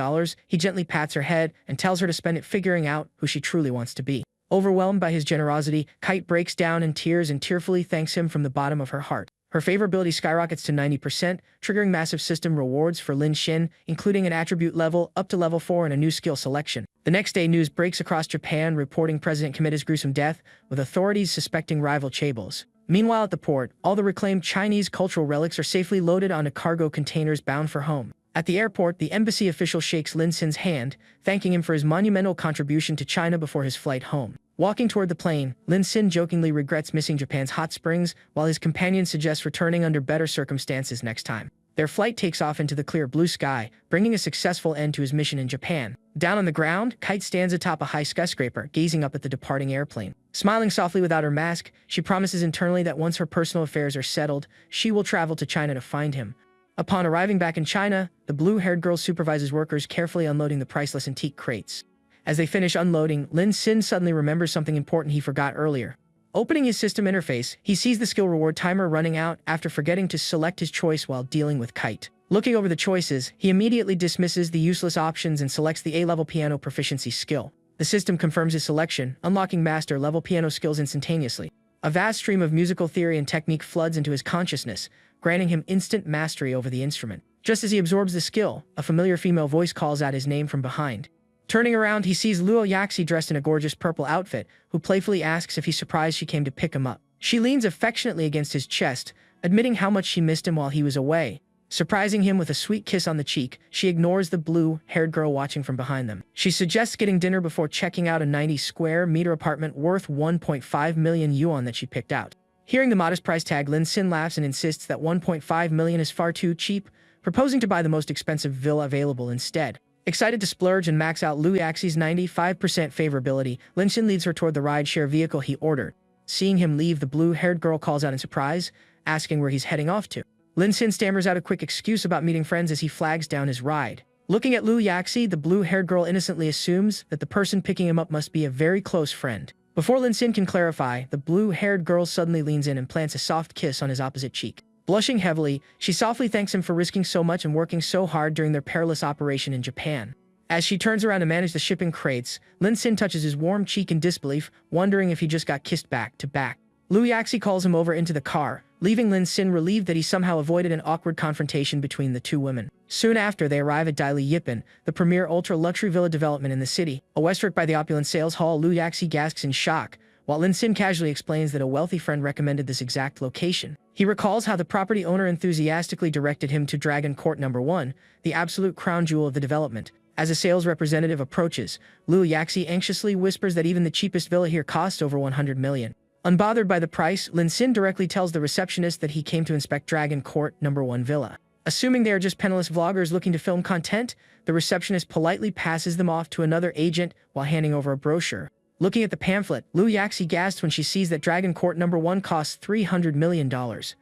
he gently pats her head and tells her to spend it figuring out who she truly wants to be. Overwhelmed by his generosity, Kite breaks down in tears and tearfully thanks him from the bottom of her heart. Her favorability skyrockets to 90%, triggering massive system rewards for Lin Xin, including an attribute level up to level 4 and a new skill selection. The next day, news breaks across Japan reporting President Cometa's gruesome death, with authorities suspecting rival chaebols. Meanwhile, at the port, all the reclaimed Chinese cultural relics are safely loaded onto cargo containers bound for home. At the airport, the embassy official shakes Lin Xin's hand, thanking him for his monumental contribution to China before his flight home. Walking toward the plane, Lin Xin jokingly regrets missing Japan's hot springs, while his companion suggests returning under better circumstances next time. Their flight takes off into the clear blue sky, bringing a successful end to his mission in Japan. Down on the ground, Kite stands atop a high skyscraper, gazing up at the departing airplane. Smiling softly without her mask, she promises internally that once her personal affairs are settled, she will travel to China to find him. Upon arriving back in China, the blue-haired girl supervises workers carefully unloading the priceless antique crates. As they finish unloading, Lin Xin suddenly remembers something important he forgot earlier. Opening his system interface, he sees the skill reward timer running out after forgetting to select his choice while dealing with Kite. Looking over the choices, he immediately dismisses the useless options and selects the A-level piano proficiency skill. The system confirms his selection, unlocking master-level piano skills instantaneously. A vast stream of musical theory and technique floods into his consciousness, granting him instant mastery over the instrument. Just as he absorbs the skill, a familiar female voice calls out his name from behind. Turning around, he sees Luo Yaxi dressed in a gorgeous purple outfit, who playfully asks if he's surprised she came to pick him up. She leans affectionately against his chest, admitting how much she missed him while he was away. Surprising him with a sweet kiss on the cheek, she ignores the blue-haired girl watching from behind them. She suggests getting dinner before checking out a 90-square-meter apartment worth 1.5 million yuan that she picked out. Hearing the modest price tag, Lin Xin laughs and insists that 1.5 million is far too cheap, proposing to buy the most expensive villa available instead. Excited to splurge and max out Lu Yaxi's 95% favorability, Lin Xin leads her toward the rideshare vehicle he ordered. Seeing him leave, the blue-haired girl calls out in surprise, asking where he's heading off to. Lin Xin stammers out a quick excuse about meeting friends as he flags down his ride. Looking at Lu Yaxi, the blue-haired girl innocently assumes that the person picking him up must be a very close friend. Before Lin Xin can clarify, the blue-haired girl suddenly leans in and plants a soft kiss on his opposite cheek. Blushing heavily, she softly thanks him for risking so much and working so hard during their perilous operation in Japan. As she turns around to manage the shipping crates, Lin Xin touches his warm cheek in disbelief, wondering if he just got kissed back to back. Lu Yaxi calls him over into the car, leaving Lin Xin relieved that he somehow avoided an awkward confrontation between the two women. Soon after, they arrive at Daili Yipan, the premier ultra-luxury villa development in the city. Awestruck by the opulent sales hall, Lu Yaxi gasps in shock, while Lin Xin casually explains that a wealthy friend recommended this exact location. He recalls how the property owner enthusiastically directed him to Dragon Court No. 1, the absolute crown jewel of the development. As a sales representative approaches, Lu Yaxi anxiously whispers that even the cheapest villa here costs over 100 million. Unbothered by the price, Lin Xin directly tells the receptionist that he came to inspect Dragon Court No. 1 villa. Assuming they are just penniless vloggers looking to film content, the receptionist politely passes them off to another agent while handing over a brochure. Looking at the pamphlet, Lu Yaxi gasps when she sees that Dragon Court No. 1 costs $300 million,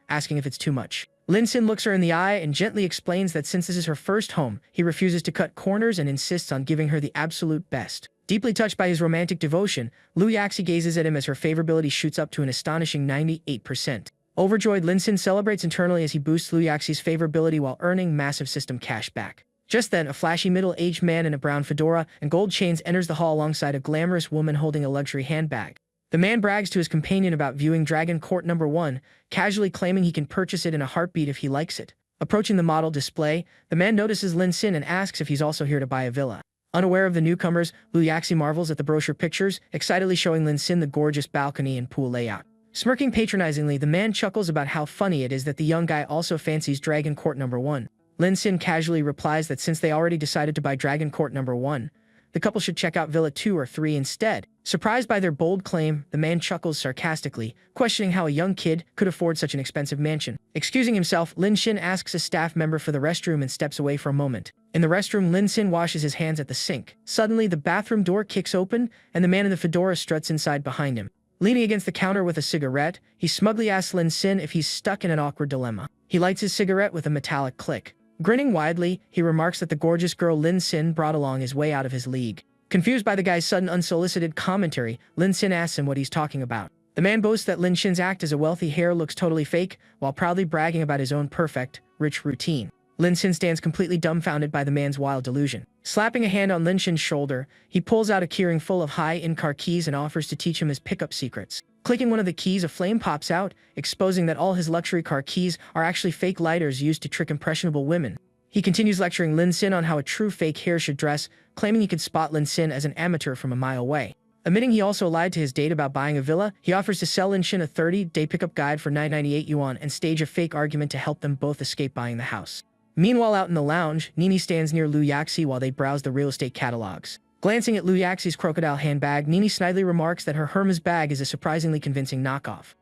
asking if it's too much. Lin Xin looks her in the eye and gently explains that since this is her first home, he refuses to cut corners and insists on giving her the absolute best. Deeply touched by his romantic devotion, Lu Yaxi gazes at him as her favorability shoots up to an astonishing 98%. Overjoyed, Lin Xin celebrates internally as he boosts Lu Yaxi's favorability while earning massive system cash back. Just then, a flashy middle-aged man in a brown fedora and gold chains enters the hall alongside a glamorous woman holding a luxury handbag. The man brags to his companion about viewing Dragon Court No. 1, casually claiming he can purchase it in a heartbeat if he likes it. Approaching the model display, the man notices Lin Sin and asks if he's also here to buy a villa. Unaware of the newcomers, Liu Yaxi marvels at the brochure pictures, excitedly showing Lin Sin the gorgeous balcony and pool layout. Smirking patronizingly, the man chuckles about how funny it is that the young guy also fancies Dragon Court No. 1. Lin Sin casually replies that since they already decided to buy Dragon Court No. 1, the couple should check out Villa 2 or 3 instead. Surprised by their bold claim, the man chuckles sarcastically, questioning how a young kid could afford such an expensive mansion. Excusing himself, Lin Xin asks a staff member for the restroom and steps away for a moment. In the restroom, Lin Xin washes his hands at the sink. Suddenly, the bathroom door kicks open, and the man in the fedora struts inside behind him. Leaning against the counter with a cigarette, he smugly asks Lin Xin if he's stuck in an awkward dilemma. He lights his cigarette with a metallic click. Grinning widely, he remarks that the gorgeous girl Lin Xin brought along is way out of his league. Confused by the guy's sudden unsolicited commentary, Lin Xin asks him what he's talking about. The man boasts that Lin Xin's act as a wealthy hair looks totally fake, while proudly bragging about his own perfect, rich routine. Lin Xin stands completely dumbfounded by the man's wild delusion. Slapping a hand on Lin Xin's shoulder, he pulls out a keyring full of high-in-car keys and offers to teach him his pickup secrets. Clicking one of the keys, a flame pops out, exposing that all his luxury car keys are actually fake lighters used to trick impressionable women. He continues lecturing Lin Xin on how a true fake hair should dress, claiming he could spot Lin Xin as an amateur from a mile away. Admitting he also lied to his date about buying a villa, he offers to sell Lin Xin a 30-day pickup guide for 998 yuan and stage a fake argument to help them both escape buying the house. Meanwhile, out in the lounge, Nini stands near Liu Yaxi while they browse the real estate catalogs. Glancing at Liu Yaxi's crocodile handbag, Nini snidely remarks that her Hermes bag is a surprisingly convincing knockoff.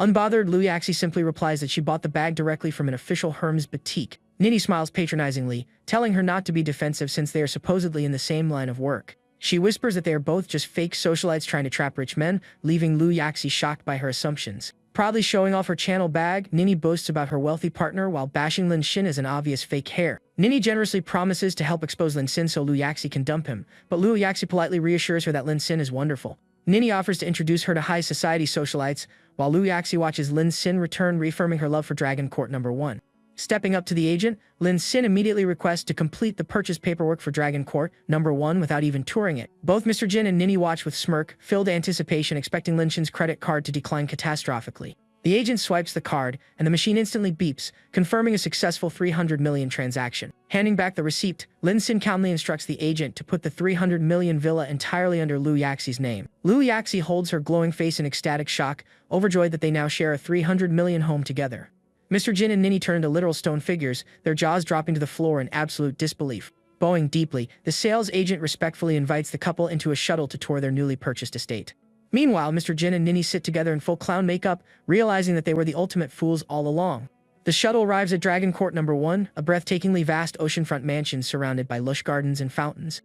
Unbothered, Liu Yaxi simply replies that she bought the bag directly from an official Hermes boutique. Nini smiles patronizingly, telling her not to be defensive since they are supposedly in the same line of work. She whispers that they are both just fake socialites trying to trap rich men, leaving Liu Yaxi shocked by her assumptions. Proudly showing off her channel bag, Nini boasts about her wealthy partner while bashing Lin Xin as an obvious fake hair. Nini generously promises to help expose Lin Xin so Liu Yaxi can dump him, but Liu Yaxi politely reassures her that Lin Xin is wonderful. Nini offers to introduce her to high society socialites, while Liu Yaxi watches Lin Xin return, reaffirming her love for Dragon Court No. 1. Stepping up to the agent, Lin Xin immediately requests to complete the purchase paperwork for Dragon Court No. 1 without even touring it. Both Mr. Jin and Nini watch with smirk-filled anticipation, expecting Lin Xin's credit card to decline catastrophically. The agent swipes the card, and the machine instantly beeps, confirming a successful 300 million transaction. Handing back the receipt, Lin Xin calmly instructs the agent to put the 300 million villa entirely under Liu Yaxi's name. Liu Yaxi holds her glowing face in ecstatic shock, overjoyed that they now share a 300 million home together. Mr. Jin and Nini turn into literal stone figures, their jaws dropping to the floor in absolute disbelief. Bowing deeply, the sales agent respectfully invites the couple into a shuttle to tour their newly purchased estate. Meanwhile, Mr. Jin and Nini sit together in full clown makeup, realizing that they were the ultimate fools all along. The shuttle arrives at Dragon Court No. 1, a breathtakingly vast oceanfront mansion surrounded by lush gardens and fountains.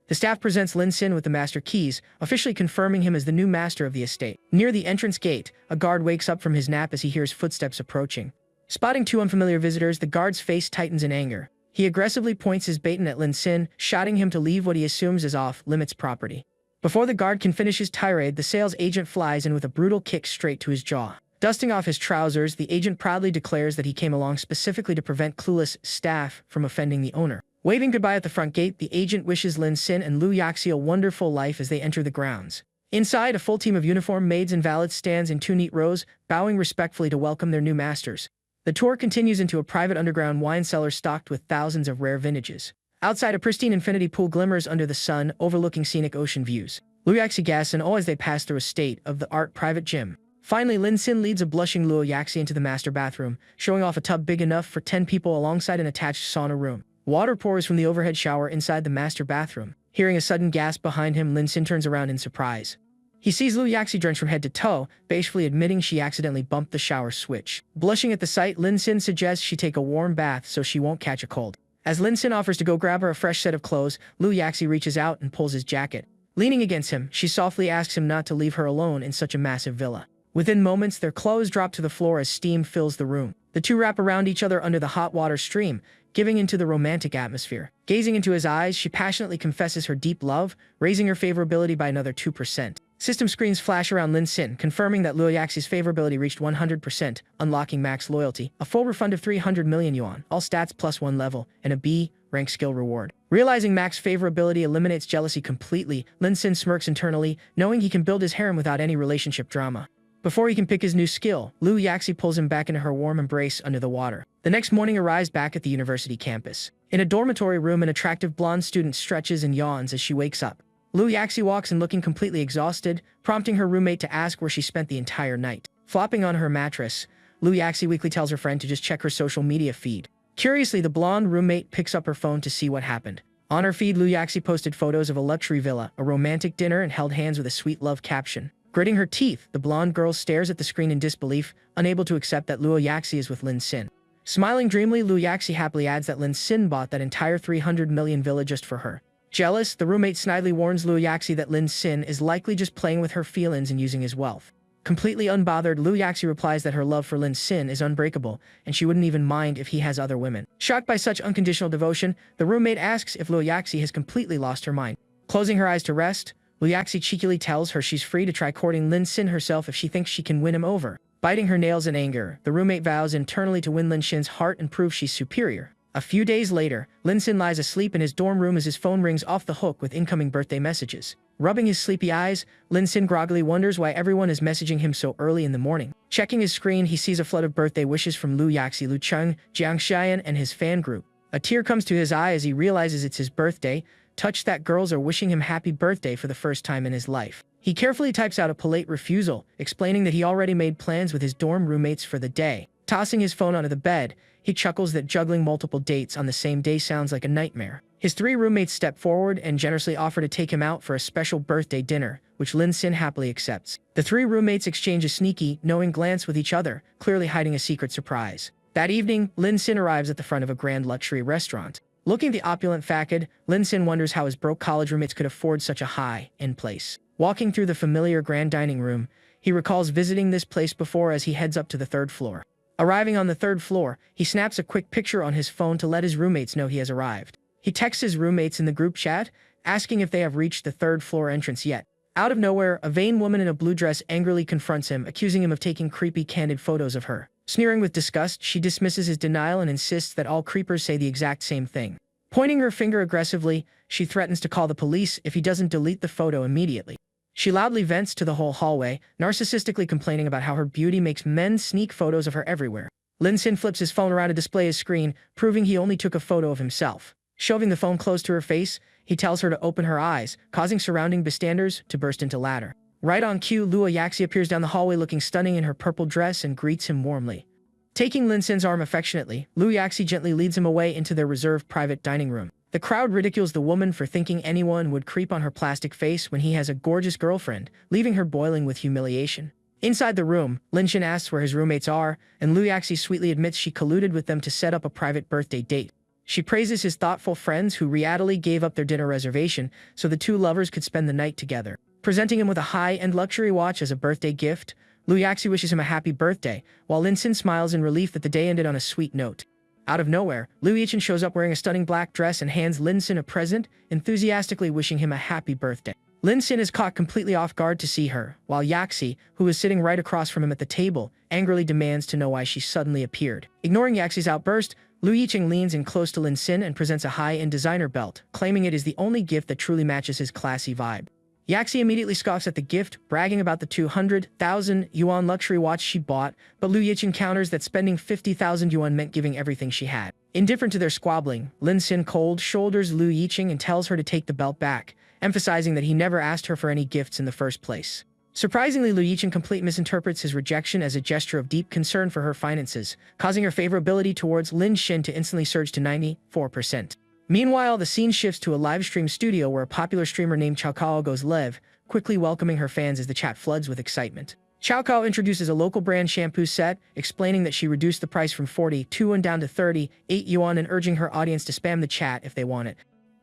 The staff presents Lin Xin with the master keys, officially confirming him as the new master of the estate. Near the entrance gate, a guard wakes up from his nap as he hears footsteps approaching. Spotting two unfamiliar visitors, the guard's face tightens in anger. He aggressively points his baton at Lin Xin, shouting him to leave what he assumes is off-limits property. Before the guard can finish his tirade, the sales agent flies in with a brutal kick straight to his jaw. Dusting off his trousers, the agent proudly declares that he came along specifically to prevent clueless staff from offending the owner. Waving goodbye at the front gate, the agent wishes Lin Xin and Liu Yaxi a wonderful life as they enter the grounds. Inside, a full team of uniformed maids and valets stands in two neat rows, bowing respectfully to welcome their new masters. The tour continues into a private underground wine cellar stocked with thousands of rare vintages. Outside, a pristine infinity pool glimmers under the sun, overlooking scenic ocean views. Liu Yaxi gasps in awe as they pass through a state-of-the-art private gym. Finally, Lin Xin leads a blushing Liu Yaxi into the master bathroom, showing off a tub big enough for 10 people alongside an attached sauna room. Water pours from the overhead shower inside the master bathroom. Hearing a sudden gasp behind him, Lin Xin turns around in surprise. He sees Liu Yaxi drenched from head to toe, bashfully admitting she accidentally bumped the shower switch. Blushing at the sight, Lin Xin suggests she take a warm bath so she won't catch a cold. As Lin Xin offers to go grab her a fresh set of clothes, Liu Yaxi reaches out and pulls his jacket. Leaning against him, she softly asks him not to leave her alone in such a massive villa. Within moments, their clothes drop to the floor as steam fills the room. The two wrap around each other under the hot water stream, giving into the romantic atmosphere. Gazing into his eyes, she passionately confesses her deep love, raising her favorability by another 2%. System screens flash around Lin Xin, confirming that Liu Yaxi's favorability reached 100%, unlocking max loyalty, a full refund of 300 million yuan, all stats plus 1 level, and a B rank skill reward. Realizing Mac's favorability eliminates jealousy completely, Lin Sin smirks internally, knowing he can build his harem without any relationship drama. Before he can pick his new skill, Lu Yaxi pulls him back into her warm embrace under the water. The next morning arrives back at the university campus. In a dormitory room, an attractive blonde student stretches and yawns as she wakes up. Lu Yaxi walks in looking completely exhausted, prompting her roommate to ask where she spent the entire night. Flopping on her mattress, Lu Yaxi weakly tells her friend to just check her social media feed. Curiously, the blonde roommate picks up her phone to see what happened. On her feed, Lu Yaxi posted photos of a luxury villa, a romantic dinner, and held hands with a sweet love caption. Gritting her teeth, the blonde girl stares at the screen in disbelief, unable to accept that Lu Yaxi is with Lin Sin. Smiling dreamily, Lu Yaxi happily adds that Lin Sin bought that entire 300 million villa just for her. Jealous, the roommate snidely warns Lu Yaxi that Lin Sin is likely just playing with her feelings and using his wealth. Completely unbothered, Lu Yaxi replies that her love for Lin Sin is unbreakable, and she wouldn't even mind if he has other women. Shocked by such unconditional devotion, the roommate asks if Lu Yaxi has completely lost her mind. Closing her eyes to rest, Lu Yaxi cheekily tells her she's free to try courting Lin Sin herself if she thinks she can win him over. Biting her nails in anger, the roommate vows internally to win Lin Sin's heart and prove she's superior. A few days later, Lin Sin lies asleep in his dorm room as his phone rings off the hook with incoming birthday messages. Rubbing his sleepy eyes, Lin Sin groggily wonders why everyone is messaging him so early in the morning. Checking his screen, he sees a flood of birthday wishes from Lu Yaxi, Lu Cheng, Jiang Xian, and his fan group. A tear comes to his eye as he realizes it's his birthday, touched that girls are wishing him happy birthday for the first time in his life. He carefully types out a polite refusal, explaining that he already made plans with his dorm roommates for the day. Tossing his phone onto the bed, he chuckles that juggling multiple dates on the same day sounds like a nightmare. His three roommates step forward and generously offer to take him out for a special birthday dinner, which Lin Sin happily accepts. The three roommates exchange a sneaky, knowing glance with each other, clearly hiding a secret surprise. That evening, Lin Sin arrives at the front of a grand luxury restaurant. Looking at the opulent facade, Lin Sin wonders how his broke college roommates could afford such a high-end place. Walking through the familiar grand dining room, he recalls visiting this place before as he heads up to the third floor. Arriving on the third floor, he snaps a quick picture on his phone to let his roommates know he has arrived. He texts his roommates in the group chat, asking if they have reached the third floor entrance yet. Out of nowhere, a vain woman in a blue dress angrily confronts him, accusing him of taking creepy, candid photos of her. Sneering with disgust, she dismisses his denial and insists that all creepers say the exact same thing. Pointing her finger aggressively, she threatens to call the police if he doesn't delete the photo immediately. She loudly vents to the whole hallway, narcissistically complaining about how her beauty makes men sneak photos of her everywhere. Lin Sin flips his phone around to display his screen, proving he only took a photo of himself. Shoving the phone close to her face, he tells her to open her eyes, causing surrounding bystanders to burst into laughter. Right on cue, Lu Yaxi appears down the hallway looking stunning in her purple dress and greets him warmly. Taking Lin Sin's arm affectionately, Lu Yaxi gently leads him away into their reserved private dining room. The crowd ridicules the woman for thinking anyone would creep on her plastic face when he has a gorgeous girlfriend, leaving her boiling with humiliation. Inside the room, Lin Sin asks where his roommates are, and Lu Yaxi sweetly admits she colluded with them to set up a private birthday date. She praises his thoughtful friends who readily gave up their dinner reservation so the two lovers could spend the night together. Presenting him with a high-end luxury watch as a birthday gift, Lu Yaxi wishes him a happy birthday, while Lin Sin smiles in relief that the day ended on a sweet note. Out of nowhere, Lu Yichin shows up wearing a stunning black dress and hands Lin Sin a present, enthusiastically wishing him a happy birthday. Lin Sin is caught completely off guard to see her, while Yaxi, who is sitting right across from him at the table, angrily demands to know why she suddenly appeared. Ignoring Yaxi's outburst, Lu Yicheng leans in close to Lin Sin and presents a high-end designer belt, claiming it is the only gift that truly matches his classy vibe. Yaxi immediately scoffs at the gift, bragging about the 200,000 yuan luxury watch she bought, but Lu Yicheng counters that spending 50,000 yuan meant giving everything she had. Indifferent to their squabbling, Lin Sin cold shoulders Lu Yicheng and tells her to take the belt back, emphasizing that he never asked her for any gifts in the first place. Surprisingly, Lu Yicheng completely misinterprets his rejection as a gesture of deep concern for her finances, causing her favorability towards Lin Xin to instantly surge to 94%. Meanwhile, the scene shifts to a live stream studio where a popular streamer named Cao Cao goes live, quickly welcoming her fans as the chat floods with excitement. Cao Cao introduces a local brand shampoo set, explaining that she reduced the price from 42 yuan down to 38 yuan and urging her audience to spam the chat if they want it.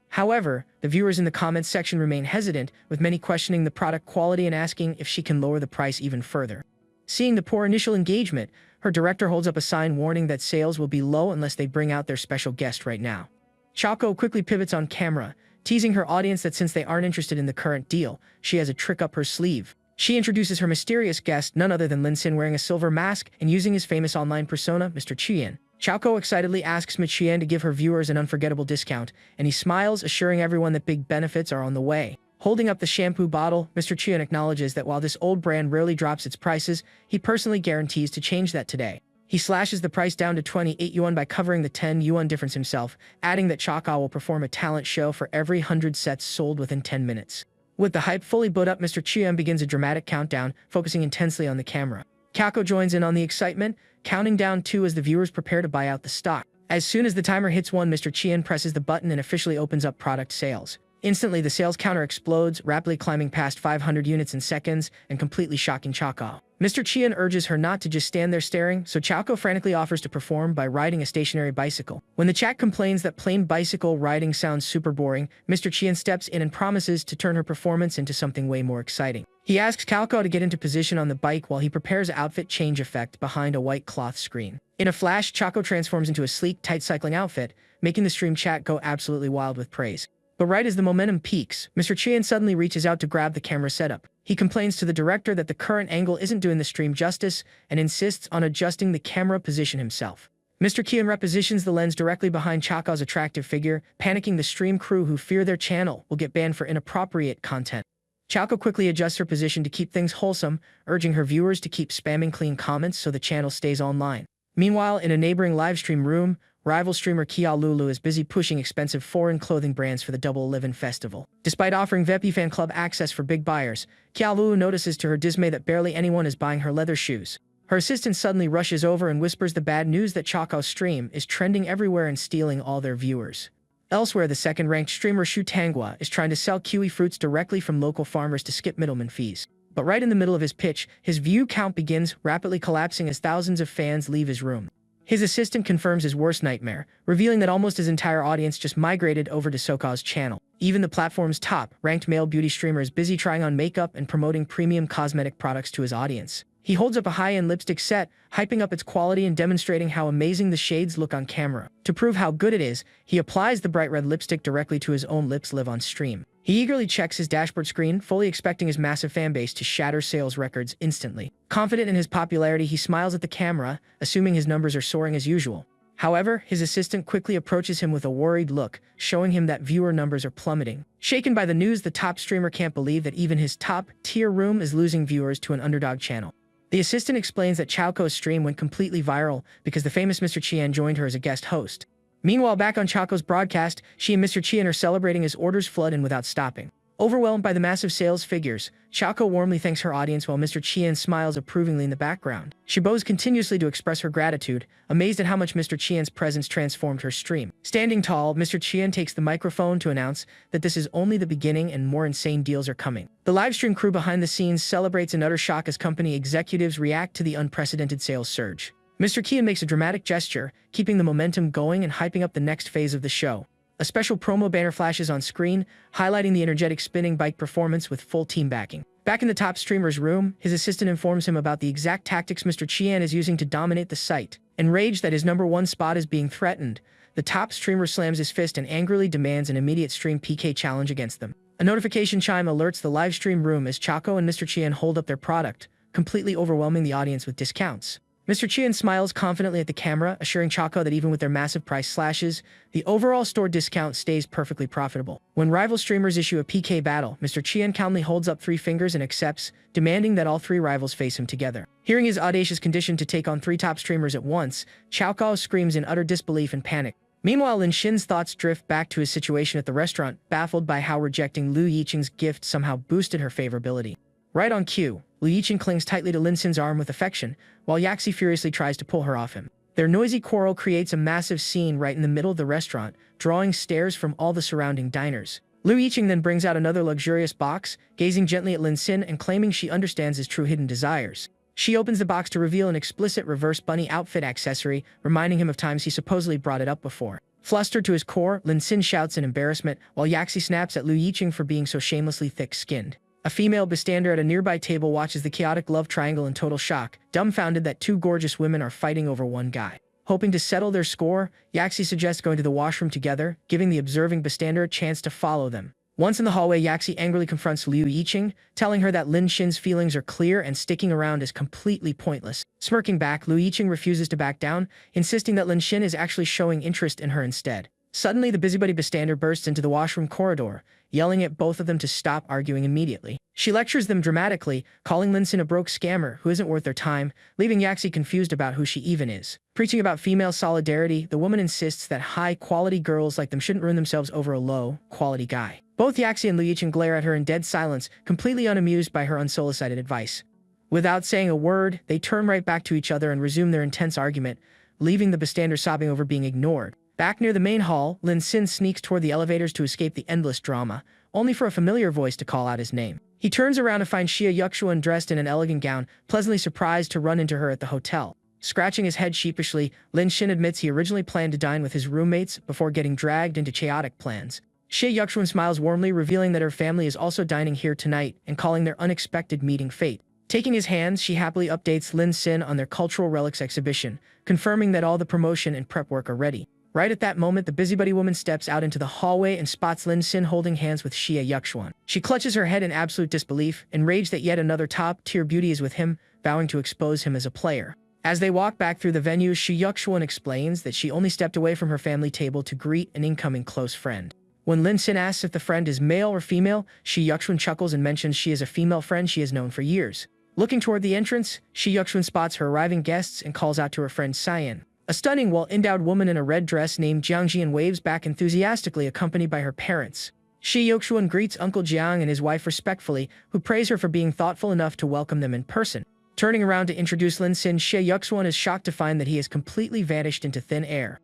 However, the viewers in the comments section remain hesitant, with many questioning the product quality and asking if she can lower the price even further. Seeing the poor initial engagement, her director holds up a sign warning that sales will be low unless they bring out their special guest right now. Chaco quickly pivots on camera, teasing her audience that since they aren't interested in the current deal, she has a trick up her sleeve. She introduces her mysterious guest, none other than Lin Sin, wearing a silver mask and using his famous online persona, Mr. Qian. Chaoko excitedly asks Michian to give her viewers an unforgettable discount, and he smiles, assuring everyone that big benefits are on the way. Holding up the shampoo bottle, Mr. Chian acknowledges that while this old brand rarely drops its prices, he personally guarantees to change that today. He slashes the price down to 28 yuan by covering the 10 yuan difference himself, adding that Chaoko will perform a talent show for every 100 sets sold within 10 minutes. With the hype fully built up, Mr. Chian begins a dramatic countdown, focusing intensely on the camera. Chaoko joins in on the excitement, counting down 2 as the viewers prepare to buy out the stock. As soon as the timer hits 1, Mr. Chian presses the button and officially opens up product sales. Instantly, the sales counter explodes, rapidly climbing past 500 units in seconds and completely shocking Chaoko. Mr. Chian urges her not to just stand there staring, so Chaoko frantically offers to perform by riding a stationary bicycle. When the chat complains that plain bicycle riding sounds super boring, Mr. Chian steps in and promises to turn her performance into something way more exciting. He asks Chaoko to get into position on the bike while he prepares an outfit change effect behind a white cloth screen. In a flash, Chaoko transforms into a sleek, tight cycling outfit, making the stream chat go absolutely wild with praise. But right as the momentum peaks, Mr. Chian suddenly reaches out to grab the camera setup. He complains to the director that the current angle isn't doing the stream justice and insists on adjusting the camera position himself. Mr. Chian repositions the lens directly behind Chako's attractive figure, panicking the stream crew who fear their channel will get banned for inappropriate content. Chaoko quickly adjusts her position to keep things wholesome, urging her viewers to keep spamming clean comments so the channel stays online. Meanwhile, in a neighboring livestream room, rival streamer Kia Lulu is busy pushing expensive foreign clothing brands for the Double 11 festival. Despite offering VIP fan club access for big buyers, Kia Lulu notices to her dismay that barely anyone is buying her leather shoes. Her assistant suddenly rushes over and whispers the bad news that Chako's stream is trending everywhere and stealing all their viewers. Elsewhere, the second-ranked streamer Shu Tanghua is trying to sell kiwi fruits directly from local farmers to skip middleman fees. But right in the middle of his pitch, his view count begins rapidly collapsing as thousands of fans leave his room. His assistant confirms his worst nightmare, revealing that almost his entire audience just migrated over to Soka's channel. Even the platform's top-ranked male beauty streamer is busy trying on makeup and promoting premium cosmetic products to his audience. He holds up a high-end lipstick set, hyping up its quality and demonstrating how amazing the shades look on camera. To prove how good it is, he applies the bright red lipstick directly to his own lips live on stream. He eagerly checks his dashboard screen, fully expecting his massive fanbase to shatter sales records instantly. Confident in his popularity, he smiles at the camera, assuming his numbers are soaring as usual. However, his assistant quickly approaches him with a worried look, showing him that viewer numbers are plummeting. Shaken by the news, the top streamer can't believe that even his top-tier room is losing viewers to an underdog channel. The assistant explains that Chaoko's stream went completely viral because the famous Mr. Chian joined her as a guest host. Meanwhile, back on Chaoko's broadcast, she and Mr. Chian are celebrating as orders flood in without stopping. Overwhelmed by the massive sales figures, Chaoko warmly thanks her audience while Mr. Chian smiles approvingly in the background. She bows continuously to express her gratitude, amazed at how much Mr. Chian's presence transformed her stream. Standing tall, Mr. Chian takes the microphone to announce that this is only the beginning and more insane deals are coming. The livestream crew behind the scenes celebrates in utter shock as company executives react to the unprecedented sales surge. Mr. Chian makes a dramatic gesture, keeping the momentum going and hyping up the next phase of the show. A special promo banner flashes on screen, highlighting the energetic spinning bike performance with full team backing. Back in the top streamer's room, his assistant informs him about the exact tactics Mr. Chian is using to dominate the site. Enraged that his #1 spot is being threatened, the top streamer slams his fist and angrily demands an immediate stream PK challenge against them. A notification chime alerts the live stream room as Chaoko and Mr. Chian hold up their product, completely overwhelming the audience with discounts. Mr. Chian smiles confidently at the camera, assuring Chaoko that even with their massive price slashes, the overall store discount stays perfectly profitable. When rival streamers issue a PK battle, Mr. Chian calmly holds up 3 fingers and accepts, demanding that all 3 rivals face him together. Hearing his audacious condition to take on 3 top streamers at once, Chaoko screams in utter disbelief and panic. Meanwhile, Lin Xin's thoughts drift back to his situation at the restaurant, baffled by how rejecting Lu Yiqing's gift somehow boosted her favorability. Right on cue, Lu Yiqing clings tightly to Lin Xin's arm with affection, while Yaxi furiously tries to pull her off him. Their noisy quarrel creates a massive scene right in the middle of the restaurant, drawing stares from all the surrounding diners. Lu Yiqing then brings out another luxurious box, gazing gently at Lin Xin and claiming she understands his true hidden desires. She opens the box to reveal an explicit reverse bunny outfit accessory, reminding him of times he supposedly brought it up before. Flustered to his core, Lin Xin shouts in embarrassment, while Yaxi snaps at Lu Yiqing for being so shamelessly thick-skinned. A female bystander at a nearby table watches the chaotic love triangle in total shock, dumbfounded that 2 gorgeous women are fighting over one guy. Hoping to settle their score, Yaxi suggests going to the washroom together, giving the observing bystander a chance to follow them. Once in the hallway, Yaxi angrily confronts Liu Yiqing, telling her that Lin Xin's feelings are clear and sticking around is completely pointless. Smirking back, Liu Yiqing refuses to back down, insisting that Lin Xin is actually showing interest in her instead. Suddenly, the busybody bystander bursts into the washroom corridor, yelling at both of them to stop arguing immediately. She lectures them dramatically, calling Lin Xin a broke scammer who isn't worth their time, leaving Yaxi confused about who she even is. Preaching about female solidarity, the woman insists that high-quality girls like them shouldn't ruin themselves over a low-quality guy. Both Yaxi and Liu Yiqing glare at her in dead silence, completely unamused by her unsolicited advice. Without saying a word, they turn right back to each other and resume their intense argument, leaving the bystander sobbing over being ignored. Back near the main hall, Lin Xin sneaks toward the elevators to escape the endless drama, only for a familiar voice to call out his name. He turns around to find Xia Yuxuan dressed in an elegant gown, pleasantly surprised to run into her at the hotel. Scratching his head sheepishly, Lin Xin admits he originally planned to dine with his roommates before getting dragged into chaotic plans. Xia Yuxuan smiles warmly, revealing that her family is also dining here tonight and calling their unexpected meeting fate. Taking his hands, she happily updates Lin Xin on their cultural relics exhibition, confirming that all the promotion and prep work are ready. Right at that moment, the busybody woman steps out into the hallway and spots Lin Xin holding hands with Xia Yuxuan. She clutches her head in absolute disbelief, enraged that yet another top-tier beauty is with him, vowing to expose him as a player. As they walk back through the venue, Xia Yuxuan explains that she only stepped away from her family table to greet an incoming close friend. When Lin Xin asks if the friend is male or female, Xia Yuxuan chuckles and mentions she is a female friend she has known for years. Looking toward the entrance, Xia Yuxuan spots her arriving guests and calls out to her friend Cyan. A stunning, well-endowed woman in a red dress named Jiang Jian waves back enthusiastically, accompanied by her parents. Xia Yuxuan greets Uncle Jiang and his wife respectfully, who praise her for being thoughtful enough to welcome them in person. Turning around to introduce Lin Xin, Xia Yuxuan is shocked to find that he has completely vanished into thin air.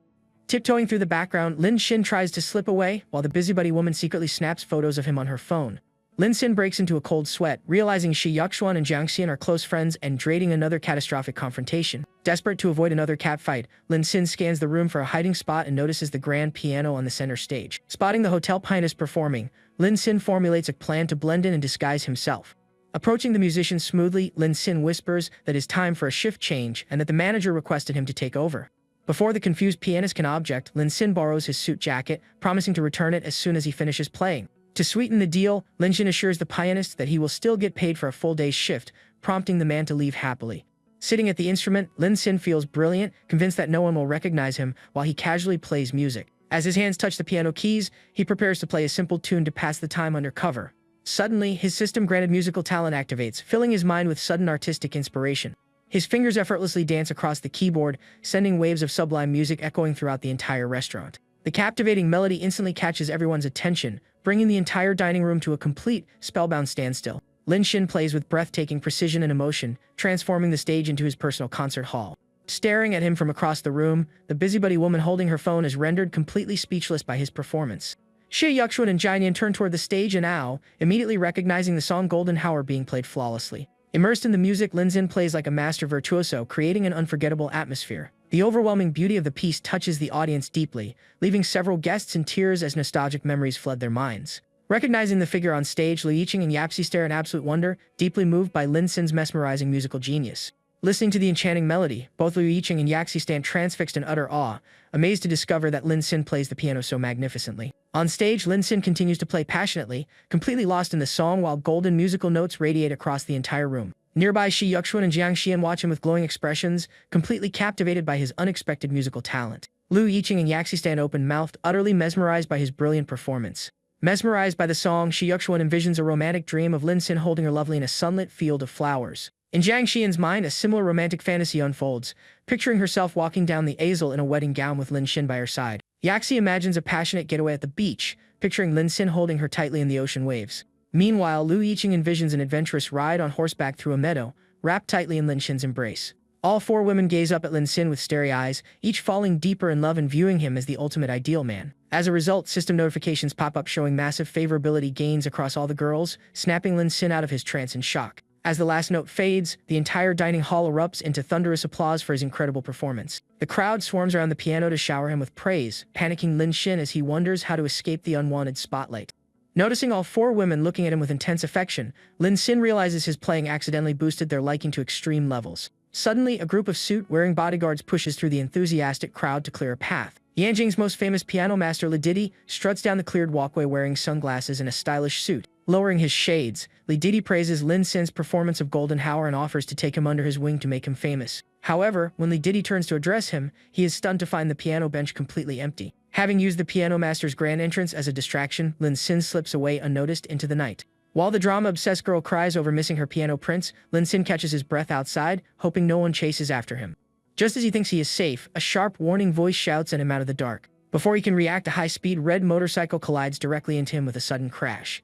Tiptoeing through the background, Lin Xin tries to slip away, while the busybody woman secretly snaps photos of him on her phone. Lin Xin breaks into a cold sweat, realizing Xia Yuxuan and Jiang Xian are close friends and dreading another catastrophic confrontation. Desperate to avoid another catfight, Lin Xin scans the room for a hiding spot and notices the grand piano on the center stage. Spotting the hotel pianist performing, Lin Xin formulates a plan to blend in and disguise himself. Approaching the musician smoothly, Lin Xin whispers that it's time for a shift change and that the manager requested him to take over. Before the confused pianist can object, Lin Xin borrows his suit jacket, promising to return it as soon as he finishes playing. To sweeten the deal, Lin Xin assures the pianist that he will still get paid for a full day's shift, prompting the man to leave happily. Sitting at the instrument, Lin Xin feels brilliant, convinced that no one will recognize him while he casually plays music. As his hands touch the piano keys, he prepares to play a simple tune to pass the time undercover. Suddenly, his system-granted musical talent activates, filling his mind with sudden artistic inspiration. His fingers effortlessly dance across the keyboard, sending waves of sublime music echoing throughout the entire restaurant. The captivating melody instantly catches everyone's attention, bringing the entire dining room to a complete, spellbound standstill. Lin Xin plays with breathtaking precision and emotion, transforming the stage into his personal concert hall. Staring at him from across the room, the busybody woman holding her phone is rendered completely speechless by his performance. Xia Yuxuan and Jian Yan turn toward the stage and immediately recognizing the song Golden Hour being played flawlessly. Immersed in the music, Lin Xin plays like a master virtuoso, creating an unforgettable atmosphere. The overwhelming beauty of the piece touches the audience deeply, leaving several guests in tears as nostalgic memories flood their minds. Recognizing the figure on stage, Liu Yiqing and Yapsi stare in absolute wonder, deeply moved by Lin Xin's mesmerizing musical genius. Listening to the enchanting melody, both Liu Yiqing and Yaxi stand transfixed in utter awe, amazed to discover that Lin Xin plays the piano so magnificently. On stage, Lin Xin continues to play passionately, completely lost in the song while golden musical notes radiate across the entire room. Nearby, Xia Yuxuan and Jiang Xian watch him with glowing expressions, completely captivated by his unexpected musical talent. Liu Yiqing and Yaxi stand open-mouthed, utterly mesmerized by his brilliant performance. Mesmerized by the song, Xia Yuxuan envisions a romantic dream of Lin Xin holding her lovely in a sunlit field of flowers. In Jiang Xian's mind, a similar romantic fantasy unfolds, picturing herself walking down the Azel in a wedding gown with Lin Xin by her side. Yaxi imagines a passionate getaway at the beach, picturing Lin Xin holding her tightly in the ocean waves. Meanwhile, Liu Yiqing envisions an adventurous ride on horseback through a meadow, wrapped tightly in Lin Xin's embrace. All four women gaze up at Lin Xin with starry eyes, each falling deeper in love and viewing him as the ultimate ideal man. As a result, system notifications pop up showing massive favorability gains across all the girls, snapping Lin Xin out of his trance in shock. As the last note fades, the entire dining hall erupts into thunderous applause for his incredible performance. The crowd swarms around the piano to shower him with praise, panicking Lin Xin as he wonders how to escape the unwanted spotlight. Noticing all four women looking at him with intense affection, Lin Xin realizes his playing accidentally boosted their liking to extreme levels. Suddenly, a group of suit-wearing bodyguards pushes through the enthusiastic crowd to clear a path. Yanjing's most famous piano master Li Didi struts down the cleared walkway wearing sunglasses and a stylish suit. Lowering his shades, Li Didi praises Lin Sin's performance of Golden Hour and offers to take him under his wing to make him famous. However, when Li Didi turns to address him, he is stunned to find the piano bench completely empty. Having used the piano master's grand entrance as a distraction, Lin Sin slips away unnoticed into the night. While the drama-obsessed girl cries over missing her piano prince, Lin Sin catches his breath outside, hoping no one chases after him. Just as he thinks he is safe, a sharp warning voice shouts at him out of the dark. Before he can react, a high-speed red motorcycle collides directly into him with a sudden crash.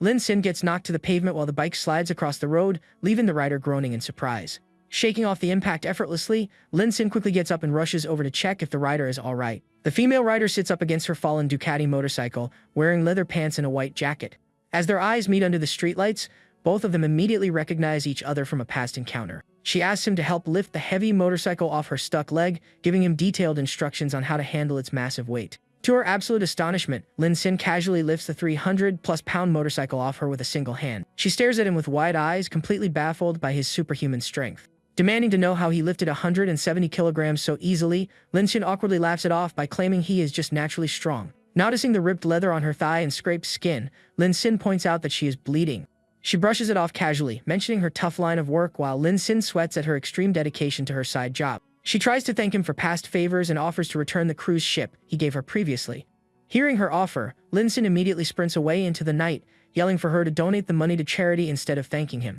Lin Sin gets knocked to the pavement while the bike slides across the road, leaving the rider groaning in surprise. Shaking off the impact effortlessly, Lin Sin quickly gets up and rushes over to check if the rider is alright. The female rider sits up against her fallen Ducati motorcycle, wearing leather pants and a white jacket. As their eyes meet under the streetlights, both of them immediately recognize each other from a past encounter. She asks him to help lift the heavy motorcycle off her stuck leg, giving him detailed instructions on how to handle its massive weight. To her absolute astonishment, Lin Sin casually lifts the 300-plus-pound motorcycle off her with a single hand. She stares at him with wide eyes, completely baffled by his superhuman strength. Demanding to know how he lifted 170 kilograms so easily, Lin Sin awkwardly laughs it off by claiming he is just naturally strong. Noticing the ripped leather on her thigh and scraped skin, Lin Sin points out that she is bleeding. She brushes it off casually, mentioning her tough line of work while Lin Sin sweats at her extreme dedication to her side job. She tries to thank him for past favors and offers to return the cruise ship he gave her previously. Hearing her offer, Lin Sin immediately sprints away into the night, yelling for her to donate the money to charity instead of thanking him.